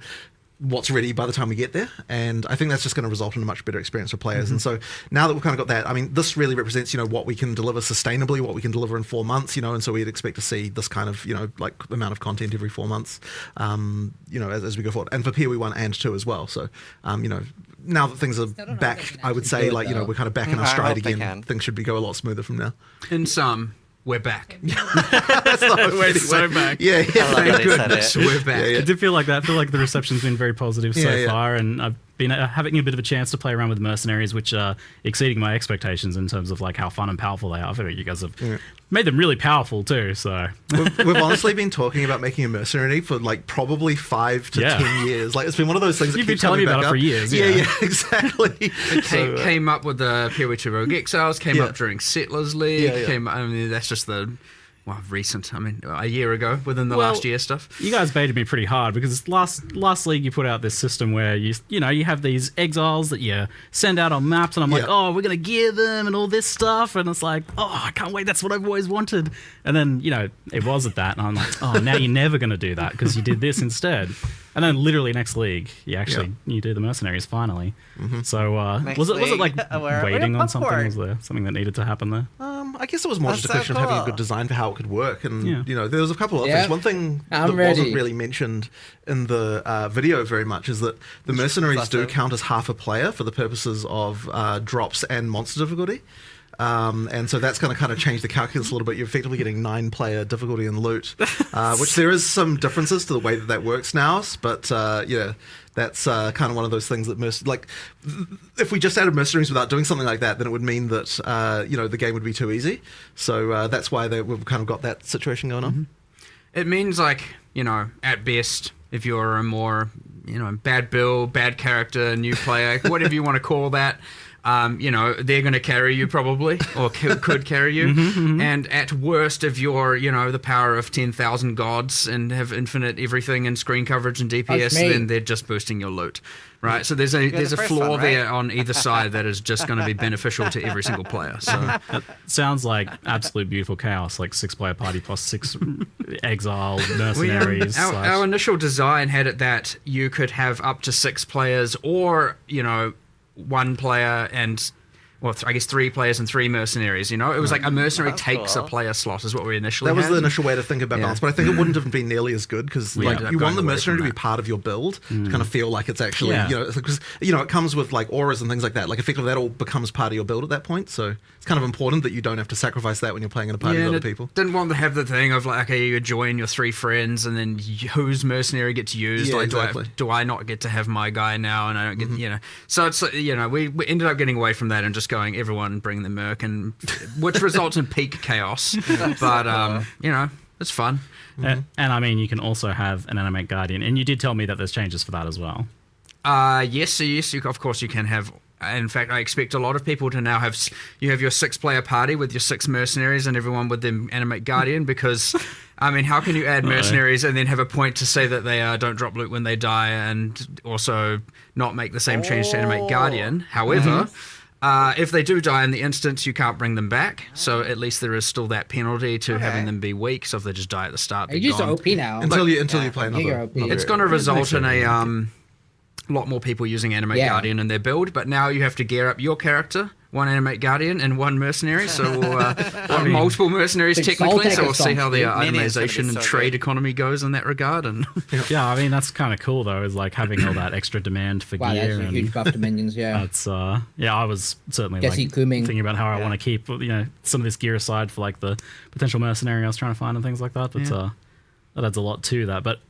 what's ready by the time we get there, and I think that's just going to result in a much better experience for players. And so now that we've kind of got that, I mean, this really represents, you know, what we can deliver sustainably, what we can deliver in 4 months, you know, and so we'd expect to see this kind of, you know, like amount of content every 4 months, you know, as we go forward, and for PoE 1 and 2 as well. So, you know, now that things are back, I would say, like, you know, we're kind of back in our stride again. Things should go a lot smoother from now. In some, we're back. That's the whole way to so back. Yeah, thank goodness we're back. I did feel like that. I feel like the reception's been very positive so far, and I've been having a bit of a chance to play around with mercenaries, which are exceeding my expectations in terms of like how fun and powerful they are. I feel like you guys have made them really powerful too. So we've honestly been talking about making a mercenary for like probably 5 to 10 years. Like it's been one of those things. You've been telling me about it for years. Yeah, exactly. It came up with the PoE 2 Rogue Exiles. Came up during Settlers League. Came. I mean, that's just the. Well, recent. I mean, a year ago, within the last year stuff. You guys baited me pretty hard because last league you put out this system where you have these exiles that you send out on maps, and I'm like, oh, we're gonna gear them and all this stuff, and it's like, oh, I can't wait. That's what I've always wanted. And then it wasn't that, and I'm like, oh, now you're never gonna do that because you did this instead. And then literally next league, you do the mercenaries finally. So was it like waiting on something? Was there something that needed to happen there? I guess it was more just a question of having a good design for how it could work, and you know, there was a couple of things. One thing that wasn't really mentioned in the video very much is that the mercenaries do count as half a player for the purposes of drops and monster difficulty. And so that's going to kind of change the calculus a little bit. You're effectively getting 9-player difficulty and loot, which there is some differences to the way that works now. But that's kind of one of those things that if we just added mercenaries without doing something like that, then it would mean that you know, the game would be too easy. So that's why we've kind of got that situation going on. It means, like, you know, at best, if you're a more, you know, bad build, bad character, new player, whatever you want to call that. You know, they're going to carry you probably, or could carry you. And at worst, if you're, you know, the power of 10,000 gods and have infinite everything and screen coverage and DPS, then they're just boosting your loot, right? So there's a flaw there on either side that is just going to be beneficial to every single player. So that sounds like absolute beautiful chaos, like 6-player party plus 6 exile mercenaries. Our initial design had it that you could have up to 6 players, or, you know, 1 player and, well, I guess 3 players and 3 mercenaries, you know? It was like a mercenary takes a player slot is what we initially had. That was the initial way to think about balance, but I think it wouldn't have been nearly as good because you want the mercenary to be part of your build to kind of feel like it's actually, you know, because, you know, it comes with like auras and things like that. Like effectively that all becomes part of your build at that point. So it's kind of important that you don't have to sacrifice that when you're playing in a party with other people. Didn't want to have the thing of like, okay, you join your 3 friends and then whose mercenary gets used. Yeah, like, exactly. do I not get to have my guy now and I don't get, you know? So it's, you know, we ended up getting away from that and just going, everyone bring the merc, and which results in peak chaos. But, you know, it's fun. And I mean, you can also have an animate guardian, and you did tell me that there's changes for that as well. Yes, of course you can have. In fact, I expect a lot of people to now have your 6-player party with your 6 mercenaries and everyone with them animate guardian, because I mean, how can you add mercenaries and then have a point to say that they don't drop loot when they die, and also not make the same change to animate guardian? However, if they do die in the instance, you can't bring them back. So at least there is still that penalty to having them be weak. So if they just die at the start, they're just gone. OP now. Until you play another. It's going to result in a lot more people using Animate Guardian in their build, but now you have to gear up your character, 1 Animate Guardian and 1 mercenary, so multiple mercenaries technically, so we'll see how the itemization and trade economy goes in that regard. And yeah, I mean, that's kind of cool though, is like having all that extra demand for gear. That's a huge buff to minions, That's, I was certainly like thinking about how I want to keep, you know, some of this gear aside for like the potential mercenary I was trying to find and things like that, but that adds a lot to that. But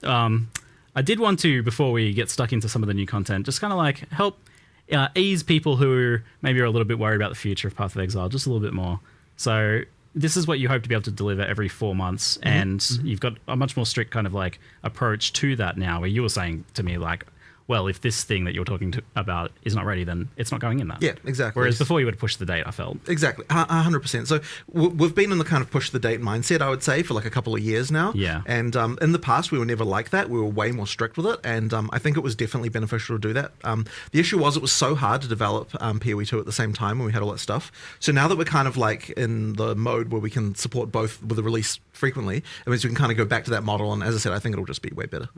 I did want to, before we get stuck into some of the new content, just kind of like help ease people who maybe are a little bit worried about the future of Path of Exile just a little bit more. So this is what you hope to be able to deliver every 4 months, and you've got a much more strict kind of like approach to that now, where you were saying to me like, well, if this thing that you're talking about is not ready, then it's not going in that. Yeah, exactly. Whereas before you would push the date, I felt. Exactly, 100%. So we've been in the kind of push the date mindset, I would say, for like a couple of years now. Yeah. And in the past, we were never like that. We were way more strict with it. And I think it was definitely beneficial to do that. The issue was it was so hard to develop PoE 2 at the same time when we had all that stuff. So now that we're kind of like in the mode where we can support both with the release frequently, it means we can kind of go back to that model. And as I said, I think it'll just be way better.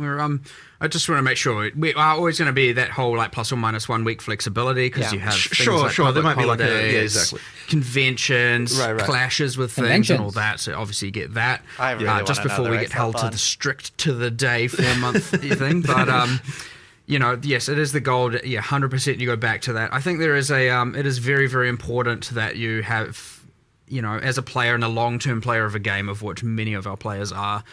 I just want to make sure we are always going to be that whole like plus or minus 1 week flexibility, because you have things like there might be like holidays, conventions, clashes with things and all that. So obviously you get that just before we get held to the strict to the day 4 month thing. But you know, yes, it is the goal. 100% you go back to that. I think there is it is very, very important that you have, you know, as a player and a long-term player of a game, of which many of our players are,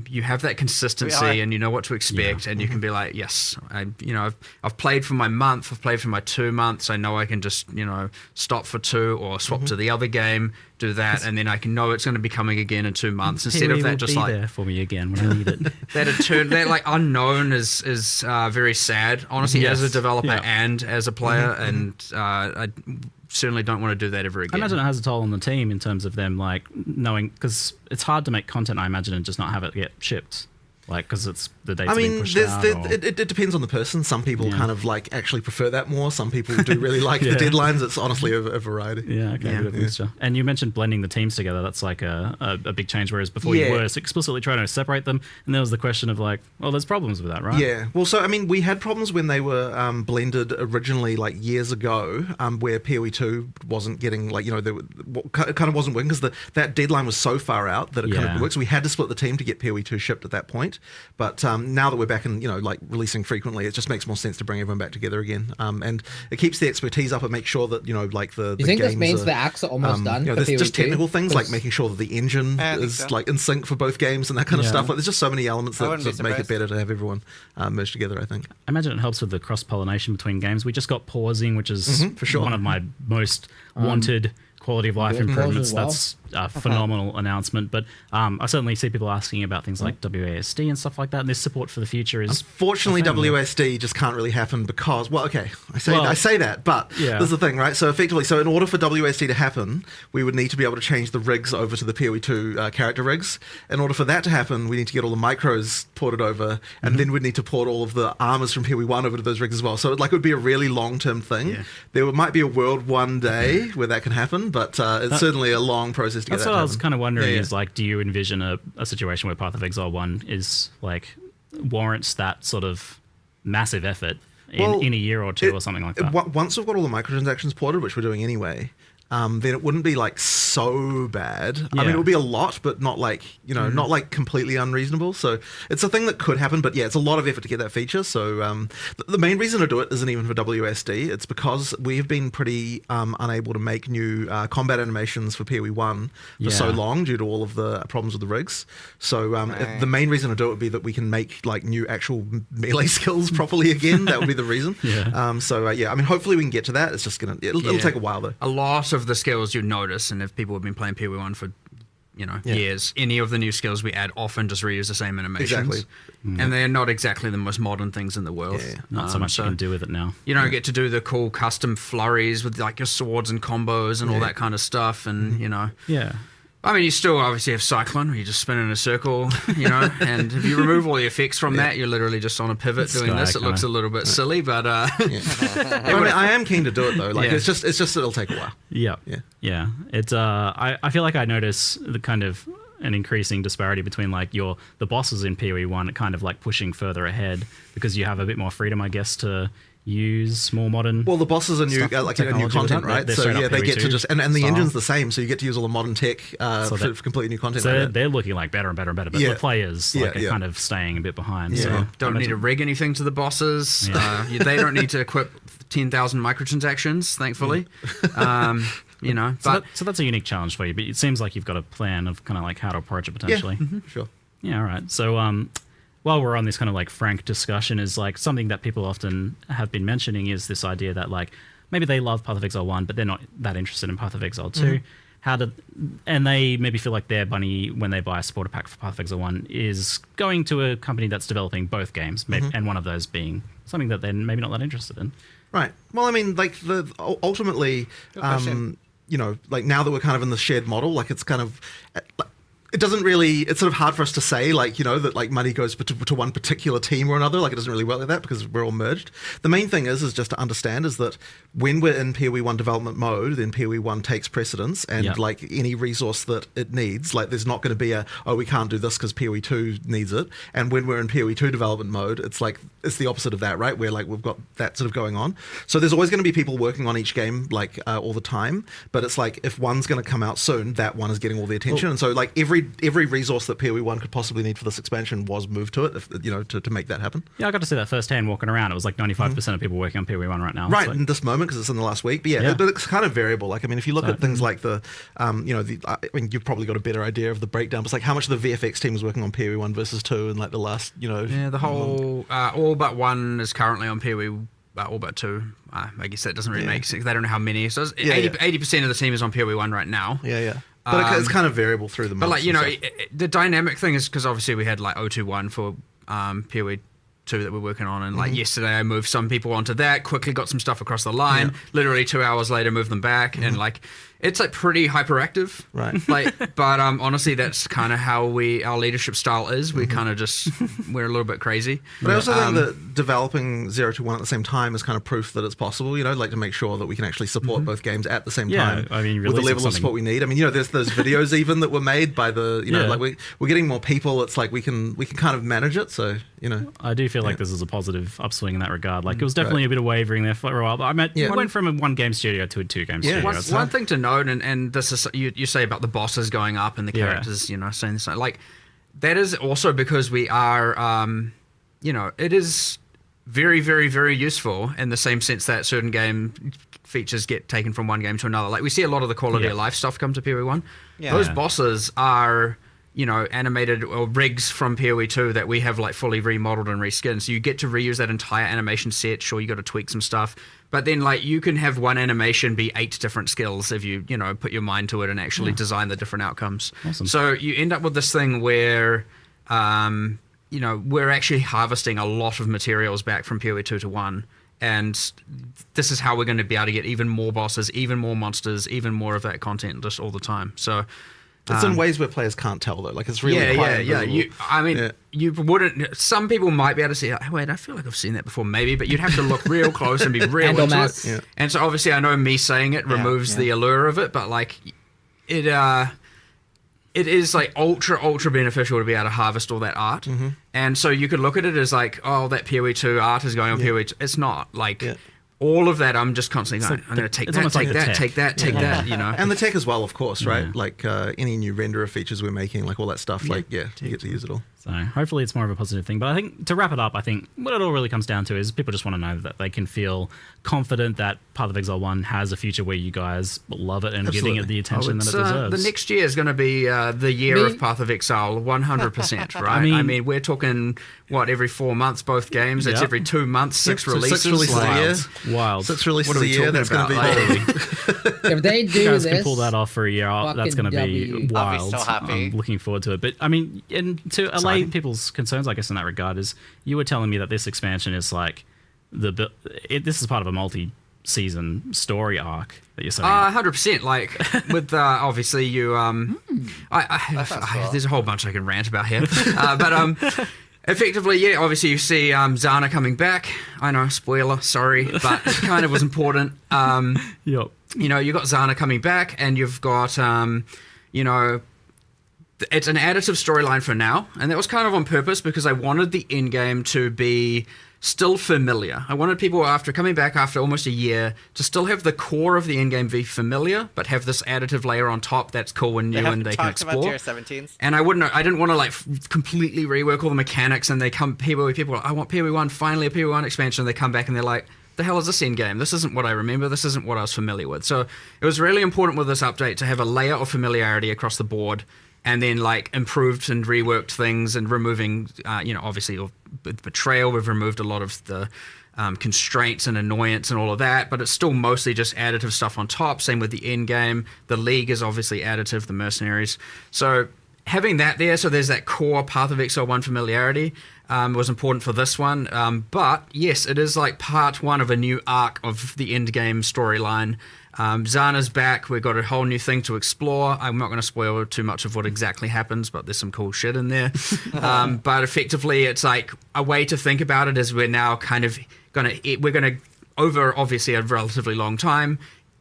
you have that consistency and you know what to expect, and you can be like, yes, I've played for my month, I've played for my 2 months, I know I can just, you know, stop for 2 or swap to the other game, do that, and then I can know it's going to be coming again in 2 months, instead of that just like there for me again when I need it. that like unknown is very sad, honestly, as a developer and as a player, and I certainly don't want to do that ever again. I imagine it has a toll on the team in terms of them like knowing, because it's hard to make content, I imagine, and just not have it get shipped. Like, because it's the date's being pushed out. It depends on the person. Some people kind of like actually prefer that more. Some people do really like the deadlines. It's honestly a variety. Yeah, okay, good mixture. And you mentioned blending the teams together. That's like a big change, whereas before you were explicitly trying to separate them, and there was the question of like, well, there's problems with that, right? Yeah. Well, so I mean, we had problems when they were blended originally, like years ago, where PoE 2 wasn't getting, like, you know, it kind of wasn't working because that deadline was so far out that it kind of worked. So we had to split the team to get PoE 2 shipped at that point. But now that we're back and, you know, like releasing frequently, it just makes more sense to bring everyone back together again. And it keeps the expertise up and makes sure that, you know, like the you think games this means the acts are almost done? You know, there's just technical things like making sure that the engine is like in sync for both games and that kind of stuff. Like, there's just so many elements that make it better to have everyone merged together, I think. I imagine it helps with the cross-pollination between games. We just got pausing, which is for sure one of my most wanted quality of life improvements. That's a phenomenal announcement. But I certainly see people asking about things like WASD and stuff like that. And this support for the future is... Unfortunately, WASD just can't really happen because... Well, okay, I say that, but there's the thing, right? So effectively, in order for WASD to happen, we would need to be able to change the rigs over to the PoE 2 character rigs. In order for that to happen, we need to get all the micros ported over, and then we'd need to port all of the armors from PoE 1 over to those rigs as well. So it would be a really long-term thing. Yeah. There might be a world one day where that can happen, but it's certainly a long process to get that to happen. That's what I was kind of wondering is, like, do you envision a situation where Path of Exile 1 is, like, warrants that sort of massive effort in a year or two or something like that? Once we've got all the microtransactions ported, which we're doing anyway, then it wouldn't be like so bad. I mean, it would be a lot, but not like, you know, not like completely unreasonable. So it's a thing that could happen, but yeah, it's a lot of effort to get that feature. So the main reason to do it isn't even for WSD. It's because we've been pretty unable to make new combat animations for PoE 1 for so long due to all of the problems with the rigs. So the main reason to do it would be that we can make like new actual melee skills properly again. That would be the reason. I mean, hopefully we can get to that. It's just it'll take a while though. A lot of the skills you notice, and if people have been playing PoE 1 for years, any of the new skills we add often just reuse the same animations. And they're not exactly the most modern things in the world. Not so much you can do with it now. You don't get to do the cool custom flurries with like your swords and combos and all that kind of stuff, and you know. I mean, you still obviously have Cyclone, where you just spin in a circle, you know, and if you remove all the effects from that, you're literally just on a pivot doing this. It looks a little bit silly, but I mean, I am keen to do it though. Like, it's just it'll take a while. Yeah. It's I feel like I notice the kind of an increasing disparity between like the bosses in PoE 1 kind of like pushing further ahead because you have a bit more freedom, I guess, to use more modern. Well, the bosses are new, like new content, right? So they get to just and the engine's the same, so you get to use all the modern tech for completely new content. So they're looking like better and better and better, but the players are kind of staying a bit behind. So don't need to rig anything to the bosses. They don't need to equip 10,000 microtransactions, thankfully. You know, so that's a unique challenge for you. But it seems like you've got a plan of kind of like how to approach it potentially. Sure. Yeah, all right. So while we're on this kind of like frank discussion, is like something that people often have been mentioning is this idea that like maybe they love Path of Exile 1, but they're not that interested in Path of Exile 2. And they maybe feel like their money when they buy a supporter pack for Path of Exile 1 is going to a company that's developing both games, and one of those being something that they're maybe not that interested in. Right. Well, I mean, like ultimately, you know, like now that we're kind of in the shared model, like it's kind of. It doesn't really, it's sort of hard for us to say, like, you know, that like money goes to one particular team or another. Like, it doesn't really work like that because we're all merged. The main thing is just to understand is that when we're in PoE 1 development mode, then PoE 1 takes precedence, and like any resource that it needs, like there's not going to be we can't do this because PoE 2 needs it. And when we're in PoE 2 development mode, it's like, it's the opposite of that, right? Where like we've got that sort of going on. So there's always going to be people working on each game, like all the time. But it's like, if one's going to come out soon, that one is getting all the attention. And so like every resource that PoE 1 could possibly need for this expansion was moved to it, if, you know, to make that happen. Yeah, I got to see that firsthand walking around. It was like 95% of people working on PoE 1 right now. Right, like, in this moment, because it's in the last week. But yeah, but it's kind of variable. Like, I mean, if you look at things like the, you know, I mean, you've probably got a better idea of the breakdown. But it's like how much of the VFX team was working on PoE 1 versus 2 in like the last, you know. Yeah, the whole, all but 1 is currently on PoE, all but 2. I guess that doesn't really make sense. They don't know how many. So 80% of the team is on PoE 1 right now. Yeah. But it's kind of variable through the months. But like, you know, the dynamic thing is because obviously we had like 021 for PoE 2 that we're working on, and like yesterday I moved some people onto that, quickly got some stuff across the line, literally 2 hours later moved them back, and like it's like pretty hyperactive, right? Like, but honestly, that's kind of how our leadership style is. We kind of just we're a little bit crazy. But I also think that developing 0 to 1 at the same time is kind of proof that it's possible. You know, like to make sure that we can actually support both games at the same time. I mean, with the level of support we need. I mean, you know, there's those videos even that were made by the, you know, like we're getting more people. It's like we can kind of manage it. So you know, I do feel like this is a positive upswing in that regard. Like it was definitely a bit of wavering there for a while. But I went from a 1 game studio to a 2 game studio. One thing to note, and this is you say about the bosses going up and the characters, you know, saying this, like that is also because we are, you know, it is very, very, very useful in the same sense that certain game features get taken from one game to another. Like we see a lot of the quality of life stuff come to PoE 1. Those bosses are, you know, animated or rigs from PoE 2 that we have like fully remodeled and reskinned. So you get to reuse that entire animation set. Sure, you got to tweak some stuff, but then like you can have one animation be 8 different skills if you know, put your mind to it and actually design the different outcomes. Awesome. So you end up with this thing where, you know, we're actually harvesting a lot of materials back from PoE 2 to 1. And this is how we're going to be able to get even more bosses, even more monsters, even more of that content just all the time. So it's in ways where players can't tell though. Like it's really quite invisible. You wouldn't. Some people might be able to see. Oh, wait, I feel like I've seen that before, maybe, but you'd have to look real close and be real into it. Yeah. And so obviously, I know me saying it removes the allure of it, but like it is like ultra beneficial to be able to harvest all that art. And so you could look at it as like, oh, that PoE 2 art is going on PoE 2. It's not like. All of that, I'm just constantly going, I'm going to take that, take that, you know. And the tech as well, of course, right? Like any new renderer features we're making, like all that stuff, like, you get to use it all. So hopefully it's more of a positive thing. But I think to wrap it up, I think what it all really comes down to is people just want to know that they can feel confident that Path of Exile 1 has a future where you guys love it and giving it the attention that it deserves. The next year is going to be the year of Path of Exile, 100%, right? I mean, we're talking, what, every 4 months, both games? It's every 2 months, 6 releases. 6 releases a year. Wild. 6 releases a year, that's going to be If they do you guys this, can pull that off for a year, that's going to be wild. I'll be so happy. I'm looking forward to it. But I mean, and to allay people's concerns, I guess, in that regard, is you were telling me that this expansion is like this is part of a multi-season story arc that you're saying. 100%. Like with obviously you there's a whole bunch I can rant about here, but effectively, obviously you see Zana coming back. I know, spoiler, sorry, but it kind of was important. Yep. You know, you got Zana coming back, and you've got you know, it's an additive storyline for now, and that was kind of on purpose because I wanted the endgame to be still familiar. I wanted people, after coming back after almost a year, to still have the core of the endgame be familiar, but have this additive layer on top that's cool and new and they can explore. About tier 17s. And I didn't want to like completely rework all the mechanics, and people are like, I want PoE 1, finally a PoE 1 expansion, and they come back and they're like, the hell is this endgame? This isn't what I remember. This isn't what I was familiar with. So it was really important with this update to have a layer of familiarity across the board, and then like improved and reworked things and removing, obviously with Betrayal, we've removed a lot of the constraints and annoyance and all of that, but it's still mostly just additive stuff on top. Same with the Endgame. The League is obviously additive, the Mercenaries. So having that there, so there's that core Path of Exile 1 familiarity was important for this one. But yes, it is like part one of a new arc of the Endgame storyline. Zana's back. We've got a whole new thing to explore. I'm not going to spoil too much of what exactly happens, but there's some cool shit in there. But effectively, it's like a way to think about it is we're now kind of we're going to, over obviously a relatively long time,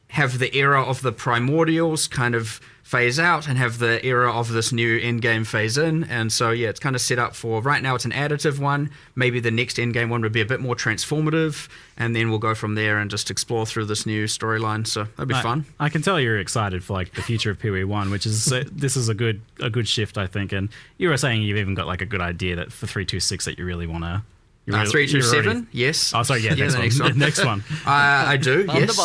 have the era of the primordials kind of phase out and have the era of this new endgame phase in. And so, yeah, it's kind of set up for, right now it's an additive one. Maybe the next endgame one would be a bit more transformative, and then we'll go from there and just explore through this new storyline. So that'd be fun. I can tell you're excited for like the future of PoE 1, which is, this is a good shift, I think. And you were saying you've even got like a good idea that for 326 that you really want to... 327, yes. Oh, sorry, yeah, the next one. I do, yes.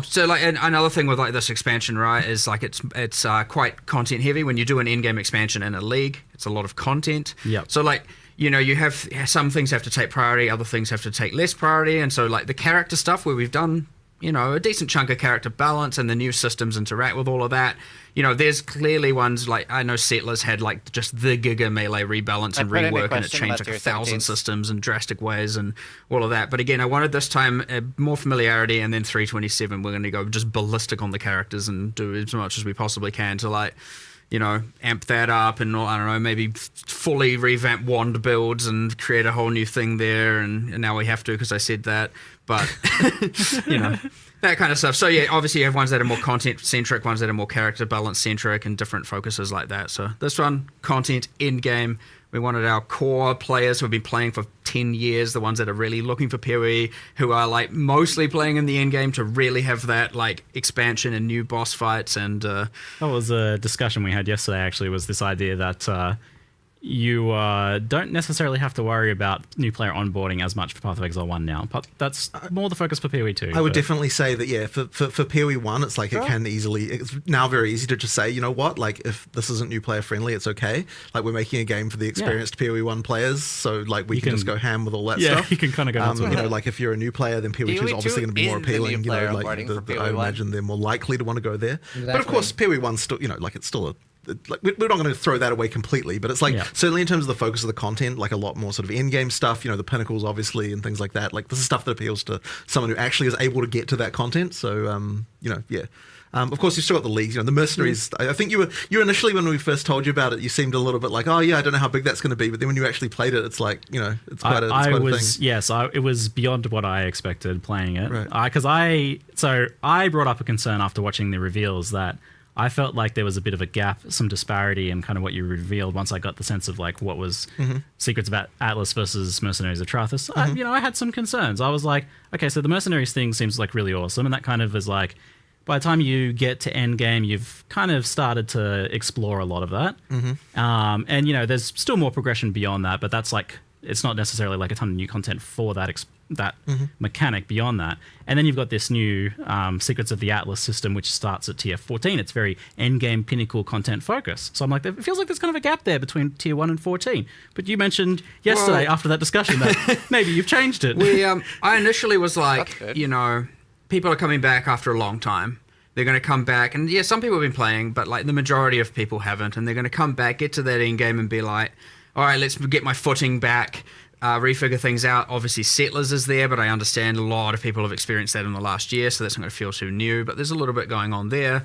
So like another thing with like this expansion, right, is like it's quite content heavy. When you do an in-game expansion in a league, it's a lot of content. Yep. So like, you have some things have to take priority, other things have to take less priority, and so like the character stuff where we've done a decent chunk of character balance and the new systems interact with all of that. There's clearly ones like, I know Settlers had like just the giga melee rebalance and rework, and it changed like 1,000 systems in drastic ways and all of that. But again, I wanted this time more familiarity, and then 327 we're going to go just ballistic on the characters and do as much as we possibly can to like, amp that up, and I don't know, maybe fully revamp wand builds and create a whole new thing there. And now we have to because I said that. But, that kind of stuff. So, yeah, obviously you have ones that are more content-centric, ones that are more character balance-centric, and different focuses like that. So this one, content, in-game. We wanted our core players who have been playing for 10 years, the ones that are really looking for PoE, who are like mostly playing in the end game, to really have that like expansion and new boss fights. And that was a discussion we had yesterday, actually, was this idea that you don't necessarily have to worry about new player onboarding as much for Path of Exile 1 now. But that's more the focus for PoE 2. I would definitely say that, yeah, for PoE 1, it's like it's now very easy to just say, you know what, like if this isn't new player friendly, it's okay. Like we're making a game for the experienced PoE 1 players, so like we can just go ham with all that stuff. Yeah, you can kind of go nuts with it. like if you're a new player, then PoE 2 is obviously going to be more appealing. I imagine they're more likely to want to go there. Exactly. But of course, PoE 1 still, like it's still like we're not going to throw that away completely, but it's like certainly in terms of the focus of the content, like a lot more sort of in-game stuff, the pinnacles obviously and things like that. Like this is stuff that appeals to someone who actually is able to get to that content. So of course you've still got the leagues, the mercenaries. I think you initially, when we first told you about it, you seemed a little bit like, oh yeah, I don't know how big that's going to be, but then when you actually played it, it's like it's quite a thing. Yes, it was beyond what I expected playing it, because I brought up a concern after watching the reveals that I felt like there was a bit of a gap, some disparity in kind of what you revealed once I got the sense of like what was Secrets about Atlas versus Mercenaries of Trathis. I had some concerns. I was like, okay, so the Mercenaries thing seems like really awesome, and that kind of is like, by the time you get to Endgame, you've kind of started to explore a lot of that. And there's still more progression beyond that, but that's like, it's not necessarily like a ton of new content for that mechanic beyond that. And then you've got this new Secrets of the Atlas system, which starts at tier 14. It's very endgame pinnacle content focus. So I'm like, it feels like there's kind of a gap there between tier 1 and 14. But you mentioned yesterday after that discussion that maybe you've changed it. I initially was like, people are coming back after a long time. They're going to come back, and yeah, some people have been playing, but like the majority of people haven't, and they're going to come back, get to that end game, and be like, all right, let's get my footing back, refigure things out. Obviously, Settlers is there, but I understand a lot of people have experienced that in the last year, so that's not going to feel too new, but there's a little bit going on there.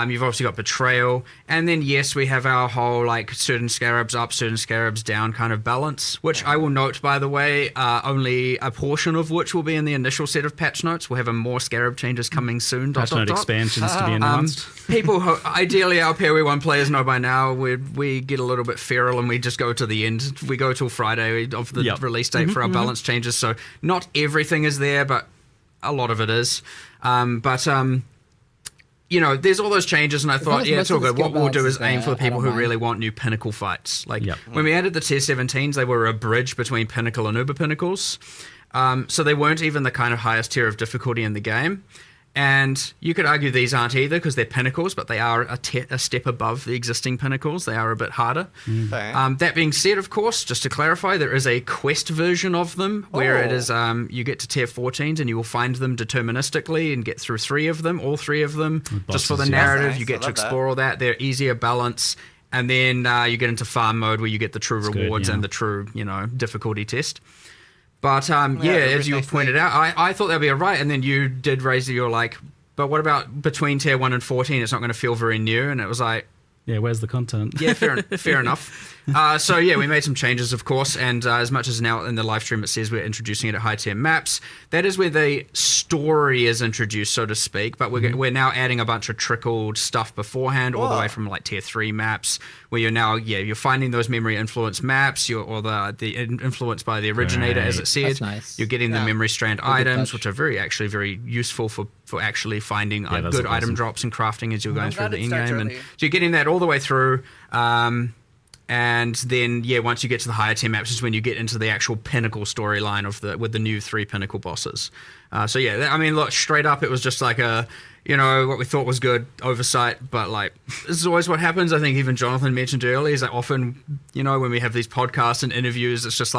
You've obviously got Betrayal, and then yes, we have our whole like certain scarabs up, certain scarabs down kind of balance, which I will note, by the way, only a portion of which will be in the initial set of patch notes. We'll have more scarab changes coming soon. Patch note expansions to be announced. People who, ideally our PoE 1 players know by now, we get a little bit feral and we just go to the end. We go till Friday of the release date for our balance changes, so not everything is there, but a lot of it is. There's all those changes, and I thought, it's all good. What we'll do is aim for the people who really want new pinnacle fights. Like, when we added the tier 17s, they were a bridge between pinnacle and uber pinnacles. So they weren't even the kind of highest tier of difficulty in the game. And you could argue these aren't either because they're pinnacles, but they are a step above the existing pinnacles. They are a bit harder. That being said, of course, just to clarify, there is a quest version of them where it is you get to tier 14s and you will find them deterministically and get through all three of them. Just for the narrative, you get to explore all that. They're easier balance. And then you get into farm mode where you get the true rewards and the true, difficulty test. But as you pointed out, I thought that'd be all right, and then you did raise your but what about between tier 1 and 14? It's not going to feel very new, and it was like, yeah, where's the content? Yeah, fair enough. We made some changes, of course, and as much as now in the live stream it says we're introducing it at high tier maps, that is where the story is introduced, so to speak. But we're now adding a bunch of trickled stuff beforehand, all the way from tier 3 maps, where you're now you're finding those memory influence maps, or the influence by the originator, as it said. That's nice. You're getting the memory strand items, which are very useful for actually finding good item drops and crafting as you're going through the endgame, and so you're getting that all the way through. And then, once you get to the higher tier maps is when you get into the actual pinnacle storyline with the new 3 pinnacle bosses. Look, straight up, it was just like what we thought was good oversight, but this is always what happens. I think even Jonathan mentioned earlier is that often, when we have these podcasts and interviews, it's just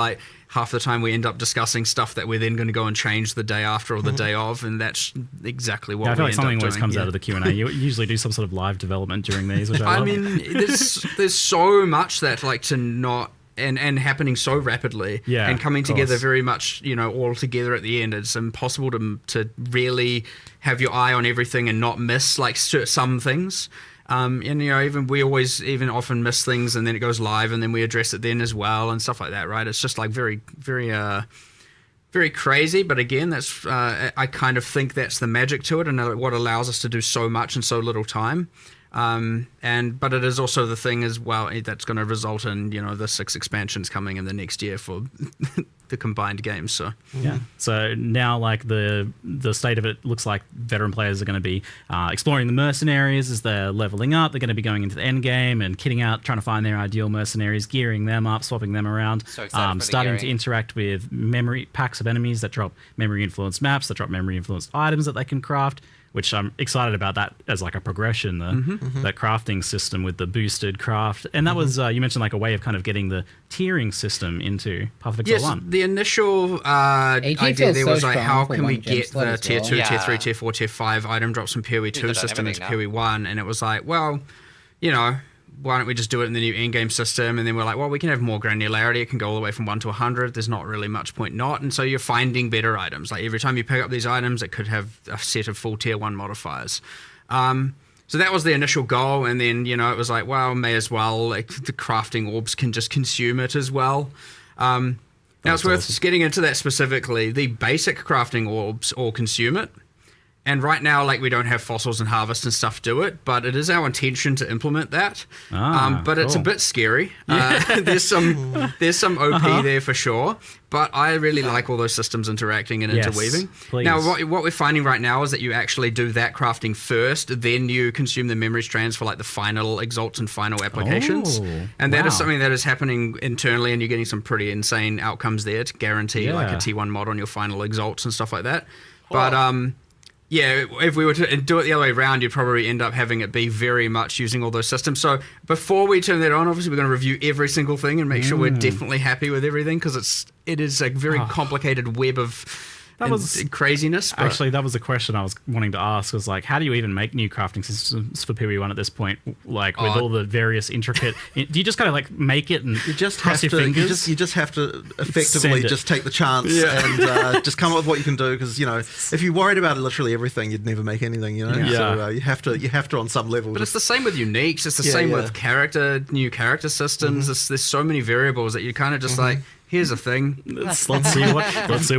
half the time we end up discussing stuff that we're then going to go and change the day after or the day of, and that's exactly what I feel we like something end up always doing. comes out of the Q&A. You usually do some sort of live development during these, which I love. There's so much that to not and happening so rapidly and coming together very much all together at the end. It's impossible to really have your eye on everything and not miss some things. Even we always often miss things, and then it goes live, and then we address it then as well, and stuff like that, right? It's just very, very, very crazy. But again, that's I kind of think that's the magic to it, and what allows us to do so much in so little time. But it is also the thing as well that's going to result in the 6 expansions coming in the next year for the combined games. So so now the state of it looks like veteran players are going to be exploring the mercenaries as they're leveling up. They're going to be going into the end game and kitting out, trying to find their ideal mercenaries, gearing them up, swapping them around, starting to interact with memory packs of enemies that drop memory influenced maps, that drop memory influenced items that they can craft, which I'm excited about that as a progression, that crafting system with the boosted craft. And that was, you mentioned a way of kind of getting the tiering system into Path of Exile 1. The initial idea there was how can we get the tier 2, tier 3, tier 4, tier 5 item drops from PoE 2 system into PoE 1, and it was why don't we just do it in the new endgame system? And then we're we can have more granularity. It can go all the way from 1 to 100. There's not really much point not. And so you're finding better items. Every time you pick up these items, it could have a set of full tier 1 modifiers. So that was the initial goal. And then, it was may as well, the crafting orbs can just consume it as well. Now it's worth getting into that specifically. The basic crafting orbs all consume it. And right now, we don't have fossils and harvest and stuff do it, but it is our intention to implement that. But it's a bit scary. There's some OP there for sure, but I really like all those systems interacting and interweaving. Please. Now, what we're finding right now is that you actually do that crafting first, then you consume the memory strands for the final exalts and final applications. And that is something that is happening internally, and you're getting some pretty insane outcomes there to guarantee a T1 mod on your final exalts and stuff like that. But if we were to do it the other way around, you'd probably end up having it be very much using all those systems. So before we turn that on, obviously we're going to review every single thing and make sure we're definitely happy with everything, because it is a very complicated web of craziness. But actually, that was a question I was wanting to ask, was how do you even make new crafting systems for PoE 1 at this point? With all the various intricate... do you just kind of make it and you just cross have your to, fingers? You just have to effectively just take the chance and just come up with what you can do, because, if you worried about literally everything, you'd never make anything, So you have to on some level. But it's the same with uniques. It's the same with new character systems. There's so many variables that you kind of just here's a thing. Let's see what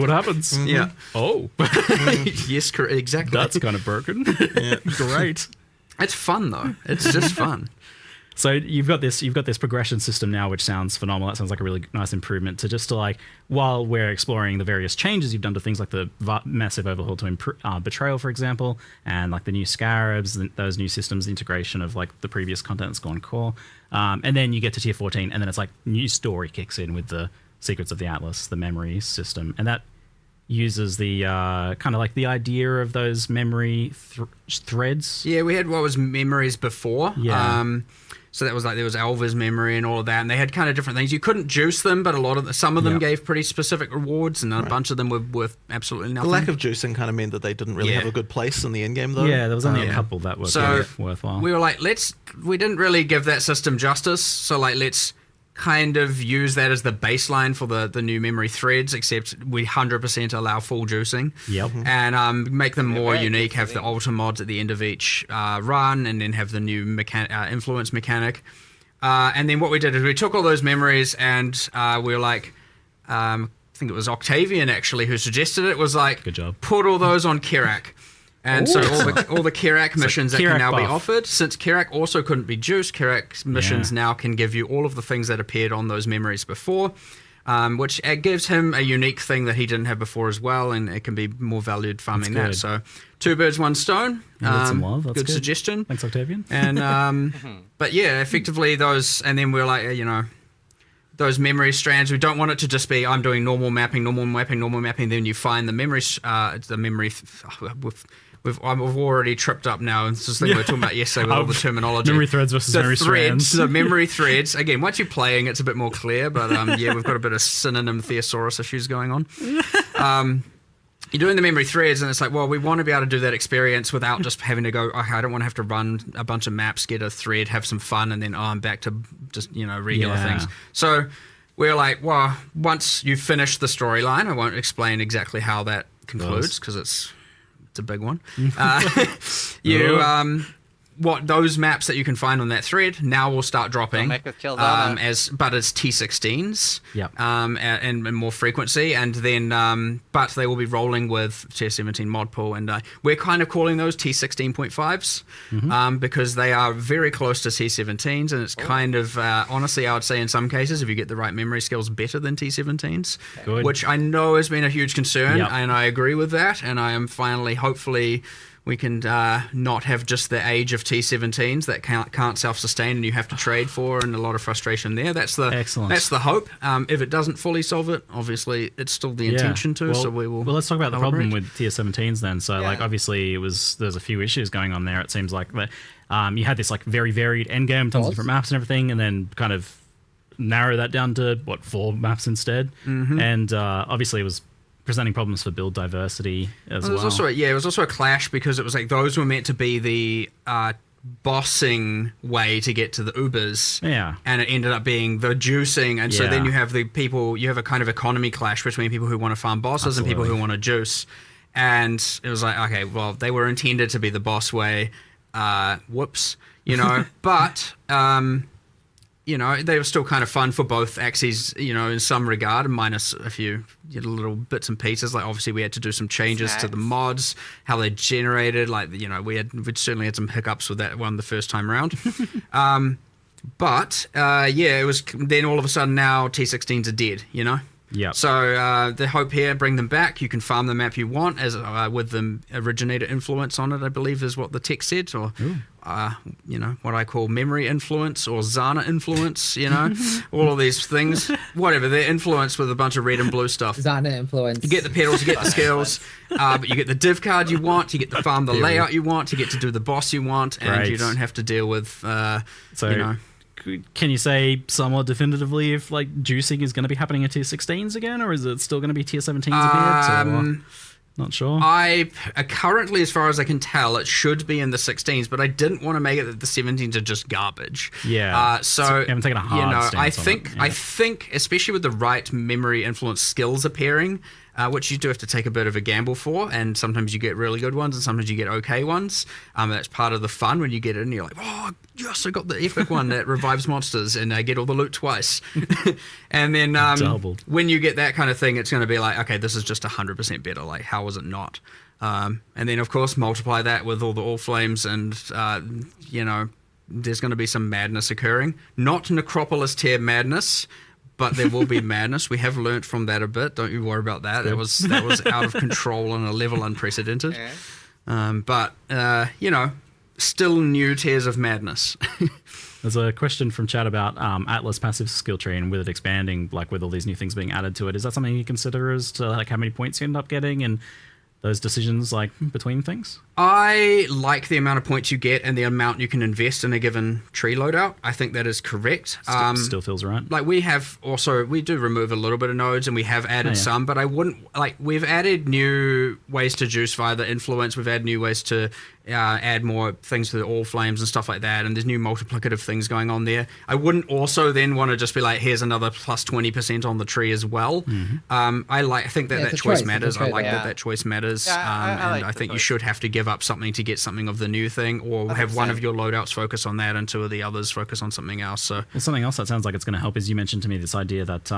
happens. Yeah. Oh. Yes, exactly. That's kind of broken. Great. It's fun though. It's just fun. So you've got this progression system now, which sounds phenomenal. That sounds like a really nice improvement to while we're exploring the various changes you've done to things like the massive overhaul to Betrayal, for example, and the new scarabs, those new systems, the integration of the previous content that's gone core, and then you get to tier 14, and then it's new story kicks in with the Secrets of the Atlas, the memory system, and that uses the kind of like the idea of those memory threads. Yeah, we had what was memories before. Yeah. So that was like there was Alva's memory and all of that, and they had kind of different things. You couldn't juice them, but some of them gave pretty specific rewards, and a bunch of them were worth absolutely nothing. The lack of juicing kind of meant that they didn't really have a good place in the end game, though. Yeah, there was only a couple that were worthwhile. We were like, we didn't really give that system justice, so like let's kind of use that as the baseline for the new memory threads, except we 100% allow full juicing. Yep. And make them more unique, have the alter mods at the end of each run, and then have the new influence mechanic. And then what we did is we took all those memories and we were like, I think it was Octavian actually who suggested it, was like, good job. Put all those on Kirak. And so all the Kirak missions that can now be offered, since Kirak also couldn't be juiced, Kirak missions now can give you all of the things that appeared on those memories before, which gives him a unique thing that he didn't have before as well, and it can be more valued farming that. So 2 birds, 1 stone. Some love. That's good suggestion. Thanks, Octavian. And but yeah, effectively those, and then we're like, those memory strands, we don't want it to just be I'm doing normal mapping, then you find the memory. I've already tripped up now, and this is the thing we were talking about yesterday with all the terminology. Memory threads versus memory strands. The memory threads. Again, once you're playing, it's a bit more clear, but we've got a bit of synonym thesaurus issues going on. You're doing the memory threads, and it's like, well, we want to be able to do that experience without just having to go, okay, I don't want to have to run a bunch of maps, get a thread, have some fun, and then, I'm back to just, regular things. So we're like, well, once you finish the storyline, I won't explain exactly how that concludes, because it's a big one. What those maps that you can find on that thread now will start dropping but it's T16s and more frequency, and then but they will be rolling with Tier 17 mod pool, and we're kind of calling those T16.5s because they are very close to T17s, and it's kind of honestly, I would say in some cases, if you get the right memory skills, better than T17s, which I know has been a huge concern, and I agree with that, and I am finally, hopefully, we can not have just the age of T17s that can't self-sustain and you have to trade for, and a lot of frustration there. That's the hope. If it doesn't fully solve it, obviously it's still the intention to. So we will. Well, let's talk about the problem with Tier 17s then. So like obviously there's a few issues going on there. It seems like that you had this like very varied endgame, tons of different maps and everything, and then kind of narrow that down to 4 maps instead. And obviously it was presenting problems for build diversity as well. It was also a clash, because it was like those were meant to be the bossing way to get to the Ubers. Yeah. And it ended up being the juicing. And so then you have a kind of economy clash between people who want to farm bosses and people who want to juice. And it was like, okay, well, they were intended to be the boss way. Whoops. But they were still kind of fun for both axes, in some regard, minus a few little bits and pieces. Like, obviously, we had to do some changes to the mods, how they generated. Like, we certainly had some hiccups with that one the first time around. But it was then all of a sudden now T16s are dead, Yeah. So the hope here, bring them back. You can farm the map you want as with the originator influence on it, I believe is what the text said, or what I call memory influence or Zana influence. All of these things, whatever. They're influenced with a bunch of red and blue stuff. Zana influence. You get the pedals, you get the skills, but you get the div card you want. You get to farm the layout you want. You get to do the boss you want, and you don't have to deal with Can you say somewhat definitively if like juicing is going to be happening at Tier 16s again, or is it still going to be Tier 17s a bit? Not sure. I currently, as far as I can tell, it should be in the 16s, but I didn't want to make it that the 17s are just garbage. Yeah. So you haven't taken a hard stance on it. I think, especially with the right memory influence skills appearing, which you do have to take a bit of a gamble for, and sometimes you get really good ones and sometimes you get okay ones. That's part of the fun when you get it and you're like, oh, yes, I got the epic one that revives monsters and I get all the loot twice. And then when you get that kind of thing, it's going to be like, okay, this is just 100% better. Like, how was it not? And then, of course, multiply that with all the all flames and, there's going to be some madness occurring. Not Necropolis tier madness, but there will be madness. We have learnt from that a bit. Don't you worry about that. That was out of control on a level unprecedented. still new tiers of madness. There's a question from chat about Atlas passive skill tree and with it expanding, like with all these new things being added to it. Is that something you consider as to like how many points you end up getting and those decisions like between things? I like the amount of points you get and the amount you can invest in a given tree loadout. I think that is correct. Still feels right. Like we do remove a little bit of nodes and we have added some, but I wouldn't like we've added new ways to juice via the influence. We've added new ways to add more things to the all flames and stuff like that, and there's new multiplicative things going on there. I wouldn't also then want to just be like, here's another plus 20% on the tree as well. I think that choice matters. I like that choice matters, and I think you should have to give up something to get something of the new thing, or have one of your loadouts focus on that and two of the others focus on something else. So something else that sounds like it's going to help is you mentioned to me this idea that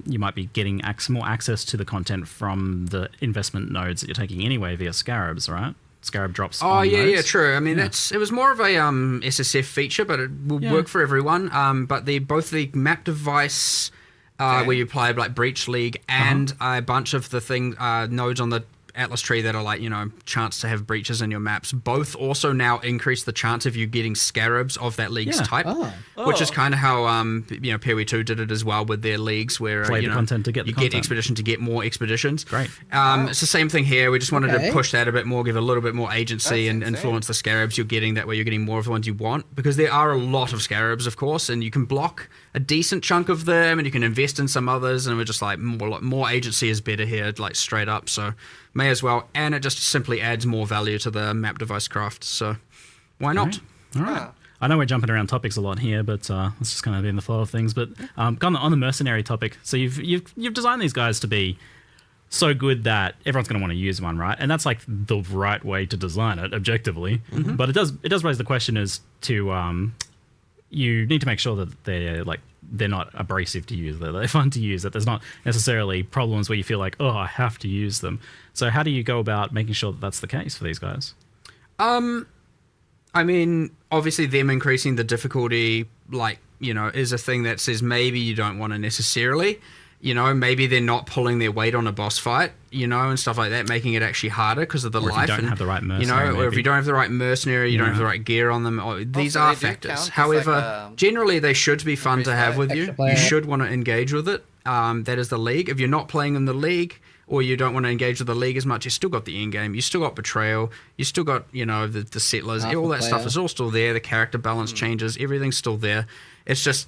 you might be getting more access to the content from the investment nodes that you're taking anyway via scarabs, right? Scarab drops. Oh yeah, true. I mean, it was more of a SSF feature, but it will work for everyone. But both the map device where you apply like Breach League and a bunch of the nodes on the Atlas tree that are like, chance to have breaches in your maps, both also now increase the chance of you getting scarabs of that league's type, which is kind of how PoE 2 did it as well with their leagues, where the content to get you the content. Get expedition to get more expeditions. Great. It's the same thing here. We just wanted to push that a bit more, give a little bit more agency and influence the scarabs you're getting. That way you're getting more of the ones you want, because there are a lot of scarabs, of course, and you can block a decent chunk of them and you can invest in some others, and we're just like more agency is better here, like straight up. So may as well, and it just simply adds more value to the map device craft, so why not? All right. I know we're jumping around topics a lot here, but let's just kind of be in the flow of things. But on the mercenary topic, so you've designed these guys to be so good that everyone's going to want to use one, right? And that's like the right way to design it objectively. But it does raise the question as to you need to make sure that they're not abrasive to use, that they're fun to use, that there's not necessarily problems where you feel like, oh, I have to use them. So how do you go about making sure that that's the case for these guys? I mean, obviously them increasing the difficulty, is a thing that says maybe you don't want to necessarily, maybe they're not pulling their weight on a boss fight, and stuff like that, making it actually harder because of the or life. If you don't have the right mercenary, or if you don't have the right mercenary, you don't have the right gear on them. These are factors. However, generally they should be fun to have with you. You should want to engage with it. That is the league. If you're not playing in the league, or you don't want to engage with the league as much, you still got the Endgame, you still got Betrayal, you still got, the settlers, all that stuff is all still there. The character balance changes, everything's still there. It's just,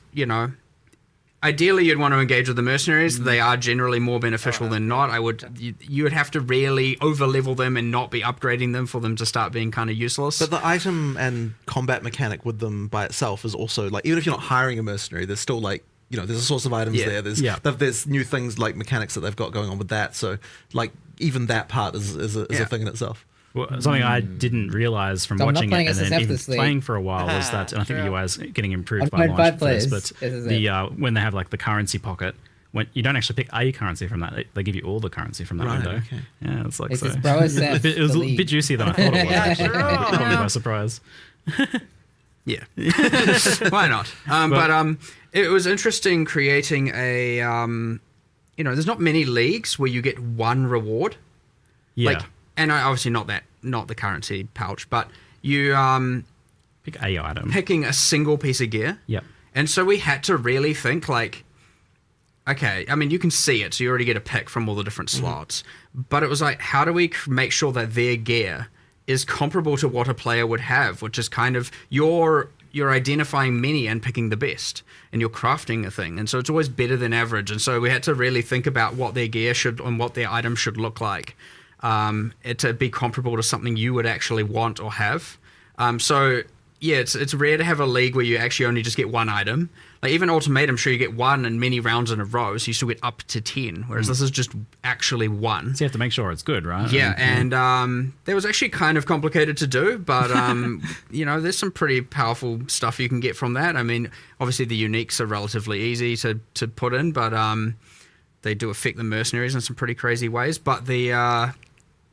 ideally you'd want to engage with the mercenaries. They are generally more beneficial than not. You would have to really over-level them and not be upgrading them for them to start being kind of useless. But the item and combat mechanic with them by itself is also, even if you're not hiring a mercenary, there's still, there's a source of items there. There's new things like mechanics that they've got going on with that. So, even that part is a thing in itself. Well, something I didn't realize from watching it and then even playing for a while was that, and I think the UI is getting improved by launch for this, but when they have the currency pocket, when you don't actually pick a currency from that, they give you all the currency from that window. Okay. Yeah, it's like It so. It was a bit juicier than I thought it was. It caught me by surprise. Yeah, why not? But it was interesting creating a, there's not many leagues where you get one reward. Yeah. And obviously not the currency pouch, but you pick a item, picking a single piece of gear. Yep. And so we had to really think okay, I mean, you can see it, so you already get a pick from all the different slots. But it was how do we make sure that their gear is comparable to what a player would have, which is kind of you're identifying many and picking the best, and you're crafting a thing, and so it's always better than average. And so we had to really think about what their gear should and what their items should look like, to be comparable to something you would actually want or have. So yeah, it's rare to have a league where you actually only just get one item. Even Ultimatum, sure, you get one and many rounds in a row, so you still get up to 10, whereas this is just actually one. So you have to make sure it's good, right? Yeah, and that was actually kind of complicated to do, but, there's some pretty powerful stuff you can get from that. I mean, obviously the uniques are relatively easy to put in, but they do affect the mercenaries in some pretty crazy ways. But the,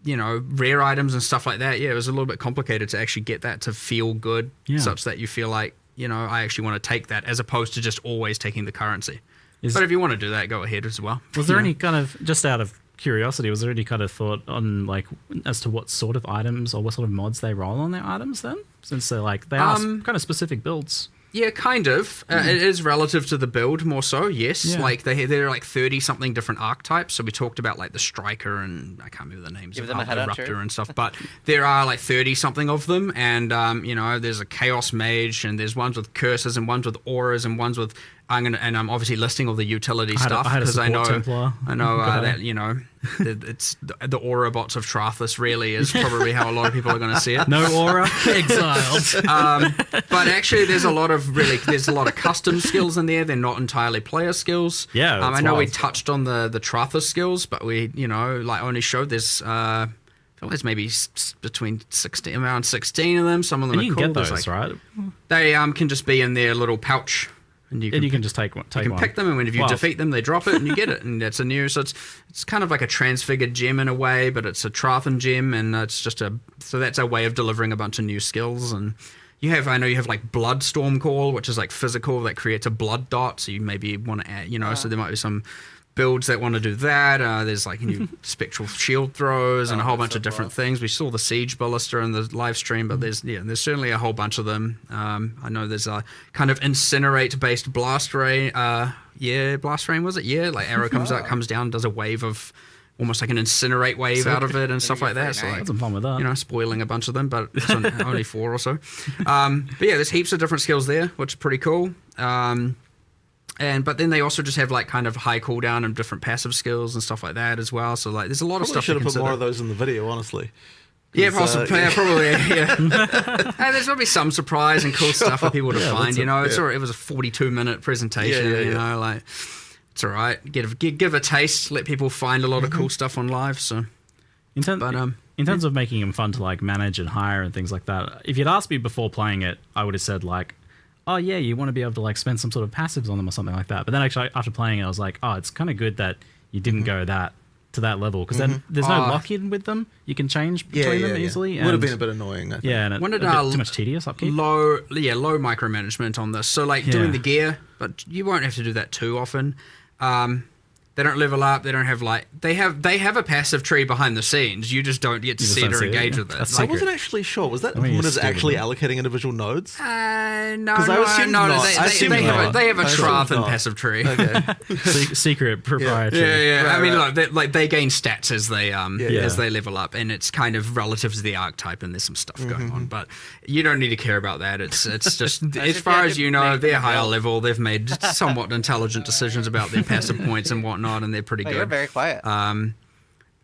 rare items and stuff like that, it was a little bit complicated to actually get that to feel good, such that you feel like, I actually want to take that, as opposed to just always taking the currency. But if you want to do that, go ahead as well. Was there any kind of, just out of curiosity, was there any kind of thought on like as to what sort of items or what sort of mods they roll on their items then? Since they're like they are kind of specific builds. Yeah, kind of. It is relative to the build more so, yes. Yeah. Like there are like 30-something different archetypes. So we talked about like the Striker and I can't remember the names of them a the headhunter. Raptor and stuff. But there are like 30-something of them. And, there's a Chaos Mage and there's ones with curses and ones with auras and ones with... I'm obviously listing all the utility stuff because I know that it's the aura bots of Trathus really is probably how a lot of people are going to see it. No aura, exiled. But actually, there's a lot of custom skills in there. They're not entirely player skills. Yeah, I know we touched on the Trathus skills, but we only showed this. I feel there's maybe between around 16 of them. Some of them and are you cool. can get those, right? They can just be in their little pouch. And you can just take one. You can pick them, and when you defeat them, they drop it, and you get it, and that's a new. So it's kind of like a transfigured gem in a way, but it's a Trathan gem, and it's just so that's a way of delivering a bunch of new skills. And I know you have like Blood Storm Call, which is like physical that creates a blood dot. So you maybe want to add, so there might be some builds that want to do that. There's like new spectral shield throws and a whole bunch of different things. We saw the siege ballista in the live stream, but there's certainly a whole bunch of them. I know there's a kind of incinerate based blast rain. Blast rain was it? Yeah, like arrow comes down, does a wave of almost like an incinerate wave out of it and stuff like that. So had some fun with that. Spoiling a bunch of them, but it's only 4 or so. But yeah, there's heaps of different skills there, which is pretty cool. But then they also just have like kind of high cooldown and different passive skills and stuff like that as well. So like there's a lot of stuff. Should have put more of those in the video, honestly. Yeah, possibly. Probably. Yeah. And there's probably some surprise and cool stuff for people to find. It was a 42-minute presentation. Like it's all right. Give a taste. Let people find a lot of cool stuff on live. So in terms of making them fun to like manage and hire and things like that, if you'd asked me before playing it, I would have said like, oh yeah, you want to be able to like spend some sort of passives on them or something like that. But then actually after playing it, I was like, oh, it's kind of good that you didn't go to that level because then there's no lock-in with them. You can change between them easily. Would have been a bit annoying. I think. Yeah, and a bit too much tedious upkeep. Low micromanagement on this. So like doing the gear, but you won't have to do that too often. They don't level up. They don't have like they have a passive tree behind the scenes. You just don't get to see it or engage with it. I wasn't actually sure. Was that Winners actually allocating individual nodes? No. They have a Trathan passive tree. Okay. Secret proprietary. Yeah. I mean, they gain stats as they level up, and it's kind of relative to the archetype, and there's some stuff going on. But you don't need to care about that. It's just as far as you know, they're higher level. They've made somewhat intelligent decisions about their passive points and whatnot. And they're pretty good. You're very quiet.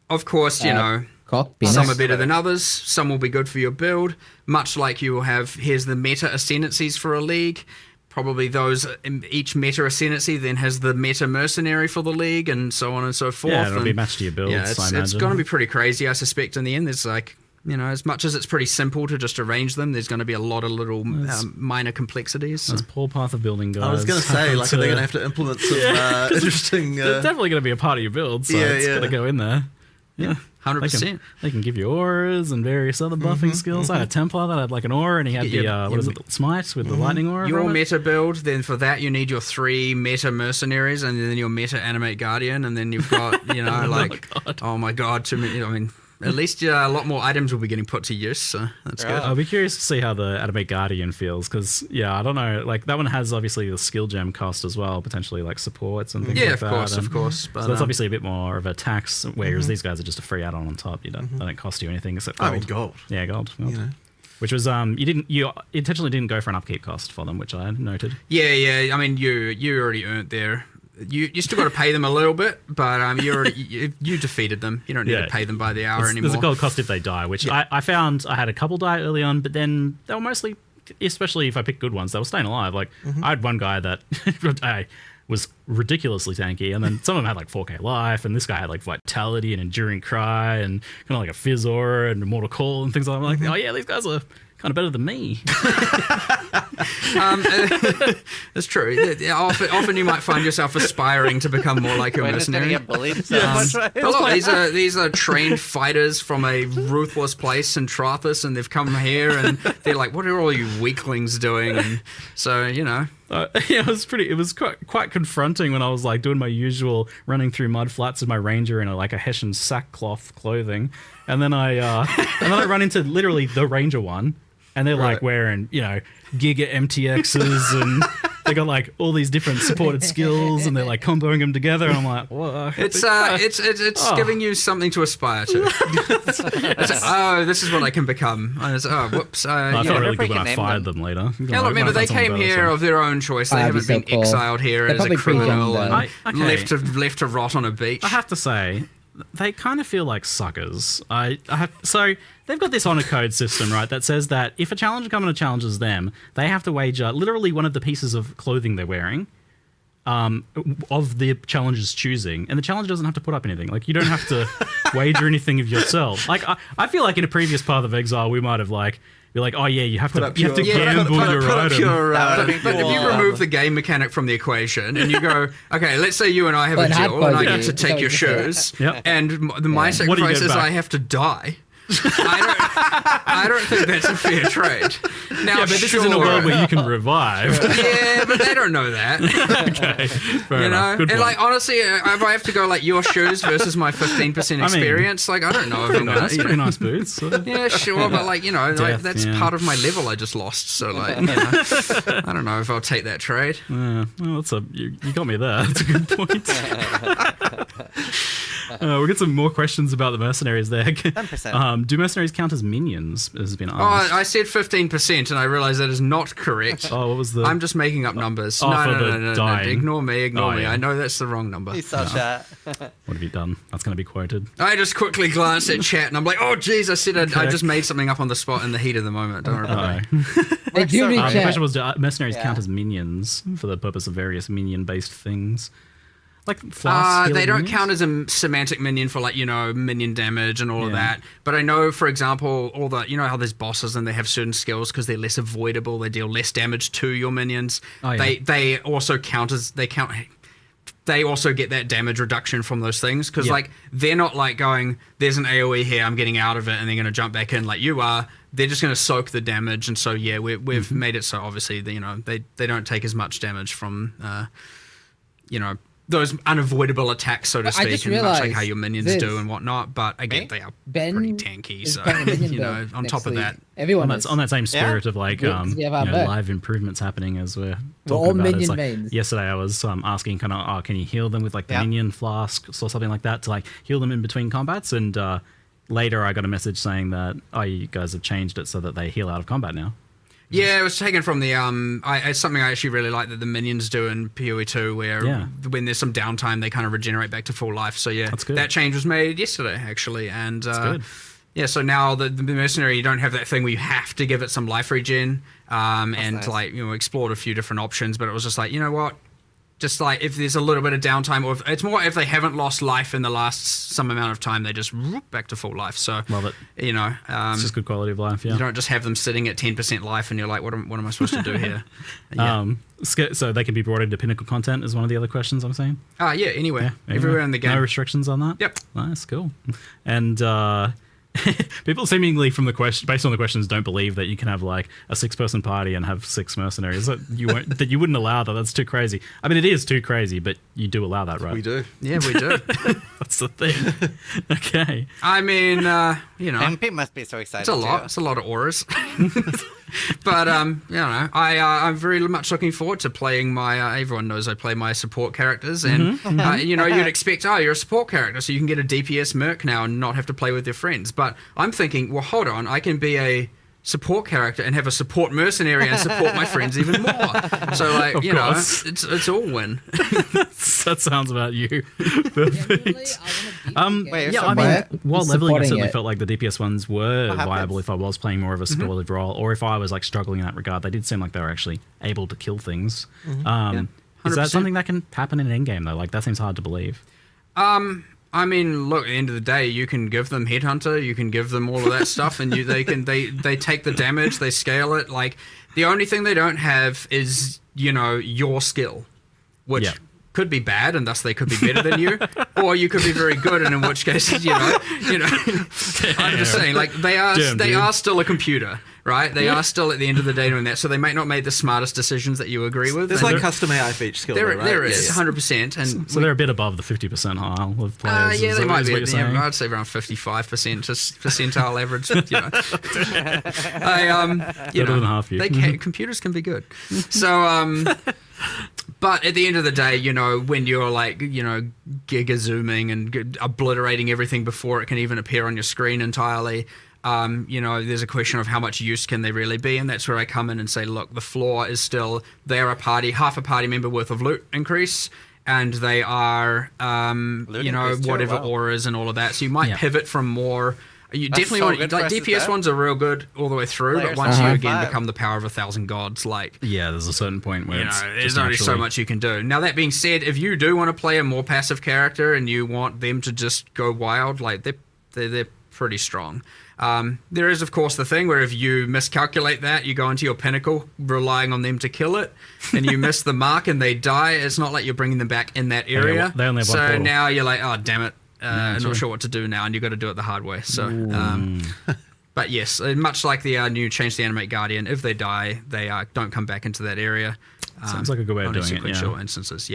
Of course, some are better than others. Some will be good for your build. Much like you will have, here's the meta ascendancies for a league. Probably each meta ascendancy then has the meta mercenary for the league and so on and so forth. Yeah, it'll be matched to your builds, I imagine. It's going to be pretty crazy, I suspect, in the end. There's like, as much as it's pretty simple to just arrange them, there's going to be a lot of little minor complexities. That's poor path of building, guys. I was going to say, like, are they going to have to implement some interesting... It's definitely going to be a part of your build, so it's going to go in there. Yeah, 100%. They can give you auras and various other buffing skills. I had a Templar that had like an aura, and he had the Smite with the lightning aura. Your meta build, then for that you need your 3 meta mercenaries, and then your meta animate guardian, and then you've got, oh my god, too many, at least a lot more items will be getting put to use, so that's good. I'll be curious to see how the Animate Guardian feels, because, I don't know, like, that one has obviously the skill gem cost as well, potentially, like, supports and things like that. Yeah, of course. But, so that's obviously a bit more of a tax, whereas these guys are just a free add-on on top. They don't cost you anything except gold. Gold. Yeah, gold. Which was, you intentionally didn't go for an upkeep cost for them, which I noted. Yeah, I mean, you already earned there. You still got to pay them a little bit, but you defeated them. You don't need to pay them by the hour anymore. There's a gold cost if they die, which I found I had a couple die early on, but then they were mostly, especially if I picked good ones, they were staying alive. Like I had one guy that was ridiculously tanky, and then some of them had like 4k life, and this guy had like vitality and enduring cry and kind of like a fizz aura and immortal call and things like that. I'm like, oh yeah, these guys are kind of better than me. It's true. Often you might find yourself aspiring to become more like a mercenary. Get bullied so much, right? But look, these are trained fighters from a ruthless place in Trathus, and they've come here, and they're like, "What are all you weaklings doing?" And so, you know. It was quite confronting when I was like doing my usual running through mud flats with my ranger in a Hessian sackcloth clothing, and then I run into literally the ranger one, and they're like wearing Giga MTXs and they got like all these different supported skills and they're like comboing them together, and I'm like, whoa. It's giving you something to aspire to. This is what I can become. Whoops. I felt really good when I fired them later. Yeah, look, remember they came here of their own choice. They haven't been exiled here as a criminal and left to rot on a beach. I have to say, they kind of feel like suckers. So they've got this honor code system, right, that says that if a challenger comes and challenges them, they have to wager literally one of the pieces of clothing they're wearing, of the challenger's choosing, and the challenger doesn't have to put up anything. Like, you don't have to wager anything of yourself. Like, I feel like in a previous Path of Exile, we might have be like, oh yeah, you have to gamble your item. But if you remove the game mechanic from the equation and you go, okay, let's say you and I have a duel and I get to take your shoes, and my sacrifice is I have to die. I don't think that's a fair trade. Now, but this isn't a world where you can revive. Yeah, but they don't know that. Okay, fair enough. Good and point. Honestly, if I have to go your shoes versus my 15% experience, I don't know. Pretty nice boots. Yeah, sure, but that's part of my level I just lost. So I don't know if I'll take that trade. Yeah, well, you got me there. That's a good point. We'll get some more questions about the mercenaries there. 10%. Do mercenaries count as minions? Has been asked. Oh, I said 15%, and I realized that is not correct. Oh, what was the? I'm just making up numbers. Oh, no. Ignore me. I know that's the wrong number. He saw chat. What have you done? That's going to be quoted. I just quickly glanced at chat, and I'm like, oh, geez, I just made something up on the spot in the heat of the moment. Don't worry about it. The question was, do mercenaries count as minions for the purpose of various minion-based things? Like they don't count as a semantic minion for minion damage and all of that. But I know, for example, all the how there's bosses and they have certain skills because they're less avoidable. They deal less damage to your minions. They also count as they also get that damage reduction from those things because they're not going, there's an AOE here, I'm getting out of it, and they're going to jump back in like you are. They're just going to soak the damage, and so we've made it so obviously they don't take as much damage from those unavoidable attacks, so to speak, and much like how your minions do and whatnot. But again, they are pretty tanky. So on top of that, everyone on that same spirit of live improvements happening as we're talking about. It's yesterday I was asking can you heal them with the minion flasks or something like that to heal them in between combats, and later I got a message saying that you guys have changed it so that they heal out of combat now. Yeah, it was taken from the it's something I actually really like that the minions do in PoE 2, where when there's some downtime, they kind of regenerate back to full life. So that change was made yesterday actually, and so now the mercenary, you don't have that thing where you have to give it some life regen, explored a few different options, but it was just you know what. Just if there's a little bit of downtime, or it's more if they haven't lost life in the last some amount of time, they just whoop back to full life. So love it. It's just good quality of life. Yeah, you don't just have them sitting at 10% life, and you're like, what am I supposed to do here? So they can be brought into pinnacle content is one of the other questions I'm saying. Anywhere, everywhere in the game. No restrictions on that. Yep. Nice, cool. And people seemingly based on the questions don't believe that you can have a 6-person party and have 6 mercenaries. That you wouldn't allow that. That's too crazy. I mean, it is too crazy, but you do allow that, right? We do. Yeah, we do. That's the thing. Okay. I mean, MP must be so excited. It's a lot. It's a lot of auras. But I'm very much looking forward to playing my. Everyone knows I play my support characters, and you'd expect, you're a support character, so you can get a DPS merc now and not have to play with your friends. But I'm thinking, well, hold on, I can be a support character and have a support mercenary and support my friends even more. So it's all win. That sounds about you. Perfect. While leveling, I certainly felt like the DPS ones were viable if I was playing more of a supportive role, or if I was struggling in that regard. They did seem like they were actually able to kill things. Is that something that can happen in Endgame though? That seems hard to believe. I mean, look, at the end of the day, you can give them Headhunter, you can give them all of that stuff, and they take the damage, they scale it. Like, the only thing they don't have is, your skill, which could be bad, and thus they could be better than you, or you could be very good, and in which case, I'm just saying, like, they are still a computer. Right, they are still at the end of the day doing that, so they might not make the smartest decisions that you agree with. There's like custom AI for each skill. There is 100%, and so they're a bit above the 50th percentile of players. Yeah, they might be. I'd say around 55% just percentile average. Better than half you. Computers can be good. So, but at the end of the day, when you're like, giga zooming and obliterating everything before it can even appear on your screen entirely. There's a question of how much use can they really be, and that's where I come in and say, look, the floor is still they're half a party member worth of loot increase, and they are, whatever auras and all of that. So you might pivot from more. You definitely want DPS ones are real good all the way through, but once you again become the power of 1,000 gods, like there's a certain point where there's only so much you can do. Now that being said, if you do want to play a more passive character and you want them to just go wild, like they're pretty strong. There is, of course, the thing where if you miscalculate that, you go into your pinnacle relying on them to kill it, and you miss the mark and they die. It's not like you're bringing them back in that area. They only have one portal. Now you're like, oh, damn it. I'm not sure what to do now, and you've got to do it the hard way. So, but yes, much like the new Change the Animate Guardian, if they die, they don't come back into that area. Sounds like a good way of doing it. Sequential instances,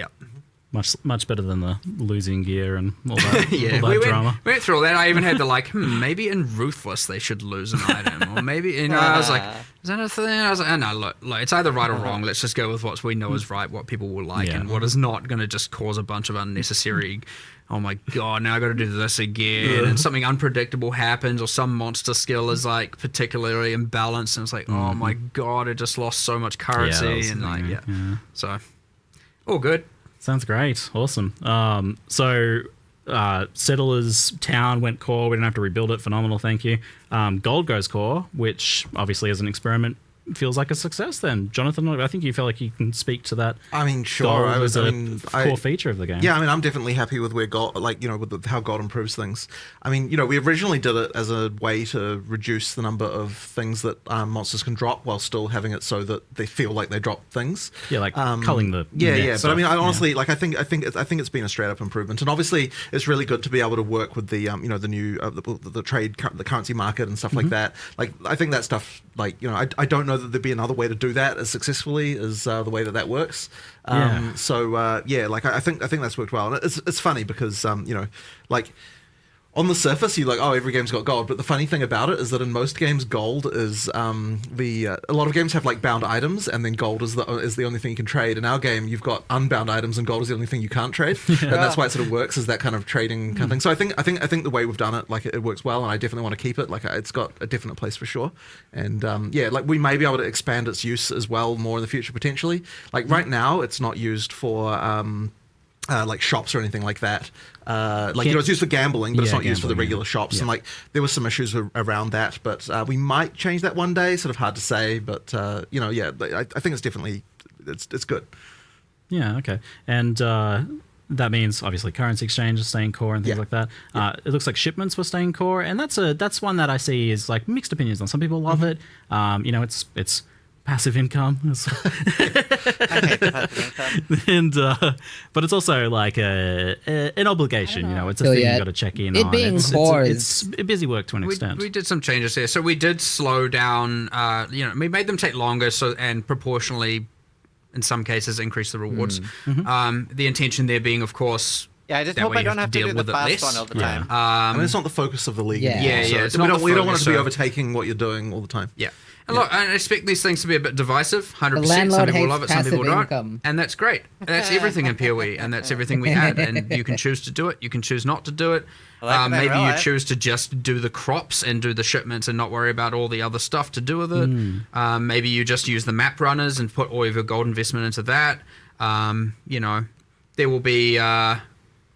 Much better than the losing gear and all that, all that drama. We went through all that. I even had the maybe in Ruthless they should lose an item, or maybe I was like, is that a thing? I was like, oh, no, look, it's either right or wrong. Let's just go with what we know is right, what people will like, and what is not going to just cause a bunch of unnecessary. Oh my god! Now I got to do this again, and something unpredictable happens, or some monster skill is like particularly imbalanced, and it's like, oh my god, it just lost so much currency, so all good. Sounds great. Awesome. Settlers Town went core. We didn't have to rebuild it. Phenomenal. Thank you. Gold goes core, which obviously as an experiment feels like a success then. Jonathan, I think you feel like you can speak to that. I mean, sure. Gold was a core feature of the game. Yeah, I mean, I'm definitely happy with where gold, with how gold improves things. I mean, we originally did it as a way to reduce the number of things that monsters can drop while still having it so that they feel like they drop things. Yeah, like culling the But I mean, I honestly I think it's been a straight up improvement, and obviously it's really good to be able to work with the the new the trade the currency market and stuff like that. Like I think that stuff I don't know that there'd be another way to do that as successfully as the way that works. I think that's worked well. And it's funny because on the surface, you're like, oh, every game's got gold. But the funny thing about it is that in most games, gold is a lot of games have bound items, and then gold is the only thing you can trade. In our game, you've got unbound items, and gold is the only thing you can't trade. And that's why it sort of works as that kind of trading kind of thing. So I think the way we've done it, it works well, and I definitely want to keep it. It's got a definite place for sure. And we may be able to expand its use as well more in the future potentially. Right now, it's not used for shops or anything like that. It's used for gambling, but it's not used for the regular shops. And there were some issues around that, but we might change that one day. Sort of hard to say, but I think it's definitely it's good. Yeah. Okay. And that means obviously currency exchange is staying core and things like that. It looks like shipments were staying core, and that's one that I see is mixed opinions on. Some people love it. It's passive income. I hate the passive income. And but it's also an obligation. It's a thing you got to check in on. Being core it's busy work to an extent. We did some changes here, so we did slow down. We made them take longer, and proportionally, in some cases, increase the rewards. The intention there being, of course. Yeah, I just hope I don't have to do the fast one all the time. I mean, it's not the focus of the league. We don't want it to be overtaking what you're doing all the time. Yeah. And look, I expect these things to be a bit divisive, 100%. Some people love it, some people don't. And that's great. That's everything in PoE, and that's everything we add. And you can choose to do it, you can choose not to do it. Maybe you choose to just do the crops and do the shipments and not worry about all the other stuff to do with it. Maybe you just use the map runners and put all of your gold investment into that. There will be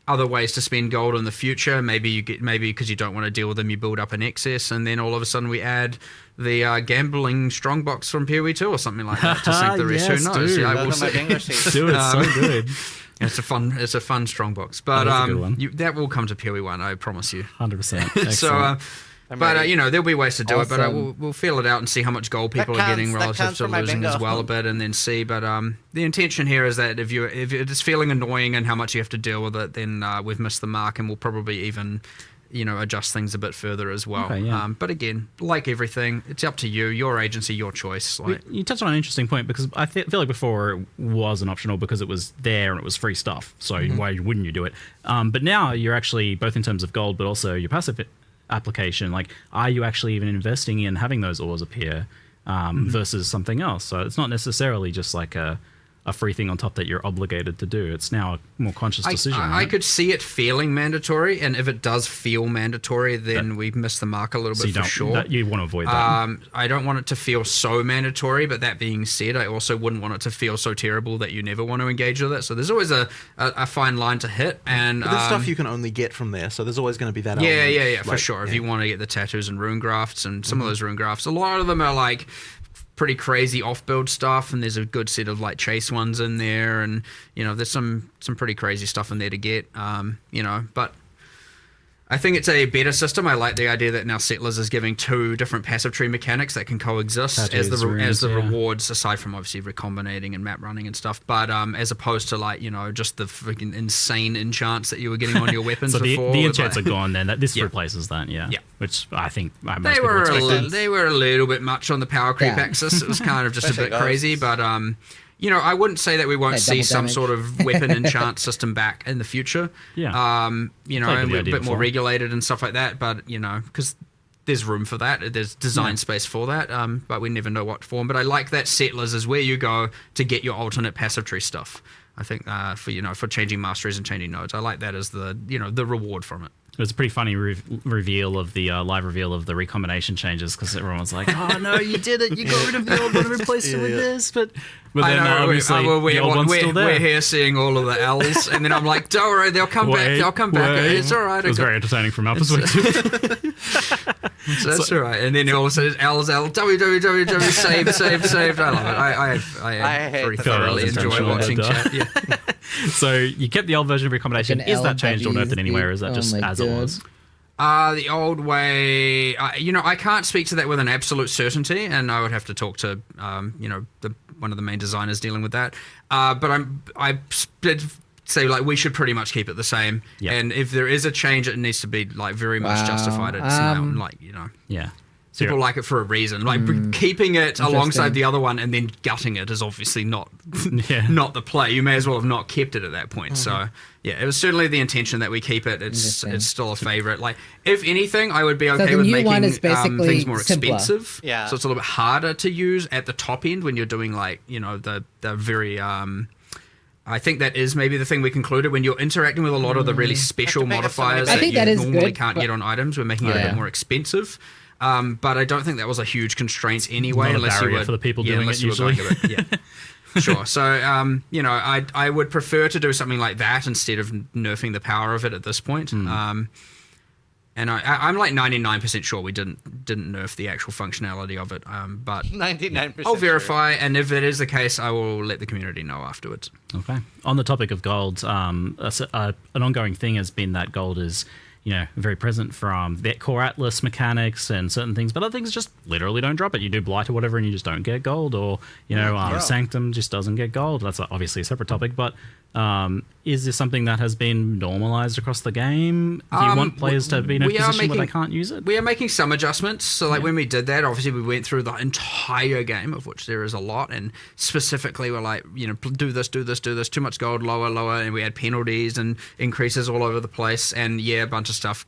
other ways to spend gold in the future. Maybe because you don't want to deal with them, you build up an excess, and then all of a sudden we add the gambling strongbox from PoE 2 or something like that to sink the rest. Yes, Who knows? Dude. We'll see. Dude, it's so good. It's a fun strong box, but That is a good one. that will come to PoE 1, I promise you. 100%. So, but you know, there'll be ways to do it, but Awesome. we'll feel it out and see how much gold people are getting relative to losing as well a bit, and then see. But the intention here is that if it's feeling annoying and how much you have to deal with it, then we've missed the mark, and we'll probably even adjust things a bit further as well. Okay, yeah. But again, like everything, it's up to you, your agency, your choice. Like, You touched on an interesting point, because I feel like before it wasn't optional because it was there and it was free stuff. So why wouldn't you do it? But now you're actually, both in terms of gold, but also your passive application, like, are you actually even investing in having those ores appear versus something else? So it's not necessarily just like a free thing on top that you're obligated to do. It's now a more conscious decision. I right? could see it feeling mandatory, and if it does feel mandatory, then we miss the mark a little bit for sure. You want to avoid that. I don't want it to feel so mandatory, but that being said, I also wouldn't want it to feel so terrible that you never want to engage with it. So there's always a fine line to hit. And But there's stuff you can only get from there, so there's always going to be that yeah, element. for sure. If you want to get the tattoos and rune grafts, and some of those rune grafts, a lot of them are like pretty crazy off-build stuff, and there's a good set of like chase ones in there, and there's some pretty crazy stuff in there to get, but I think it's a better system. I like the idea that now Settlers is giving two different passive tree mechanics that can coexist as the rewards, aside from obviously recombinating and map running and stuff, but as opposed to like just the freaking insane enchants that you were getting on your weapons so before. The enchants are gone then. This replaces that, yeah. Which I think most they people were expected. they were a little bit much on the power creep axis. It was kind of just a bit crazy, but I wouldn't say that we won't see some sort of weapon enchant system back in the future. Yeah. And we're a bit more regulated and stuff like that, but because there's room for that, there's design space for that, but we never know what form. But I like that Settlers is where you go to get your alternate passive tree stuff. I think for changing masteries and changing nodes, I like that as the the reward from it. It was a pretty funny reveal of the live reveal of the recombination changes, because everyone was like, "Oh no, you did it! You got rid of the old one and replaced it with this." But then obviously the old one's still there. We're here seeing all of the L's, and then I'm like, "Don't worry, they'll come back. They'll come back. It's all right." It was very entertaining from our perspective. So that's all right. And then all of a sudden, L's www saved. I love it. I very thoroughly enjoy watching chat. Yeah. So you kept the old version of recombination. Is that changed or nerfed in any way, or is that just as it was? The old way, I can't speak to that with an absolute certainty, and I would have to talk to, one of the main designers dealing with that. But I did say like we should pretty much keep it the same, and if there is a change, it needs to be like very much justified. It's yeah. People like it for a reason. Like keeping it alongside the other one and then gutting it is obviously not not the play. You may as well have not kept it at that point. So yeah, it was certainly the intention that we keep it. It's still a favorite. Like if anything, I would be okay with making things more expensive. Yeah. So it's a little bit harder to use at the top end when you're doing like the very I think that is maybe the thing we concluded when you're interacting with a lot of the really special modifiers that you normally can't get on items. We're making it a bit more expensive. But I don't think that was a huge constraint anyway, unless you were for the people doing it usually. Sure. So, I would prefer to do something like that instead of nerfing the power of it at this point. And I'm like 99% sure we didn't nerf the actual functionality of it. But 99%. I'll verify, and if it is the case, I will let the community know afterwards. Okay. On the topic of gold, an ongoing thing has been that gold is very present from the core Atlas mechanics and certain things, but other things just literally don't drop it. You do Blight or whatever and you just don't get gold, or, Sanctum just doesn't get gold. That's obviously a separate topic, but is this something that has been normalized across the game? Do you want players to be in a position where they can't use it? We are making some adjustments. So like when we did that, obviously we went through the entire game, of which there is a lot, and specifically we're like, do this, too much gold, lower, and we had penalties and increases all over the place, and a bunch of stuff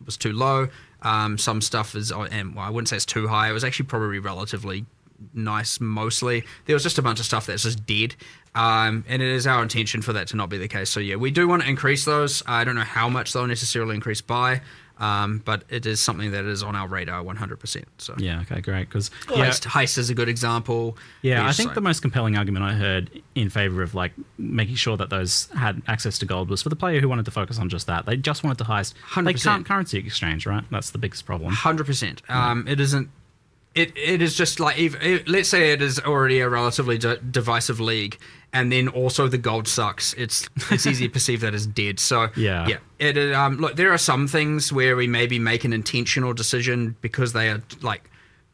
was too low. Some stuff is, and I wouldn't say it's too high. It was actually probably relatively nice mostly. There was just a bunch of stuff that's just dead. And it is our intention for that to not be the case. So yeah, we do want to increase those. I don't know how much they'll necessarily increase by, but it is something that is on our radar 100%. So yeah, okay, great. Because Heist is a good example. Yeah, I think the most compelling argument I heard in favor of like making sure that those had access to gold was for the player who wanted to focus on just that. They just wanted to heist. 100%. They can't currency exchange, right? That's the biggest problem. 100%. It isn't. it is just like let's say it is already a relatively divisive league, and then also the gold sucks. It's easy to perceive that as dead. So yeah. It look, there are some things where we maybe make an intentional decision because they are like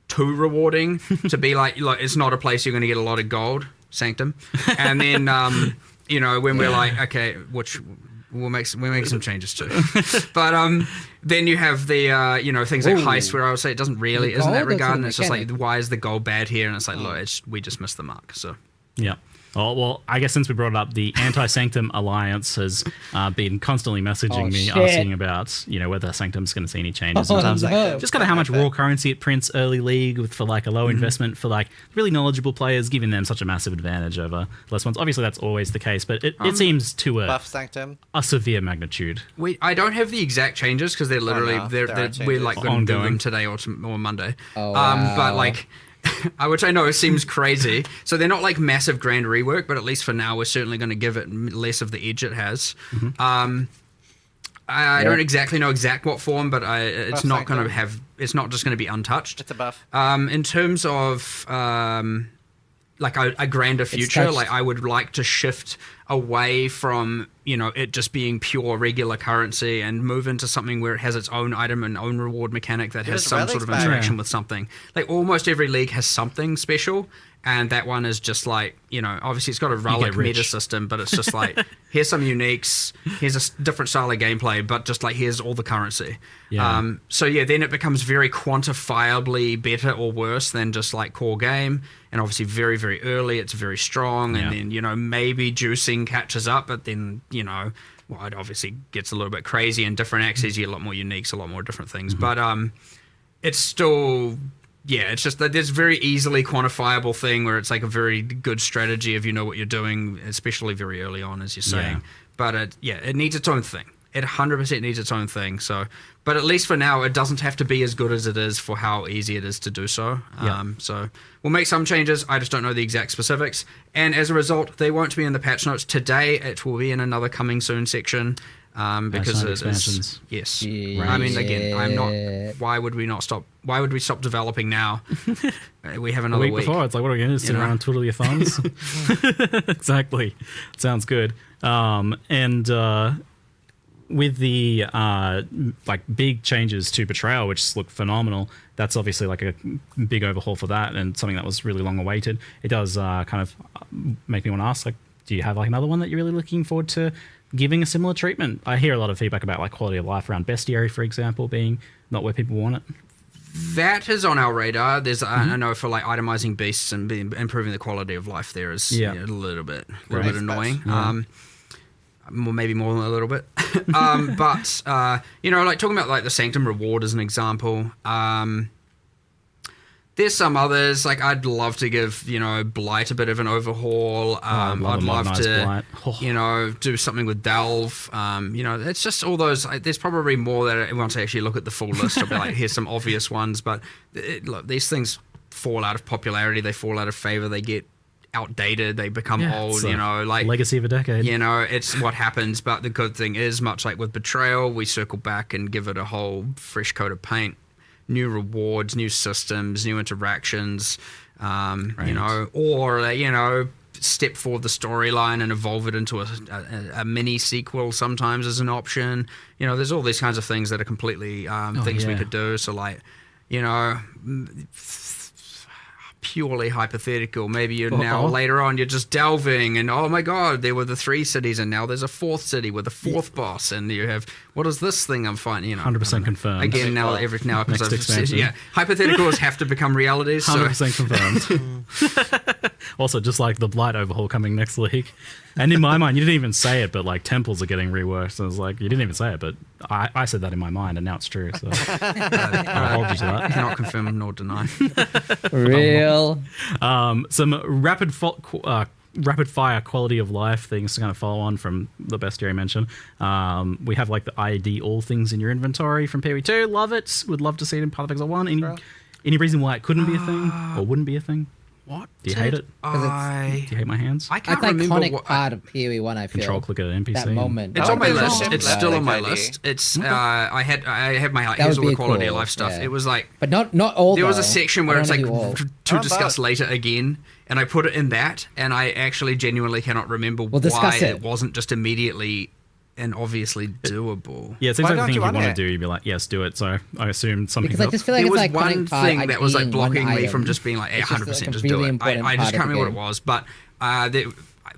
too rewarding to be like it's not a place you're going to get a lot of gold, Sanctum, and then when we're like, okay, which we'll make some changes too. But then you have the things like heist, where I would say it doesn't really isn't that regard, and it's just like, why is the gold bad here? And it's like, look, we just missed the mark. So yeah. Oh, well, I guess since we brought it up, the Anti-Sanctum Alliance has been constantly messaging me, asking about, whether Sanctum's going to see any changes in terms of just kind of how much raw currency it prints early league for like a low investment for like really knowledgeable players, giving them such a massive advantage over less ones. Obviously, that's always the case, but it seems to buff Sanctum. A severe magnitude. I don't have the exact changes because they're literally we're like going to do them today or Monday. Oh, wow. But like. Which I know seems crazy. So they're not like massive grand rework, but at least for now, we're certainly going to give it less of the edge it has. I don't exactly know what form, but it's not going to have. It's not just going to be untouched. It's a buff. In terms of like a grander future, like I would like to shift away from it just being pure regular currency and move into something where it has its own item and own reward mechanic that has some sort of interaction with something. Like almost every league has something special, and that one is just like obviously it's got a relic meta system, but it's just like here's some uniques, here's a different style of gameplay, but just like here's all the currency. Then it becomes very quantifiably better or worse than just like core game. And obviously very, very early, it's very strong. And then, maybe juicing catches up, but then, it obviously gets a little bit crazy. And different axes, you get a lot more uniques, a lot more different things. But it's still, it's just that there's very easily quantifiable thing where it's like a very good strategy if you know what you're doing, especially very early on, as you're saying. But it needs its own thing. It 100% needs its own thing. So, but at least for now, it doesn't have to be as good as it is for how easy it is to do so. So we'll make some changes. I just don't know the exact specifics. And as a result, they won't be in the patch notes today. It will be in another coming soon section because it is. Yes. Right. I mean, again, I'm not. Why would we not stop? Why would we stop developing now? We have another week before. It's like, what are we going to do? Sit around and twiddle your thumbs? Exactly. Sounds good. With the big changes to Betrayal, which look phenomenal, that's obviously like a big overhaul for that and something that was really long awaited. It does kind of make me want to ask, like, do you have like another one that you're really looking forward to giving a similar treatment? I hear a lot of feedback about like quality of life around Bestiary, for example, being not where people want it. That is on our radar. There's I know for like itemizing beasts and improving the quality of life there is a little bit annoying. Maybe more than a little bit. But, like talking about like the Sanctum reward as an example, there's some others, like I'd love to give, Blight a bit of an overhaul. I'd love to, do something with Delve. It's just all those, there's probably more that once I actually look at the full list, I'll be like, here's some obvious ones. But look, these things fall out of popularity. They fall out of favor. They get outdated, they become old, like legacy of a decade. It's what happens. But the good thing is, much like with Betrayal, we circle back and give it a whole fresh coat of paint, new rewards, new systems, new interactions, or step forward the storyline and evolve it into a mini sequel sometimes as an option. There's all these kinds of things that are completely things we could do. So like, purely hypothetical. Maybe you're now later on you're just delving and oh my god, there were the 3 cities and now there's a 4th city with a 4th boss and you have what is this thing I'm finding? 100% confirmed. Again, now because hypotheticals have to become realities. 100% confirmed. Also, just like the Blight overhaul coming next week. And in my mind, you didn't even say it, but like temples are getting reworked. I was like, you didn't even say it, but I said that in my mind, and now it's true. So I'll hold you to that. Cannot confirm nor deny. Real. Some rapid fire quality of life things to kind of follow on from the Bestiary mention. We have like the ID all things in your inventory from PoE 2. Love it. Would love to see it in Path of Exile 1. Any reason why it couldn't be a thing or wouldn't be a thing? What? Do you hate it? Do you hate my hands? I can't That's remember iconic what part of PoE 1, I feel. Control click at NPC. That moment. It's on my list. Ship It's left still on my ID. list. It's I had my That here's would all be the quality of cool, life stuff. yeah. It was like, But not all. there was a though. section where I it's don't like wanna do all. to discuss later again, and I put it in that, and I actually genuinely cannot remember We'll why discuss it. it wasn't just immediately and obviously doable. Yeah, it seems like the thing you want to do. You'd be like, yes, do it. So I assume something. Because I just feel like There it's was like one thing that was like blocking me from just being like, It's just 100% like a just really do it. important I just part of can't remember what the it was, but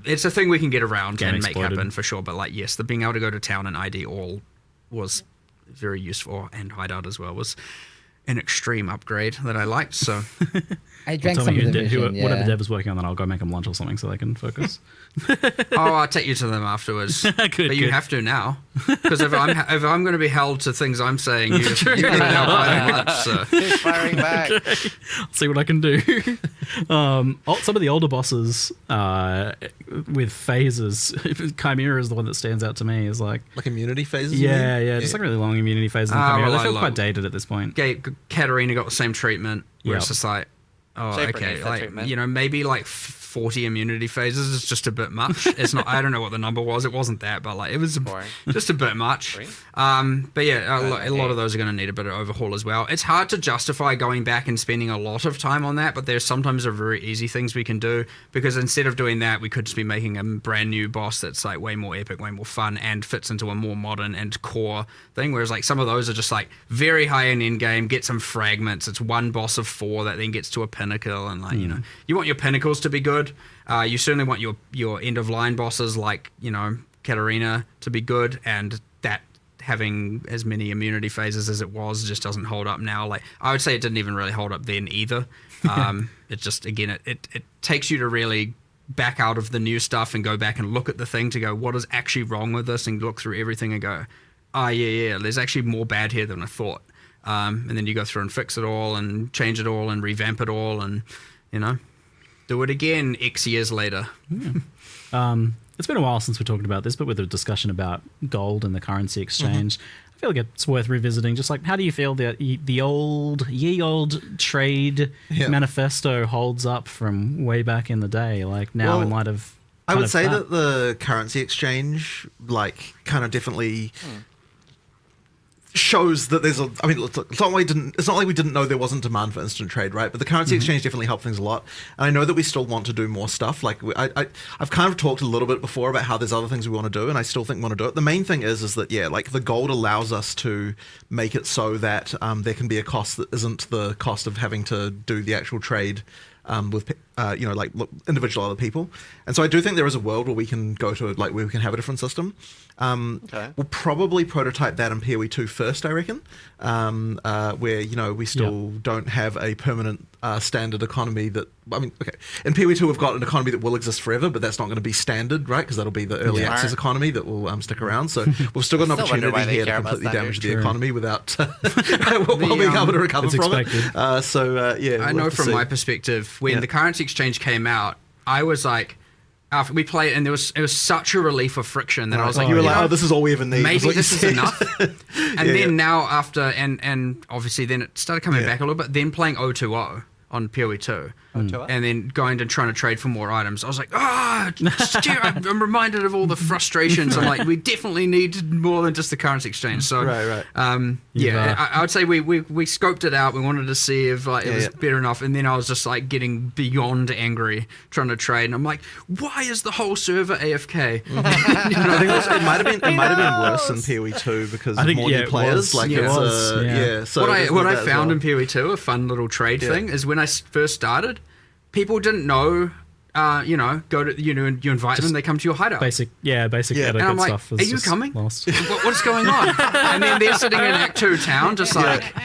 it's a thing we can get around Game and make exploded. happen for sure. But like, yes, the being able to go to town and ID all was very useful, and hideout as well was an extreme upgrade that I liked. So I drank Tell some me of the whatever Dev is working on, then I'll go make them lunch or something so they can focus. I'll take you to them afterwards. But you have to now, because if I'm going to be held to things I'm saying, you can now buy lunch. So. He's firing back. Okay. I'll see what I can do. Some of the older bosses with phases, Chimera is the one that stands out to me. Is like immunity phases. You mean? Yeah, just like really long immunity phases. In Chimera. They feel quite dated at this point. Katarina got the same treatment, where Yep. it's just like, oh, Saber okay, needs that like treatment. maybe like 40 immunity phases is just a bit much. It's not. I don't know what the number was. It wasn't that, but like it was just a bit much. But yeah, a lot of those are going to need a bit of overhaul as well. It's hard to justify going back and spending a lot of time on that, but there's sometimes a very easy things we can do, because instead of doing that, we could just be making a brand new boss that's like way more epic, way more fun, and fits into a more modern and core thing. Whereas like some of those are just like very high in end game, get some fragments. It's one boss of 4 that then gets to a pinnacle, and like you know, you want your pinnacles to be good. You certainly want your end of line bosses like Katarina to be good, and that having as many immunity phases as it was just doesn't hold up now. Like I would say it didn't even really hold up then either. It just again it takes you to really back out of the new stuff and go back and look at the thing to go, what is actually wrong with this, and look through everything and go, yeah, there's actually more bad here than I thought. And then you go through and fix it all and change it all and revamp it all and do it again X years later. It's been a while since we talked about this, but with a discussion about gold and the currency exchange, I feel like it's worth revisiting. Just like, how do you feel the old trade manifesto holds up from way back in the day? Like now, in light of, I would say that the currency exchange, like, kind of definitely shows that there's I mean, it's not like we didn't know there wasn't demand for instant trade, right? But the currency exchange definitely helped things a lot. And I know that we still want to do more stuff. Like I've kind of talked a little bit before about how there's other things we want to do, and I still think we want to do it. The main thing is that like the gold allows us to make it so that there can be a cost that isn't the cost of having to do the actual trade with like individual other people. And so I do think there is a world where we can go to like where we can have a different system. We'll probably prototype that in PoE 2 first, I reckon, where we still don't have a permanent standard economy that, I mean, okay, in PoE 2 we've got an economy that will exist forever, but that's not going to be standard, right? Because that'll be the early access economy that will stick around. So we've still got an opportunity here to completely damage the economy without while being able to recover from it. I know from my perspective, when the currency exchange came out, I was like, after we played, and it was such a relief of friction that I was like, you were like, this is all we ever need. Maybe this is enough. And then now after, and obviously then it started coming back a little bit. Then playing 020 on PoE 2, and then going and trying to trade for more items. I was like, I'm reminded of all the frustrations. I'm like, we definitely need more than just the currency exchange. So, I would say we scoped it out. We wanted to see if it was better enough. And then I was just like getting beyond angry trying to trade. And I'm like, why is the whole server AFK? I think it might have been worse in PoE 2 because of more new players. So what I found in PoE 2, a fun little trade thing, is when I first started, people didn't know, go to, you invite them, they come to your hideout. Basic etiquette and I'm like, stuff. Are you coming? What's going on? And then they're sitting in Act 2 town, just like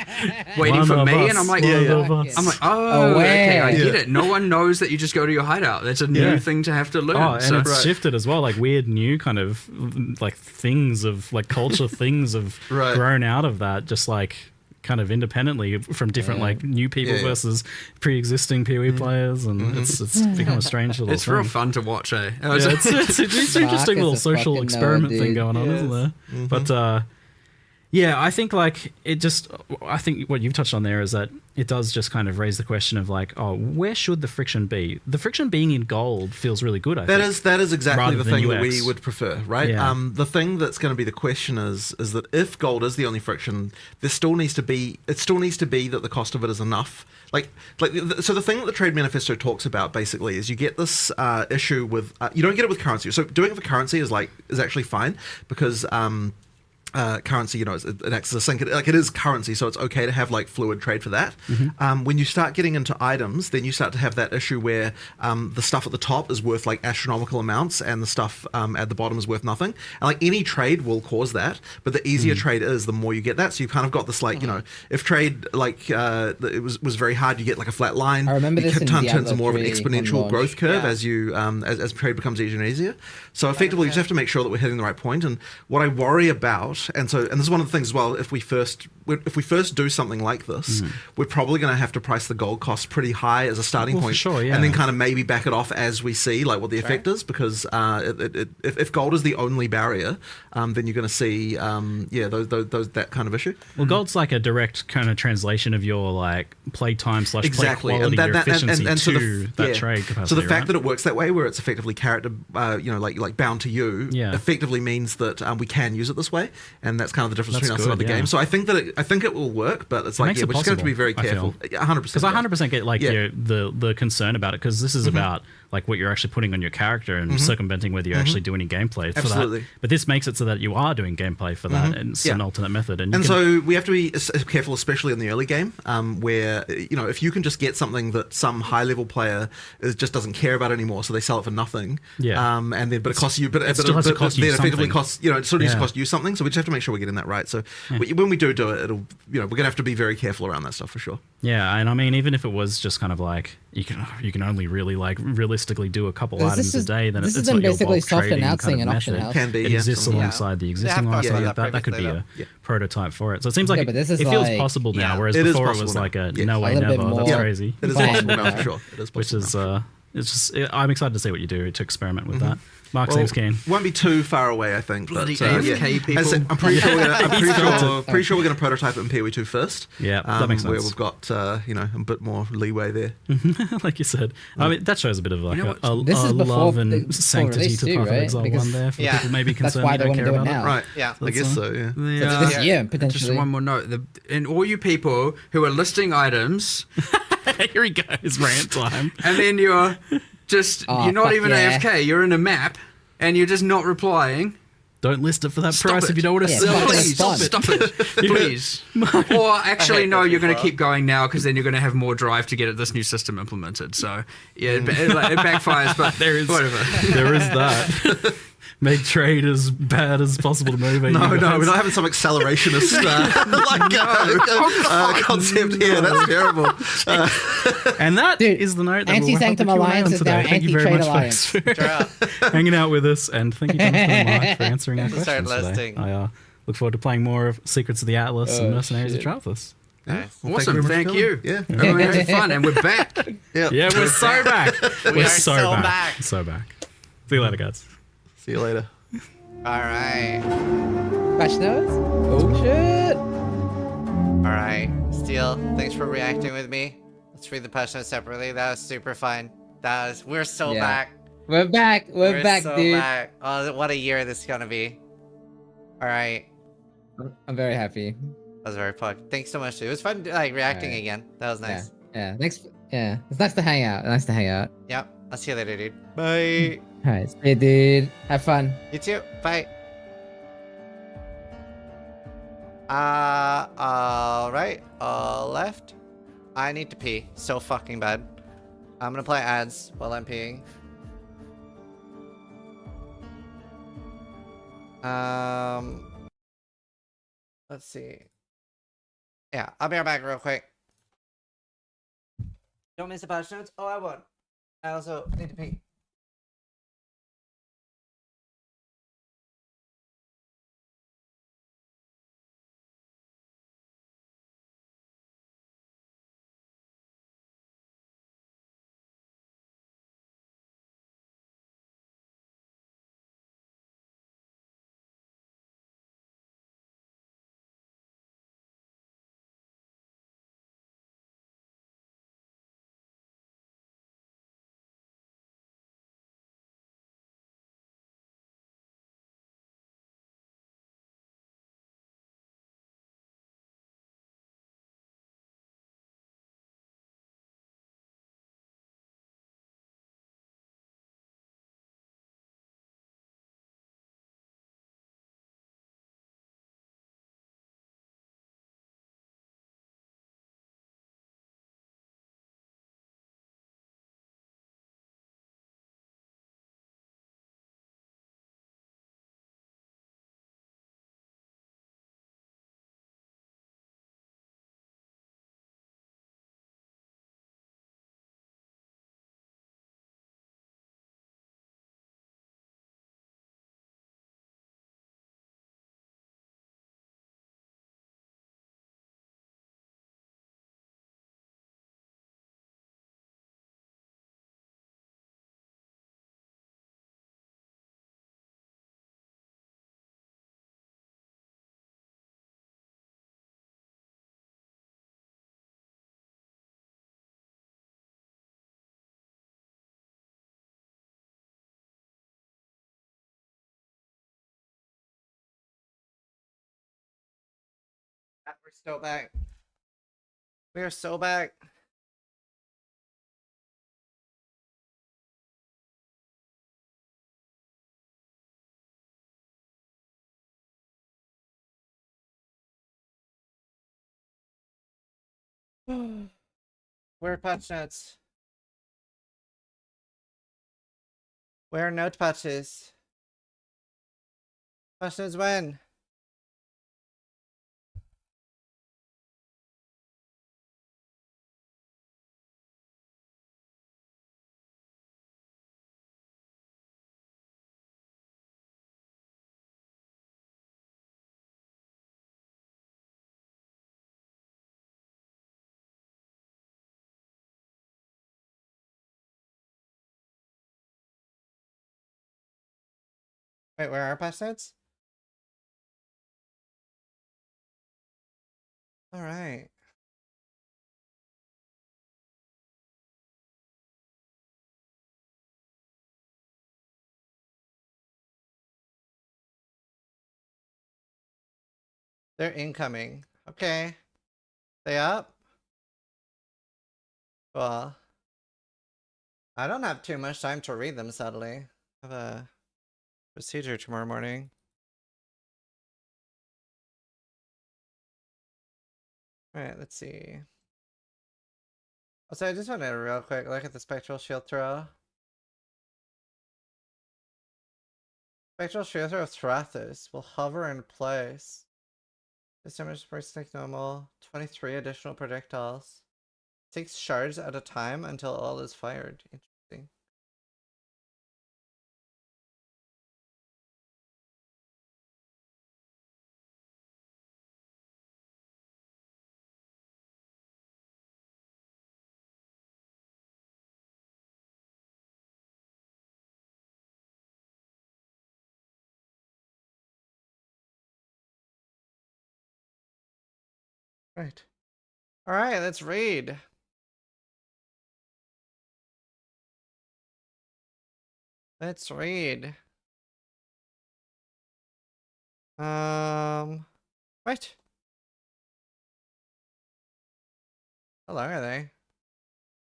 waiting for me, and I'm like, okay, I get it. No one knows that you just go to your hideout. That's a new thing to have to learn. Oh, and it's shifted as well, like weird new kind of like things of like culture things have grown out of that, just like kind of independently from different like new people versus pre-existing PoE players, and it's become a strange little it's thing. real fun to watch, eh? It's an interesting little social experiment thing going on, isn't there? But Yeah, I think like I think what you've touched on there is that it does just kind of raise the question of like, oh, where should the friction be? The friction being in gold feels really good. I think that is exactly the thing that we UX. would prefer, right? Yeah. The thing that's going to be the question is that if gold is the only friction, there still needs to be that the cost of it is enough. So the thing that the trade manifesto talks about basically is you get this issue with you don't get it with currency. So doing it for currency is actually fine because. Currency, it acts as a sink. It is currency, so it's okay to have like fluid trade for that. When you start getting into items, then you start to have that issue where the stuff at the top is worth like astronomical amounts, and the stuff at the bottom is worth nothing. And like any trade will cause that, but the easier trade is, the more you get that. So you've kind of got this if trade it was very hard, you get like a flat line. I remember this in turns Diablo into more of an 3 exponential on launch. growth curve as you as trade becomes easier and easier. So effectively, you just have to make sure that we're hitting the right point. And what I worry about, and this is one of the things as well, if we first do something like this, we're probably going to have to price the gold cost pretty high as a starting point, for sure, yeah. and then kind of maybe back it off as we see like what the effect is, because if gold is the only barrier, then you're going to see that kind of issue. Well, gold's like a direct kind of translation of your like play time / play Exactly. quality, And your efficiency and so to that trade capacity. So the fact right? that it works that way, where it's effectively character, like bound to you, effectively means that we can use it this way, and that's kind of the difference between us and other games. So I think it will work, but it's like we're just going to have to be very careful. 100%. Because I 100% get like the concern about it, because this is about like what you're actually putting on your character and circumventing whether you actually do any gameplay for Absolutely. that. But this makes it so that you are doing gameplay for that, and it's an alternate method. And so we have to be careful, especially in the early game, where if you can just get something that some high level player just doesn't care about anymore, so they sell it for nothing. And then but it costs you, but it still has to cost you effectively something. costs it sort of needs to cost you something. So we just have to make sure we're getting that right. So when we do it, it'll we're gonna have to be very careful around that stuff for sure. Yeah, and I mean, even if it was just kind of like you can only really like realistically do a couple items a day, then this it's is not your basically bulk soft trading announcing kind an of auction method. house. Can be, it exists yeah. alongside the existing one, so that could be a prototype for it. So it seems like but this it is feels like- possible now, whereas It is before it possible was now. like a Yes. no way, A little bit never. That's more crazy. It is Fine. possible now for sure. It is possible. Which is it's just I'm excited to see what you do to experiment with that. Mark Well, seems keen. Won't be too far away, I think. Bloody but, AFK people. as I said, I'm pretty sure we're going to prototype it in PoE2 first. Yeah, that makes Where sense. we've got a bit more leeway there. Like you said, I mean that shows a bit of like This a is before love the and full sanctity release to too, Path of right? Exile Because- 1 there for Yeah. people maybe That's concerned why you they don't want to care do it about now. Right. Yeah. I guess so, yeah. This year, potentially. Just one more note. And all you people who are listing items, Here he goes, rant time. and then you're not fuck even yeah. AFK, you're in a map, and you're just not replying. Don't list it for that Stop price it. if you don't want to Yeah, sell fucking it. respond. Stop it. Please. Or actually, no, you're going to keep going now because then you're going to have more drive to get this new system implemented. So, yeah, it backfires, but There is whatever. There is that. Make trade as bad as possible to motivate you No, guys. we're not having some accelerationist concept here. That's terrible. And that Dude, is the note that Anti-Sanctum we'll wrap up the Q&A Alliance on is today. now Thank you very anti-trade much, folks, for hanging out with us, and thank you, Jonathan and Mark, for answering our Start questions today. listing. I look forward to playing more of Secrets of the Atlas and Mercenaries of shit. Travelers. Nice. Awesome, thank you. Yeah. We had fun, and we're back. Yeah, we're so back. We're are so so back. back. So back. See you later, guys. See you later. All right. Patch notes? Oh shit! All right. Steel, thanks for reacting with me. Let's read the patch notes separately. That was super fun. We're so Yeah. back. We're back. We're back, so dude. back. Oh, what a year this is gonna be. All right. I'm very happy. That was very fun. Thanks so much, dude. It was fun, like, reacting Alright. again. That was nice. Yeah. Thanks. Yeah. It's nice to hang out. Yep. I'll see you later, dude. Bye. All right. See you, dude. Have fun. You too. Bye. All right. Left. I need to pee so fucking bad. I'm gonna play ads while I'm peeing. Let's see. Yeah, I'll be right back real quick. Don't miss the patch notes. Oh, I won't. I also need to pee. We're still back. We are so back. Where are patch notes? Where are note patches? Patch notes when? Wait, where are patch notes? All right. They're incoming. Okay. They up? Well, I don't have too much time to read them, sadly. I have a procedure tomorrow morning. Alright, let's see. Also, I just want to real quick look at the spectral shield throw. Spectral shield throw of Thrathus will hover in place. This damage burst like normal. 23 additional projectiles. 6 shards at a time until all is fired. Interesting. Right. Alright, let's read. Let's read. Right. How long are they?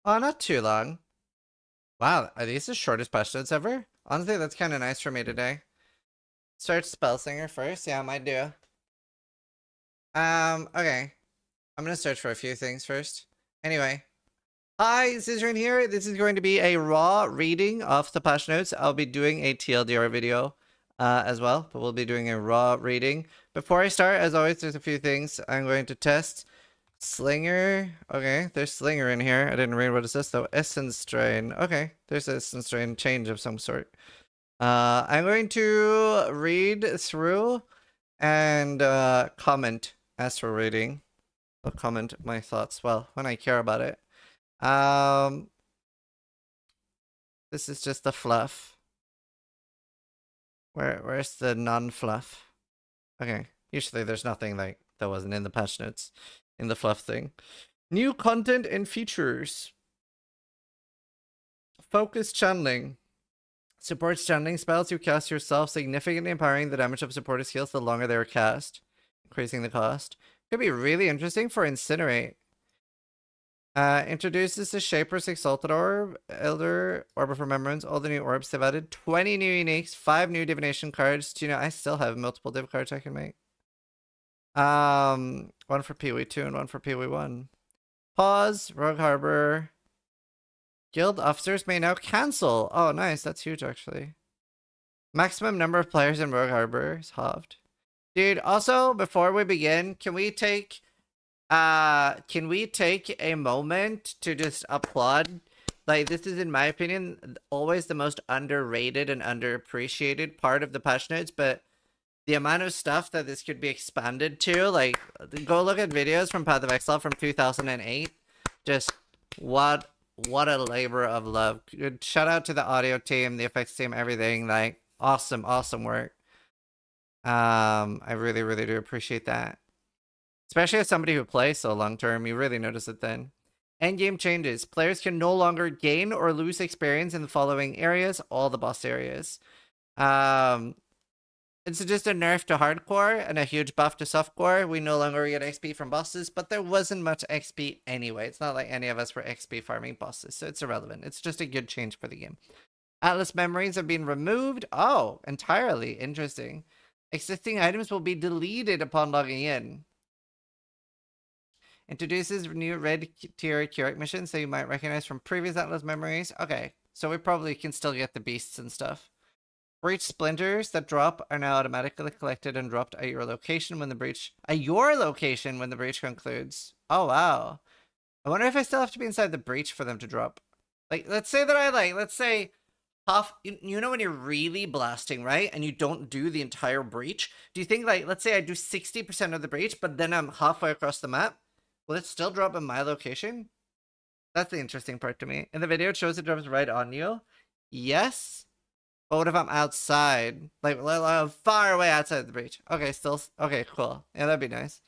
Oh, not too long. Wow, are these the shortest patch notes ever? Honestly, that's kind of nice for me today. Search Spellsinger first. Yeah, I might do. Okay. I'm gonna search for a few things first. Anyway. Hi, Scissorin here. This is going to be a raw reading of the patch notes. I'll be doing a TLDR video as well, but we'll be doing a raw reading. Before I start, as always, there's a few things I'm going to test. Slinger. Okay, there's Slinger in here. I didn't read what it says though. Essence Strain. Okay, there's Essence Strain change of some sort. I'm going to read through and comment as we're reading. I'll comment my thoughts, well, when I care about it. This is just the fluff. Where's the non-fluff? Okay, usually there's nothing like that wasn't in the patch notes in the fluff thing. New content and features. Focus channeling. Supports channeling spells you cast yourself, significantly empowering the damage of supporter skills the longer they are cast, increasing the cost. Could be really interesting for Incinerate. Introduces the Shaper's Exalted Orb, Elder Orb of Remembrance, all the new orbs they've added, 20 new uniques, 5 new divination cards. Do you know, I still have multiple div cards I can make. One for PoE 2 and one for PoE 1. Pause, Rogue Harbor. Guild officers may now cancel. Oh, nice. That's huge, actually. Maximum number of players in Rogue Harbor is halved. Dude, also, before we begin, can we take a moment to just applaud? Like, this is, in my opinion, always the most underrated and underappreciated part of the patch notes, but the amount of stuff that this could be expanded to, like, go look at videos from Path of Exile from 2008. Just, what a labor of love. Shout out to the audio team, the effects team, everything. Like, awesome work. I really, really do appreciate that. Especially as somebody who plays so long term, you really notice it then. Endgame changes. Players can no longer gain or lose experience in the following areas, all the boss areas. It's just a nerf to hardcore and a huge buff to softcore. We no longer get XP from bosses, but there wasn't much XP anyway. It's not like any of us were XP farming bosses, so it's irrelevant. It's just a good change for the game. Atlas memories have been removed. Oh, entirely. Interesting. Existing items will be deleted upon logging in. Introduces new red tier curate missions that you might recognize from previous Atlas memories. Okay, so we probably can still get the beasts and stuff. Breach splinters that drop are now automatically collected and dropped at your location when the breach concludes. Oh wow. I wonder if I still have to be inside the breach for them to drop. Like, let's say that let's say half, you know when you're really blasting, right? And you don't do the entire breach. Do you think, like, let's say I do 60% of the breach, but then I'm halfway across the map? Will it still drop in my location? That's the interesting part to me. In the video, it shows it drops right on you. Yes. But what if I'm outside? Like, far away outside the breach. Okay, still, okay, cool. Yeah, that'd be nice.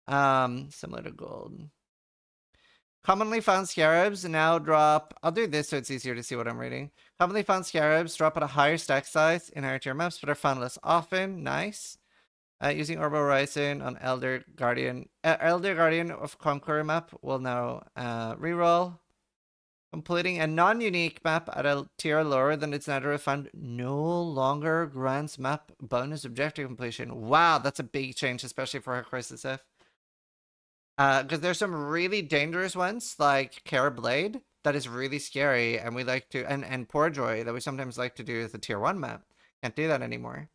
Similar to gold. Commonly found scarabs now drop... I'll do this so it's easier to see what I'm reading. Commonly found scarabs drop at a higher stack size in higher tier maps, but are found less often. Nice. Using Orbo Horizon on Elder Guardian of Conqueror map will now reroll. Completing a non-unique map at a tier lower than its nether found no longer grants map bonus objective completion. Wow, that's a big change, especially for Crisis F. Because there's some really dangerous ones, like Care Blade, that is really scary, and we like to, and Poor Joy, that we sometimes like to do as a tier 1 map. Can't do that anymore.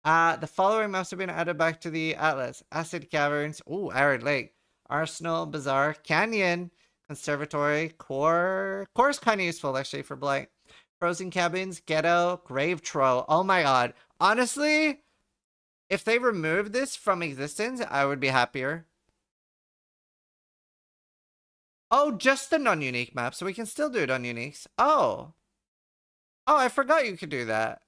The following maps have been added back to the Atlas. Acid Caverns, ooh, Arid Lake, Arsenal, Bazaar, Canyon, Conservatory, Core is kind of useful actually for Blight. Frozen Cabins, Ghetto, Grave Troll. Oh my god. Honestly, if they removed this from existence, I would be happier. Oh, just the non-unique map, so we can still do it on uniques. Oh. Oh, I forgot you could do that.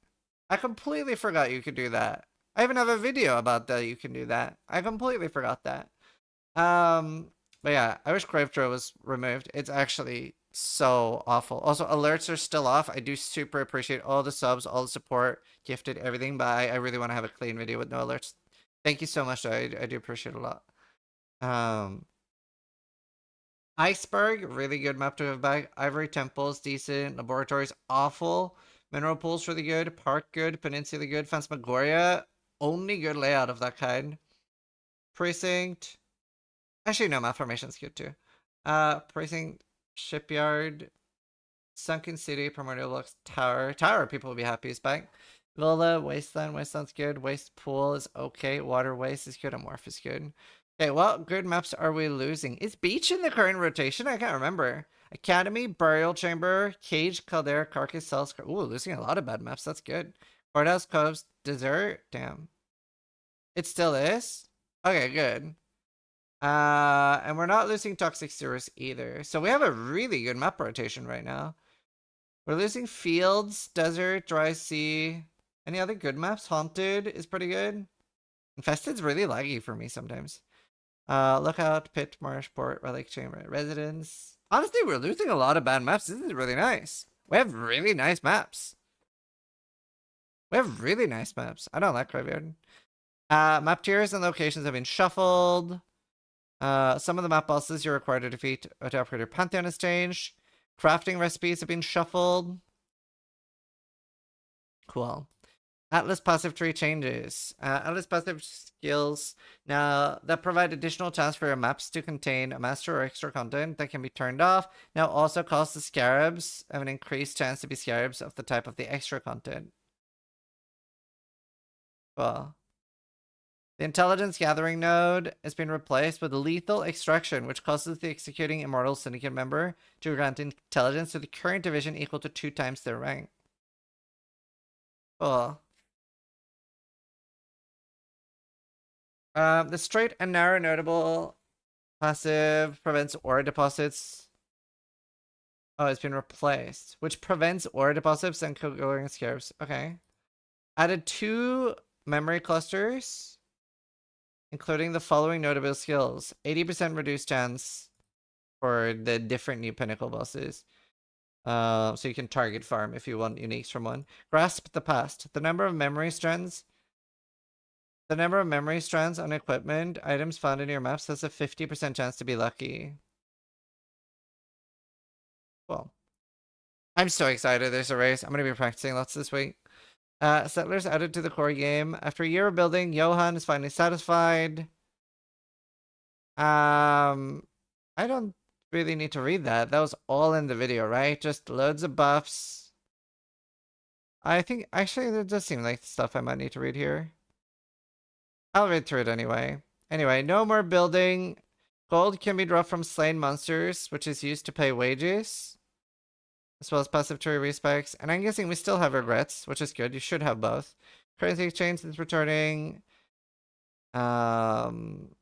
I completely forgot you could do that. I even have a video about that you can do that. I completely forgot that. But yeah, I wish Grave Troll was removed. It's actually so awful. Also, alerts are still off. I do super appreciate all the subs, all the support, gifted, everything, but I really want to have a clean video with no alerts. Thank you so much. I do appreciate it a lot. Iceberg, really good map to have back. Ivory Temples, decent. Laboratories, awful. Mineral Pools, really good. Park, good. Peninsula, good. Phantasmagoria, only good layout of that kind. Precinct. Actually, no, Malformation's good too. Precinct, Shipyard, Sunken City, Primordial Lux, Tower. Tower, people will be happy is back. Villa, Wasteland. Wasteland's good. Waste Pool is okay. Water Waste is good. Amorph is good. Okay, what good maps are we losing? Is Beach in the current rotation? I can't remember. Academy, Burial Chamber, Cage, Caldera, Carcass, Cells. Ooh, losing a lot of bad maps. That's good. Courthouse, Coves, Desert. Damn. It still is? Okay, good. And we're not losing Toxic Sewers either. So we have a really good map rotation right now. We're losing Fields, Desert, Dry Sea. Any other good maps? Haunted is pretty good. Infested's really laggy for me sometimes. Lookout, Pit, Marsh, Port, Relic Chamber, Residence. Honestly, we're losing a lot of bad maps. This is really nice. We have really nice maps. I don't like Graveyard. Map tiers and locations have been shuffled. Some of the map bosses you're required to defeat to upgrade your Pantheon has changed. Crafting recipes have been shuffled. Cool. Atlas passive tree changes. Atlas passive skills now that provide additional tasks for your maps to contain a master or extra content that can be turned off. Now also cause the scarabs have an increased chance to be scarabs of the type of the extra content. Cool. The intelligence gathering node has been replaced with lethal extraction, which causes the executing immortal syndicate member to grant intelligence to the current division equal to 2 times their rank. Cool. The straight and narrow notable passive prevents ore deposits. Oh, it's been replaced, which prevents ore deposits and going scarabs. Okay. Added 2 memory clusters, including the following notable skills. 80% reduced chance for the different new pinnacle bosses. So you can target farm if you want uniques from one. Grasp the past. The number of memory strands The number of memory strands on equipment items found in your maps has a 50% chance to be lucky. Cool. I'm so excited there's a race. I'm going to be practicing lots this week. Settlers added to the core game. After a year of building, Johan is finally satisfied. I don't really need to read that. That was all in the video, right? Just loads of buffs. I think, actually, there does seem like stuff I might need to read here. I'll read through it anyway. Anyway, no more building. Gold can be dropped from slain monsters, which is used to pay wages, as well as passive tree respecs. And I'm guessing we still have regrets, which is good. You should have both. Currency exchange is returning. And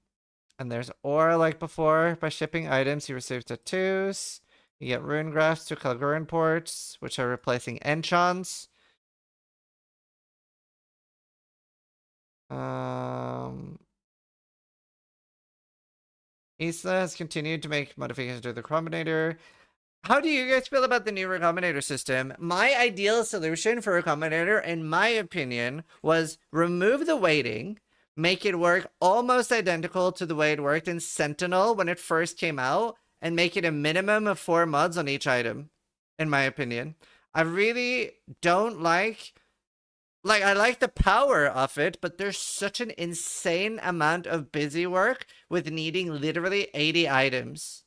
there's ore like before. By shipping items, you receive tattoos. You get rune grafts to Kalguran ports, which are replacing enchants. Isla has continued to make modifications to the Recombinator. How do you guys feel about the new Recombinator system? My ideal solution for Recombinator, in my opinion, was remove the weighting, make it work almost identical to the way it worked in Sentinel when it first came out, and make it a minimum of 4 mods on each item, in my opinion. I really don't like I like the power of it, but there's such an insane amount of busy work with needing literally 80 items.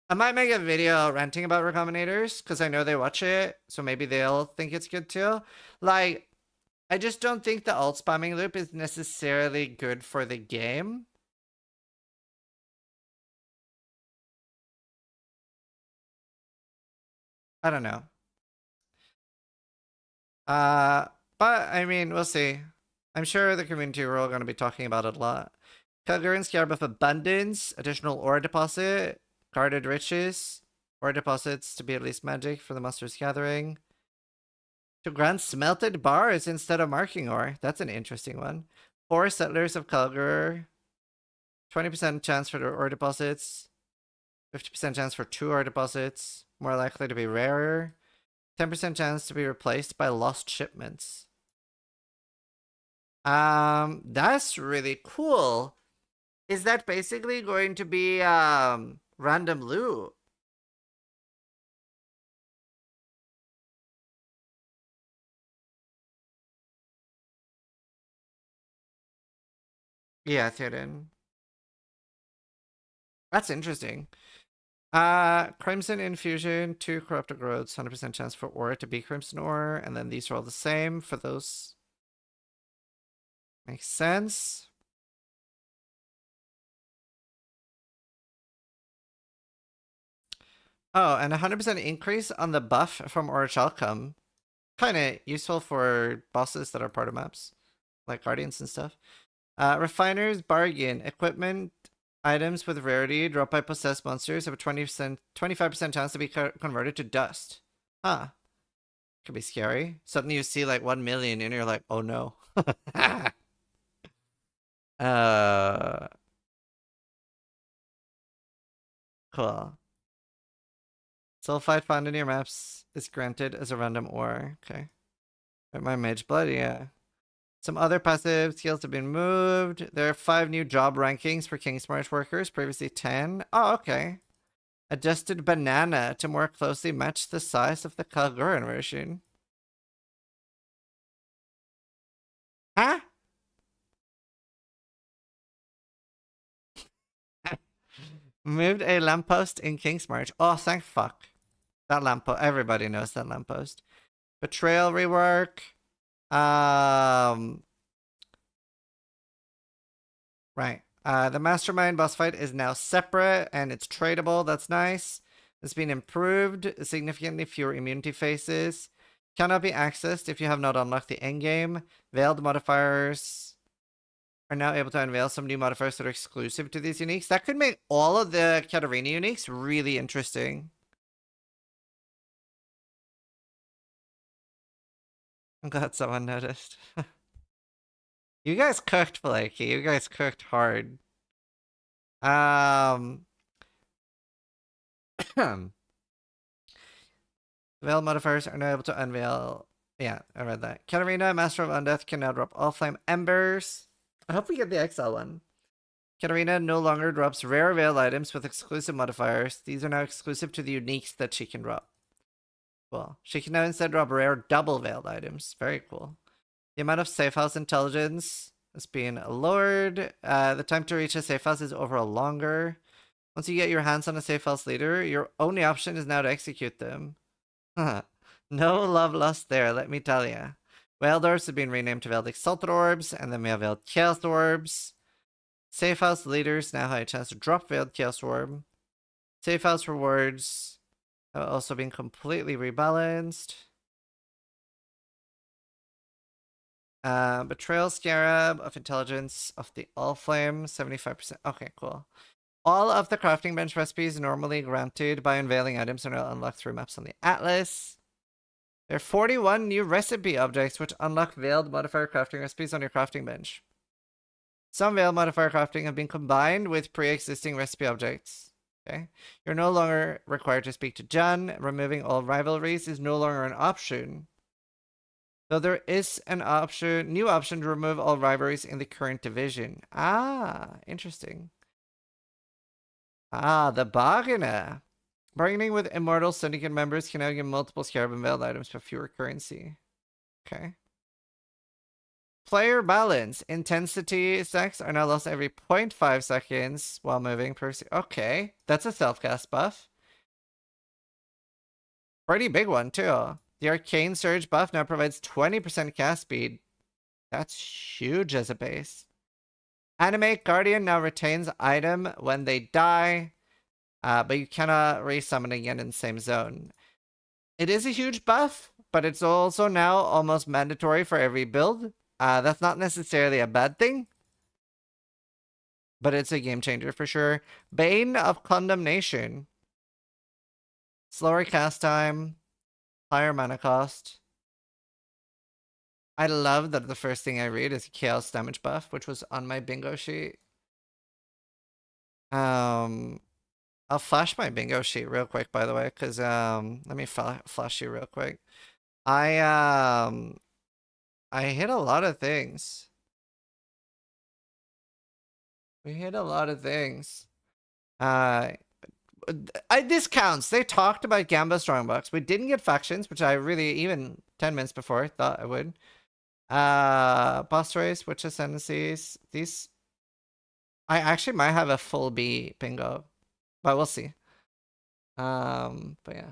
I might make a video ranting about Recombinators, because I know they watch it, so maybe they'll think it's good too. Like, I just don't think the alt spamming loop is necessarily good for the game. I don't know. But I mean, we'll see. I'm sure the community are all going to be talking about it a lot. Kalguran Scarab of Abundance, additional ore deposit, guarded riches, ore deposits to be at least magic for the Monsters Gathering. To grant smelted bars instead of marking ore. That's an interesting one. 4 settlers of Kalgur. 20% chance for the ore deposits. 50% chance for 2 ore deposits. More likely to be rarer. 10% chance to be replaced by lost shipments. That's really cool. Is that basically going to be random loot? Yeah, Theoden. That's interesting. Crimson Infusion, 2 Corrupted Roads, 100% chance for ore to be Crimson Ore, and then these are all the same for those. Makes sense. Oh, and 100% increase on the buff from Orichalcum. Kinda useful for bosses that are part of maps, like Guardians and stuff. Refiner's Bargain, equipment items with rarity dropped by possessed monsters have a 25% chance to be converted to dust. Huh. Could be scary. Suddenly you see like 1 million and you're like, oh no. Cool. Sulfide found in your maps is granted as a random ore. Okay. My mage blood, yeah. Some other passive skills have been moved. There are 5 new job rankings for Kingsmarch workers, previously 10. Oh, okay. Adjusted banana to more closely match the size of the Kalguran version. Huh? Moved a lamppost in Kingsmarch. Oh, thank fuck. That lamppost, everybody knows that lamppost. Betrayal rework. Right. The Mastermind boss fight is now separate and it's tradable. That's nice. It's been improved. Significantly fewer immunity phases. Cannot be accessed if you have not unlocked the endgame. Veiled modifiers are now able to unveil some new modifiers that are exclusive to these uniques. That could make all of the Katarina uniques really interesting. I'm glad someone noticed. You guys cooked, Flaky. You guys cooked hard. Veil modifiers are now able to unveil Yeah, I read that. Katarina, Master of Undeath, can now drop all flame embers. I hope we get the Exile one. Katarina no longer drops rare veiled items with exclusive modifiers. These are now exclusive to the uniques that she can drop. Cool. She can now instead drop rare double veiled items. Very cool. The amount of safe house intelligence is being lowered. The time to reach a safe house is overall longer. Once you get your hands on a safe house leader, your only option is now to execute them. No love lost there, let me tell ya. Veiled orbs have been renamed to Veiled Exalted Orbs, and then we have Veiled Chaos Orbs. Safe house leaders now have a chance to drop Veiled Chaos Orb. Safe house rewards have also been completely rebalanced. Betrayal Scarab of Intelligence of the All Flame, 75%. Okay, cool. All of the crafting bench recipes normally granted by unveiling items are now unlocked through maps on the Atlas. There are 41 new recipe objects which unlock veiled modifier crafting recipes on your crafting bench. Some veiled modifier crafting have been combined with pre-existing recipe objects. Okay, you're no longer required to speak to Jan. Removing all rivalries is no longer an option. Though there is an new option to remove all rivalries in the current division. Ah, interesting. Ah, the bargainer. Bargaining with Immortal Syndicate members can now give multiple Scarab and Veiled items for fewer currency. Okay. Player balance. Intensity stacks are now lost every 0.5 seconds while moving per Okay, that's a self-cast buff. Pretty big one, too. The Arcane Surge buff now provides 20% cast speed. That's huge as a base. Animate Guardian now retains item when they die, but you cannot resummon again in the same zone. It is a huge buff, but it's also now almost mandatory for every build. That's not necessarily a bad thing, but it's a game changer for sure. Bane of Condemnation. Slower cast time, higher mana cost. I love that the first thing I read is Chaos damage buff, which was on my bingo sheet. I'll flash my bingo sheet real quick, by the way, because let me flash you real quick. I hit a lot of things. We hit a lot of things. This counts. They talked about Gamba Strongbox. We didn't get factions, which I really, even 10 minutes before, thought I would. Boss race, Witch Ascendancies. These... I actually might have a full B bingo, but we'll see. But yeah.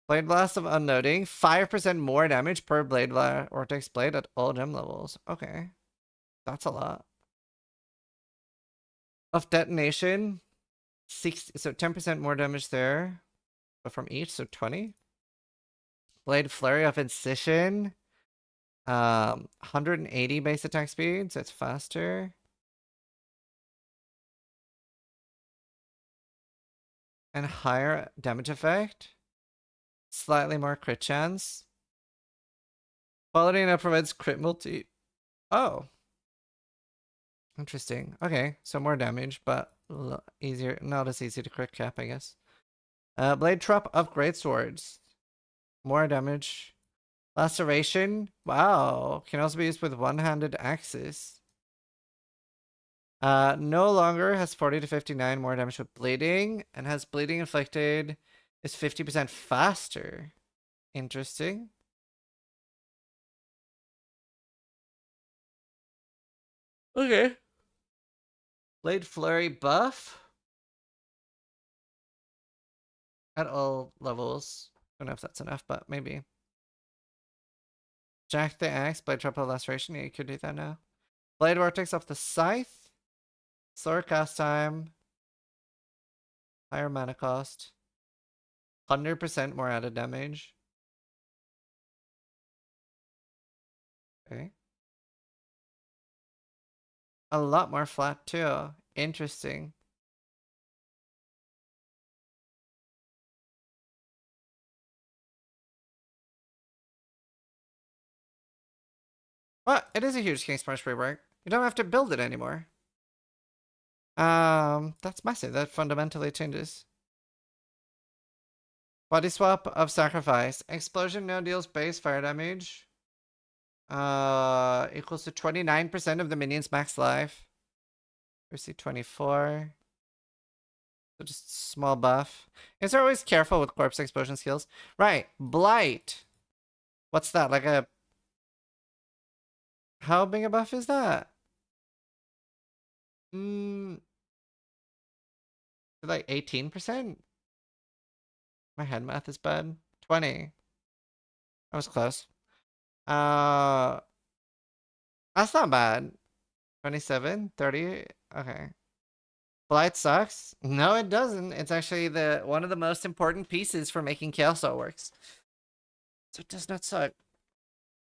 Blade Blast of Unloading. 5% more damage per Blade Vortex Blade at all gem levels. Okay. That's a lot. Of Detonation. 60, so 10% more damage there. But from each, so 20. Blade Flurry of Incision. 180 base attack speed, so it's faster. And higher damage effect. Slightly more crit chance. Quality now provides crit multi. Oh. Interesting. Okay, so more damage, but easier, not as easy to crit cap, I guess. Blade Trap of Great Swords. More damage. Laceration. Wow. Can also be used with one-handed axes. No longer has 40 to 59 more damage with bleeding, and has bleeding inflicted is 50% faster. Interesting. Okay. Blade Flurry buff. At all levels. Don't know if that's enough, but maybe. Jack the Axe, Blade Trap of Laceration. Yeah, you could do that now. Blade Vortex off the Scythe. Slower cast time. Higher mana cost. 100% more added damage. Okay. A lot more flat too. Interesting. But it is a huge King's Punch rework. You don't have to build it anymore. That's massive. That fundamentally changes. Body swap of sacrifice. Explosion now deals base fire damage. Equals to 29% of the minion's max life. Mercy 24. So just small buff. Guys are always careful with corpse explosion skills. Right. Blight. What's that? Like a... How big a buff is that? Like 18%? My head math is bad. 20. I was close. That's not bad. 27, 30. Okay. Blight sucks? No, it doesn't. It's actually one of the most important pieces for making Chaos Soul works. So it does not suck.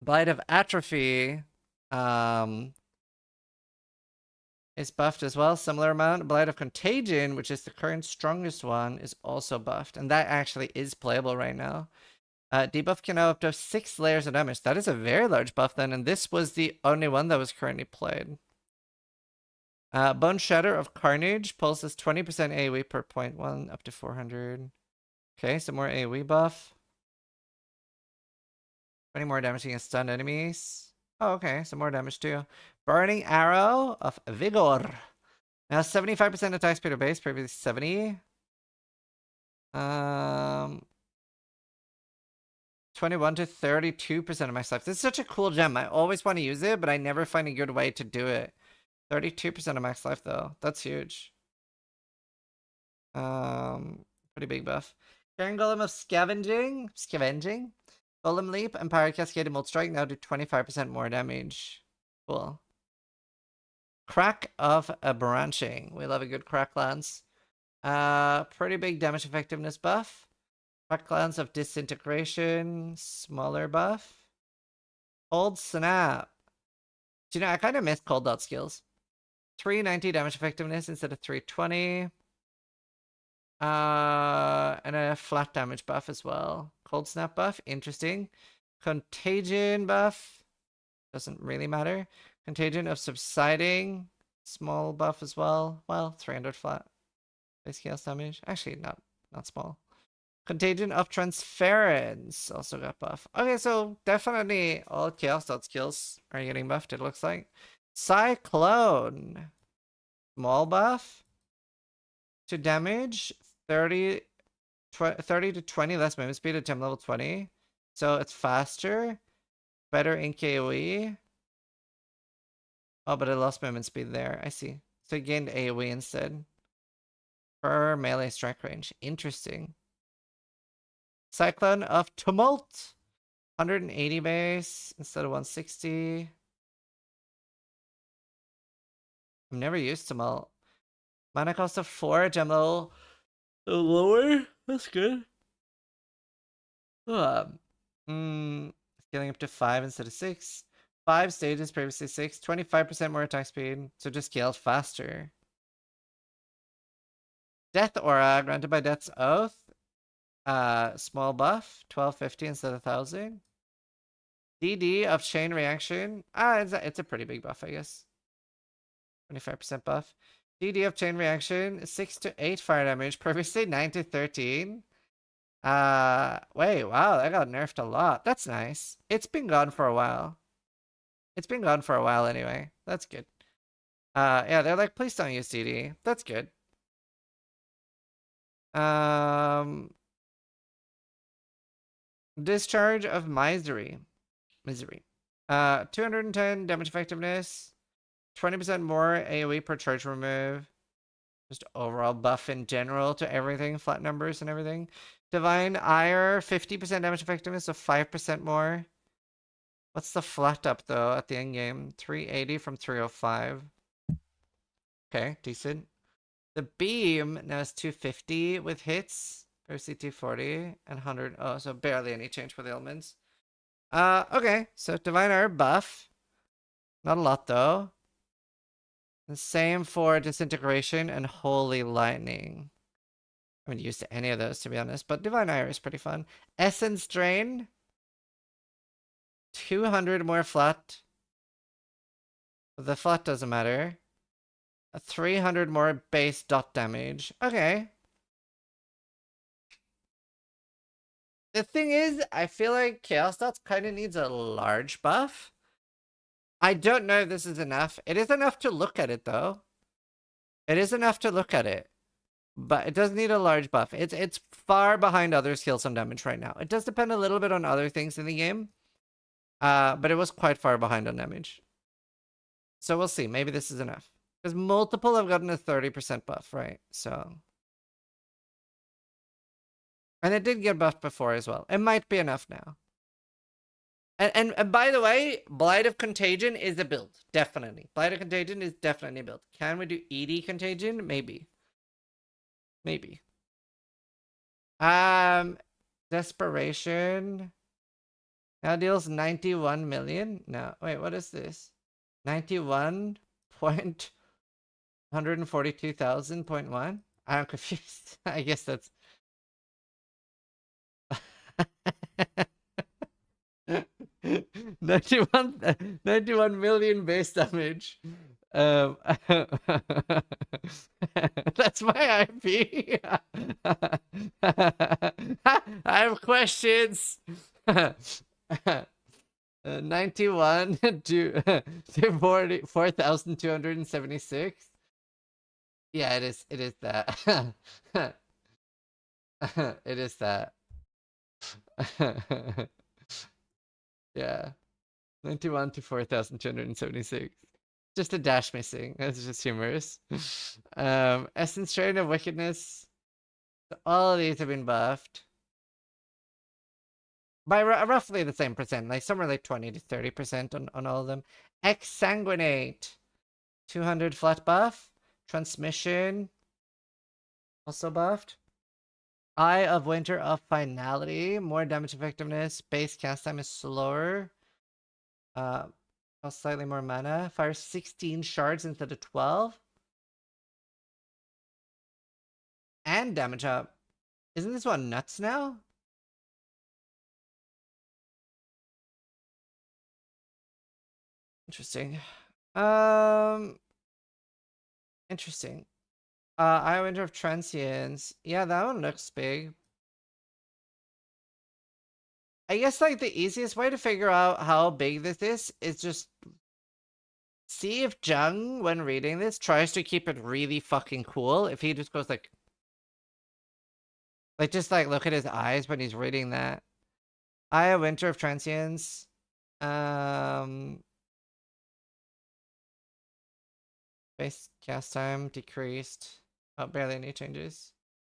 Blight of Atrophy is buffed as well. Similar amount. Blight of Contagion, which is the current strongest one, is also buffed. And that actually is playable right now. Debuff can have up to 6 layers of damage. That is a very large buff then, and this was the only one that was currently played. Bone Shatter of Carnage pulses 20% AoE per 0.1 up to 400. Okay, some more AoE buff. 20 more damage against stunned enemies. Oh, okay, some more damage too. Burning Arrow of Vigor. Now 75% attack speed of base, previously 70. 21 to 32% of max life. This is such a cool gem. I always want to use it, but I never find a good way to do it. 32% of max life though. That's huge. Pretty big buff. Carrying Golem of Scavenging. Golem Leap and Pyro Cascade and Mold Strike now do 25% more damage. Cool. Crack of a Branching. We love a good crack lance. Pretty big damage effectiveness buff. Crack lance of Disintegration. Smaller buff. Cold Snap. Do you know, I kind of miss cold dot skills. 390 damage effectiveness instead of 320. And a flat damage buff as well. Cold Snap buff, interesting. Contagion buff, doesn't really matter. Contagion of Subsiding, small buff as well. Well, 300 flat base chaos damage. Actually, not small. Contagion of Transference also got buff. Okay, so definitely all chaos dot skills are getting buffed, it looks like. Cyclone, small buff to damage. 30 to 20 less movement speed at gem level 20. So it's faster. Better in KoE. Oh, but it lost movement speed there. I see. So it gained AoE instead. Per melee strike range. Interesting. Cyclone of Tumult. 180 base instead of 160. I've never used Tumult. Mana cost of 4 gem level. Lower? That's good. Scaling up to 5 instead of 6. 5 stages, previously 6. 25% more attack speed, so just scaled faster. Death Aura, granted by Death's Oath. Small buff, 1250 instead of 1000. DD of Chain Reaction. It's a pretty big buff, I guess. 25% buff. DD of Chain Reaction, 6 to 8 fire damage, previously 9 to 13. Wait, wow, that got nerfed a lot. That's nice. It's been gone for a while. It's been gone for a while anyway. That's good. Yeah, they're like, please don't use DD. That's good. Discharge of Misery. 210 damage effectiveness. 20% more AoE per charge remove. Just overall buff in general to everything. Flat numbers and everything. Divine Ire. 50% damage effectiveness, so 5% more. What's the flat up though at the end game? 380 from 305. Okay, decent. The beam now is 250 with hits. Versus 240 and 100. Oh, so barely any change for the elements. Okay, so Divine Ire buff. Not a lot though. The same for Disintegration and Holy Lightning. I haven't used any of those to be honest, but Divine Ire is pretty fun. Essence Drain. 200 more flat. The flat doesn't matter. 300 more base dot damage. Okay. The thing is, I feel like Chaos Dots kind of needs a large buff. I don't know if this is enough. It is enough to look at it, though. It is enough to look at it. But it does need a large buff. It's far behind other skills on damage right now. It does depend a little bit on other things in the game. But it was quite far behind on damage. So we'll see. Maybe this is enough. Because multiple have gotten a 30% buff, right? So... And it did get buffed before as well. It might be enough now. And by the way, Blight of Contagion is a build. Definitely. Blight of Contagion is definitely a build. Can we do ED Contagion? Maybe. Maybe. Desperation. Now deals 91 million. No, wait, what is this? 91.142,000.1? I'm confused. I guess that's 91 million base damage. That's my IP. I have questions. 91 to 4,276. Yeah, it is that. It is that. Yeah. 91 to 4,276. Just a dash missing. That's just humorous. Essence Strain of Wickedness. All of these have been buffed. By roughly the same percent. Like somewhere like 20 to 30% on all of them. Exsanguinate. 200 flat buff. Transmission. Also buffed. Eye of Winter of Finality. More damage effectiveness. Base cast time is slower. Slightly more mana. Fires 16 shards instead of 12. And damage up. Isn't this one nuts now? Interesting. Interesting. Eye of Winter of Transience. Yeah, that one looks big. I guess like the easiest way to figure out how big this is just see if Jung, when reading this, tries to keep it really fucking cool. If he just goes like just like look at his eyes when he's reading that. Eye of Winter of Transience. Base cast time decreased. Oh, barely any changes.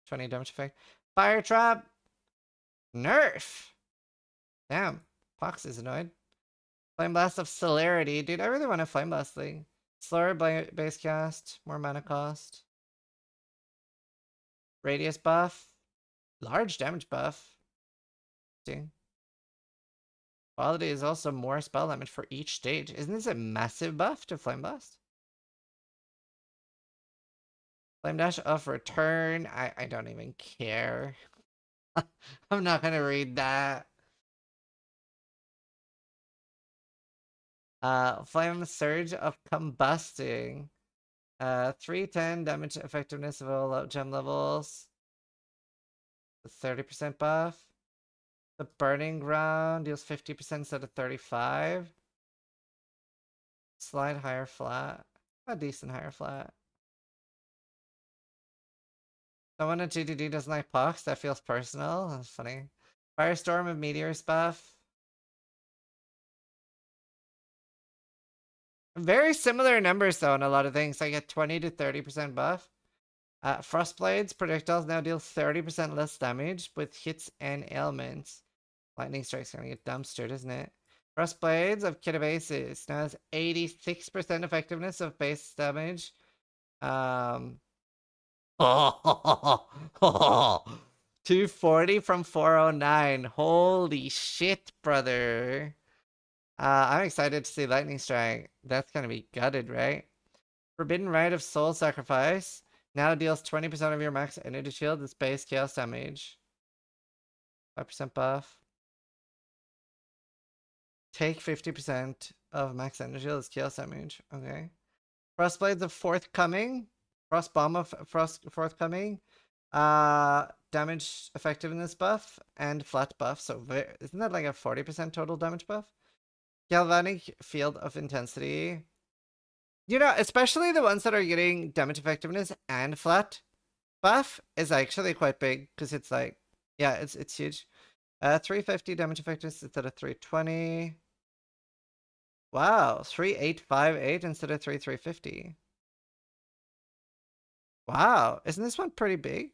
20 damage effect. Fire Trap. Nerf. Damn. Pox is annoyed. Flame Blast of Celerity. Dude, I really want a Flame Blast thing. Slower base cast. More mana cost. Radius buff. Large damage buff. See. Quality is also more spell damage for each stage. Isn't this a massive buff to Flame Blast? Flame Dash of Return. I don't even care. I'm not gonna read that. Flame Surge of Combusting. 310 damage effectiveness of all gem levels. 30% buff. The Burning Ground deals 50% instead of 35. Slide higher flat. A decent higher flat. Someone at GDD doesn't like Pox. That feels personal. That's funny. Firestorm of Meteors buff. Very similar numbers though on a lot of things. I get 20 to 30% buff. Frostblades projectiles now deal 30% less damage with hits and ailments. Lightning Strike's gonna get dumpstered, isn't it? Frostblades of Kitabasis now has 86% effectiveness of base damage. 240 from 409. Holy shit, brother. I'm excited to see Lightning Strike. That's gonna be gutted, right? Forbidden Rite of Soul Sacrifice now deals 20% of your max energy shield with base chaos damage. 5% buff. Take 50% of max energy shield as chaos damage. Okay. Frostblades of Forthcoming. Frost Bomb of Forthcoming. Damage effectiveness buff and flat buff. So isn't that like a 40% total damage buff? Galvanic field of intensity. You know, especially the ones that are getting damage effectiveness and flat buff is actually quite big because it's like, yeah, it's huge. 350 damage effectiveness instead of 320. Wow, 3858 instead of 3350. Wow, isn't this one pretty big?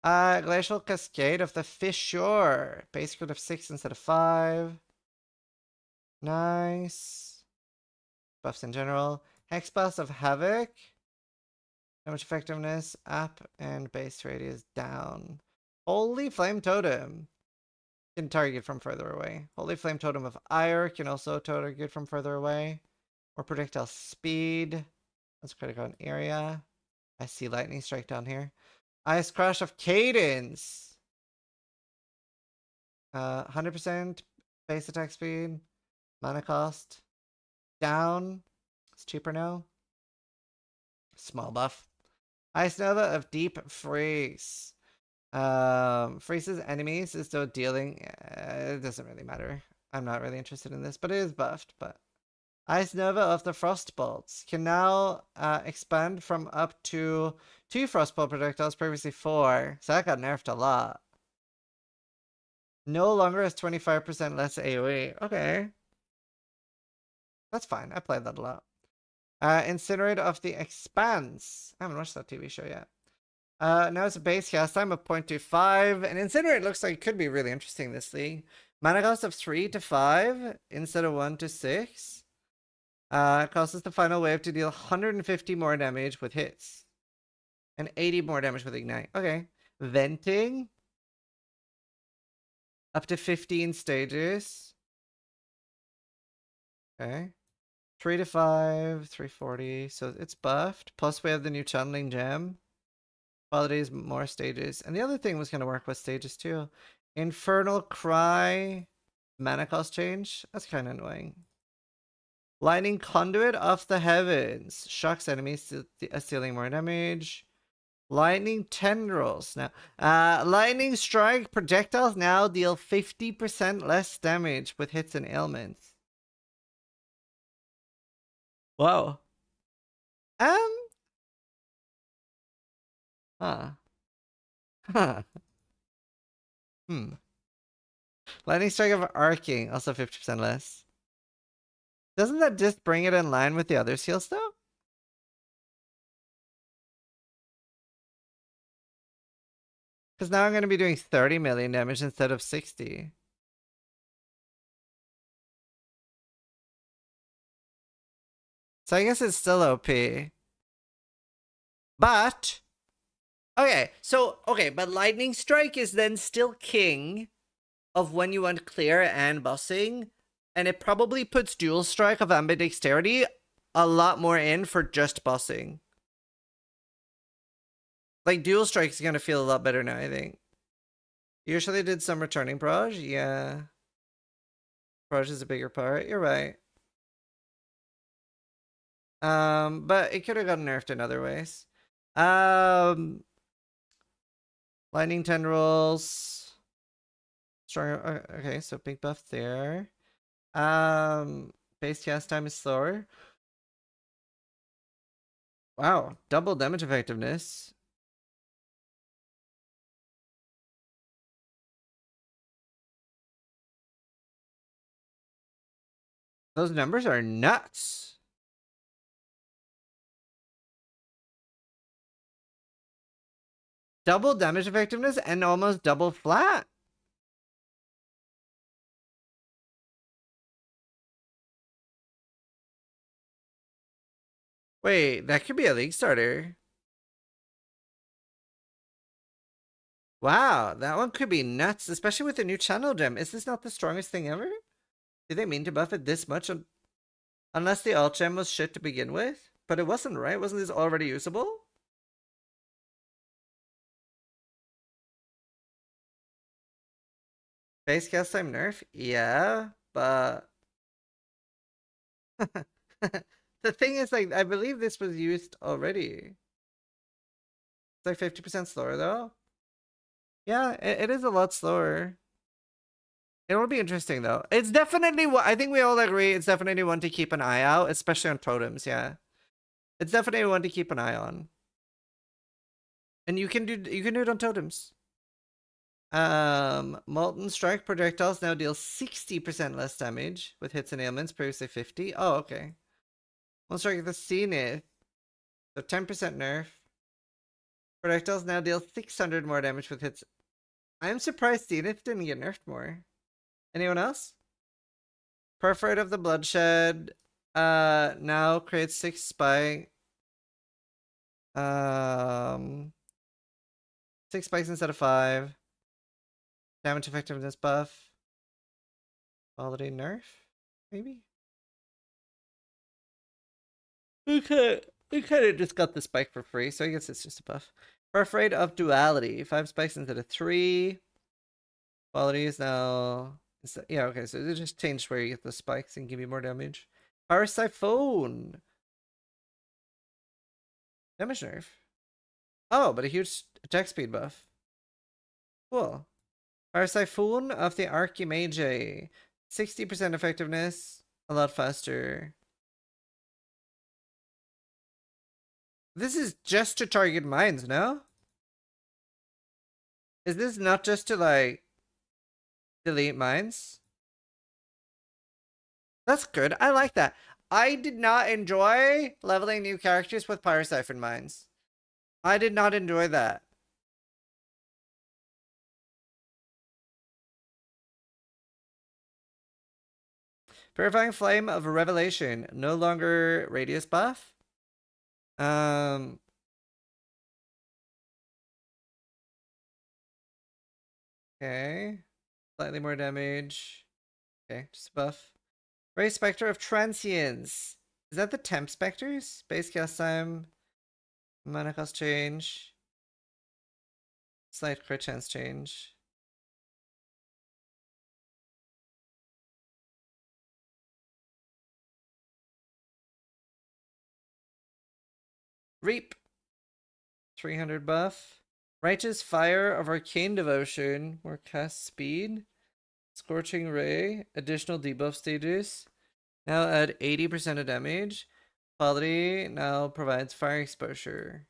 Glacial Cascade of the Fissure. Base crit of 6 instead of 5. Nice. Buffs in general. Hex Blast of Havoc. Damage effectiveness up and base radius down. Holy Flame Totem. Can target from further away. Holy Flame Totem of Ire can also target from further away. Or projectile speed. That's critical in area. I see Lightning Strike down here. Ice Crash of Cadence. 100% base attack speed. Mana cost. Down. It's cheaper now. Small buff. Ice Nova of Deep Freeze. Freezes enemies is still dealing. It doesn't really matter. I'm not really interested in this, but it is buffed. But Ice Nova of the Frostbolts can now expand from up to 2 Frostbolt projectiles, previously 4. So that got nerfed a lot. No longer has 25% less AoE. Okay. That's fine. I played that a lot. Incinerate of the Expanse. I haven't watched that TV show yet. Now it's a base cast time of 0.25. And Incinerate looks like it could be really interesting this league. Mana cost of 3 to 5 instead of 1 to 6. Causes the final wave to deal 150 more damage with hits. And 80 more damage with Ignite. Okay. Venting. Up to 15 stages. Okay. 3 to 5, 340. So it's buffed. Plus we have the new channeling gem. Qualities, more stages. And the other thing was going to work with stages too. Infernal Cry. Mana cost change. That's kind of annoying. Lightning Conduit of the Heavens. Shocks enemies, dealing more damage. Lightning Tendrils. Now, Lightning Strike projectiles now deal 50% less damage with hits and ailments. Wow. Huh. Lightning Strike of Arcing, also 50% less. Doesn't that just bring it in line with the other seals though? Because now I'm going to be doing 30 million damage instead of 60. So I guess it's still OP. But, okay, but Lightning Strike is then still king of when you want clear and bossing. And it probably puts Dual Strike of Ambidexterity a lot more in for just bossing. Like, Dual Strike is going to feel a lot better now, I think. Usually did some returning barrage. Yeah. Barrage is a bigger part. You're right. But it could have gotten nerfed in other ways. Lightning Tendrils. Stronger. Okay, so big buff there. Base cast time is slower. Wow, double damage effectiveness. Those numbers are nuts. Double damage effectiveness and almost double flat. Wait, that could be a league starter. Wow, that one could be nuts, especially with the new channel gem. Is this not the strongest thing ever? Did they mean to buff it this much? Unless the alt gem was shit to begin with? But it wasn't, right? Wasn't this already usable? Base cast time nerf? Yeah, but... The thing is, like, I believe this was used already. It's like 50% slower though. Yeah, it is a lot slower. It will be interesting though. It's definitely what I think we all agree. It's definitely one to keep an eye out, especially on totems. Yeah, it's definitely one to keep an eye on. And you can do it on totems. Molten Strike projectiles now deal 60% less damage with hits and ailments, previously 50. Oh, okay. Molten Strike the Zenith, so 10% nerf. Projectiles now deal 600 more damage with hits. I'm surprised Zenith didn't get nerfed more. Anyone else? Perforate of the Bloodshed now creates 6 spike. 6 spikes instead of 5. Damage effectiveness buff. Quality nerf, maybe? Okay. We kind of just got the spike for free, so I guess it's just a buff. Perforate of Duality. 5 spikes instead of 3. Quality is now... Yeah, okay, so it just changed where you get the spikes and give you more damage. Power Siphon. Damage nerf. Oh, but a huge attack speed buff. Cool. Power Siphon of the Archimage. 60% effectiveness. A lot faster. This is just to target mines, no? Is this not just to, like, delete mines? That's good. I like that. I did not enjoy leveling new characters with Power Siphon mines. I did not enjoy that. Purifying Flame of Revelation. No longer radius buff. Okay. Slightly more damage. Okay, just a buff. Ray Spectre of Transience. Is that the temp specters? Base cast time. Mana cost change. Slight crit chance change. Reap. 300 buff. Righteous Fire of Arcane Devotion. More cast speed. Scorching Ray. Additional debuff stages. Now add 80% of damage. Quality now provides fire exposure.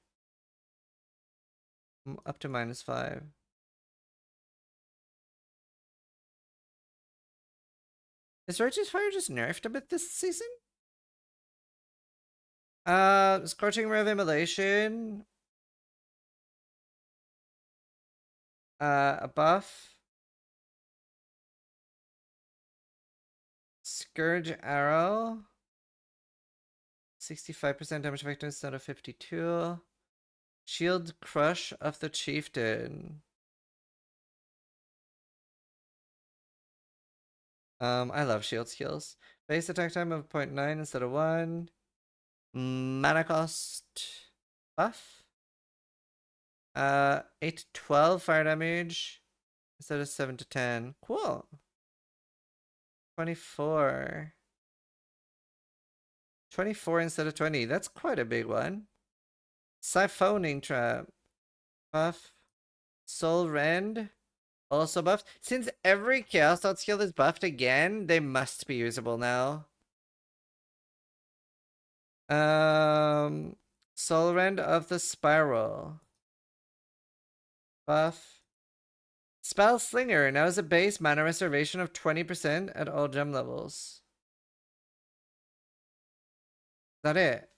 Up to -5. Is Righteous Fire just nerfed a bit this season? Scorching Ray of Immolation. A buff. Scourge Arrow. 65% damage effectiveness instead of 52. Shield Crush of the Chieftain. I love shield skills. Base attack time of 0.9 instead of 1. Mana cost buff. 8 to 12 fire damage instead of 7 to 10. Cool. 24. 24 instead of 20. That's quite a big one. Siphoning Trap. Buff. Soul Rend. Also buffed. Since every Chaos Dot skill is buffed again, they must be usable now. Soul Rend of the Spiral. Buff. Spell Slinger now has a base mana reservation of 20% at all gem levels. Is that it?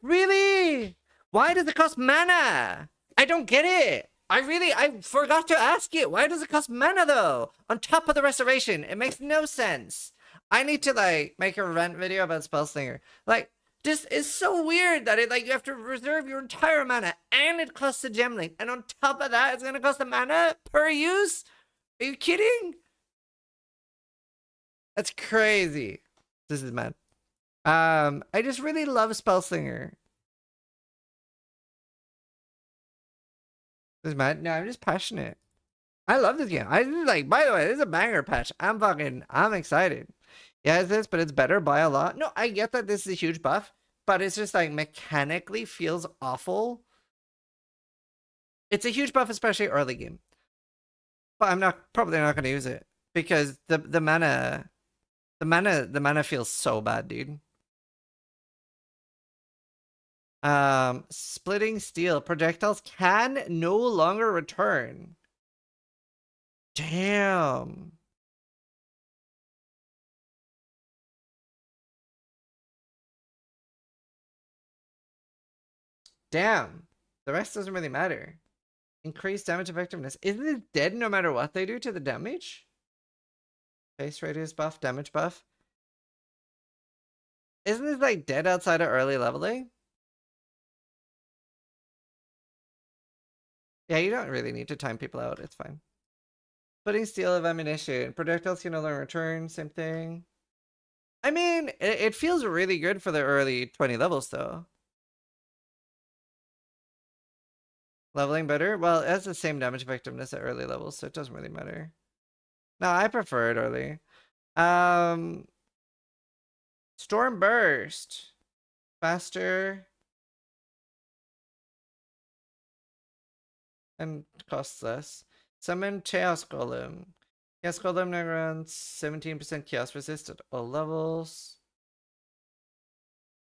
Really? Why does it cost mana? I don't get it. I forgot to ask it. Why does it cost mana though? On top of the restoration. It makes no sense. I need to like make a rant video about Spellslinger. Like, this is so weird that it like you have to reserve your entire mana and it costs a gem link. And on top of that, it's gonna cost a mana per use? Are you kidding? That's crazy. This is mad. I just really love Spellslinger. This is mad. No, I'm just passionate. I love this game. I like, by the way, this is a banger patch. I'm excited. Yeah, it is, but it's better by a lot. No, I get that this is a huge buff, but it's just like mechanically feels awful. It's a huge buff, especially early game. But I'm probably not gonna use it because the mana feels so bad, dude. Splitting steel. Projectiles can no longer return. Damn. Damn. The rest doesn't really matter. Increased damage effectiveness. Isn't it dead no matter what they do to the damage? Face radius buff, damage buff. Isn't it like dead outside of early leveling? Yeah, you don't really need to time people out. It's fine. Putting steel of ammunition. Projectiles can no longer return. Same thing. I mean, it feels really good for the early 20 levels, though. Leveling better? Well, it has the same damage effectiveness at early levels, so it doesn't really matter. No, I prefer it early. Storm Burst. Faster. And costs less. Summon Chaos Golem. Chaos Golem now runs 17% chaos resist at all levels.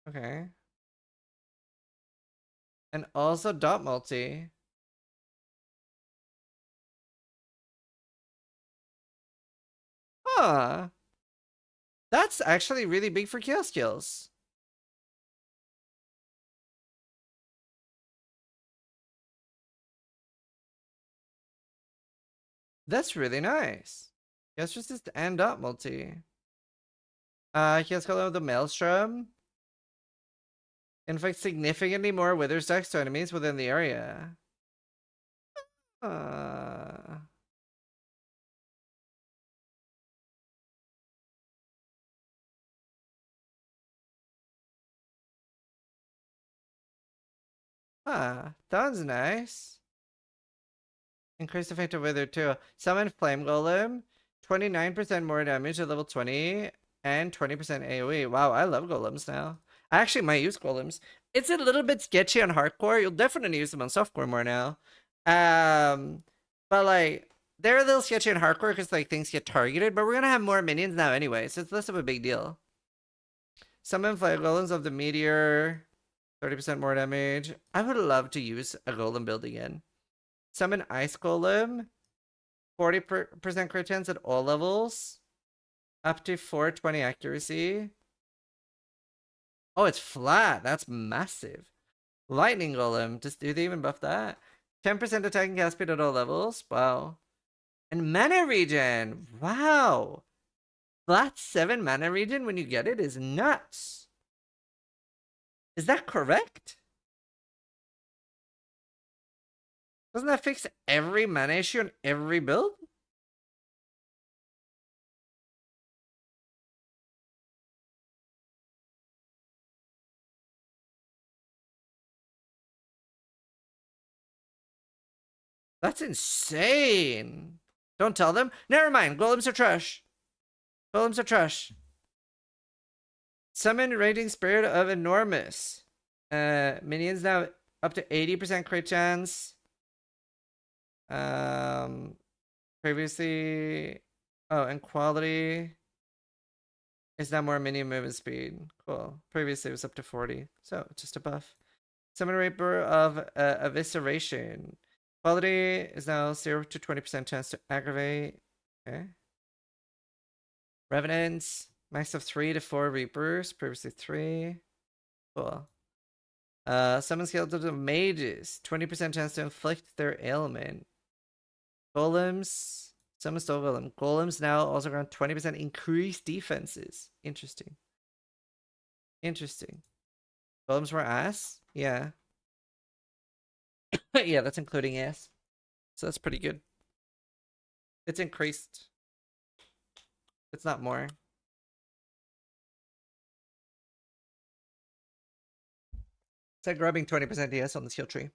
Okay. And also dot multi. Huh. That's actually really big for chaos skills. That's really nice. Chaos resist and dot multi. Chaos Golem of the Maelstrom. Inflict significantly more wither stacks to enemies within the area. That was nice. Increased effective wither too. Summon Flame Golem. 29% more damage at level 20. And 20% AoE. Wow, I love golems now. I actually might use golems. It's a little bit sketchy on hardcore. You'll definitely use them on softcore more now. But like, they're a little sketchy on hardcore because like things get targeted. But we're gonna have more minions now anyway, so it's less of a big deal. Summon Flame Golems of the Meteor. 30% more damage. I would love to use a golem build again. Summon Ice Golem. 40% crit chance at all levels. Up to 420 accuracy. Oh, it's flat. That's massive. Lightning Golem. Do they even buff that? 10% attack and cast speed at all levels. Wow. And mana regen. Wow. Flat 7 mana regen when you get it is nuts. Is that correct? Doesn't that fix every mana issue on every build? That's insane. Don't tell them. Never mind. Golems are trash. Golems are trash. Summon Raging Spirit of Enormous. Minions now up to 80% crit chance. Previously... Oh, and quality is now more minion movement speed. Cool. Previously it was up to 40. So, just a buff. Summon Reaper of Evisceration. Quality is now 0 to 20% chance to aggravate. Okay. Revenants. Max of 3 to 4 Reapers. Previously 3. Cool. Summon Skeletons of Mages. 20% chance to inflict their ailment. Golems. Summon Stone Golem. Golems now also around 20% increased defenses. Interesting. Interesting. Golems were ass? Yeah. Yeah, that's including ass. So that's pretty good. It's increased. It's not more. It's like grabbing 20% DS on the skill tree.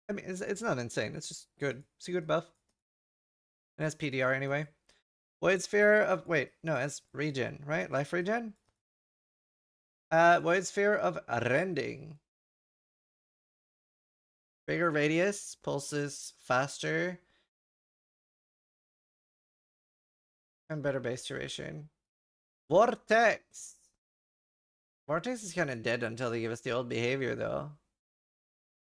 I mean, it's not insane. It's just good. It's a good buff. It has PDR anyway. Void Sphere of wait, no, it's regen, right? Life regen? Void Sphere of Rending. Bigger radius, pulses faster, and better base duration. Vortex! Vortex is kind of dead until they give us the old behavior, though.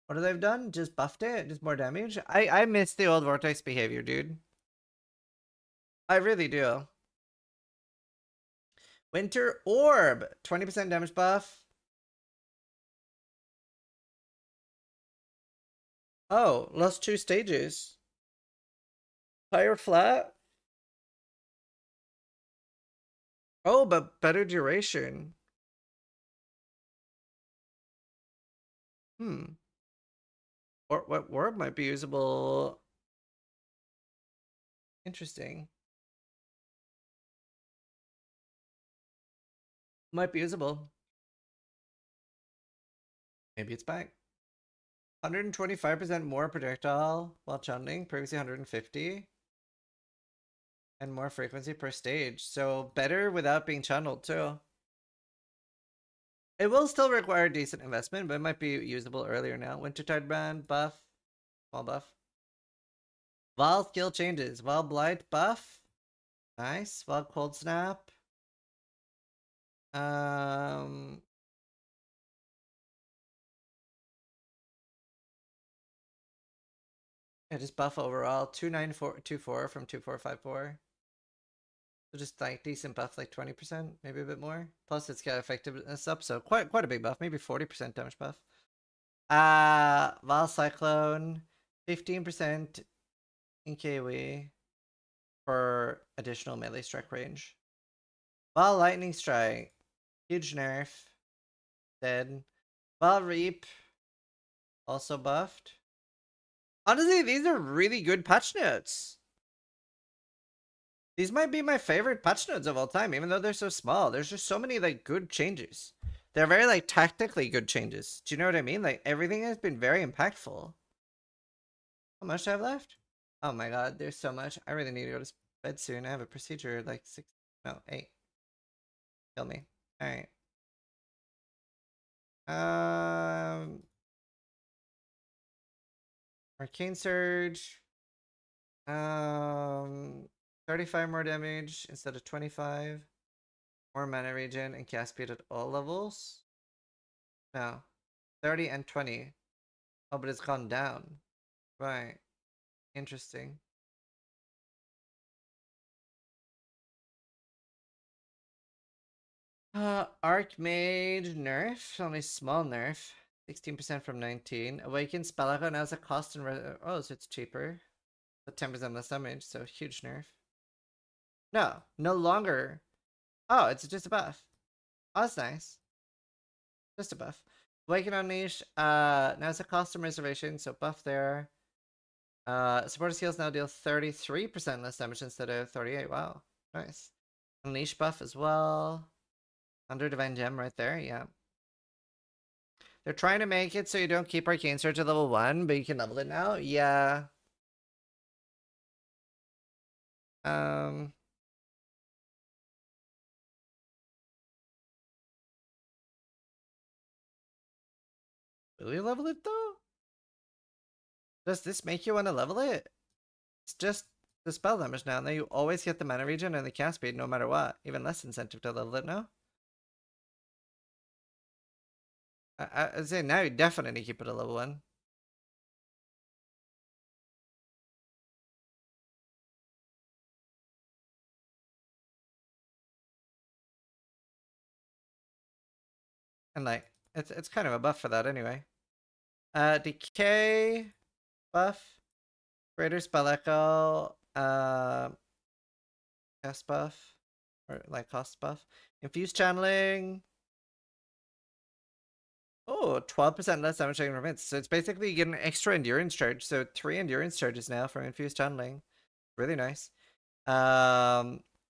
What have they done? Just buffed it? Just more damage? I miss the old Vortex behavior, dude. I really do. Winter Orb! 20% damage buff. Oh, lost 2 stages. Higher flat? Oh, but better duration. Or what orb might be usable? Interesting. Might be usable. Maybe it's back. 125% more projectile while channeling, previously 150. And more frequency per stage. So better without being channeled too. It will still require decent investment, but it might be usable earlier now. Wintertide Brand buff. Small buff. Val skill changes. Val Blight buff. Nice. Val Cold Snap. Yeah, just buff overall. 29424 from 2454. So just like decent buff, like 20%, maybe a bit more. Plus it's got effectiveness up, so quite a big buff, maybe 40% damage buff. Val Cyclone, 15% in KoE for additional melee strike range. Val Lightning Strike, huge nerf, dead. Val Reap, also buffed. Honestly, these are really good patch notes. These might be my favorite patch notes of all time, even though they're so small. There's just so many like good changes. They're very like tactically good changes. Do you know what I mean? Like everything has been very impactful. How much do I have left? Oh my god, there's so much. I really need to go to bed soon. I have a procedure at like 6, no, 8. Kill me. Alright. Arcane Surge. 35 more damage instead of 25. More mana regen and cast speed at all levels. No. 30 and 20. Oh, but it's gone down. Right. Interesting. Archmage nerf. Only small nerf. 16% from 19. Awaken Spellaka now has a cost and oh, so it's cheaper. But 10% less damage, so huge nerf. No, no longer. Oh, it's just a buff. Oh, that's nice. Just a buff. Awaken Unleash. Now it's a cost and reservation, so buff there. Supporter skills now deal 33% less damage instead of 38. Wow, nice. Unleash buff as well. Under Divine Gem right there, yeah. They're trying to make it so you don't keep Arcane Surge at level 1, but you can level it now? Yeah. Will you level it though? Does this make you want to level it? It's just the spell damage now, and then you always get the mana regen and the cast speed no matter what. Even less incentive to level it now. I'd say now you definitely keep it at level 1. And like, it's kind of a buff for that anyway. Decay buff. Greater spell echo. Cast buff. Or like cost buff. Infused channeling. Oh, 12% less damage taken from hits. So it's basically you get an extra endurance charge. So 3 endurance charges now from infused channeling. Really nice.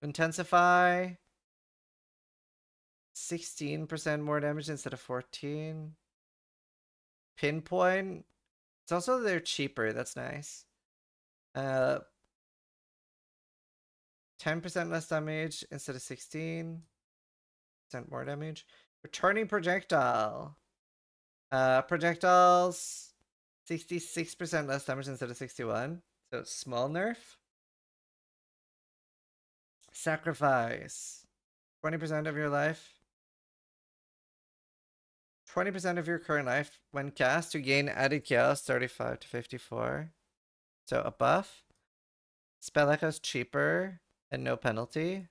Intensify. 16% more damage instead of 14. Pinpoint. It's also they're cheaper. That's nice. 10% less damage instead of 16%. More damage. Returning projectile. Projectiles 66% less damage instead of 61. So small nerf. Sacrifice 20% of your life. 20% of your current life when cast to gain added chaos 35 to 54. So a buff. Spell echoes cheaper and no penalty.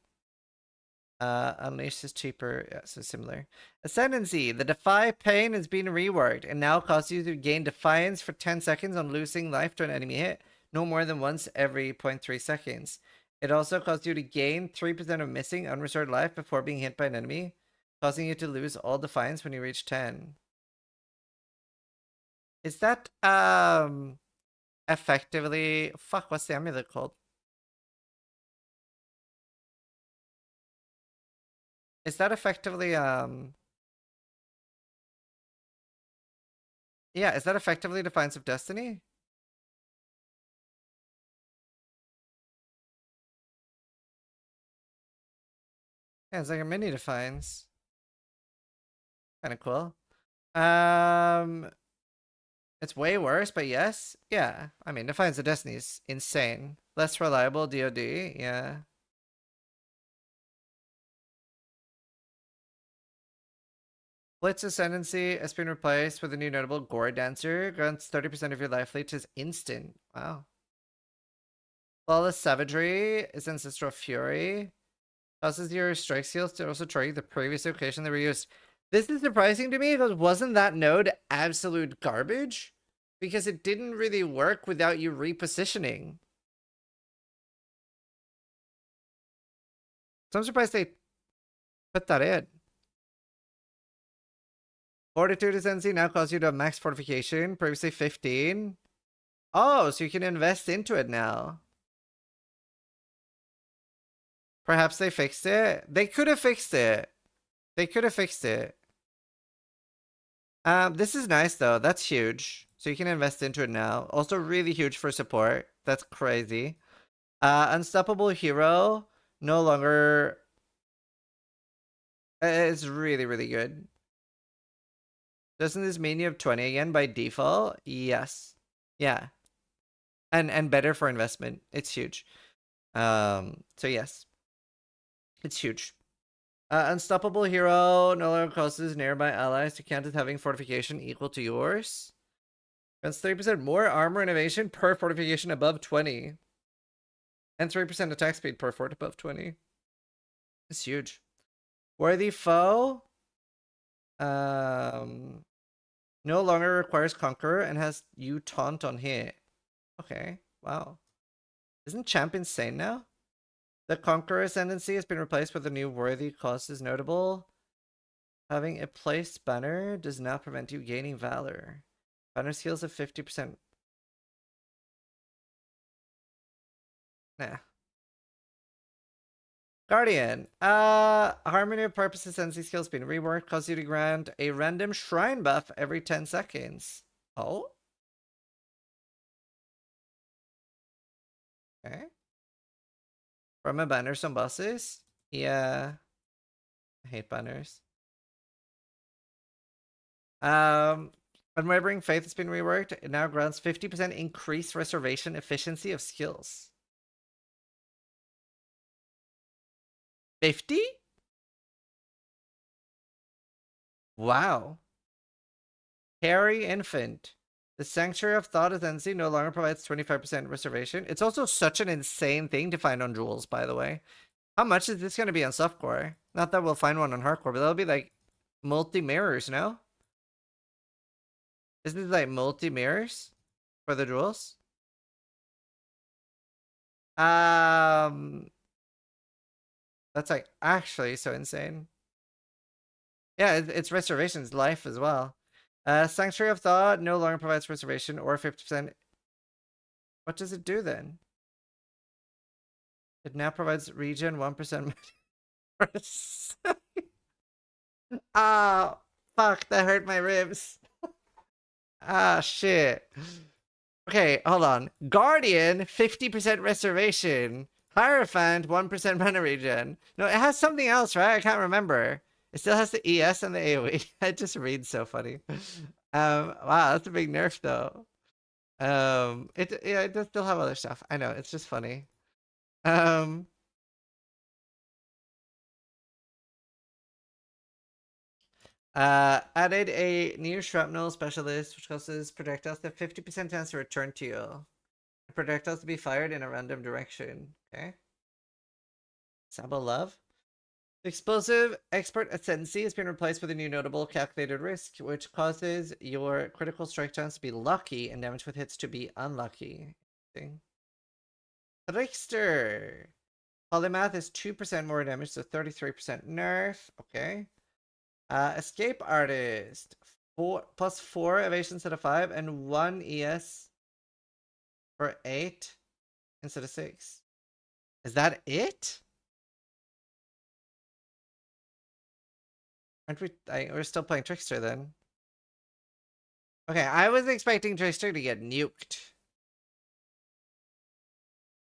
Unleash is cheaper, yeah, so similar. Ascendancy, the Defy Pain has been reworked and now causes you to gain Defiance for 10 seconds on losing life to an enemy hit, no more than once every 0.3 seconds. It also causes you to gain 3% of missing unrestored life before being hit by an enemy, causing you to lose all Defiance when you reach 10. Is that, effectively... Fuck, what's the amulet called? Is that effectively, yeah, is that effectively Defiance of Destiny? Yeah, it's like a mini Defiance. Kinda cool. It's way worse, but yes. Yeah, I mean, Defiance of Destiny is insane. Less reliable DoD, yeah. Blitz Ascendancy has been replaced with a new notable Gore Dancer. Grants 30% of your life lead to instant. Wow. Flawless Savagery is Ancestral Fury. Causes your strike skills to also trigger the previous occasion they were used. This is surprising to me because wasn't that node absolute garbage? Because it didn't really work without you repositioning. So I'm surprised they put that in. Fortitude Ascendancy now causes you to have max fortification, previously 15. Oh, so you can invest into it now. Perhaps they fixed it. They could have fixed it. They could have fixed it. This is nice though. That's huge. So you can invest into it now. Also really huge for support. That's crazy. Unstoppable Hero. No longer... It's really, really good. Doesn't this mean you have 20 again by default? Yes. Yeah. And better for investment. It's huge. So yes. It's huge. Unstoppable Hero no longer causes nearby allies to count as having fortification equal to yours. Grants 30% more armor innovation per fortification above 20. And 3% attack speed per fort above 20. It's huge. Worthy Foe. No longer requires Conqueror and has you taunt on hit. Okay, wow. Isn't Champ insane now? The Conqueror Ascendancy has been replaced with a new Worthy Causes notable. Having a placed banner does not prevent you gaining Valor. Banner skills of 50%. Nah. Guardian. Harmony of Purpose Ascendancy skills being reworked. Cause you to grant a random shrine buff every 10 seconds. Oh? Okay. From a banners on bosses? Yeah. I hate banners. Unwavering Faith has been reworked. It now grants 50% increased reservation efficiency of skills. 50? Wow. Harry Infant. The Sanctuary of Thought Ascendancy no longer provides 25% reservation. It's also such an insane thing to find on Jewels, by the way. How much is this going to be on Softcore? Not that we'll find one on Hardcore, but that'll be like multi-mirrors, no? Isn't it like multi-mirrors for the Jewels? That's like actually so insane. Yeah, it's reservations life as well. Sanctuary of Thought no longer provides reservation or 50%. What does it do then? It now provides regen 1%. Ah, fuck, that hurt my ribs. Ah, shit. Okay, hold on. Guardian, 50% reservation. Hierophant, 1% mana regen. No, it has something else, right? I can't remember. It still has the ES and the AoE. It just reads so funny. Wow, that's a big nerf though. It does still have other stuff. I know, it's just funny. Added a new shrapnel specialist, which causes projectiles to have 50% chance to return to you. Projectiles to be fired in a random direction. Okay. Sabo love. Explosive expert ascendancy has been replaced with a new notable calculated risk, which causes your critical strike chance to be lucky and damage with hits to be unlucky. Trickster. Polymath is 2% more damage, so 33% nerf. Okay. Escape artist. +4 evasion instead of 5, and 1 ES for 8 instead of 6. Is that it? Aren't we? We're still playing Trickster then. Okay, I was expecting Trickster to get nuked.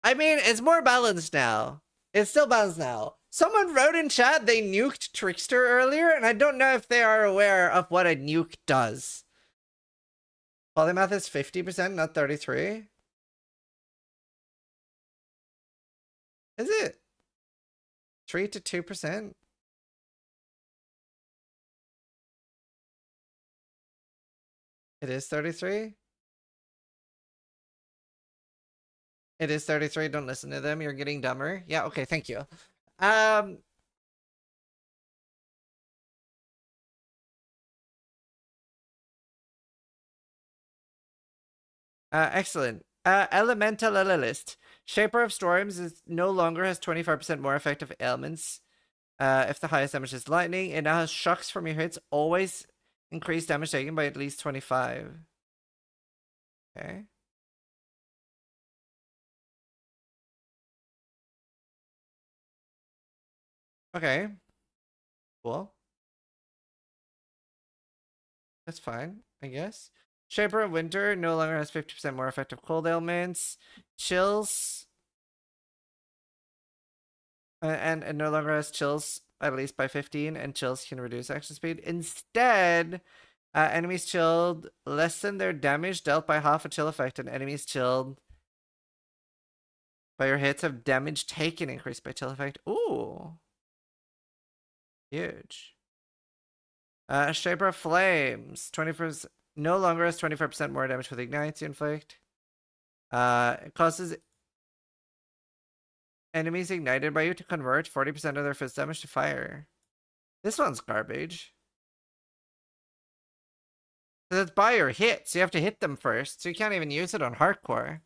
I mean, it's more balanced now. It's still balanced now. Someone wrote in chat they nuked Trickster earlier, and I don't know if they are aware of what a nuke does. Polymath is 50%, not 33. Is it? 3 to 2%? It is 33? It is 33. Don't listen to them. You're getting dumber. Yeah, okay, thank you. Excellent. Elementalist. Shaper of Storms is no longer has 25% more effective ailments. If the highest damage is lightning, it now has shocks from your hits. Always increase damage taken by at least 25. Okay. Okay. Cool. That's fine, I guess. Shaper of Winter no longer has 50% more effective cold ailments. Chills. And no longer has chills at least by 15, and chills can reduce action speed. Instead, enemies chilled lessen their damage dealt by half a chill effect, and enemies chilled by your hits have damage taken increased by chill effect. Ooh. Huge. Shaper of Flames. 20% no longer has 25% more damage with ignites you inflict. It causes enemies ignited by you to convert 40% of their fist damage to fire. This one's garbage. That's by your hits. You have to hit them first, so you can't even use it on hardcore.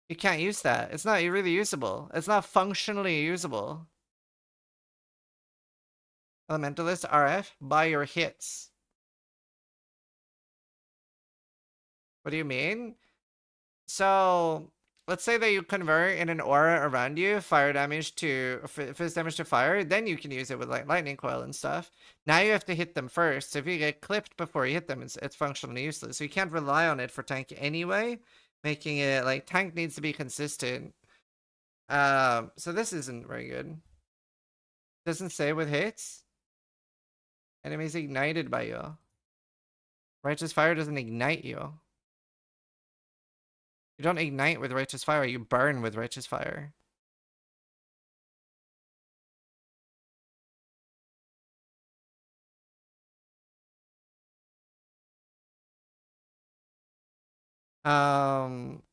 You can't use that. It's not really usable. It's not functionally usable. Elementalist RF, by your hits. What do you mean? So, let's say that you convert in an aura around you, fire damage to, fizz damage to fire, then you can use it with like lightning coil and stuff. Now you have to hit them first. So if you get clipped before you hit them, it's functionally useless. So you can't rely on it for tank anyway, making it like tank needs to be consistent. So this isn't very good. Doesn't say with hits. Enemies ignited by you. Righteous fire doesn't ignite you. You don't ignite with righteous fire, you burn with righteous fire. And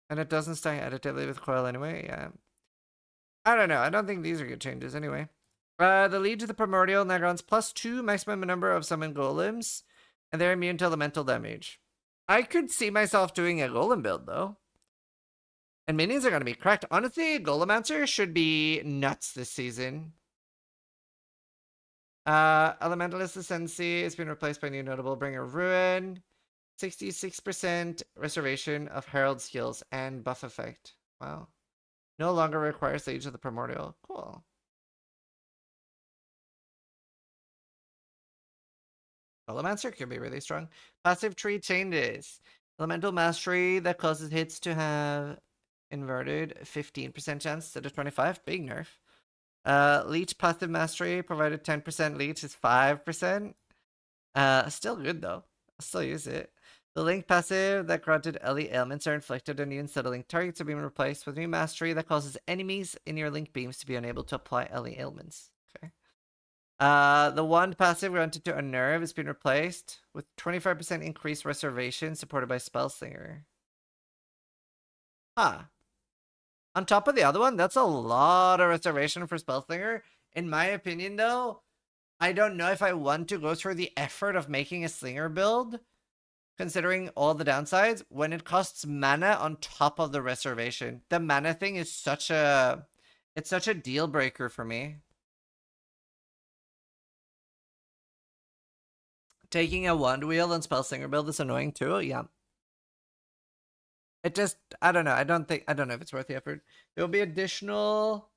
it doesn't stack additively with coil anyway, yeah. I don't know, I don't think these are good changes anyway. The lead to the Primordial now grants +2 maximum number of summoned golems, and they're immune to elemental damage. I could see myself doing a golem build though. And minions are going to be cracked. Honestly, Golemancer should be nuts this season. Elementalist Ascendancy has been replaced by new notable Bringer Ruin. 66% restoration of Herald skills and buff effect. Wow. No longer requires the Age of the Primordial. Cool. Golemancer can be really strong. Passive tree changes. Elemental Mastery that causes hits to have inverted 15% chance instead of 25. Big nerf. Leech Passive Mastery provided 10% leech is 5%. Still good though. I'll still use it. The Link passive that granted Ellie ailments are inflicted on you instead of Link targets are being replaced with new mastery that causes enemies in your Link beams to be unable to apply Ellie ailments. Okay. The Wand passive granted to Unnerve has been replaced with 25% increased reservation supported by Spellslinger. Huh. On top of the other one, that's a lot of reservation for Spellslinger. In my opinion, though, I don't know if I want to go through the effort of making a Slinger build, considering all the downsides, when it costs mana on top of the reservation. The mana thing is such a deal breaker for me. Taking a wand wheel and Spellslinger build is annoying too, yeah. It just, I don't know. I don't know if it's worth the effort. There will be additional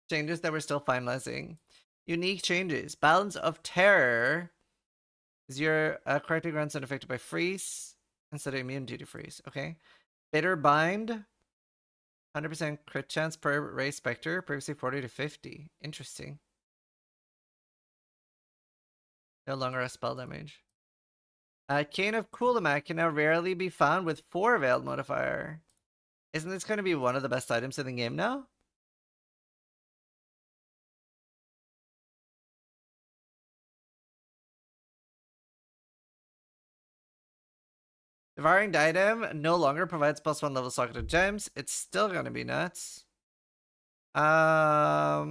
changes that we're still finalizing. Unique changes. Balance of Terror is your character grants unaffected by freeze instead of immunity to freeze. Okay. Bitter Bind. 100% crit chance per Ray Spectre. Previously 40 to 50. Interesting. No longer a spell damage. Cane of Coolamak can now rarely be found with 4 Veiled modifier. Isn't this going to be one of the best items in the game now? Devouring Diadem no longer provides +1 level socketed gems. It's still going to be nuts. Yeah,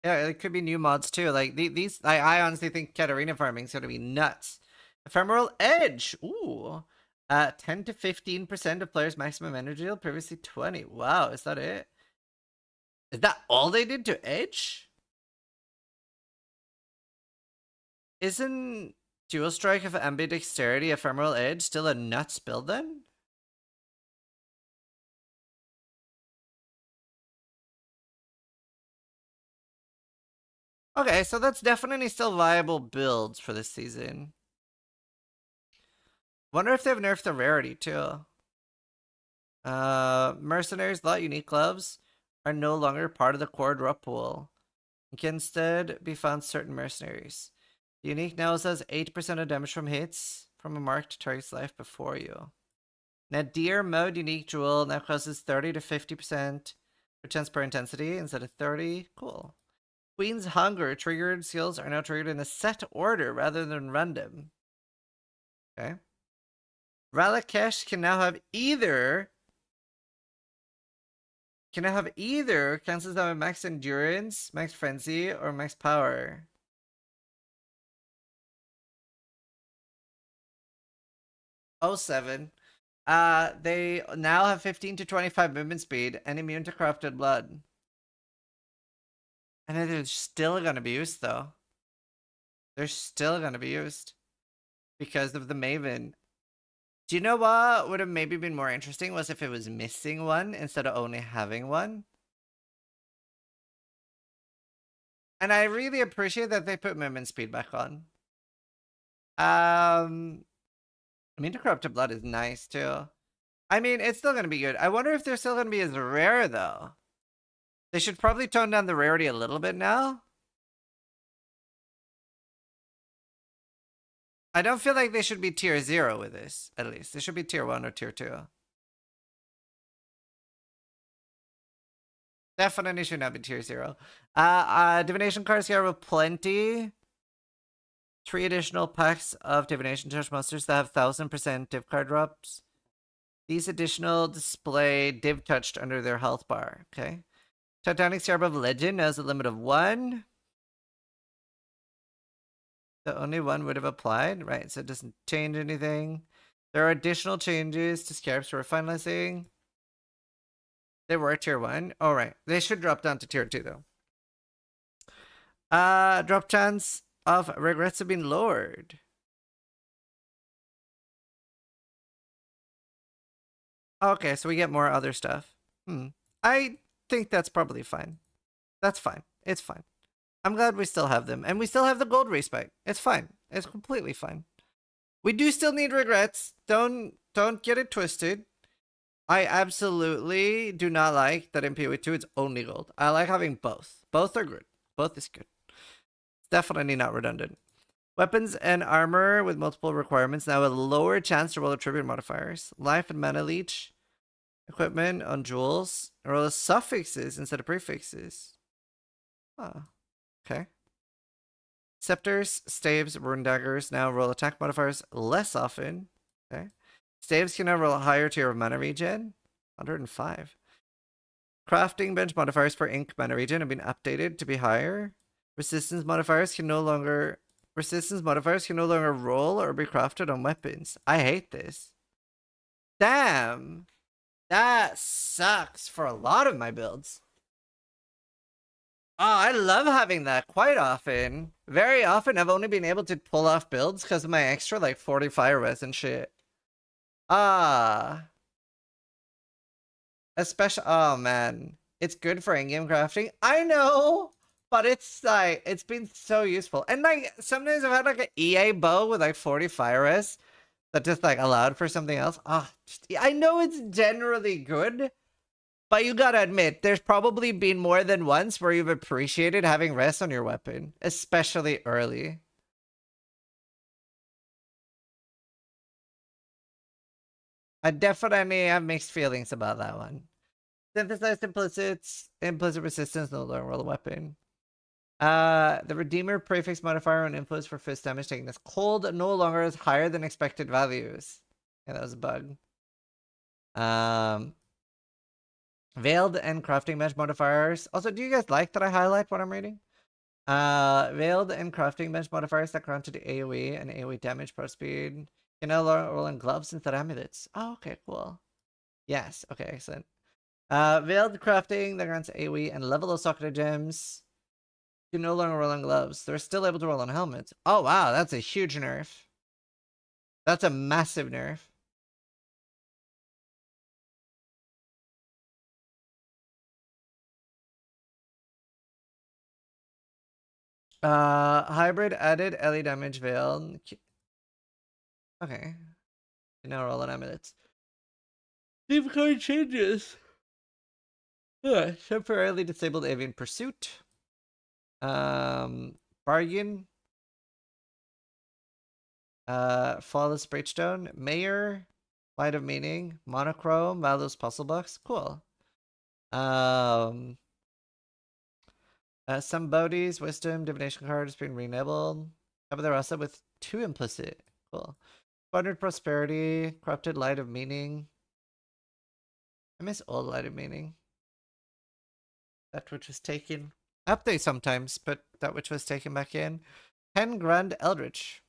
it could be new mods too. Like these, I honestly think Katarina farming is going to be nuts. Ephemeral Edge. Ooh. 10 to 15% of players' maximum energy yield, previously 20. Wow, is that it? Is that all they did to Edge? Isn't Dual Strike of Ambidexterity Ephemeral Edge still a nuts build then? Okay, so that's definitely still viable builds for this season. Wonder if they've nerfed the rarity too. Mercenaries, lot unique gloves are no longer part of the core drop pool. You can instead be found certain mercenaries. The unique now says 8% of damage from hits from a marked target's life before you. Nadir mode unique jewel now causes 30 to 50% chance per intensity instead of 30. Cool. Queen's Hunger triggered skills are now triggered in a set order rather than random. Okay. Ralakesh can now have either cancels out max endurance, max frenzy, or max power. Oh, 7. They now have 15 to 25 movement speed and immune to corrupted blood. And then they're still gonna be used though. They're still gonna be used because of the Maven. Do you know what would have maybe been more interesting was if it was missing one instead of only having one? And I really appreciate that they put movement speed back on. I mean, the corrupted blood is nice too. I mean, it's still gonna be good. I wonder if they're still gonna be as rare though. They should probably tone down the rarity a little bit now. I don't feel like they should be tier 0 with this, at least. They should be tier 1 or tier 2. Definitely should not be tier 0. Divination cards here with plenty. 3 additional packs of Divination Touch monsters that have 1000% div card drops. These additional display div touched under their health bar. Okay. Titanic Scarab of Legend has a limit of 1. The only one would have applied, right? So it doesn't change anything. There are additional changes to Scarabs we're finalizing. They were tier 1. All right. They should drop down to tier 2 though. Drop chance of regrets have been lowered. Okay, so we get more other stuff. I think that's probably fine. That's fine. It's fine. I'm glad we still have them. And we still have the gold respec. It's fine. It's completely fine. We do still need regrets. Don't don't get it twisted. I absolutely do not like that in PoE 2 it's only gold. I like having both. Both are good. Both is good. It's definitely not redundant. Weapons and armor with multiple requirements now with a lower chance to roll attribute modifiers. Life and mana leech. Equipment on jewels. Roll suffixes instead of prefixes. Oh, okay. Scepters, staves, rune daggers now roll attack modifiers less often. Okay. Staves can now roll a higher tier of mana regen. 105. Crafting bench modifiers for ink mana regen have been updated to be higher. Resistance modifiers can no longer roll or be crafted on weapons. I hate this. Damn. That sucks for a lot of my builds. Oh, I love having that quite often. Very often I've only been able to pull off builds because of my extra like 40 fire res and shit. Especially, oh man. It's good for in-game crafting. I know, but it's like, it's been so useful. And like, sometimes I've had like an EA bow with like 40 fire res that just like allowed for something else. I know it's generally good. But you gotta admit, there's probably been more than once where you've appreciated having rest on your weapon, especially early. I definitely have mixed feelings about that one. Synthesized implicit resistance no longer roll a weapon. The Redeemer prefix modifier on influence for fist damage taken as cold no longer is higher than expected values. Yeah, that was a bug. Veiled and crafting bench modifiers. Also, do you guys like that I highlight what I'm reading? Veiled and crafting bench modifiers that grant to the AoE and AoE damage pro speed. You know, rolling gloves instead of amulets. Oh, okay, cool. Yes, okay, excellent. Veiled crafting that grants AoE and level of socketed gems. You no longer roll on gloves. They're still able to roll on helmets. Oh wow, that's a huge nerf. That's a massive nerf. Hybrid added LE damage veil. Okay. Now roll on amulets. Difficult changes. Temporarily disabled avian pursuit. Bargain. Flawless breachstone. Mayor. Light of meaning. Monochrome. Valdos puzzle box. Cool. Some bodies, wisdom, divination card has been re-enabled. Top of the rasa with 2 implicit. Cool. Squandered prosperity, corrupted light of meaning. I miss old light of meaning. That which was taken. Update sometimes, but that which was taken back in. 10 grand eldritch.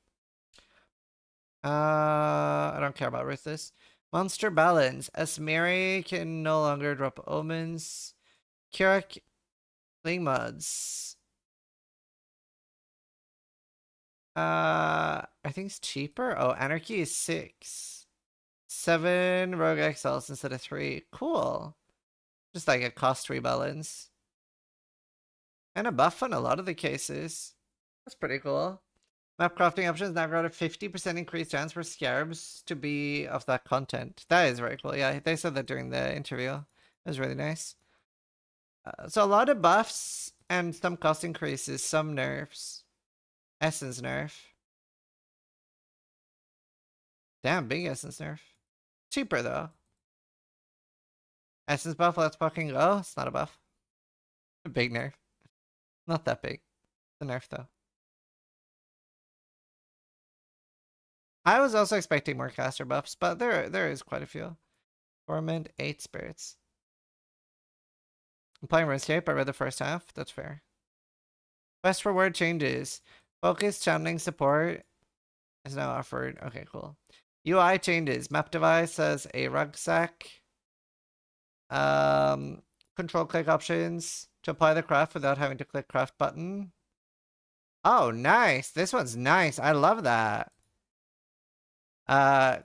I don't care about ruthless. Monster balance. Esmeri can no longer drop omens. Kirak mods. I think it's cheaper. Oh, Anarchy is 6. 7 Rogue Exiles instead of 3. Cool. Just like a cost rebalance. And a buff on a lot of the cases. That's pretty cool. Map crafting options now got a 50% increased chance for scarabs to be of that content. That is very cool. Yeah, they said that during the interview. That was really nice. So a lot of buffs and some cost increases, some nerfs. Essence nerf. Damn, big essence nerf. Cheaper though. Essence buff, let's fucking go. It's not a buff. A big nerf. Not that big. It's a nerf though. I was also expecting more caster buffs, but there is quite a few. Torment, 8 spirits. I'm playing RuneScape. I read the first half. That's fair. Quest reward changes. Focus channeling support is now offered. Okay, cool. UI changes. Map device says a rucksack. Control click options to apply the craft without having to click craft button. Oh, nice. This one's nice. I love that.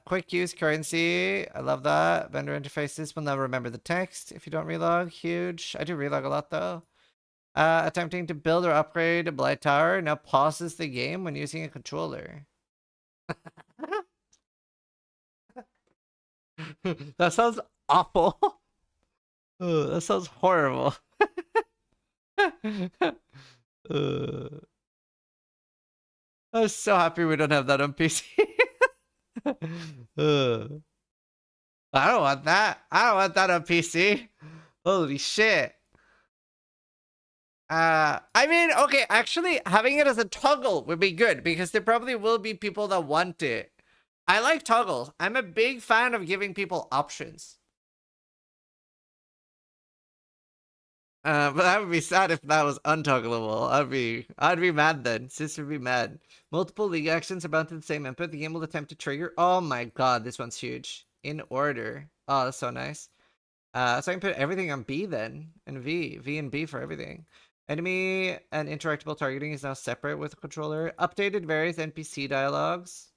Quick use currency. I love that. Vendor interfaces will now remember the text if you don't relog. Huge. I do relog a lot though. Attempting to build or upgrade a Blight Tower now pauses the game when using a controller. That sounds awful. That sounds horrible. I'm so happy we don't have that on PC. I don't want that. I don't want that on PC. Holy shit. I mean, okay, actually, having it as a toggle would be good because there probably will be people that want it. I like toggles. I'm a big fan of giving people options. But that would be sad if that was untoggleable. I'd be mad then. Sis would be mad. Multiple league actions are bound to the same input. The game will attempt to trigger. Oh my god, this one's huge. In order. Oh, that's so nice. So I can put everything on B then, and V and B for everything. Enemy and interactable targeting is now separate with the controller. Updated various NPC dialogues.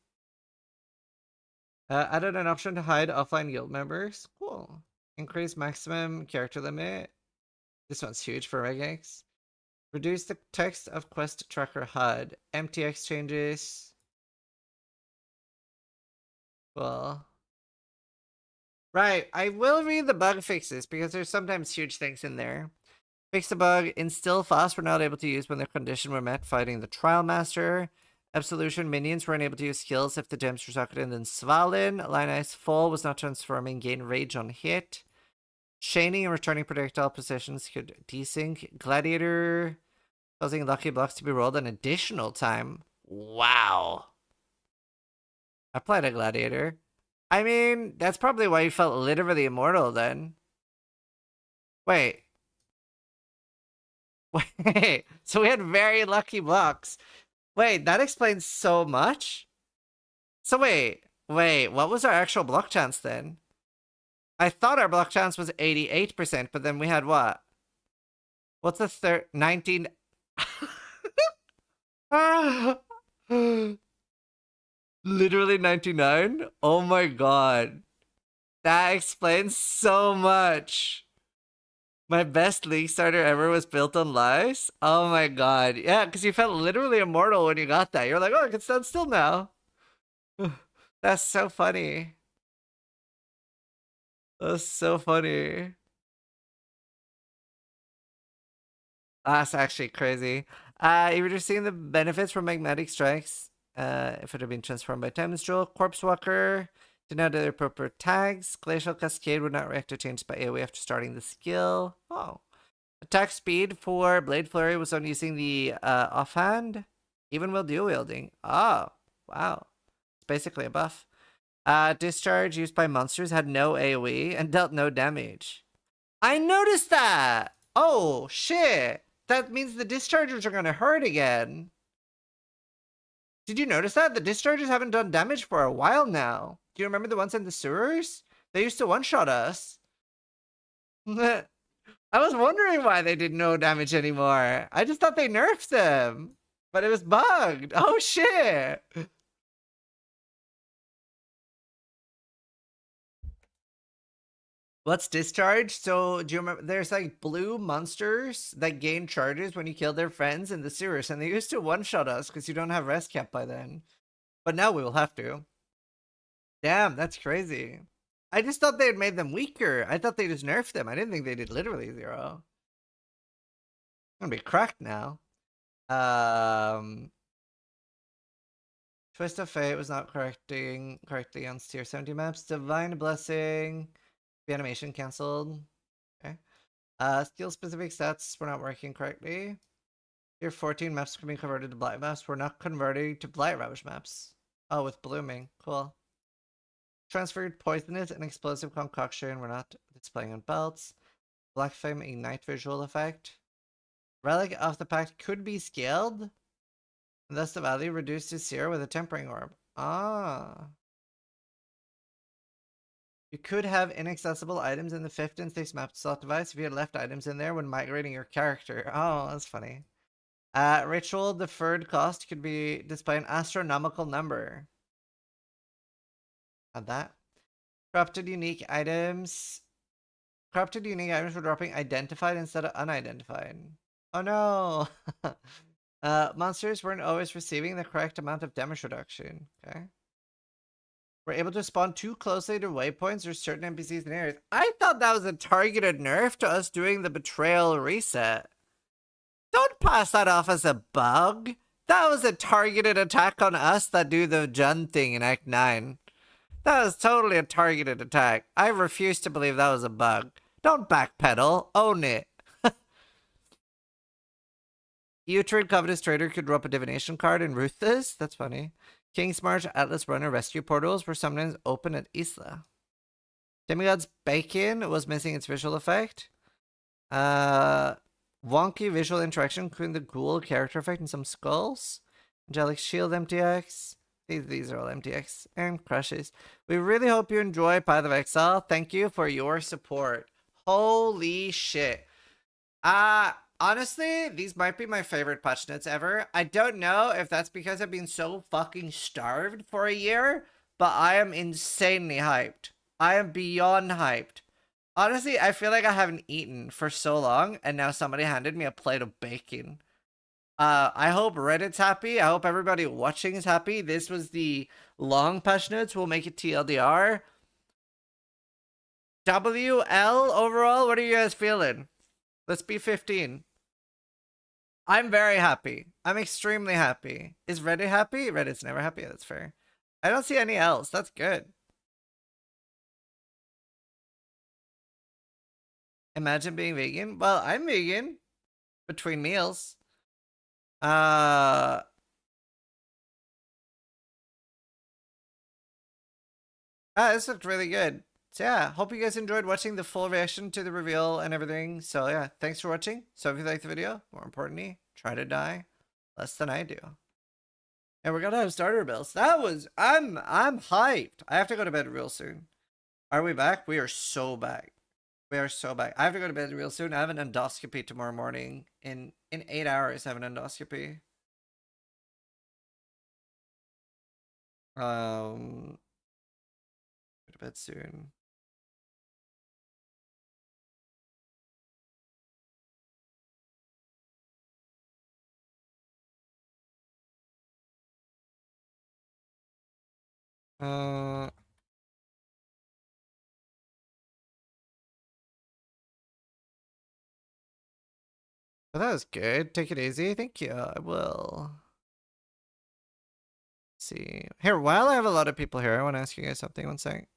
Added an option to hide offline guild members. Cool. Increase maximum character limit. This one's huge for regex. Reduce the text of quest tracker HUD. MTX changes. Cool. Right, I will read the bug fixes because there's sometimes huge things in there. Fix the bug. Instill fast were not able to use when their condition were met fighting the Trial Master. Absolution minions were unable to use skills if the gems were socketed in Svalin. Line Ice Fall was not transforming. Gain rage on hit. Chaining and returning projectile positions could desync. Gladiator causing lucky blocks to be rolled an additional time. Wow. I played a Gladiator. I mean, that's probably why you felt literally immortal then. Wait. Wait. So we had very lucky blocks. Wait, that explains so much? So wait. What was our actual block chance then? I thought our block chance was 88%, but then we had what? What's the third? 19... Literally 99? Oh my god. That explains so much. My best league starter ever was built on lies? Oh my god. Yeah, because you felt literally immortal when you got that. You're like, oh, I can stand still now. That's so funny. That's so funny. That's actually crazy. You were just seeing the benefits from magnetic strikes. If it had been transformed by Timeless Jewel. Corpse Walker did not have the appropriate tags. Glacial Cascade would not react to changes by AoE after starting the skill. Oh. Attack speed for Blade Flurry was on using the offhand, even while dual wielding. Oh, wow. It's basically a buff. Discharge used by monsters had no AoE and dealt no damage. I noticed that! Oh, shit! That means the dischargers are gonna hurt again. Did you notice that? The dischargers haven't done damage for a while now. Do you remember the ones in the sewers? They used to one-shot us. I was wondering why they did no damage anymore. I just thought they nerfed them. But it was bugged. Oh, shit! What's discharge? So, do you remember? There's like blue monsters that gain charges when you kill their friends in the sewers, and they used to one-shot us because you don't have rest cap by then. But now we will have to. Damn, that's crazy. I just thought they had made them weaker. I thought they just nerfed them. I didn't think they did literally 0. I'm gonna be cracked now. Twist of Fate was not correctly on tier 70 maps. Divine Blessing. The animation cancelled. Okay. Skill specific stats were not working correctly. Tier 14 maps can be converted to blight maps. We're not converting to blight ravage maps. Oh, with blooming. Cool. Transferred poisonous and explosive concoction. We're not displaying on belts. Black Flame Ignite visual effect. Relic of the Pact could be scaled. And thus the value reduced to 0 with a tempering orb. Ah. You could have inaccessible items in the 5th and 6th map slot device if you had left items in there when migrating your character. Oh, that's funny. Ritual deferred cost could be displayed an astronomical number. Add that. Corrupted unique items. Corrupted unique items were dropping identified instead of unidentified. Oh no! Monsters weren't always receiving the correct amount of damage reduction. Okay. We're able to spawn too closely to waypoints or certain NPCs in areas. I thought that was a targeted nerf to us doing the betrayal reset. Don't pass that off as a bug. That was a targeted attack on us that do the Jun thing in Act 9. That was totally a targeted attack. I refuse to believe that was a bug. Don't backpedal. Own it. Uhtred Covetous Trader could drop a divination card and root this? That's funny. King's March Atlas Runner rescue portals were sometimes open at Isla. Demigod's Bacon was missing its visual effect. Wonky visual interaction, including the ghoul character effect and some skulls. Angelic Shield MTX. These are all MTX and crushes. We really hope you enjoy Path of Exile. Thank you for your support. Holy shit. Honestly, these might be my favorite patch notes ever. I don't know if that's because I've been so fucking starved for a year, but I am insanely hyped. I am beyond hyped. Honestly, I feel like I haven't eaten for so long, and now somebody handed me a plate of bacon. I hope Reddit's happy. I hope everybody watching is happy. This was the long patch notes. We'll make it TLDR. WL overall, what are you guys feeling? Let's be 15. I'm very happy. I'm extremely happy. Is Reddit happy? Reddit's never happy. That's fair. I don't see any else. That's good. Imagine being vegan. Well, I'm vegan. Between meals. This looked really good. So yeah, hope you guys enjoyed watching the full reaction to the reveal and everything. So yeah, thanks for watching. So if you liked the video, more importantly, try to die less than I do. And we're gonna have starter bills. That was I'm hyped. I have to go to bed real soon. Are we back? We are so back. We are so back. I have to go to bed real soon. I have an endoscopy tomorrow morning. In 8 hours I have an endoscopy. Go to bed soon. Well, that was good. Take it easy. Thank you. I will. Let's see. Here, while I have a lot of people here, I want to ask you guys something. One second.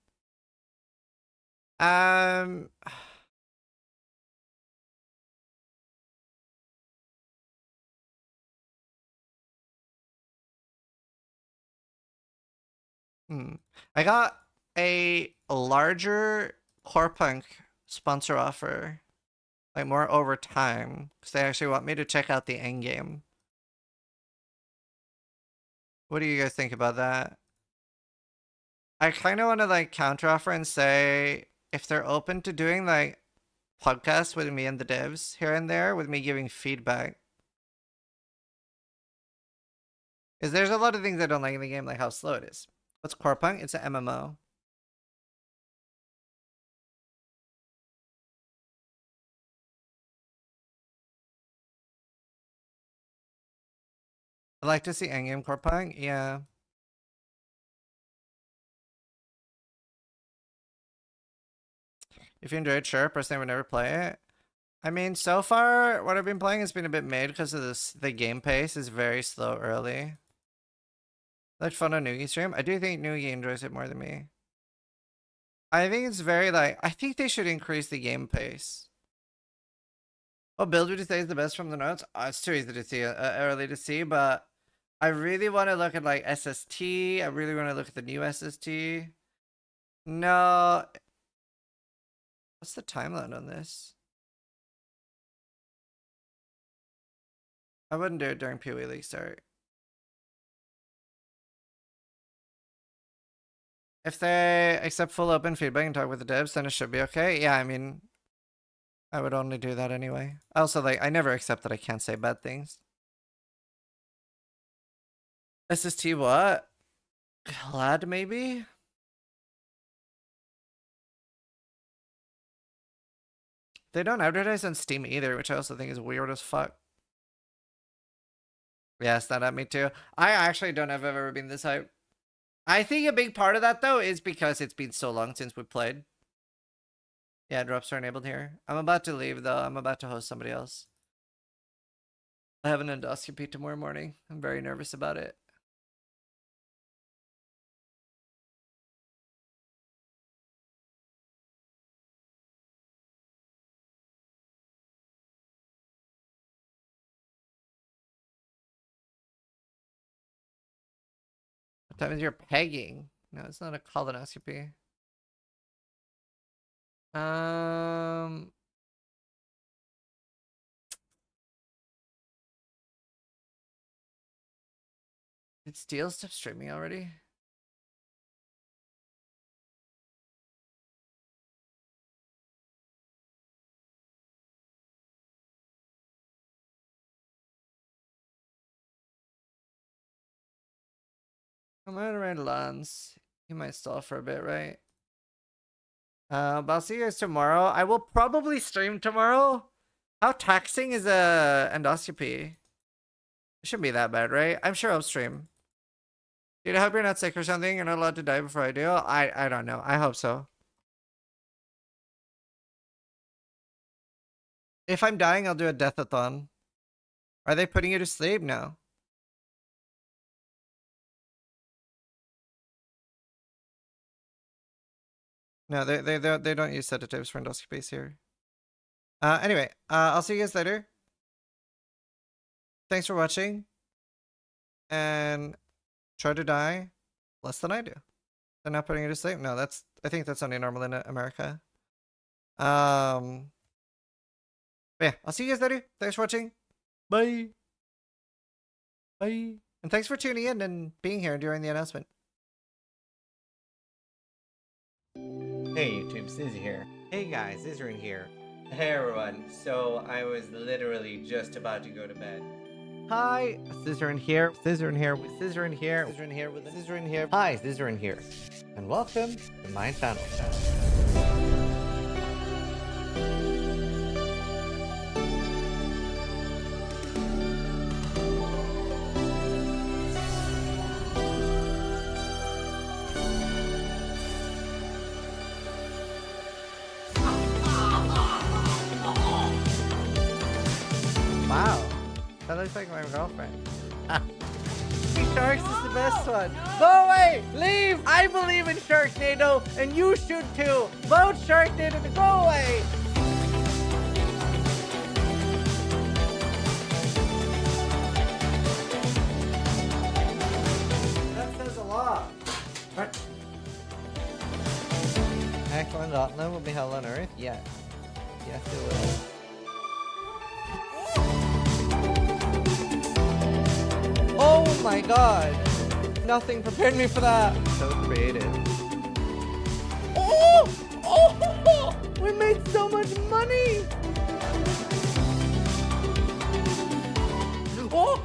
I got a larger core punk sponsor offer, like more over time, because they actually want me to check out the Endgame. What do you guys think about that? I kind of want to like counteroffer and say if they're open to doing like podcasts with me and the devs here and there, with me giving feedback. Because there's a lot of things I don't like in the game, like how slow it is. What's core punk? It's an MMO. I'd like to see endgame core punk. Yeah. If you enjoy it, sure. Personally, I would never play it. I mean, so far, what I've been playing has been a bit mid because of this. The game pace is very slow early. Like fun on Noogie stream. I do think Noogie enjoys it more than me. I think it's very like, I think they should increase the game pace. What build would you say is the best from the notes? Oh, it's too easy to see, early to see, but I really want to look at like SST. I really want to look at the new SST. No. What's the timeline on this? I wouldn't do it during PoE League start. If they accept full open feedback and talk with the devs, then it should be okay. Yeah, I mean, I would only do that anyway. Also, like, I never accept that I can't say bad things. SST what? Glad maybe? They don't advertise on Steam either, which I also think is weird as fuck. Yes, that at me too. I actually don't have ever been this hype. I think a big part of that, though, is because it's been so long since we played. Yeah, drops are enabled here. I'm about to leave, though. I'm about to host somebody else. I have an endoscopy tomorrow morning. I'm very nervous about it. What time is your pegging? No, it's not a colonoscopy. Did Steel stop streaming already? I'm gonna ride Lance. He might stall for a bit, right? But I'll see you guys tomorrow. I will probably stream tomorrow. How taxing is a endoscopy? It shouldn't be that bad, right? I'm sure I'll stream. Dude, I hope you're not sick or something. You're not allowed to die before I do. I don't know. I hope so. If I'm dying, I'll do a death-a-thon. Are they putting you to sleep? No. No, they don't use sedatives for endoscopies here. Anyway, I'll see you guys later. Thanks for watching. And try to die less than I do. They're not putting you to sleep? No, I think that's only normal in America. But yeah, I'll see you guys later. Thanks for watching. Bye. Bye. And thanks for tuning in and being here during the announcement. Hey YouTube, Sizzy here. Hey guys, Izrin here. Hey everyone. So I was literally just about to go to bed. Hi, Scissorin here. Scissorin here with Scissorin here. Scissorin here with Scissorin here. Hi, Scissorin here. And welcome to my channel. Wow, that looks like my girlfriend. Sharks is the best one. Go away! Leave! I believe in Sharknado, and you should too. Vote Sharknado to go away! That says a lot. What? Excellent Gauntlet will be held on Earth? Yes. Yes, it will. Oh my god! Nothing prepared me for that! So creative. Oh! Oh! We made so much money! Oh!